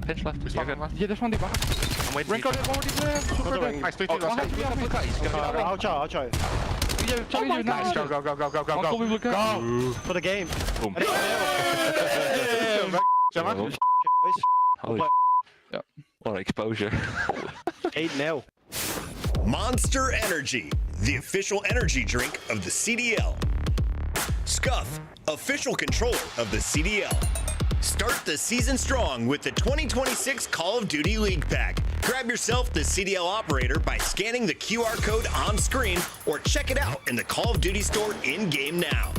Pinch left. Yeah, there's one deep. I'm waiting. Renko, there's one more deep there. Super dead. Nice, 3-2. I'll try. Yeah, nice. Go. For the game. Boom. Holy yeah. What exposure. 8-0. Monster Energy, the official energy drink of the CDL. Scuff, official controller of the CDL. Start the season strong with the 2026 Call of Duty League Pack. Grab yourself the CDL operator by scanning the QR code on screen or check it out in the Call of Duty store in-game now.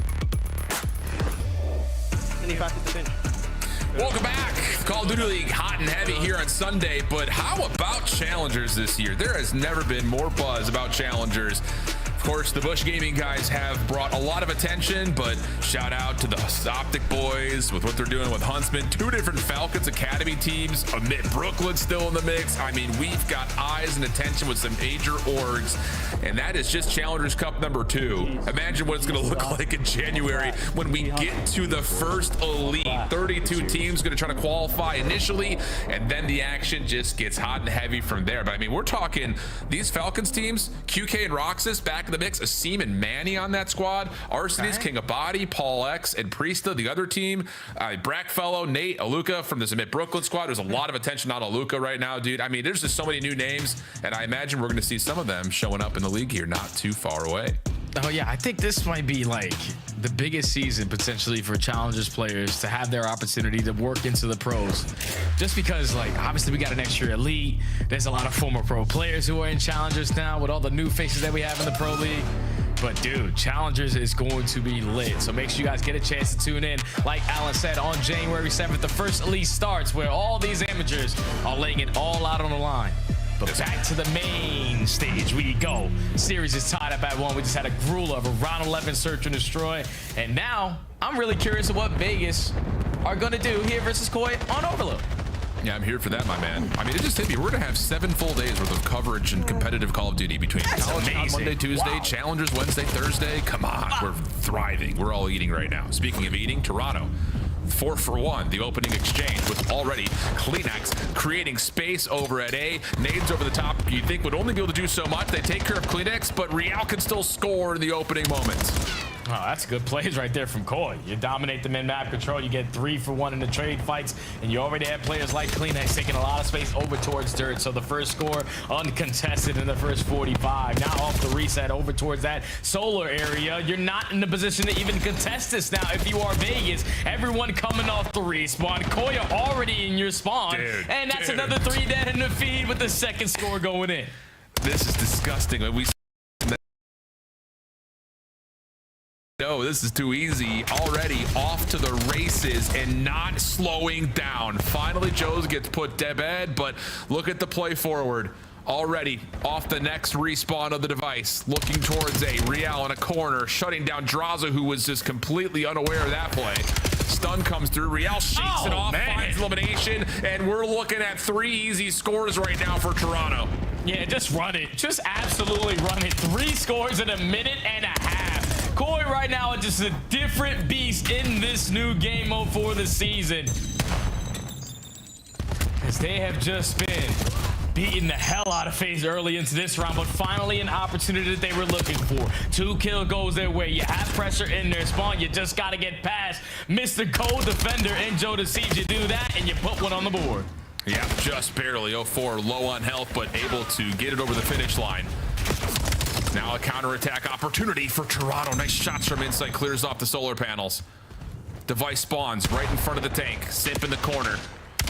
Welcome back. Call of Duty League hot and heavy here on Sunday, but how about Challengers this year? There has never been more buzz about Challengers. Of course, the Bush Gaming guys have brought a lot of attention, but shout out to the Optic boys with what they're doing with Huntsman. 2 different Falcons Academy teams. Amid Brooklyn still in the mix. I mean, we've got eyes and attention with some major orgs, and that is just Challengers Cup number 2. Imagine what it's going to look like in January when we get to the first elite. 32 teams going to try to qualify initially, and then the action just gets hot and heavy from there. But I mean, we're talking these Falcons teams, QK and Roxas back in the mix, Asim and Manny on that squad, Arsenes, King of Body, Paul X, and Priesta, the other team, Brackfellow, Nate, Aluka from the Submit Brooklyn squad. There's a lot of attention on Aluka right now, dude. I mean, there's just so many new names, and I imagine we're going to see some of them showing up in the league here not too far away. Oh yeah, I think this might be like the biggest season potentially for Challengers players to have their opportunity to work into the pros. Just because, like, obviously we got an extra elite. There's a lot of former pro players who are in Challengers now with all the new faces that we have in the pro league. But dude, Challengers is going to be lit. So make sure you guys get a chance to tune in. Like Alan said, on January 7th, the first elite starts where all these amateurs are laying it all out on the line. But back to the main stage we go. Series is tied up at 1. We just had a grueler of a round 11 search and destroy. And now I'm really curious of what Vegas are going to do here versus Koi on Overload. Yeah, I'm here for that, my man. I mean, it just hit me. We're going to have 7 full days worth of coverage and competitive Call of Duty between College on Monday, Tuesday, Challengers Wednesday, Thursday. Come on, we're thriving. We're all eating right now. Speaking of eating, Toronto. 4 for 1, the opening exchange with already Kleenex creating space over at A. Nades over the top, you'd think would only be able to do so much. They take care of Kleenex, but Riyadh can still score in the opening moments. Oh, that's good plays right there from Koi. You dominate the min-map control, you get 3 for 1 in the trade fights, and you already have players like Kleenex taking a lot of space over towards dirt. So the first score uncontested in the first 45. Now off the reset over towards that solar area. You're not in the position to even contest this now if you are Vegas. Everyone coming off the respawn. Koi already in your spawn. And that's another 3 dead in the feed with the second score going in. This is disgusting. No, this is too easy. Already off to the races and not slowing down. Finally, Joe's gets put to bed, but look at the play forward. Already off the next respawn of the device, looking towards A. Riyadh in a corner, shutting down Draza, who was just completely unaware of that play. Stun comes through. Riyadh shakes it off, finds elimination, and we're looking at 3 easy scores right now for Toronto. Yeah, just run it. Just absolutely run it. 3 scores in a minute and a half. Koi right now is just a different beast in this new game mode for the season. As they have just been beating the hell out of FaZe early into this round, but finally an opportunity that they were looking for. 2 kill goes their way. You have pressure in their spawn. You just got to get past Mr. Cold Defender and Joe Deceives. You do that and you put one on the board. Yeah, just barely. 0-4, low on health, but able to get it over the finish line. Now a counterattack opportunity for Toronto. Nice shots from inside, clears off the solar panels. Device spawns right in front of the tank. Simp in the corner.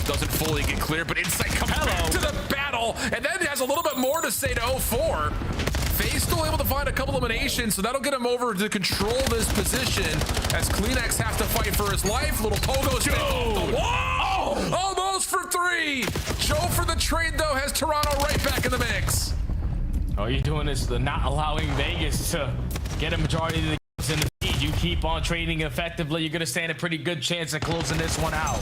Doesn't fully get clear, but Insight comes back to the battle, and then has a little bit more to say to 04. FaZe still able to find a couple eliminations, so that'll get him over to control this position as Kleenex has to fight for his life. Little pogo's off the wall. Almost for 3. Joe for the trade, though, has Toronto right back in the mix. All you're doing is not allowing Vegas to get a majority of the games in the feed. You keep on trading effectively, you're going to stand a pretty good chance of closing this one out.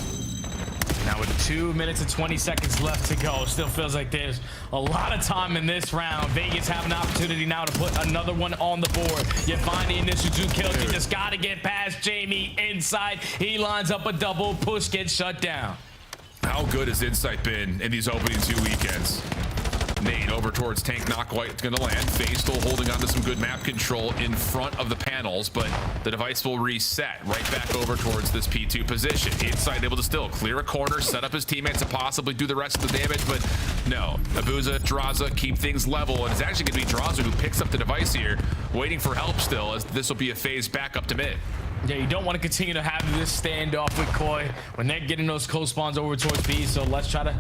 Now with 2 minutes and 20 seconds left to go, still feels like there's a lot of time in this round. Vegas have an opportunity now to put another one on the board. You find the initial 2 kills. You just got to get past Jamie inside. He lines up a double. Push gets shut down. How good has Insight been in these opening 2 weekends? Nate over towards tank, not quite going to land. FaZe still holding on to some good map control in front of the panels, but the device will reset right back over towards this P2 position. Insight able to still clear a corner, set up his teammates to possibly do the rest of the damage, but no. Abuza, Draza keep things level, and it's actually going to be Draza who picks up the device here, waiting for help still, as this will be a FaZe back up to mid. Yeah, you don't want to continue to have this standoff with Koi when they're getting those co-spawns over towards B, so let's try to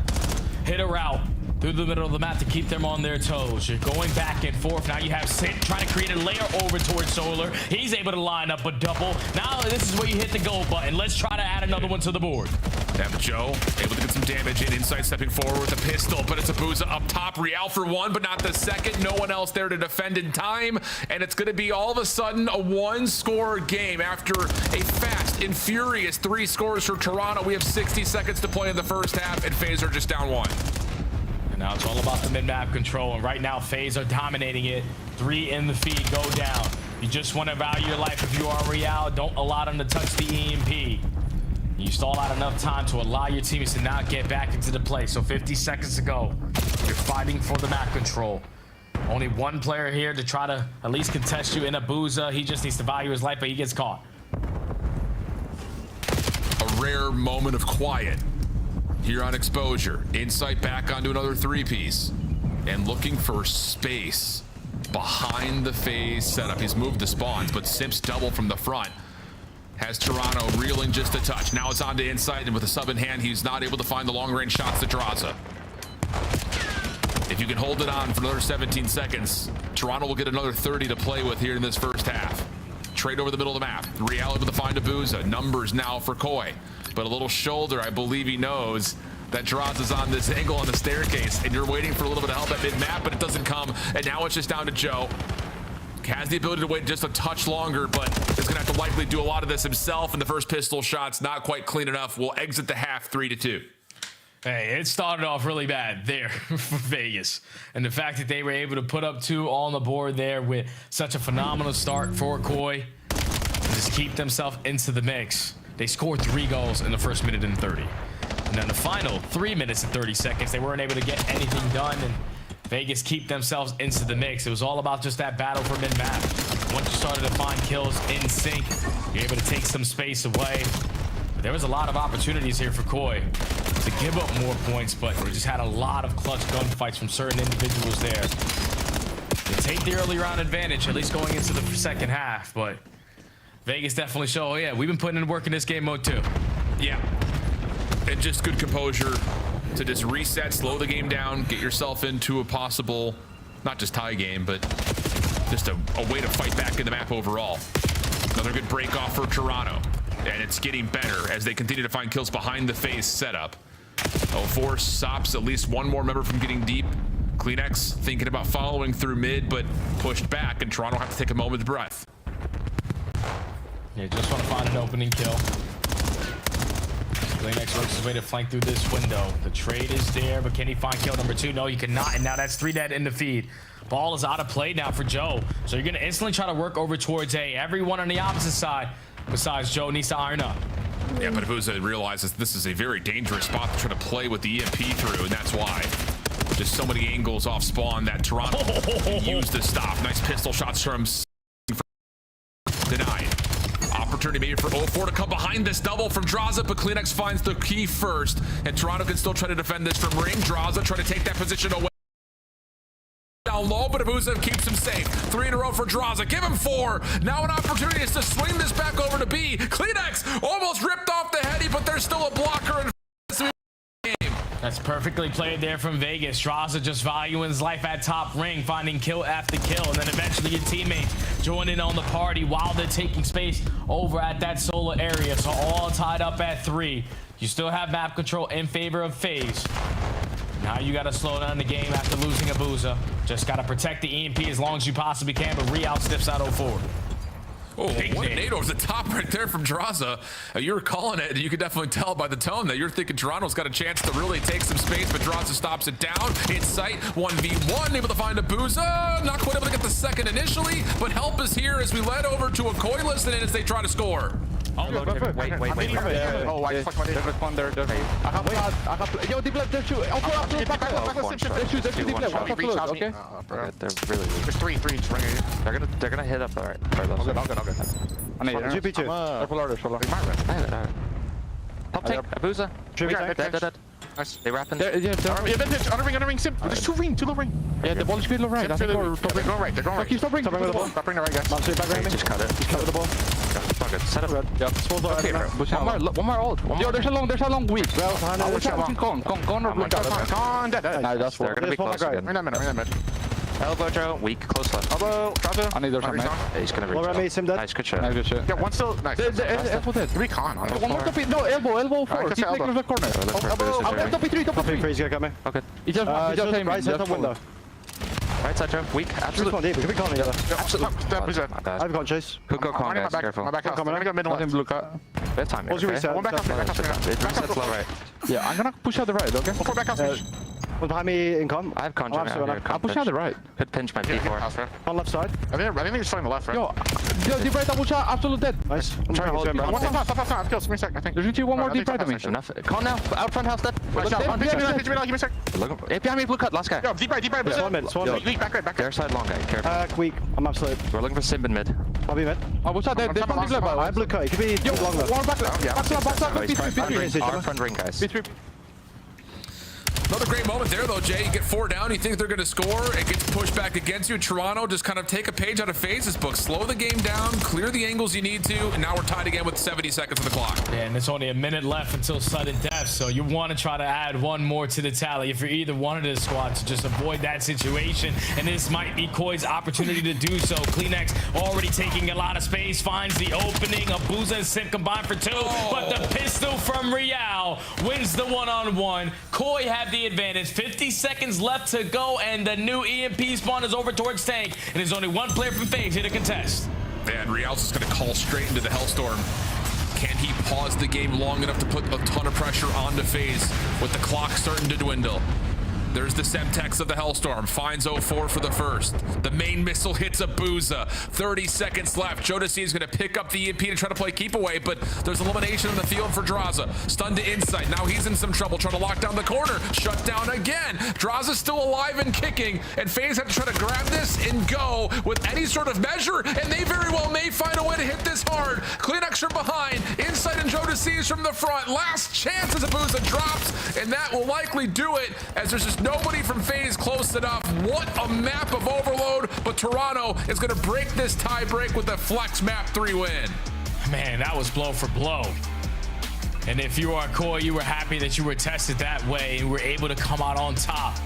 hit a route through the middle of the map to keep them on their toes. You're going back and forth. Now you have Sit trying to create a layer over towards Solar. He's able to line up a double. Now this is where you hit the go button. Let's try to add another one to the board. Yeah, but Joe able to get some damage in. Insight stepping forward with a pistol, but it's Abuza up top. Real for 1, but not the second. No one else there to defend in time, and it's going to be all of a sudden a 1-score game after a fast and furious 3 scores for Toronto. We have 60 seconds to play in the first half, and FaZe are just down 1. Now it's all about the mid-map control, and right now FaZe are dominating it. 3 in the feed, go down. You just want to value your life. If you are Riyadh, don't allow them to touch the EMP. You stall out enough time to allow your teammates to not get back into the play. So 50 seconds to go. You're fighting for the map control. Only 1 player here to try to at least contest you in Abuza. He just needs to value his life, but he gets caught. A rare moment of quiet here on Exposure. Insight back onto another 3-piece and looking for space behind the FaZe setup. He's moved the spawns, but Simps double from the front has Toronto reeling just a touch. Now it's on to Insight, and with a sub in hand, he's not able to find the long-range shots to Draza. If you can hold it on for another 17 seconds, Toronto will get another 30 to play with here in this first half. Trade over the middle of the map. Real able to find Abuza. Numbers now for Koi, but a little shoulder. I believe he knows that Draza's on this angle on the staircase, and you're waiting for a little bit of help at mid-map, but it doesn't come, and now it's just down to Joe. Has the ability to wait just a touch longer, but is gonna have to likely do a lot of this himself, and the first pistol shot's not quite clean enough. We'll exit the half 3-2. Hey, it started off really bad there for Vegas. And the fact that they were able to put up 2 on the board there with such a phenomenal start for Koi, just keep themselves into the mix. They scored 3 goals in the first minute and 30. And then the final 3 minutes and 30 seconds, they weren't able to get anything done, and Vegas keep themselves into the mix. It was all about just that battle for mid-map. Once you started to find kills in sync, you're able to take some space away. But there was a lot of opportunities here for Koi to give up more points, but we just had a lot of clutch gunfights from certain individuals there. They take the early round advantage, at least going into the second half, but Vegas definitely show, oh yeah, we've been putting in work in this game mode too. Yeah, and just good composure to just reset, slow the game down, get yourself into a possible, not just tie game, but just a way to fight back in the map overall. Another good break off for Toronto, and it's getting better as they continue to find kills behind the FaZe setup. 04 stops at least 1 more member from getting deep. Kleenex thinking about following through mid, but pushed back, and Toronto have to take a moment's breath. Yeah, just want to find an opening kill. Kleenex works his way to flank through this window. The trade is there, but can he find kill number 2? No, he cannot, and now that's 3 dead in the feed. Ball is out of play now for Joe, so you're going to instantly try to work over towards A. Everyone on the opposite side, besides Joe, needs to iron up. Yeah, but Abuza realizes this is a very dangerous spot to try to play with the EMP through, and that's why. Just so many angles off spawn that Toronto used to stop. Nice pistol shots from denied. Opportunity maybe for 04 to come behind this double from Draza, but Kleenex finds the key first, and Toronto can still try to defend this from Ring. Draza try to take that position away. down low, but Abuza keeps him safe. 3 in a row for Draza. Give him 4. Now an opportunity is to swing this back over to B. Kleenex almost ripped off the heady, but there's still a blocker in game. That's perfectly played there from Vegas. Draza just valuing his life at top ring, finding kill after kill, and then eventually your teammates join in on the party while they're taking space over at that solo area. So all tied up at 3. You still have map control in favor of FaZe. Now you got to slow down the game after losing Abuza. Just got to protect the EMP as long as you possibly can, but Riyadh sniffs out 0-4. Oh, what a nade over the top right there from Draza. You were calling it. You could definitely tell by the tone that you're thinking Toronto's got a chance to really take some space, but Draza stops it down. In sight, 1v1, able to find Abuza. Not quite able to get the second initially, but help is here as we led over to a Koi listen in as they try to score. Oh, wait. Oh, I fucked my day. There's one there. I got yo, deep left, there's 2. Oh, there's 2 deep left. One close, okay? They're really weak. There's 3 just ringing you. They're gonna hit up all right. I'll good. I need GP2. Triple order. Top take, Abuza. Dead. Nice. They wrapping. Yeah, under ring, sim. There's 2 ring, 2 low ring. Yeah, the ball is good low right. I think they're going right. They're going right. Stop ring the ball. Stop ring the right, guys. Just cut it. Just cut with the ball. Fuck it. Set up. Yep. One more ult. Yo, there's a long weak. Well, Gone. That's 4. They're gonna be close again. Wait a minute. Elbow draw, weak, close left. Elbow, Draza. I need their something. Yeah, he's gonna reach out. Nice, good shot. Nice, good shit. Yeah, one still. Nice. Elbow dead. 3 con. One more top. No, elbow 4. He's taking the corner. Elbow, top 3. Top 3. He's gonna come in. Okay. He just right side of window. Right side, Joe. Weak. Absolute. We could be calling together. Absolute. I've got chase. Who got con, guys? Careful. My back house. I'm gonna go middle left. Blue cut. We have time here. What's your reset? One back house. It resets low right. Yeah, I'm gonna push out the right, okay? One back house. One behind me in con. I have con out here. I'll push out the right. Could pinch my B4. On left side. I think he's flying the left, right? Yo, deep right, double shot, absolute dead. Nice. I'm trying to hold you. One top. I've killed. Give me a sec, I think. There's literally one more deep right of me. Enough. Con now. Out front house dead. Give me a sec. Behind me, blue cut. Last guy. Yo, deep right. One mid. Weak, back right. Their side long guy. Careful. Weak. I'm absolute. We're looking for Simbin mid. I'll be mid. Oh, what's that? There's one deep left, by the way. I blue cut. It could be longer. One back left. Back left. Our front ring, guys. Another great moment there, though, Jay. You get 4 down, you think they're going to score, it gets pushed back against you. Toronto just kind of take a page out of FaZe's book, slow the game down, clear the angles you need to, and now we're tied again with 70 seconds on the clock. Yeah, and it's only a minute left until sudden death, so you want to try to add one more to the tally if you're either one of the squads to just avoid that situation, and this might be Koi's opportunity to do so. Kleenex already taking a lot of space, finds the opening. Abuza and Sim combined for 2, but the pistol from Riyadh wins the one-on-one. Koi had the advantage. 50 seconds left to go, and the new EMP spawn is over towards Tank, and there's only one player from FaZe here to contest. And Riyadh's just going to call straight into the Hellstorm. Can he pause the game long enough to put a ton of pressure onto FaZe with the clock starting to dwindle? There's the Semtex of the Hellstorm. Finds 0-4 for the first. The main missile hits Abuza. 30 seconds left. Jodeci is going to pick up the EMP to try to play keep away, but there's elimination on the field for Draza. Stunned to insight. Now he's in some trouble trying to lock down the corner. Shut down again. Draza's still alive and kicking, and FaZe have to try to grab this and go with any sort of measure, and they very well may find a way to hit this hard. Kleenex from behind. Insight and Jodeci is from the front. Last chance as Abuza drops, and that will likely do it as there's just nobody from FaZe close enough. What a map of overload, but Toronto is going to break this tie break with a flex map 3 win. Man, that was blow for blow. And if you are Koi, you were happy that you were tested that way and were able to come out on top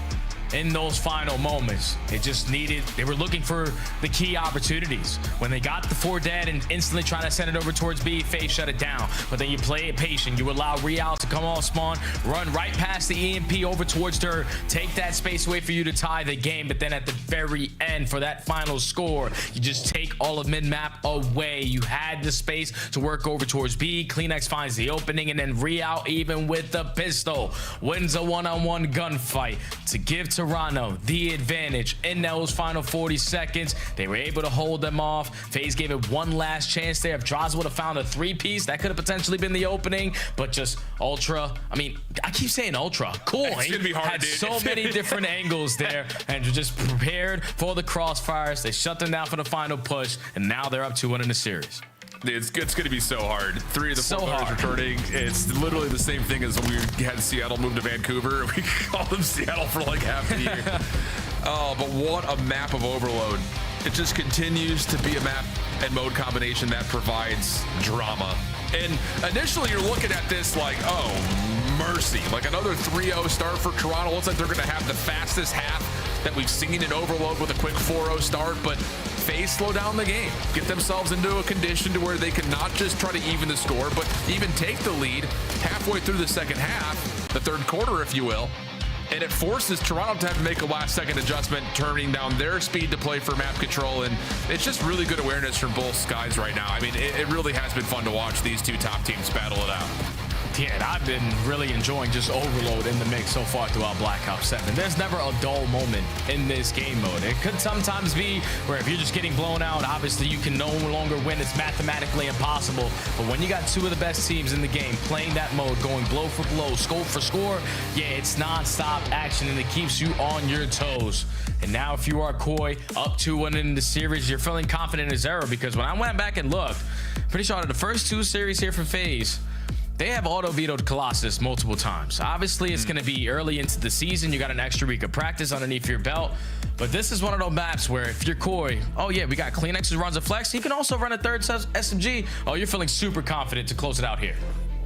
in those final moments. It just needed, they were looking for the key opportunities. When they got the 4 dead and instantly trying to send it over towards B, FaZe shut it down. But then you play it patient. You allow Riyadh to come off spawn, run right past the EMP over towards dirt, take that space away for you to tie the game. But then at the very end for that final score, you just take all of mid-map away. You had the space to work over towards B. Kleenex finds the opening, and then Riyadh, even with the pistol, wins a one-on-one gunfight to give Toronto the advantage in those final 40 seconds. They were able to hold them off. FaZe gave it one last chance there. If Draza would have found a 3-piece, that could have potentially been the opening, but just Ultra, I mean, I keep saying Ultra. Koi had so many different angles there, and just prepared for the crossfires. They shut them down for the final push, and now they're up 2-1 in the series. It's going to be so hard. 3 of the 4 players returning. It's literally the same thing as when we had Seattle move to Vancouver. We called them Seattle for like half the year. Oh, but what a map of overload. It just continues to be a map and mode combination that provides drama. And initially you're looking at this like, oh, mercy. Like another 3-0 start for Toronto. Looks like they're going to have the fastest half that we've seen in Overload with a quick 4-0 start. But FaZe slow down the game, get themselves into a condition to where they can not just try to even the score, but even take the lead halfway through the second half, the third quarter, if you will. And it forces Toronto to have to make a last-second adjustment, turning down their speed to play for map control. And it's just really good awareness from both skies right now. I mean, it really has been fun to watch these two top teams battle it out. Yeah, and I've been really enjoying just Overload in the mix so far throughout Black Ops 7. There's never a dull moment in this game mode. It could sometimes be where if you're just getting blown out, obviously you can no longer win. It's mathematically impossible. But when you got two of the best teams in the game playing that mode, going blow for blow, score for score, yeah, it's non-stop action and it keeps you on your toes. And now if you are Koi, up 2-1 in the series, you're feeling confident in Zero, because when I went back and looked, pretty sure out of the first two series here for FaZe, they have auto-vetoed Colossus multiple times. Obviously, it's going to be early into the season. You got an extra week of practice underneath your belt. But this is one of those maps where if you're Koi, oh yeah, we got Kleenex who runs a flex. He can also run a third SMG. Oh, you're feeling super confident to close it out here.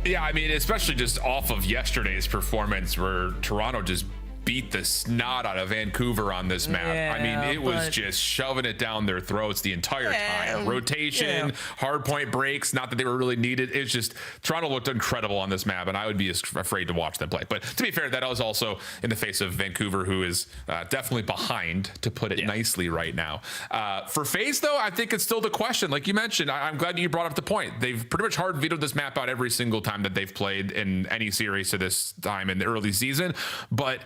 Yeah, I mean, especially just off of yesterday's performance where Toronto just beat the snot out of Vancouver on this map. Yeah, I mean, it was just shoving it down their throats the entire time. Rotation, hardpoint breaks, not that they were really needed. It's just Toronto looked incredible on this map, and I would be afraid to watch them play. But to be fair, that was also in the face of Vancouver, who is definitely behind, to put it nicely right now. For FaZe, though, I think it's still the question. Like you mentioned, I'm glad you brought up the point. They've pretty much hard vetoed this map out every single time that they've played in any series to this time in the early season. But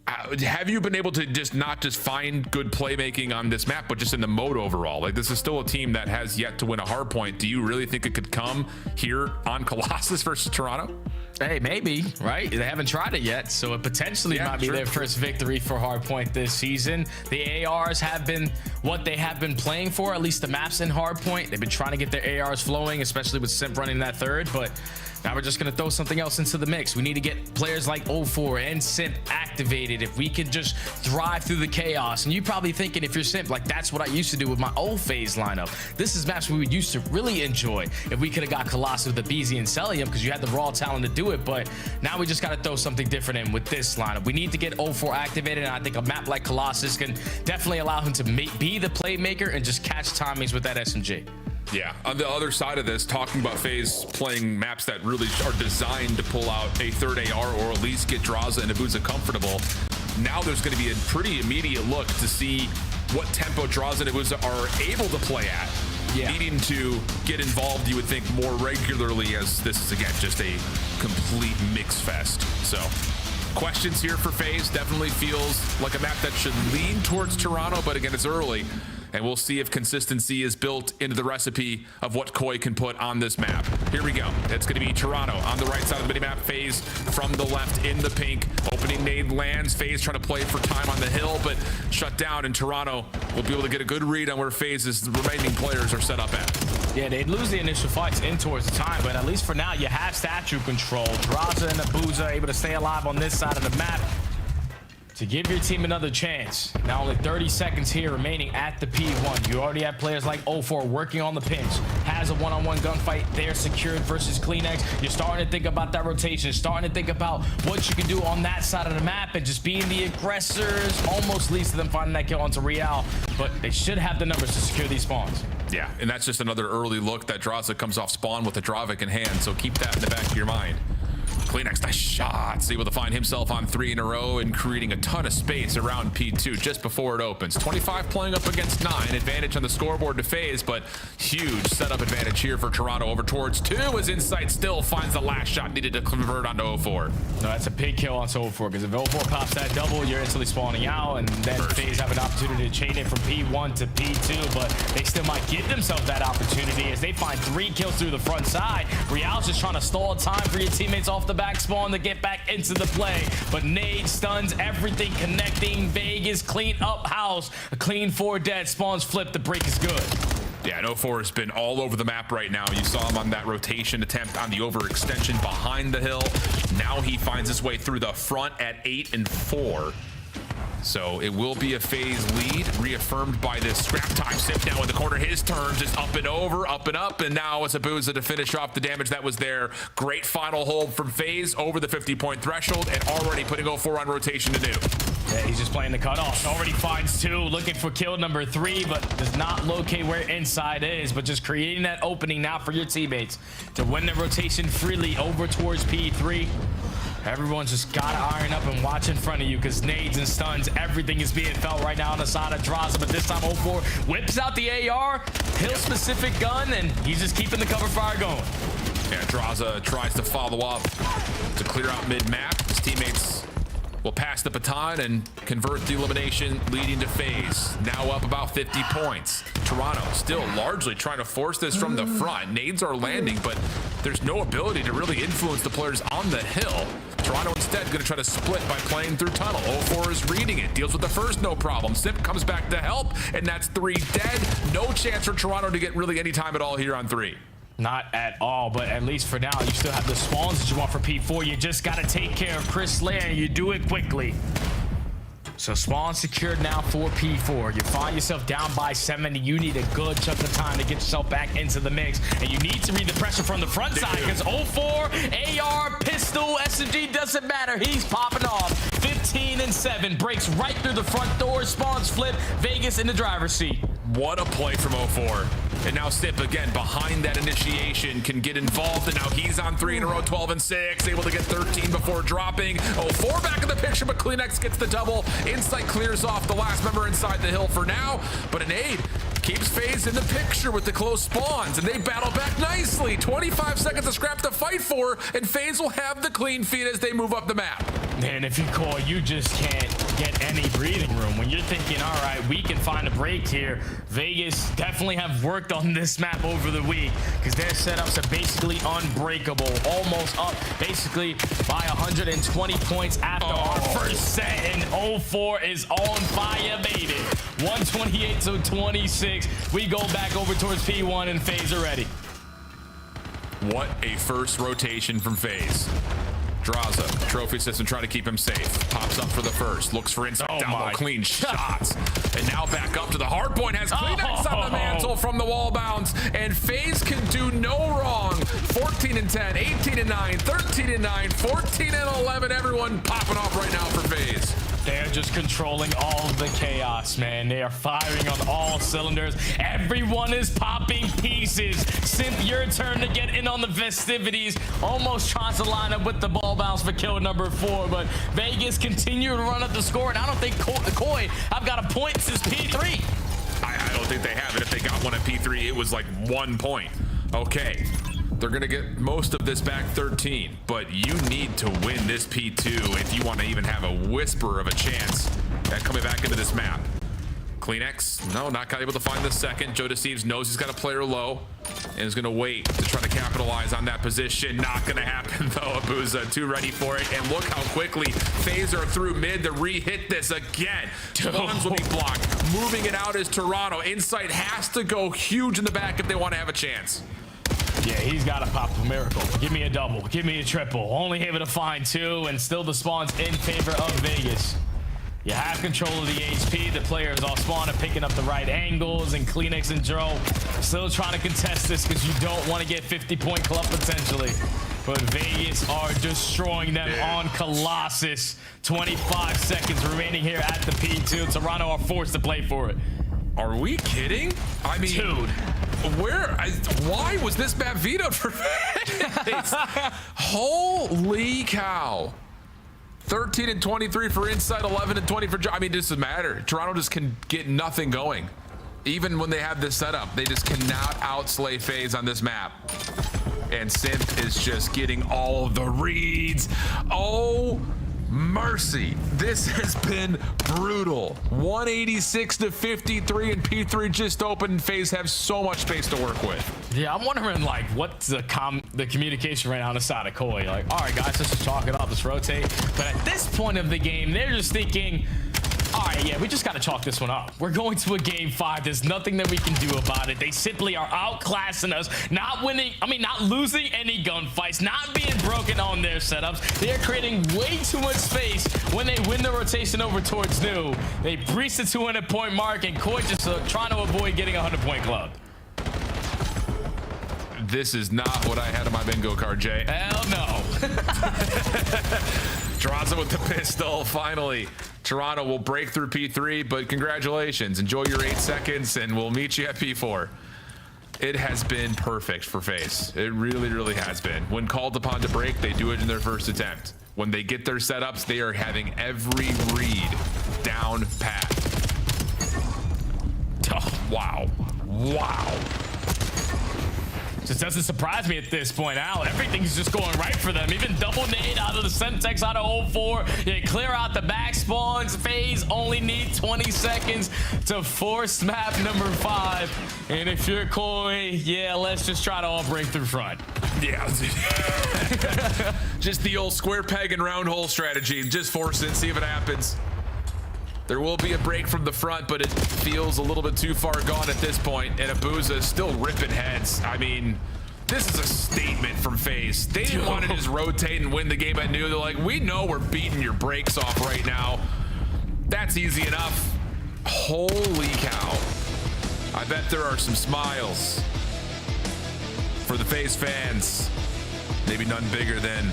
have you been able to just not just find good playmaking on this map, but just in the mode overall? Like, this is still a team that has yet to win a hardpoint. Do you really think it could come here on Colossus versus Toronto? Hey, maybe, right? They haven't tried it yet, so it potentially might be their first victory for Hardpoint this season. The ARs have been what they have been playing for, at least the maps in Hardpoint. They've been trying to get their ARs flowing, especially with Simp running that third, but now we're just going to throw something else into the mix. We need to get players like 04 and Simp activated. If we could just thrive through the chaos. And you're probably thinking, if you're Simp, like, that's what I used to do with my old FaZe lineup. This is maps we would used to really enjoy if we could have got Colossus with the BZ and Celium, because you had the raw talent to do it. But now we just got to throw something different in with this lineup. We need to get 04 activated, and I think a map like Colossus can definitely allow him to be the playmaker and just catch timings with that SMG. Yeah, on the other side of this, talking about FaZe playing maps that really are designed to pull out a third AR or at least get Draza and Abuza comfortable. Now there's going to be a pretty immediate look to see what tempo Draza and Abuza are able to play at. Needing to get involved, you would think, more regularly, as this is, again, just a complete mix fest. So questions here for FaZe. Definitely feels like a map that should lean towards Toronto, but again, it's early. And we'll see if consistency is built into the recipe of what Koi can put on this map. Here we go. It's going to be Toronto on the right side of the minimap. FaZe from the left in the pink. Opening nade lands. FaZe trying to play for time on the hill, but shut down. And Toronto will be able to get a good read on where FaZe's remaining players are set up at. Yeah, they'd lose the initial fights in towards the time, but at least for now, you have statue control. Draza and Abuza able to stay alive on this side of the map to give your team another chance. Now only 30 seconds here remaining at the P1. You already have players like 04 working on the pinch. Has a one-on-one gunfight there secured versus Kleenex. You're starting to think about that rotation, starting to think about what you can do on that side of the map, and just being the aggressors almost leads to them finding that kill onto Riyadh, but they should have the numbers to secure these spawns. Yeah, and that's just another early look that Draza comes off spawn with a Dravic in hand, so keep that in the back of your mind. Kleenex, nice shots, able to find himself on 3 in a row and creating a ton of space around P2 just before it opens. 25 playing up against 9, advantage on the scoreboard to FaZe, but huge setup advantage here for Toronto over towards 2 as Insight still finds the last shot needed to convert onto 04. No, that's a big kill on 04, because if 04 pops that double, you're instantly spawning out, and then FaZe have an opportunity to chain it from P1 to P2, but they still might give themselves that opportunity as they find 3 kills through the front side. Riyadh's just trying to stall time for your teammates off the back spawn to get back into the play, but nade stuns everything connecting. Vegas clean up house, a clean 4 dead, spawns flip, the break is good. Yeah, and 04 has been all over the map right now. You saw him on that rotation attempt on the overextension behind the hill. Now he finds his way through the front at 8 and 4. So it will be a FaZe lead, reaffirmed by this scrap time. Sip down with the corner. His turn just up and over, up and up. And now it's Abuza to finish off the damage that was there. Great final hold from FaZe over the 50-point threshold and already putting 0-4 on rotation to new. Yeah, he's just playing the cutoff. Already finds 2, looking for kill number 3, but does not locate where inside is, but just creating that opening now for your teammates to win the rotation freely over towards P3. Everyone's just got to iron up and watch in front of you because nades and stuns, everything is being felt right now on the side of Draza. But this time 0-4 whips out the AR, hill-specific gun, and he's just keeping the cover fire going. Yeah, Draza tries to follow up to clear out mid-map. His teammates will pass the baton and convert the elimination, leading to FaZe. Now up about 50 points. Toronto still largely trying to force this from the front. Nades are landing, but there's no ability to really influence the players on the hill. Toronto instead going to try to split by playing through tunnel. 0-4 is reading it, deals with the first, no problem. Sip comes back to help, and that's 3 dead. No chance for Toronto to get really any time at all here on 3. Not at all, but at least for now, you still have the spawns that you want for P4. You just got to take care of Chris Slayer, and you do it quickly. So spawn secured now for P4. You find yourself down by 70. You need a good chunk of time to get yourself back into the mix. And you need to read the pressure from the front side because 0-4, AR, pistol, SMG, doesn't matter. He's popping off. 15 and 7. Breaks right through the front door. Spawns flip. Vegas in the driver's seat. What a play from 0-4. And now Sip again behind that initiation can get involved, and now he's on 3 in a row, 12 and 6, able to get 13 before dropping. 0-4 back in the picture, but Kleenex gets the double. Insight clears off the last member inside the hill for now, but an aid keeps FaZe in the picture with the close spawns, and they battle back nicely. 25 seconds of scrap to fight for, and FaZe will have the clean feed as they move up the map. And if you call, you just can't get any breathing room. When you're thinking, all right, we can find a break here, Vegas definitely have worked on this map over the week because their setups are basically unbreakable, almost up basically by 120 points after our first set, and 0-4 is on fire, baby. 128 to 26. We go back over towards P1 and FaZe are ready. What a first rotation from FaZe. Draza, trophy system trying to keep him safe. Pops up for the first. Looks for inside down low. Clean shots. And now back up to the Hardpoint. Has Kleenex on the mantle from the wall bounce. And FaZe can do no wrong. 14 and 10, 18 and 9, 13 and 9, 14 and 11. Everyone popping off right now for FaZe. They're just controlling all of the chaos, man. They are firing on all cylinders. Everyone is popping pieces. Simp, your turn to get in on the festivities. Almost tries to line up with the ball bounce for kill number 4, but Vegas continue to run up the score, and I don't think Koi have got a point since P3. I don't think they have it. If they got one at P3, it was like 1 point. Okay. They're going to get most of this back 13, but you need to win this P2 if you want to even have a whisper of a chance at coming back into this map. Kleenex, no, not able to find the second. Joe Deceives knows he's got a player low and is going to wait to try to capitalize on that position. Not going to happen, though. Abuza too ready for it, and look how quickly FaZe are through mid to re-hit this again. Spawns will be blocked. Moving it out is Toronto. Insight has to go huge in the back if they want to have a chance. Yeah, he's got to pop a miracle. Give me a double. Give me a triple. Only able to find 2, and still the spawns in favor of Vegas. You have control of the HP. The players all spawn and picking up the right angles, and Kleenex and Joe still trying to contest this because you don't want to get 50-point club potentially. But Vegas are destroying them on Colossus. 25 seconds remaining here at the P2. Toronto are forced to play for it. Are we kidding? I mean, dude, why was this map vetoed for Vegas? Holy cow. 13 and 23 for Inside, 11 and 20 for Joe. I mean, it doesn't matter. Toronto just can get nothing going. Even when they have this setup, they just cannot outslay FaZe on this map. And Simp is just getting all the reads. Oh, mercy. This has been brutal. 186 to 53, and P3 just opened, and FaZe have so much space to work with. Yeah, I'm wondering, like, what's the communication right now on the side of Koi? Like, all right, guys, let's just talk it out, let's rotate. But at this point of the game, they're just thinking, All right, yeah, we just got to chalk this one up. We're going to a game 5. There's nothing that we can do about it. They simply are outclassing us, not losing any gunfights, not being broken on their setups. They are creating way too much space when they win the rotation over towards new. They breached the 200-point mark, and Koi just trying to avoid getting a 100-point club. This is not what I had on my bingo card, Jay. Hell no. Toronto with the pistol, finally. Toronto will break through P3, but congratulations. Enjoy your 8 seconds, and we'll meet you at P4. It has been perfect for FaZe. It really, really has been. When called upon to break, they do it in their first attempt. When they get their setups, they are having every read down pat. Oh, wow. Wow. Just doesn't surprise me at this point, Al. Everything's just going right for them. Even double nade out of the Semtex out of 04. They clear out the back spawns. FaZe only need 20 seconds to force map number 5. And if you're Koi, yeah, let's just try to all break through front. Yeah. Just the old square peg and round hole strategy. Just force it, see if it happens. There will be a break from the front, but it feels a little bit too far gone at this point. And Abuza is still ripping heads. I mean, this is a statement from FaZe. They didn't want to just rotate and win the game at new. They're like, we know we're beating your brakes off right now. That's easy enough. Holy cow. I bet there are some smiles for the FaZe fans. Maybe none bigger than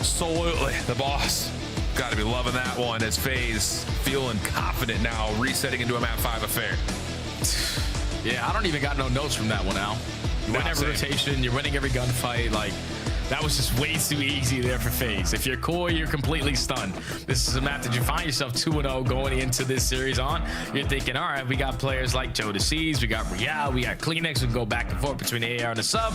Solutely, the boss. Got to be loving that one as FaZe feeling confident now, resetting into a map 5 affair. Yeah, I don't even got no notes from that one, Al. You win every rotation, you're winning every gunfight. Like, that was just way too easy there for FaZe. If you're Koi, you're completely stunned. This is a map that you find yourself 2-0 going into this series on. You're thinking, all right, we got players like Joe DeCease, we got Riyadh, we got Kleenex, we can go back and forth between the AR and the sub.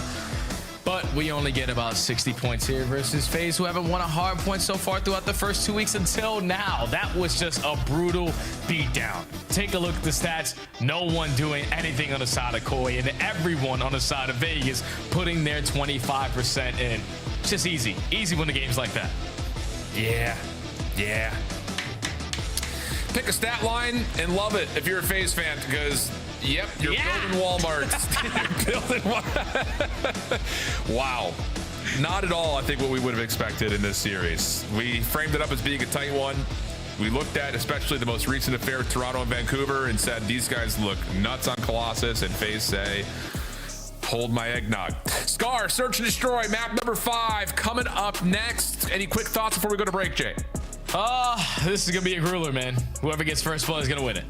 But we only get about 60 points here versus FaZe, who haven't won a hard point so far throughout the first 2 weeks until now. That was just a brutal beatdown. Take a look at the stats. No one doing anything on the side of Koi, and everyone on the side of Vegas putting their 25% in. It's just easy. Easy when the game's like that. Yeah. Yeah. Pick a stat line and love it if you're a FaZe fan, because yep, you're building Walmarts. You're building wow. Not at all, I think, what we would have expected in this series. We framed it up as being a tight one. We looked at especially the most recent affair, Toronto and Vancouver, and said these guys look nuts on Colossus, and FaZe say, hold my eggnog. Scar, Search and Destroy, map number 5 coming up next. Any quick thoughts before we go to break, Jay? This is gonna be a grueler, man. Whoever gets first blood is gonna win it.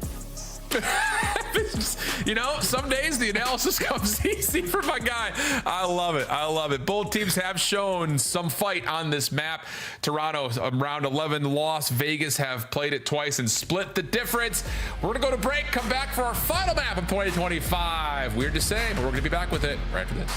You know, some days the analysis comes easy for my guy. I love it. I love it. Both teams have shown some fight on this map. Toronto, round 11 loss. Vegas have played it twice and split the difference. We're going to go to break, come back for our final map of 2025. Weird to say, but we're going to be back with it right after this.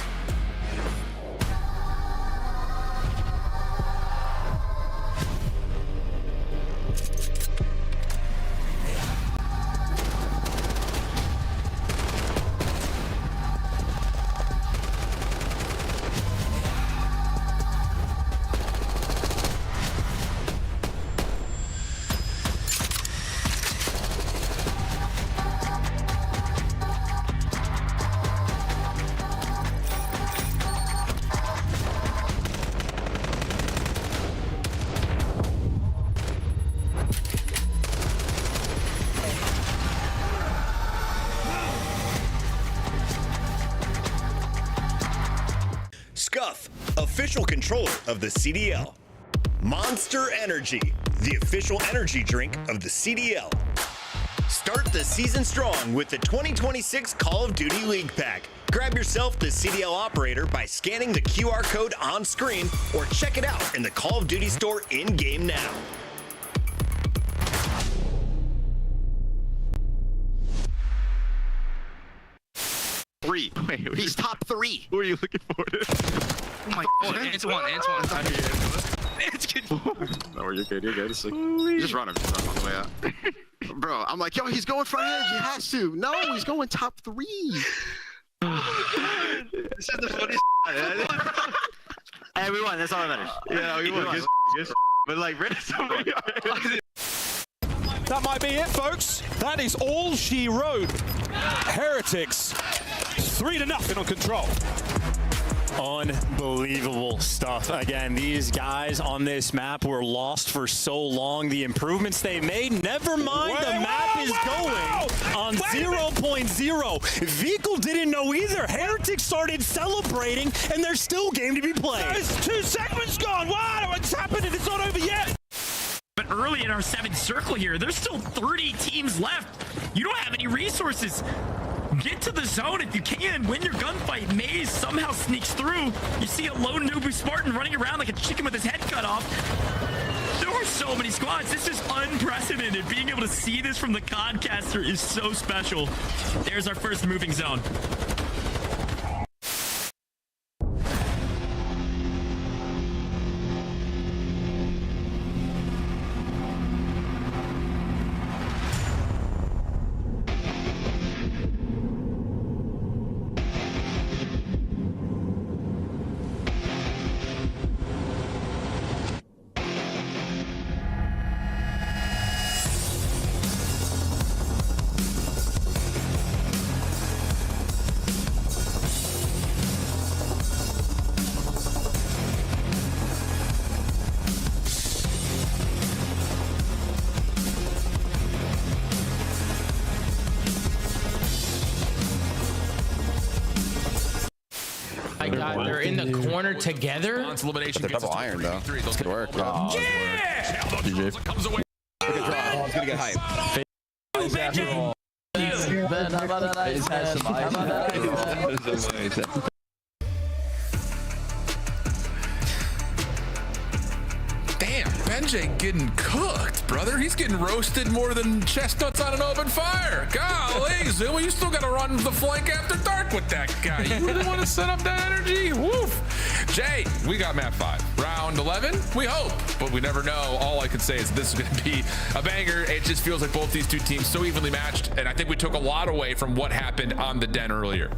Scuff, official controller of the CDL. Monster Energy, the official energy drink of the CDL. Start the season strong with the 2026 Call of Duty League Pack. Grab yourself the CDL operator by scanning the QR code on screen or check it out in the Call of Duty store in-game now. Wait, he's top 3. Who are you looking for? Oh my God, it's one. No, you're good. Just run him. On the way out. Bro, I'm like, yo, he's going front edge. He has to. No, he's going top 3. This is the funniest. Hey, we won. That's all that matters. Yeah, we won. Good. But like, Reddit's over here. That might be it, folks. That is all she wrote. Heretics 3-0 on Control. Unbelievable stuff. Again, these guys on this map were lost for so long. The improvements they made, never mind the map is going on 0.0. Vikul didn't know either. Heretics started celebrating, and there's still game to be played. There's 2 segments gone. Wow, what's happening? It's not over yet. But early in our 7th circle here, there's still 30 teams left. You don't have any resources. Get to the zone if you can. Win your gunfight. Maze somehow sneaks through. You see a lone Nubu Spartan running around like a chicken with his head cut off. There are so many squads. This is unprecedented. Being able to see this from the Codcaster is so special. There's our first moving zone. My God, they're in the corner together. Elimination they're double iron though. This could work. Yeah! GG. Comes away. Look at drop. Oh, it's gonna get hype. Damn, Benjay getting cooked, brother. He's getting roasted more than chestnuts on an open fire. Golly, Zuma, you still got to run the flank after dark with that guy. You really want to set up that energy? Woof. Jay, we got map 5. Round 11, we hope, but we never know. All I can say is this is going to be a banger. It just feels like both these two teams so evenly matched, and I think we took a lot away from what happened on the Den earlier.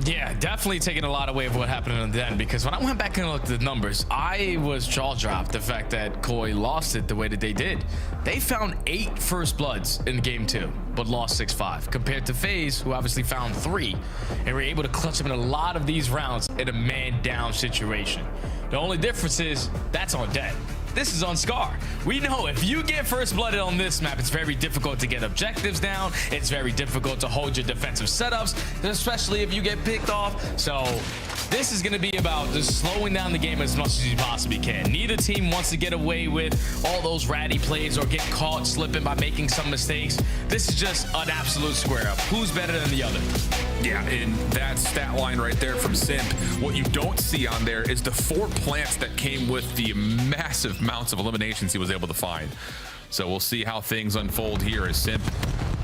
Yeah, definitely taking a lot away of what happened in the Den, because when I went back and looked at the numbers, I was jaw-dropped the fact that Koi lost it the way that they did. They found 8 first bloods in game 2, but lost 6-5, compared to FaZe, who obviously found 3, and were able to clutch them in a lot of these rounds in a man-down situation. The only difference is that's on Den. This is on Scar. We know if you get first blooded on this map, it's very difficult to get objectives down. It's very difficult to hold your defensive setups, especially if you get picked off. So this is going to be about just slowing down the game as much as you possibly can. Neither team wants to get away with all those ratty plays or get caught slipping by making some mistakes. This is just an absolute square up. Who's better than the other? Yeah, and that stat line right there from Simp, what you don't see on there is the 4 plants that came with the massive amounts of eliminations he was able to find. So we'll see how things unfold here as Simp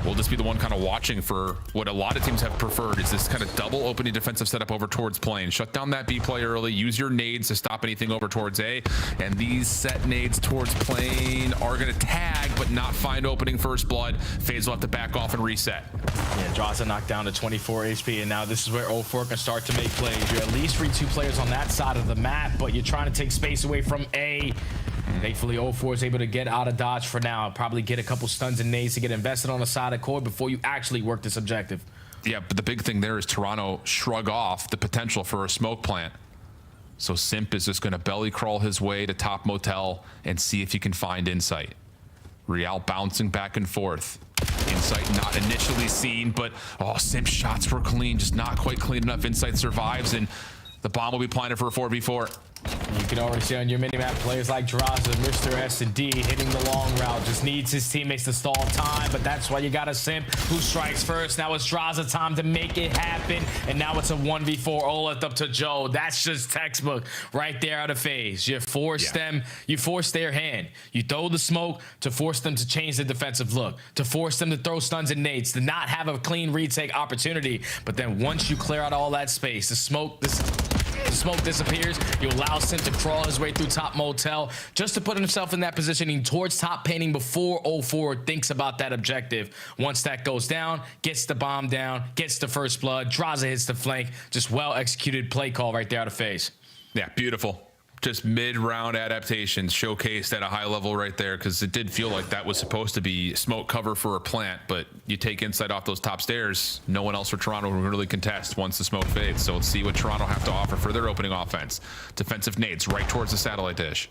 will just be the one kind of watching for what a lot of teams have preferred is this kind of double opening defensive setup over towards plane. Shut down that B play early, use your nades to stop anything over towards A, and these set nades towards plane are going to tag but not find opening first blood. FaZe will have to back off and reset. Yeah, Draza knocked down to 24 HP, and now this is where 04 can start to make plays. You're at least 2 players on that side of the map, but you're trying to take space away from A. Thankfully, 04 is able to get out of dodge for now. Probably get a couple stuns and nades to get invested on the side of Koi before you actually work this objective. Yeah, but the big thing there is Toronto shrug off the potential for a smoke plant. So Simp is just going to belly crawl his way to top motel and see if he can find Insight. Riyadh bouncing back and forth. Insight not initially seen, but Simp's shots were clean, just not quite clean enough. Insight survives, and the bomb will be planted for a 4v4. You can already see on your minimap players like Draza, Mr. S&D hitting the long route. Just needs his teammates to stall time, but that's why you got a Simp who strikes first. Now it's Draza time to make it happen, and now it's a 1v4 Oleth up to Joe. That's just textbook right there out of FaZe. You force them, you force their hand. You throw the smoke to force them to change the defensive look, to force them to throw stuns and nades, to not have a clean retake opportunity. But then once you clear out all that space, the smoke disappears. You allow Simp to crawl his way through top motel just to put himself in that positioning towards top painting before 04 thinks about that objective. Once that goes down, gets the bomb down, gets the first blood, Draza hits the flank. Just well executed play call right there out of FaZe. Yeah, beautiful. just mid-round adaptations showcased at a high level right there, because it did feel like that was supposed to be smoke cover for a plant, but you take insight off those top stairs, no one else for Toronto will really contest once the smoke fades. So let's see what Toronto have to offer for their opening offense. Defensive nades right towards the satellite dish.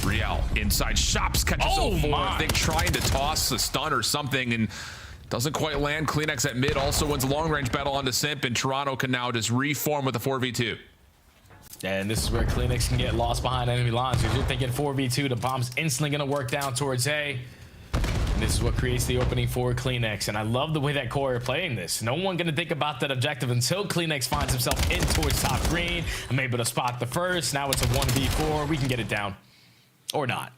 Riel inside shops, catches I think trying to toss a stun or something and doesn't quite land. Kleenex at mid also wins the long range battle onto Simp, and Toronto can now just reform with a 4v2. And this is where Kleenex can get lost behind enemy lines. If you're thinking 4v2, the bomb's instantly going to work down towards A. And this is what creates the opening for Kleenex. And I love the way that Core are playing this. No one going to think about that objective until Kleenex finds himself in towards top green. I'm able to spot the first. Now it's a 1v4. We can get it down. Or not.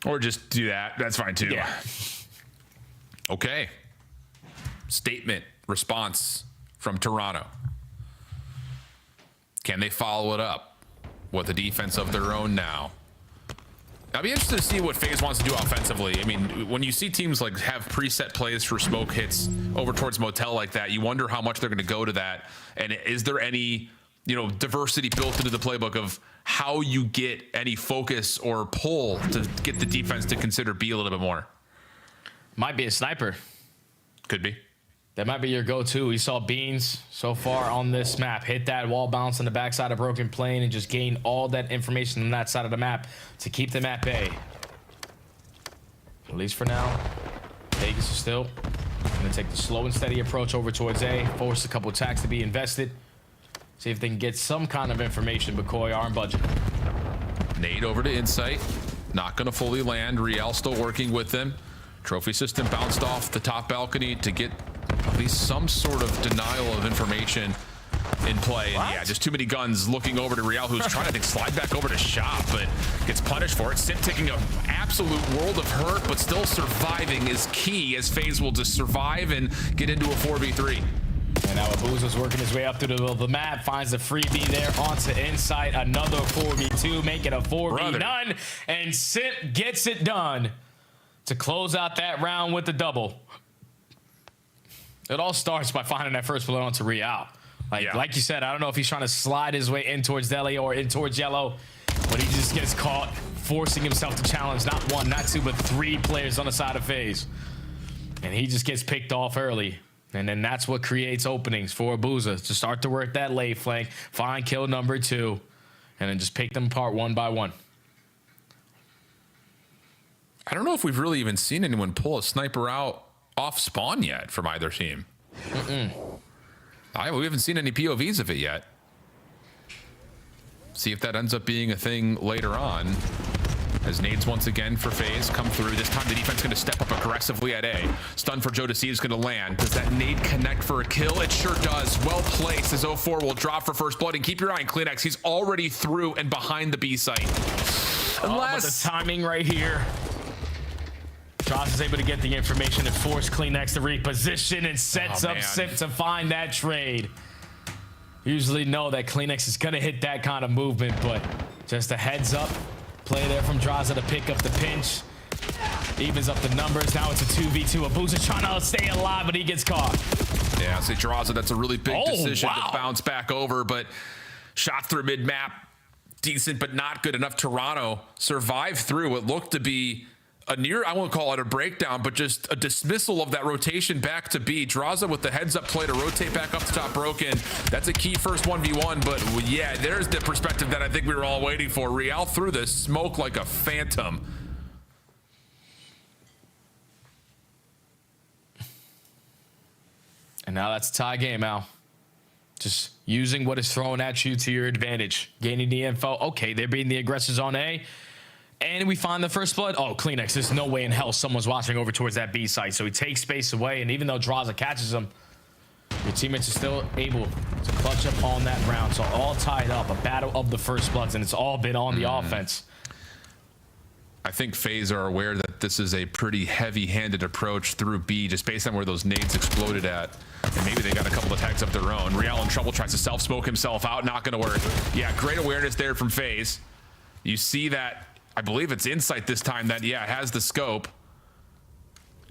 Or just do that. That's fine too. Yeah. Okay. Statement response from Toronto. Can they follow it up with a defense of their own now? I'd be interested to see what FaZe wants to do offensively. I mean, when you see teams like have preset plays for smoke hits over towards Motel like that, you wonder how much they're going to go to that. And is there any, diversity built into the playbook of how you get any focus or pull to get the defense to consider B a little bit more? Might be a sniper. Could be. That might be your go-to. We saw Beans so far on this map hit that wall bounce on the backside of Broken Plane and just gain all that information on that side of the map to keep them at bay. At least for now, Vegas is still going to take the slow and steady approach over towards A, force a couple attacks to be invested, see if they can get some kind of information, but Koi aren't budging. Nade over to Insight, not going to fully land. Riel still working with them. Trophy system bounced off the top balcony to get at least some sort of denial of information in play. And yeah, just too many guns looking over to Riel, who's trying to slide back over to Shop, but gets punished for it. Simp taking an absolute world of hurt, but still surviving is key, as FaZe will just survive and get into a 4v3. And now Abuza's working his way up to the middle of the map, finds the freebie there onto Insight, another 4v2, make it a 4v9, and Simp gets it done to close out that round with the double. It all starts by finding that first bullet onto Riel. Like you said, I don't know if he's trying to slide his way in towards Deli or in towards Yellow, but he just gets caught forcing himself to challenge not one, not two, but three players on the side of FaZe. And he just gets picked off early. And then that's what creates openings for Abuza to start to work that late flank, find kill number 2, and then just pick them apart one by one. I don't know if we've really even seen anyone pull a sniper out off spawn yet from either team. We haven't seen any POVs of it yet. See if that ends up being a thing later on. As nades once again for FaZe come through. This time the defense going to step up aggressively at A. Stun for Joe to see is going to land. Does that nade connect for a kill? It sure does. Well placed as 04 will drop for first blood. And keep your eye on Kleenex. He's already through and behind the B site. But the timing right here. Dross is able to get the information and force Kleenex to reposition and sets up Simp to find that trade. Usually know that Kleenex is going to hit that kind of movement, but just a heads up play there from Draza to pick up the pinch. Evens up the numbers. Now it's a 2v2. Abuza trying to stay alive, but he gets caught. Yeah, I say Draza, that's a really big decision to bounce back over, but shot through mid-map. Decent, but not good enough. Toronto survived through what looked to be a near, I won't call it a breakdown, but just a dismissal of that rotation back to B. Draza with the heads up play to rotate back up to top Broken. That's a key first 1v1, but yeah, there's the perspective that I think we were all waiting for. Riel through the smoke like a phantom. And now that's a tie game, Al. Just using what is thrown at you to your advantage. Gaining the info. Okay, they're beating the aggressors on A. And we find the first blood. Oh, Kleenex, there's no way in hell someone's watching over towards that B site. So he takes space away, and even though Draza catches him, your teammates are still able to clutch up on that round. So all tied up, a battle of the first bloods, and it's all been on the offense. I think FaZe are aware that this is a pretty heavy-handed approach through B, just based on where those nades exploded at. And maybe they got a couple of tags of their own. Riel in trouble, tries to self-smoke himself out. Not going to work. Yeah, great awareness there from FaZe. You see that. I believe it's Insight this time that, yeah, has the scope.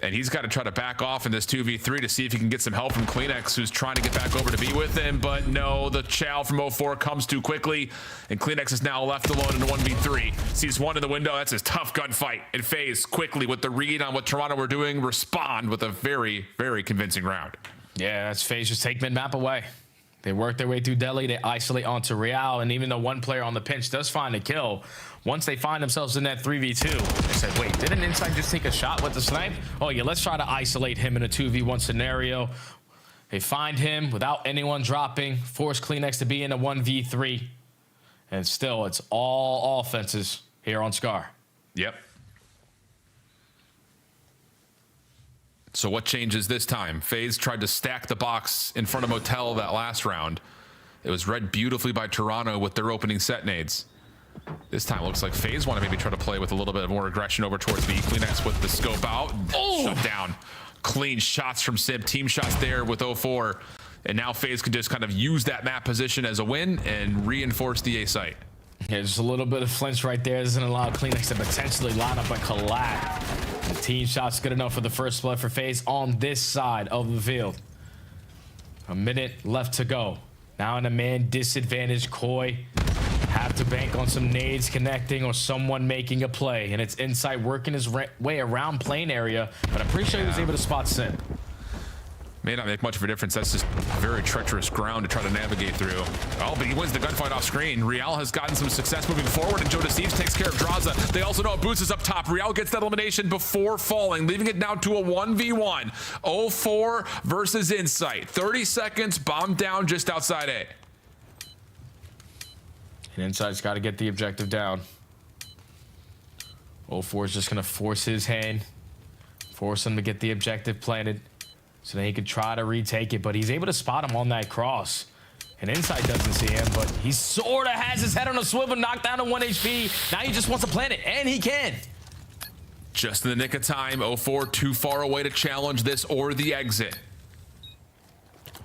And he's got to try to back off in this 2v3 to see if he can get some help from Kleenex, who's trying to get back over to be with him. But no, the chow from 04 comes too quickly, and Kleenex is now left alone in a 1v3. Sees one in the window. That's his tough gunfight. And FaZe quickly, with the read on what Toronto were doing, respond with a very, very convincing round. Yeah, that's FaZe just take mid-map away. They work their way through Delhi. They isolate onto Riyadh. And even though one player on the pinch does find a kill, once they find themselves in that 3v2, they said, wait, didn't Inside just take a shot with the snipe? Oh, yeah, let's try to isolate him in a 2v1 scenario. They find him without anyone dropping, force Kleenex to be in a 1v3. And still, it's all offenses here on Scar. Yep. So what changes this time? FaZe tried to stack the box in front of Motel that last round. It was read beautifully by Toronto with their opening set nades. This time it looks like FaZe want to maybe try to play with a little bit more aggression over towards B. Kleenex with the scope out. Oh! Shut down. Clean shots from Sib. Team shots there with 04. And now FaZe could just kind of use that map position as a win and reinforce the A site. Yeah, just a little bit of flinch right there doesn't allow Kleenex to potentially line up a collab. The team shot's good enough for the first blood for FaZe on this side of the field. A minute left to go. Now in a man disadvantage, Koi have to bank on some nades connecting or someone making a play. And it's Inside working his way around plane area, but I'm pretty sure he was able to spot Sim. May not make much of a difference. That's just very treacherous ground to try to navigate through. Oh, but he wins the gunfight off screen. Riyadh has gotten some success moving forward, and Joe Deceives takes care of Draza. They also know Boots is up top. Riyadh gets that elimination before falling, leaving it down to a 1v1. 04 versus Insight. 30 seconds, bomb down just outside A. And Inside's got to get the objective down. 04 is just going to force his hand, force him to get the objective planted, so then he could try to retake it, but he's able to spot him on that cross. And Inside doesn't see him, but he sort of has his head on a swivel, knocked down to 1 HP. Now he just wants to plant it, and he can. Just in the nick of time, 04 too far away to challenge this or the exit.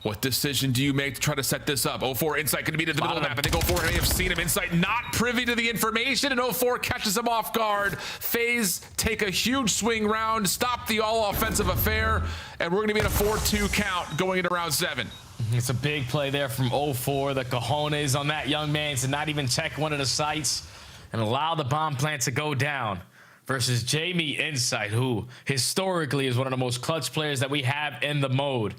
What decision do you make to try to set this up? 04 Insight going to be to the middle of the map. I think 04 may have seen him. Insight not privy to the information, and 04 catches him off guard. FaZe take a huge swing round, stop the all-offensive affair, and we're going to be in a 4-2 count going into round 7. It's a big play there from 04. The cojones on that young man to not even check one of the sites and allow the bomb plant to go down versus Jamie Insight, who historically is one of the most clutch players that we have in the mode.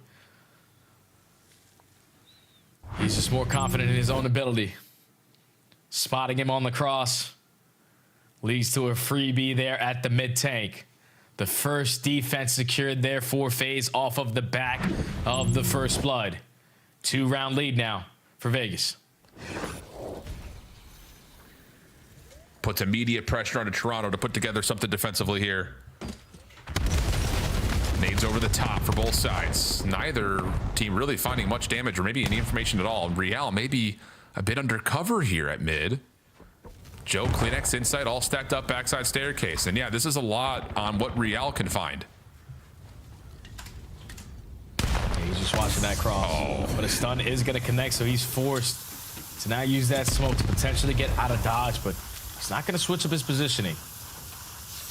He's just more confident in his own ability. Spotting him on the cross leads to a freebie there at the mid-tank. The first defense secured there for FaZe off of the back of the first blood. 2-round lead now for Vegas. Puts immediate pressure onto Toronto to put together something defensively here. Nades over the top for both sides. Neither team really finding much damage or maybe any information at all. Riyadh maybe a bit undercover here at mid. Joe, Kleenex, Insight, all stacked up backside staircase. And yeah, this is a lot on what Riyadh can find. He's just watching that cross. Oh. But a stun is going to connect, so he's forced to now use that smoke to potentially get out of dodge, but he's not going to switch up his positioning.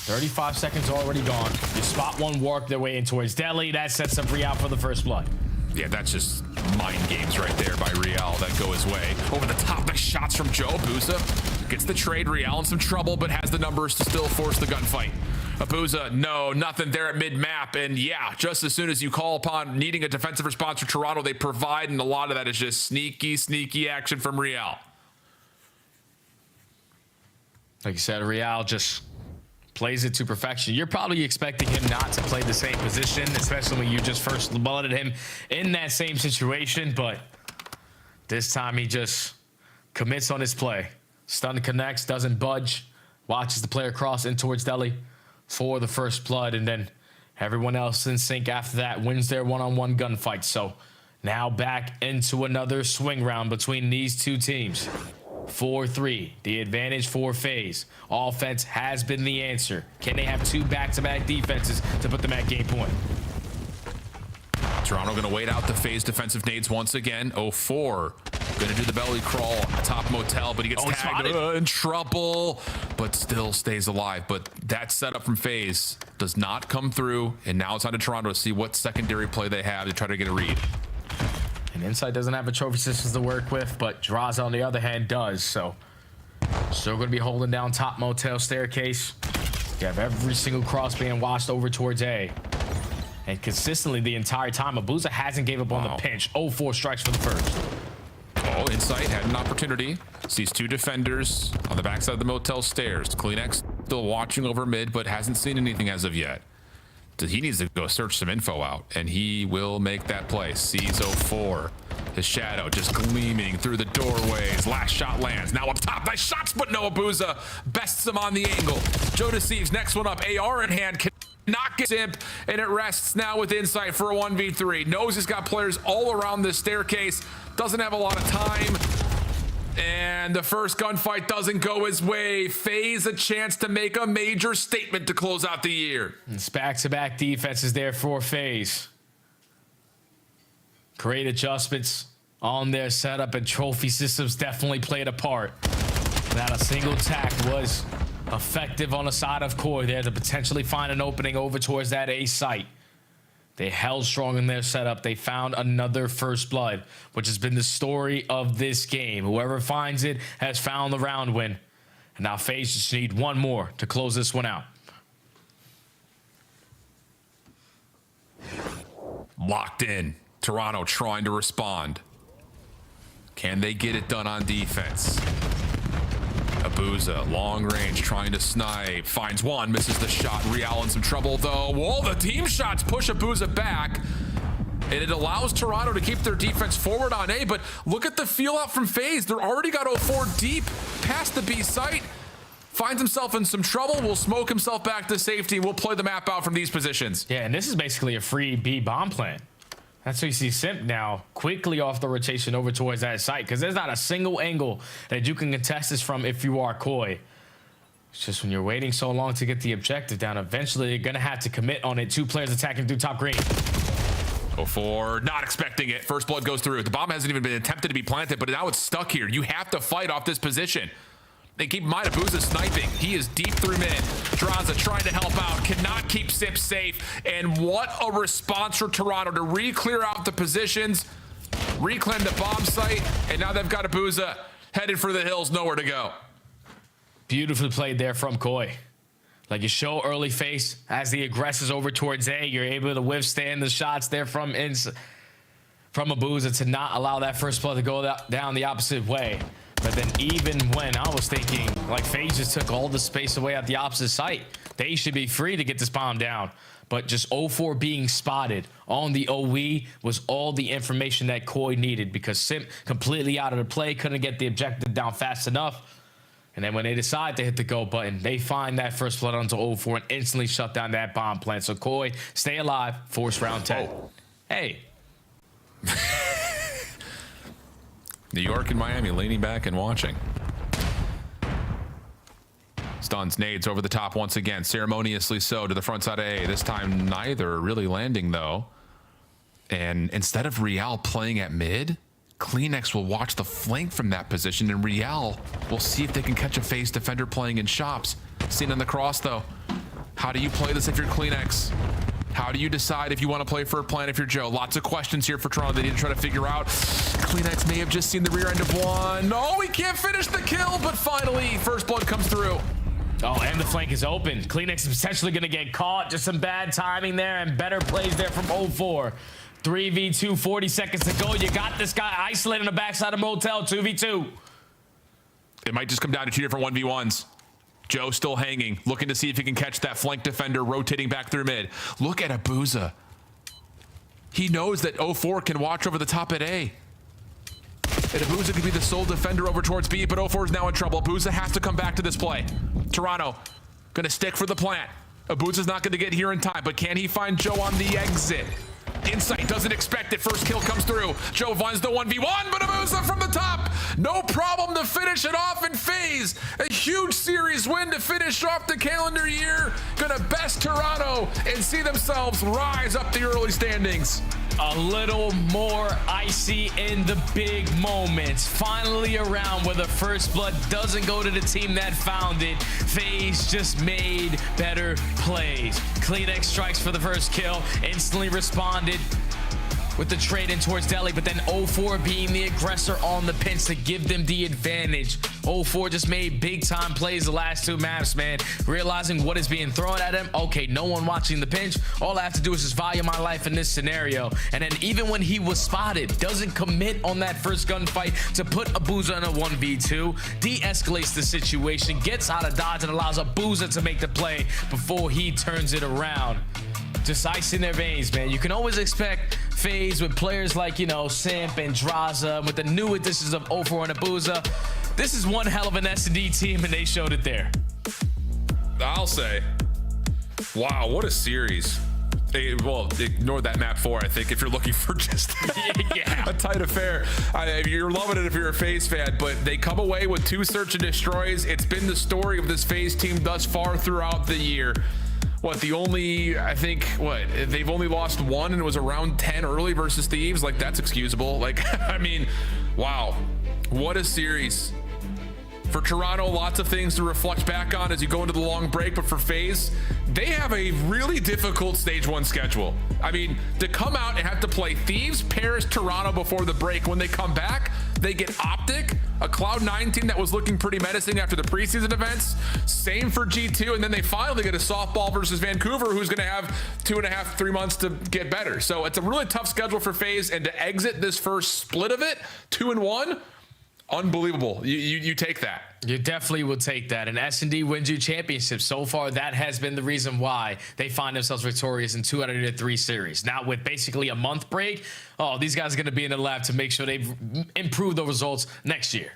35 seconds already gone. You spot one, work their way in towards Delhi. That sets up Riyadh for the first blood. Yeah, that's just mind games right there by Riyadh that go his way. Over the top, nice shots from Joe. Abuza gets the trade. Riyadh in some trouble, but has the numbers to still force the gunfight. Abuza, no, nothing there at mid-map. And yeah, just as soon as you call upon needing a defensive response for Toronto, they provide, and a lot of that is just sneaky action from Riyadh. Like you said, Riyadh just plays it to perfection. You're probably expecting him not to play the same position, especially when you just first bulleted him in that same situation, but this time he just commits on his play. Stun connects, doesn't budge, watches the player cross in towards Delhi for the first blood, and then everyone else in sync after that wins their one-on-one gunfight. So now back into another swing round between these two teams. 4-3, the advantage for FaZe. Offense has been the answer. Can they have two back-to-back defenses to put them at game point? Toronto going to wait out the FaZe defensive nades once again. 04 going to do the belly crawl top Motel, but he gets tagged in trouble, but still stays alive. But that setup from FaZe does not come through, and now it's on to Toronto to see what secondary play they have to try to get a read. And Insight doesn't have a trophy systems to work with, but Draws on the other hand does. So still going to be holding down top motel staircase. You have every single cross being washed over towards A. And consistently the entire time, Abuza hasn't gave up on the pinch. 0-4 strikes for the first. Oh, Insight had an opportunity. Sees two defenders on the backside of the motel stairs. Kleenex still watching over mid, but hasn't seen anything as of yet. He needs to go search some info out, and he will make that play. Sees 0-4. His shadow just gleaming through the doorways. Last shot lands. Now up top. Nice shots, but no Abuza. Bests him on the angle. Joe deceives. Next one up. AR in hand. Cannot get Simp, and it rests now with Insight for a 1v3. Knows he's got players all around this staircase. Doesn't have a lot of time. And the first gunfight doesn't go his way. FaZe a chance to make a major statement to close out the year. It's back-to-back defenses there for FaZe. Great adjustments on their setup, and trophy systems definitely played a part. Not a single attack was effective on the side of Koi there to potentially find an opening over towards that A site. They held strong in their setup. They found another first blood, which has been the story of this game. Whoever finds it has found the round win. And now FaZe just need one more to close this one out. Locked in. Toronto trying to respond. Can they get it done on defense? Abuza, long range, trying to snipe. Finds one, misses the shot. Real in some trouble, though. Whoa, the team shots push Abuza back. And it allows Toronto to keep their defense forward on A. But look at the feel out from FaZe. They're already got 0-4 deep past the B site. Finds himself in some trouble. Will smoke himself back to safety. We'll play the map out from these positions. Yeah, and this is basically a free B bomb plan. That's why you see Simp now quickly off the rotation over towards that site, because there's not a single angle that you can contest this from if you are Koi. It's just when you're waiting so long to get the objective down, eventually you're going to have to commit on it. Two players attacking through top green. 0-4, not expecting it. First blood goes through. The bomb hasn't even been attempted to be planted, but now it's stuck here. You have to fight off this position. And keep in mind, Abuza sniping. He is deep through mid. Draza trying to help out. Cannot keep Simp safe. And what a response for Toronto to re-clear out the positions, reclaim the bomb site, and now they've got Abuza headed for the hills, nowhere to go. Beautifully played there from Koi. Like you show early face as the aggressors over towards A, you're able to withstand the shots there from Abuza to not allow that first blood to go down the opposite way. But then even when I was thinking, like, FaZe just took all the space away at the opposite site, they should be free to get this bomb down. But just 0-4 being spotted on the OE was all the information that Koi needed, because Simp completely out of the play, couldn't get the objective down fast enough. And then when they decide to hit the go button, they find that first blood onto 0-4 and instantly shut down that bomb plant. So Koi, stay alive, force round 10. Oh. Hey. New York and Miami leaning back and watching. Stuns, nades over the top once again, ceremoniously so to the front side of A. This time neither really landing though. And instead of Real playing at mid, Kleenex will watch the flank from that position, and Real will see if they can catch a FaZe defender playing in shops. Seen on the cross though. How do you play this if you're Kleenex? How do you decide if you want to play for a plan if you're Joe? Lots of questions here for Toronto they need to try to figure out. Kleenex may have just seen the rear end of one. No, he can't finish the kill, but finally, first blood comes through. Oh, and the flank is open. Kleenex is potentially going to get caught. Just some bad timing there and better plays there from 0-4. 3v2, 40 seconds to go. You got this guy isolated on the backside of Motel, 2v2. It might just come down to two different 1v1s. Joe still hanging, looking to see if he can catch that flank defender rotating back through mid. Look at Abuza. He knows that 0-4 can watch over the top at A. And Abuza could be the sole defender over towards B, but 0-4 is now in trouble. Abuza has to come back to this play. Toronto gonna stick for the plant. Abuza's not gonna get here in time, but can he find Joe on the exit? Insight doesn't expect it. First kill comes through. Joe finds the 1v1, but Abuza from the top. No problem to finish it off in FaZe. A huge series win to finish off the calendar year. Gonna best Toronto and see themselves rise up the early standings. a little more icy in the big moments. Finally around where the first blood doesn't go to the team that found it. FaZe just made better plays. CleanX strikes for the first kill, instantly responded with the trade in towards Delhi, but then 0-4 being the aggressor on the pinch to give them the advantage. 0-4 just made big time plays the last two maps, man. Realizing what is being thrown at him. Okay, no one watching the pinch. All I have to do is just value my life in this scenario. And then even when he was spotted, doesn't commit on that first gunfight to put Abuza in a 1v2, de-escalates the situation, gets out of dodge, and allows Abuza to make the play before he turns it around. Just ice in their veins, man. You can always expect FaZe with players like, you know, Simp and Draza, with the new additions of 0-4 and Abuza. This is one hell of an S&D team, and they showed it there. I'll say, wow, what a series. Well, ignore that map 4, I think, if you're looking for just a tight affair. You're loving it if you're a FaZe fan, but they come away with 2 search and destroys. It's been the story of this FaZe team thus far throughout the year. They've only lost 1, and it was around 10 early versus Thieves. Like, that's excusable. Like, I mean, wow, what a series. For Toronto, lots of things to reflect back on as you go into the long break, but for FaZe, they have a really difficult stage 1 schedule. I mean, to come out and have to play Thieves, Paris, Toronto before the break. When they come back, they get Optic, a Cloud9 team that was looking pretty menacing after the preseason events. Same for G2, and then they finally get a softball versus Vancouver, who's going to have 2.5, 3 months to get better. So it's a really tough schedule for FaZe, and to exit this first split of it, 2-1, unbelievable. You take that. You definitely will take that. And S&D wins you championships. So far, that has been the reason why they find themselves victorious in 2 out of their 3 series. Now, with basically a month break, these guys are going to be in the lab to make sure they improve the results next year.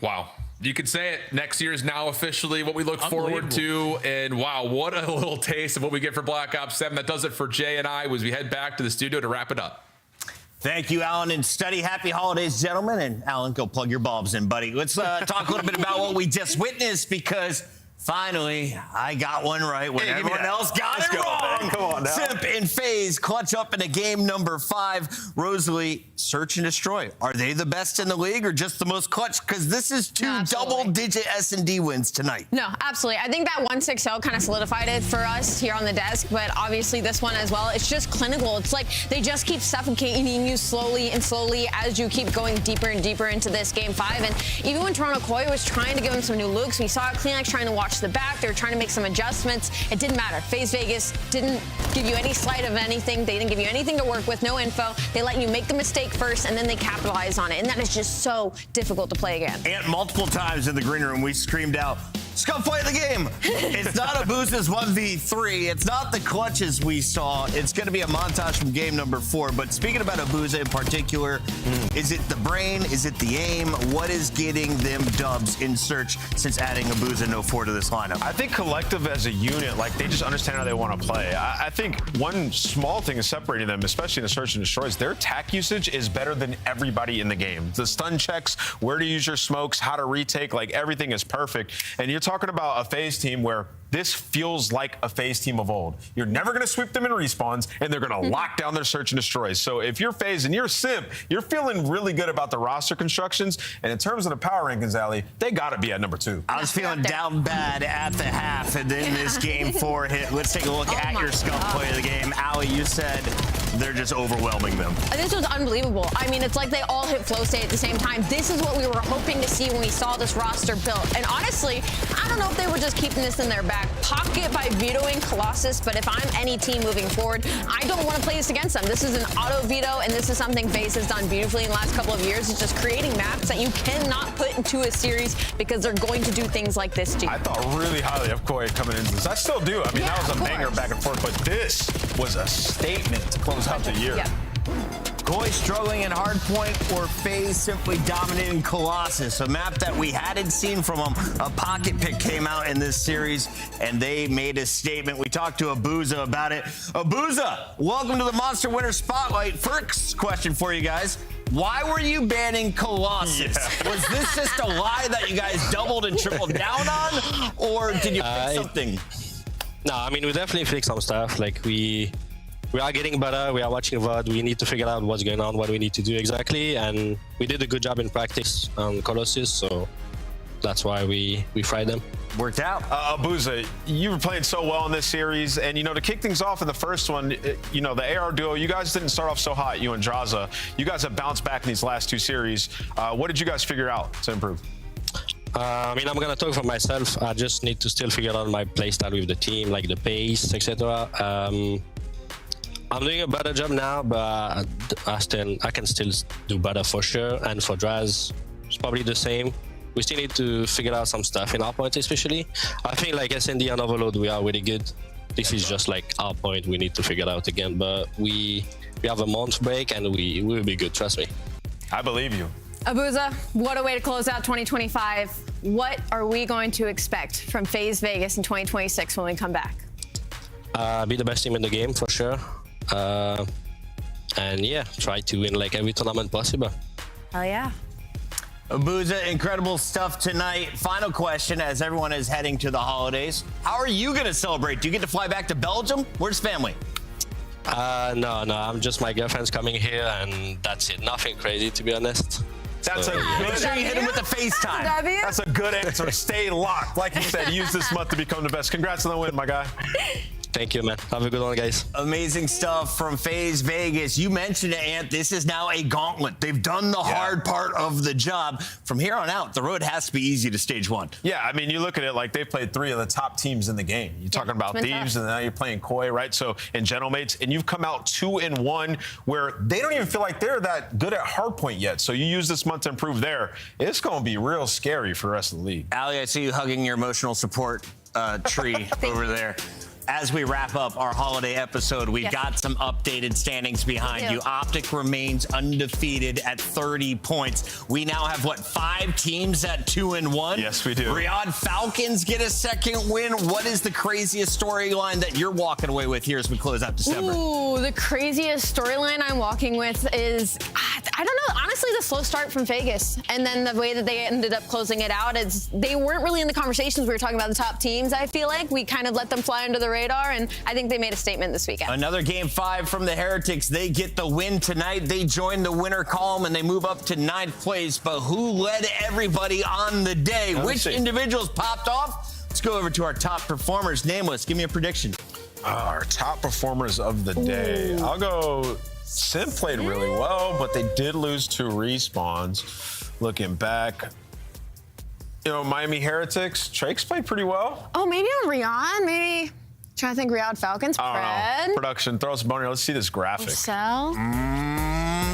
Wow. You could say it. Next year is now officially what we look forward to. And wow, what a little taste of what we get for Black Ops 7. That does it for Jay and I as we head back to the studio to wrap it up. Thank you, Alan and Study. Happy holidays, gentlemen. And Alan, go plug your bulbs in, buddy. Let's talk a little bit about what we just witnessed, because finally, I got one right when everyone else got it wrong. Come on now. Simp and FaZe clutch up in a game number 5. Rosalie, search and destroy. Are they the best in the league or just the most clutch? Because this is 2 double-digit S&D wins tonight. No, absolutely. I think that 1-6-0 kind of solidified it for us here on the desk, but obviously this one as well. It's just clinical. It's like they just keep suffocating you slowly and slowly as you keep going deeper and deeper into this game 5. And even when Toronto Koi was trying to give him some new looks, we saw CleanX trying to watch the back. They were trying to make some adjustments. It didn't matter. FaZe Vegas didn't give you any slight of anything. They didn't give you anything to work with, no info. They let you make the mistake first, and then they capitalize on it. And that is just so difficult to play again. And multiple times in the green room, we screamed out, "Scum play the game." It's not Abuza's 1v3. It's not the clutches we saw. It's going to be a montage from game number 4. But speaking about Abuza in particular, is it the brain? Is it the aim? What is getting them dubs in search since adding Abuza and 0-4 to this lineup? I think collective as a unit, like, they just understand how they want to play. I think one small thing is separating them, especially in the search and destroys. Their attack usage is better than everybody in the game. The stun checks, where to use your smokes, how to retake, like, everything is perfect. And you're talking about a FaZe team where this feels like a FaZe team of old. You're never going to sweep them in respawns, and they're going to lock down their search and destroys. So if you're FaZe and you're Simp, you're feeling really good about the roster constructions. And in terms of the power rankings, Ali, they got to be at number 2. I was feeling down bad at the half, and then this game 4 hit. Let's take a look at your scum play of the game. Ali, you said they're just overwhelming them. This was unbelievable. I mean, it's like they all hit flow state at the same time. This is what we were hoping to see when we saw this roster built. And honestly, I don't know if they were just keeping this in their back pocket by vetoing Colossus, but if I'm any team moving forward, I don't want to play this against them. This is an auto veto, and this is something FaZe has done beautifully in the last couple of years. It's just creating maps that you cannot put into a series because they're going to do things like this to you. I thought really highly of Koi coming into this. I still do. I mean, that was a banger back and forth, but this was a statement to close out the year. Yeah. Koi struggling in Hardpoint, or FaZe simply dominating Colossus, a map that we hadn't seen from them. A pocket pick came out in this series, and they made a statement. We talked to Abuza about it. Abuza, welcome to the Monster Winter Spotlight. First question for you guys. Why were you banning Colossus? Yeah. Was this just a lie that you guys doubled and tripled down on, or did you fix something? No, I mean, we definitely fixed some stuff. Like, we we are getting better. We are watching VOD. We need to figure out what's going on, what we need to do exactly. And we did a good job in practice on Colossus, so that's why we fried them. Worked out. Abuza, you were playing so well in this series, and to kick things off in the first one, the AR duo, you guys didn't start off so hot, you and Draza. You guys have bounced back in these last 2 series. What did you guys figure out to improve? I mean, I'm gonna talk for myself. I just need to still figure out my playstyle with the team, like the pace, etc. I'm doing a better job now, but I can still do better for sure. And for Draz, it's probably the same. We still need to figure out some stuff in Hardpoint, especially. I think like SND and Overload, we are really good. This is just like Hardpoint we need to figure out again. But we have a month break and we will be good, trust me. I believe you. Abuza, what a way to close out 2025. What are we going to expect from FaZe Vegas in 2026 when we come back? Be the best team in the game for sure. And yeah, try to win like every tournament possible. Hell yeah. Abuza, incredible stuff tonight. Final question as everyone is heading to the holidays. How are you going to celebrate? Do you get to fly back to Belgium? Where's family? No, I'm just my girlfriend's coming here and that's it. Nothing crazy, to be honest. That's Make sure you hit him with the FaceTime. That's a good answer. Stay locked. Like you said, use this month to become the best. Congrats on the win, my guy. Thank you, man. Have a good one, guys. Amazing stuff from FaZe Vegas. You mentioned it, Ant. This is now a gauntlet. They've done the hard part of the job. From here on out, the road has to be easy to stage 1. Yeah, I mean, you look at it like they've played 3 of the top teams in the game. You're talking about Thieves, and now you're playing Koi, right? So, and Gentlemates, and you've come out 2-1 where they don't even feel like they're that good at Hardpoint yet. So you use this month to improve there. It's going to be real scary for the rest of the league. Ali, I see you hugging your emotional support tree over there. As we wrap up our holiday episode, we've got some updated standings behind you. Optic remains undefeated at 30 points. We now have, 5 teams at 2-1? Yes, we do. Riyadh Falcons get a second win. What is the craziest storyline that you're walking away with here as we close out December? Ooh, the craziest storyline I'm walking with is, I don't know, honestly, the slow start from Vegas. And then the way that they ended up closing it out is they weren't really in the conversations we were talking about the top teams, I feel like. We kind of let them fly under the radar, and I think they made a statement this weekend. Another game 5 from the Heretics. They get the win tonight. They join the winner column and they move up to 9th place. But who led everybody on the day? Which individuals popped off? Let's go over to our top performers. Nameless, give me a prediction. Our top performers of the day. I'll go. Sim played really well, but they did lose 2 respawns. Looking back, Miami Heretics, Trake's played pretty well. Oh, maybe on Riyadh, maybe. Trying to think Riyadh Falcons. Fred. Production, throw us a boner. Let's see this graphic.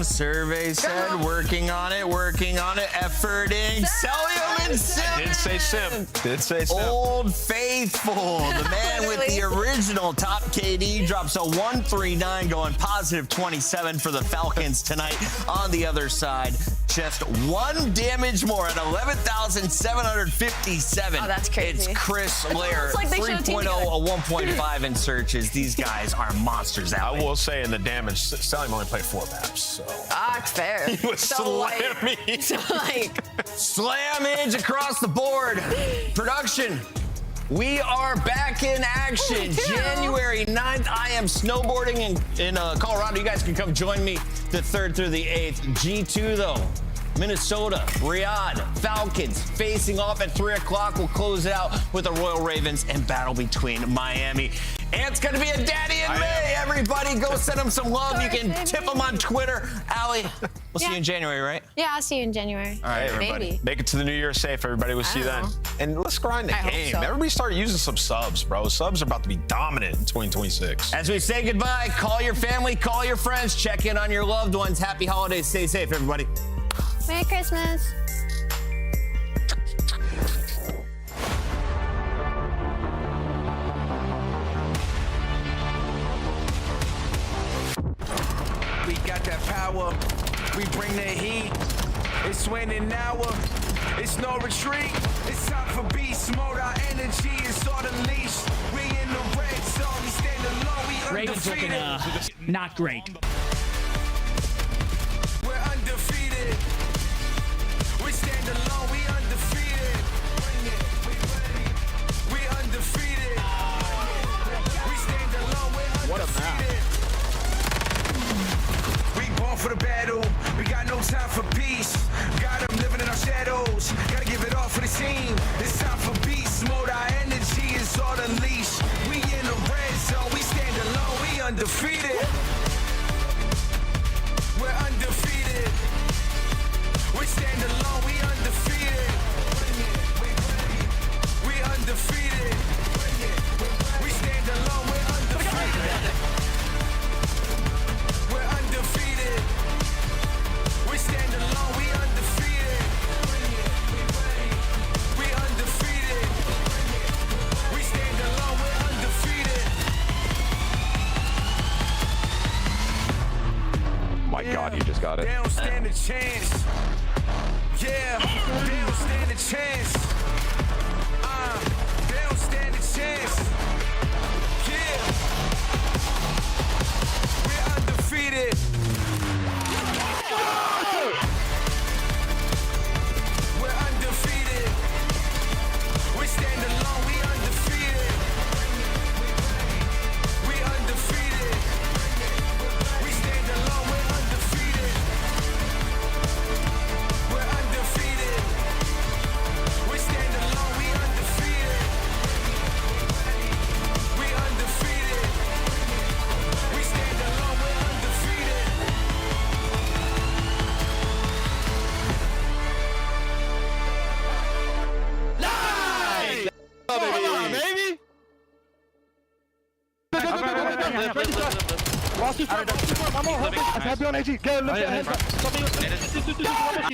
Survey said working on it, efforting. Celium and Sim. Did say Sim. Old Faithful, the man with the original top KD, drops a 139, going positive 27 for the Falcons tonight. On the other side, just 1 damage more at 11,757. Oh, that's crazy. It's Chris Lair, like 3.0, a 1.5 in searches. These guys are monsters out. I will say in the damage, Stallion only played 4 maps, so. It's fair. He was slamming. Slammage across the board. Production. We are back in action. January 9th, I am snowboarding in Colorado. You guys can come join me the 3rd through the 8th. G2, though. Minnesota, Riyadh, Falcons facing off at 3 o'clock. We'll close it out with the Royal Ravens and battle between Miami. Ant's going to be a daddy in May. Everybody go send him some love. You can tip him on Twitter. Allie, we'll see you in January, right? Yeah, I'll see you in January. All right, everybody. Maybe. Make it to the new year safe, everybody. We'll see you then. And let's grind the game. Everybody start using some subs, bro. Subs are about to be dominant in 2026. As we say goodbye, call your family, call your friends, check in on your loved ones. Happy holidays. Stay safe, everybody. Merry Christmas. We got that power. We bring the heat. It's winning now. It's no retreat. It's time for beast mode. Our energy is all unleashed. We in the red zone. We stand alone. We Ravens undefeated. looking not great. We're undefeated. We stand alone. We undefeated. Bring it. We ready. We undefeated. We stand alone. We're undefeated. What a map. God, you just got it. They don't stand a chance. Yeah, they don't stand a chance. They don't stand a chance. Yeah, we're undefeated. We're undefeated. We stand alone. We undefeated. We undefeated. We stand alone. We're undefeated. We're undefeated. We stand alone. We undefeated. We undefeated. We stand alone. We're undefeated. Nice! Come on, baby! Lost you front, one more, help me. I'm happy on AG. Get lift your head.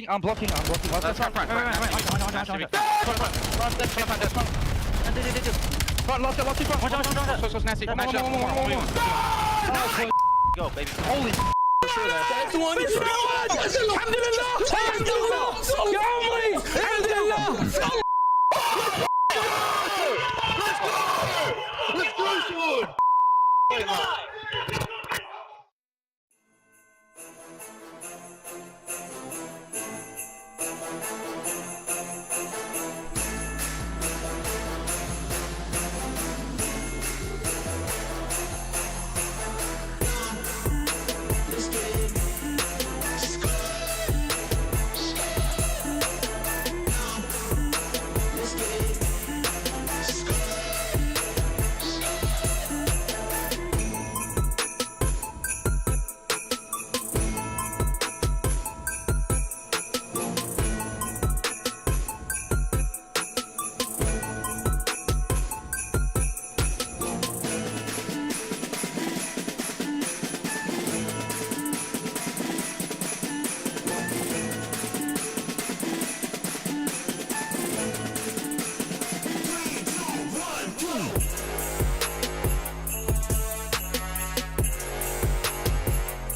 I'm blocking. Front. Lost you front. So nasty. Go, baby. Holy that's the one. Let's go,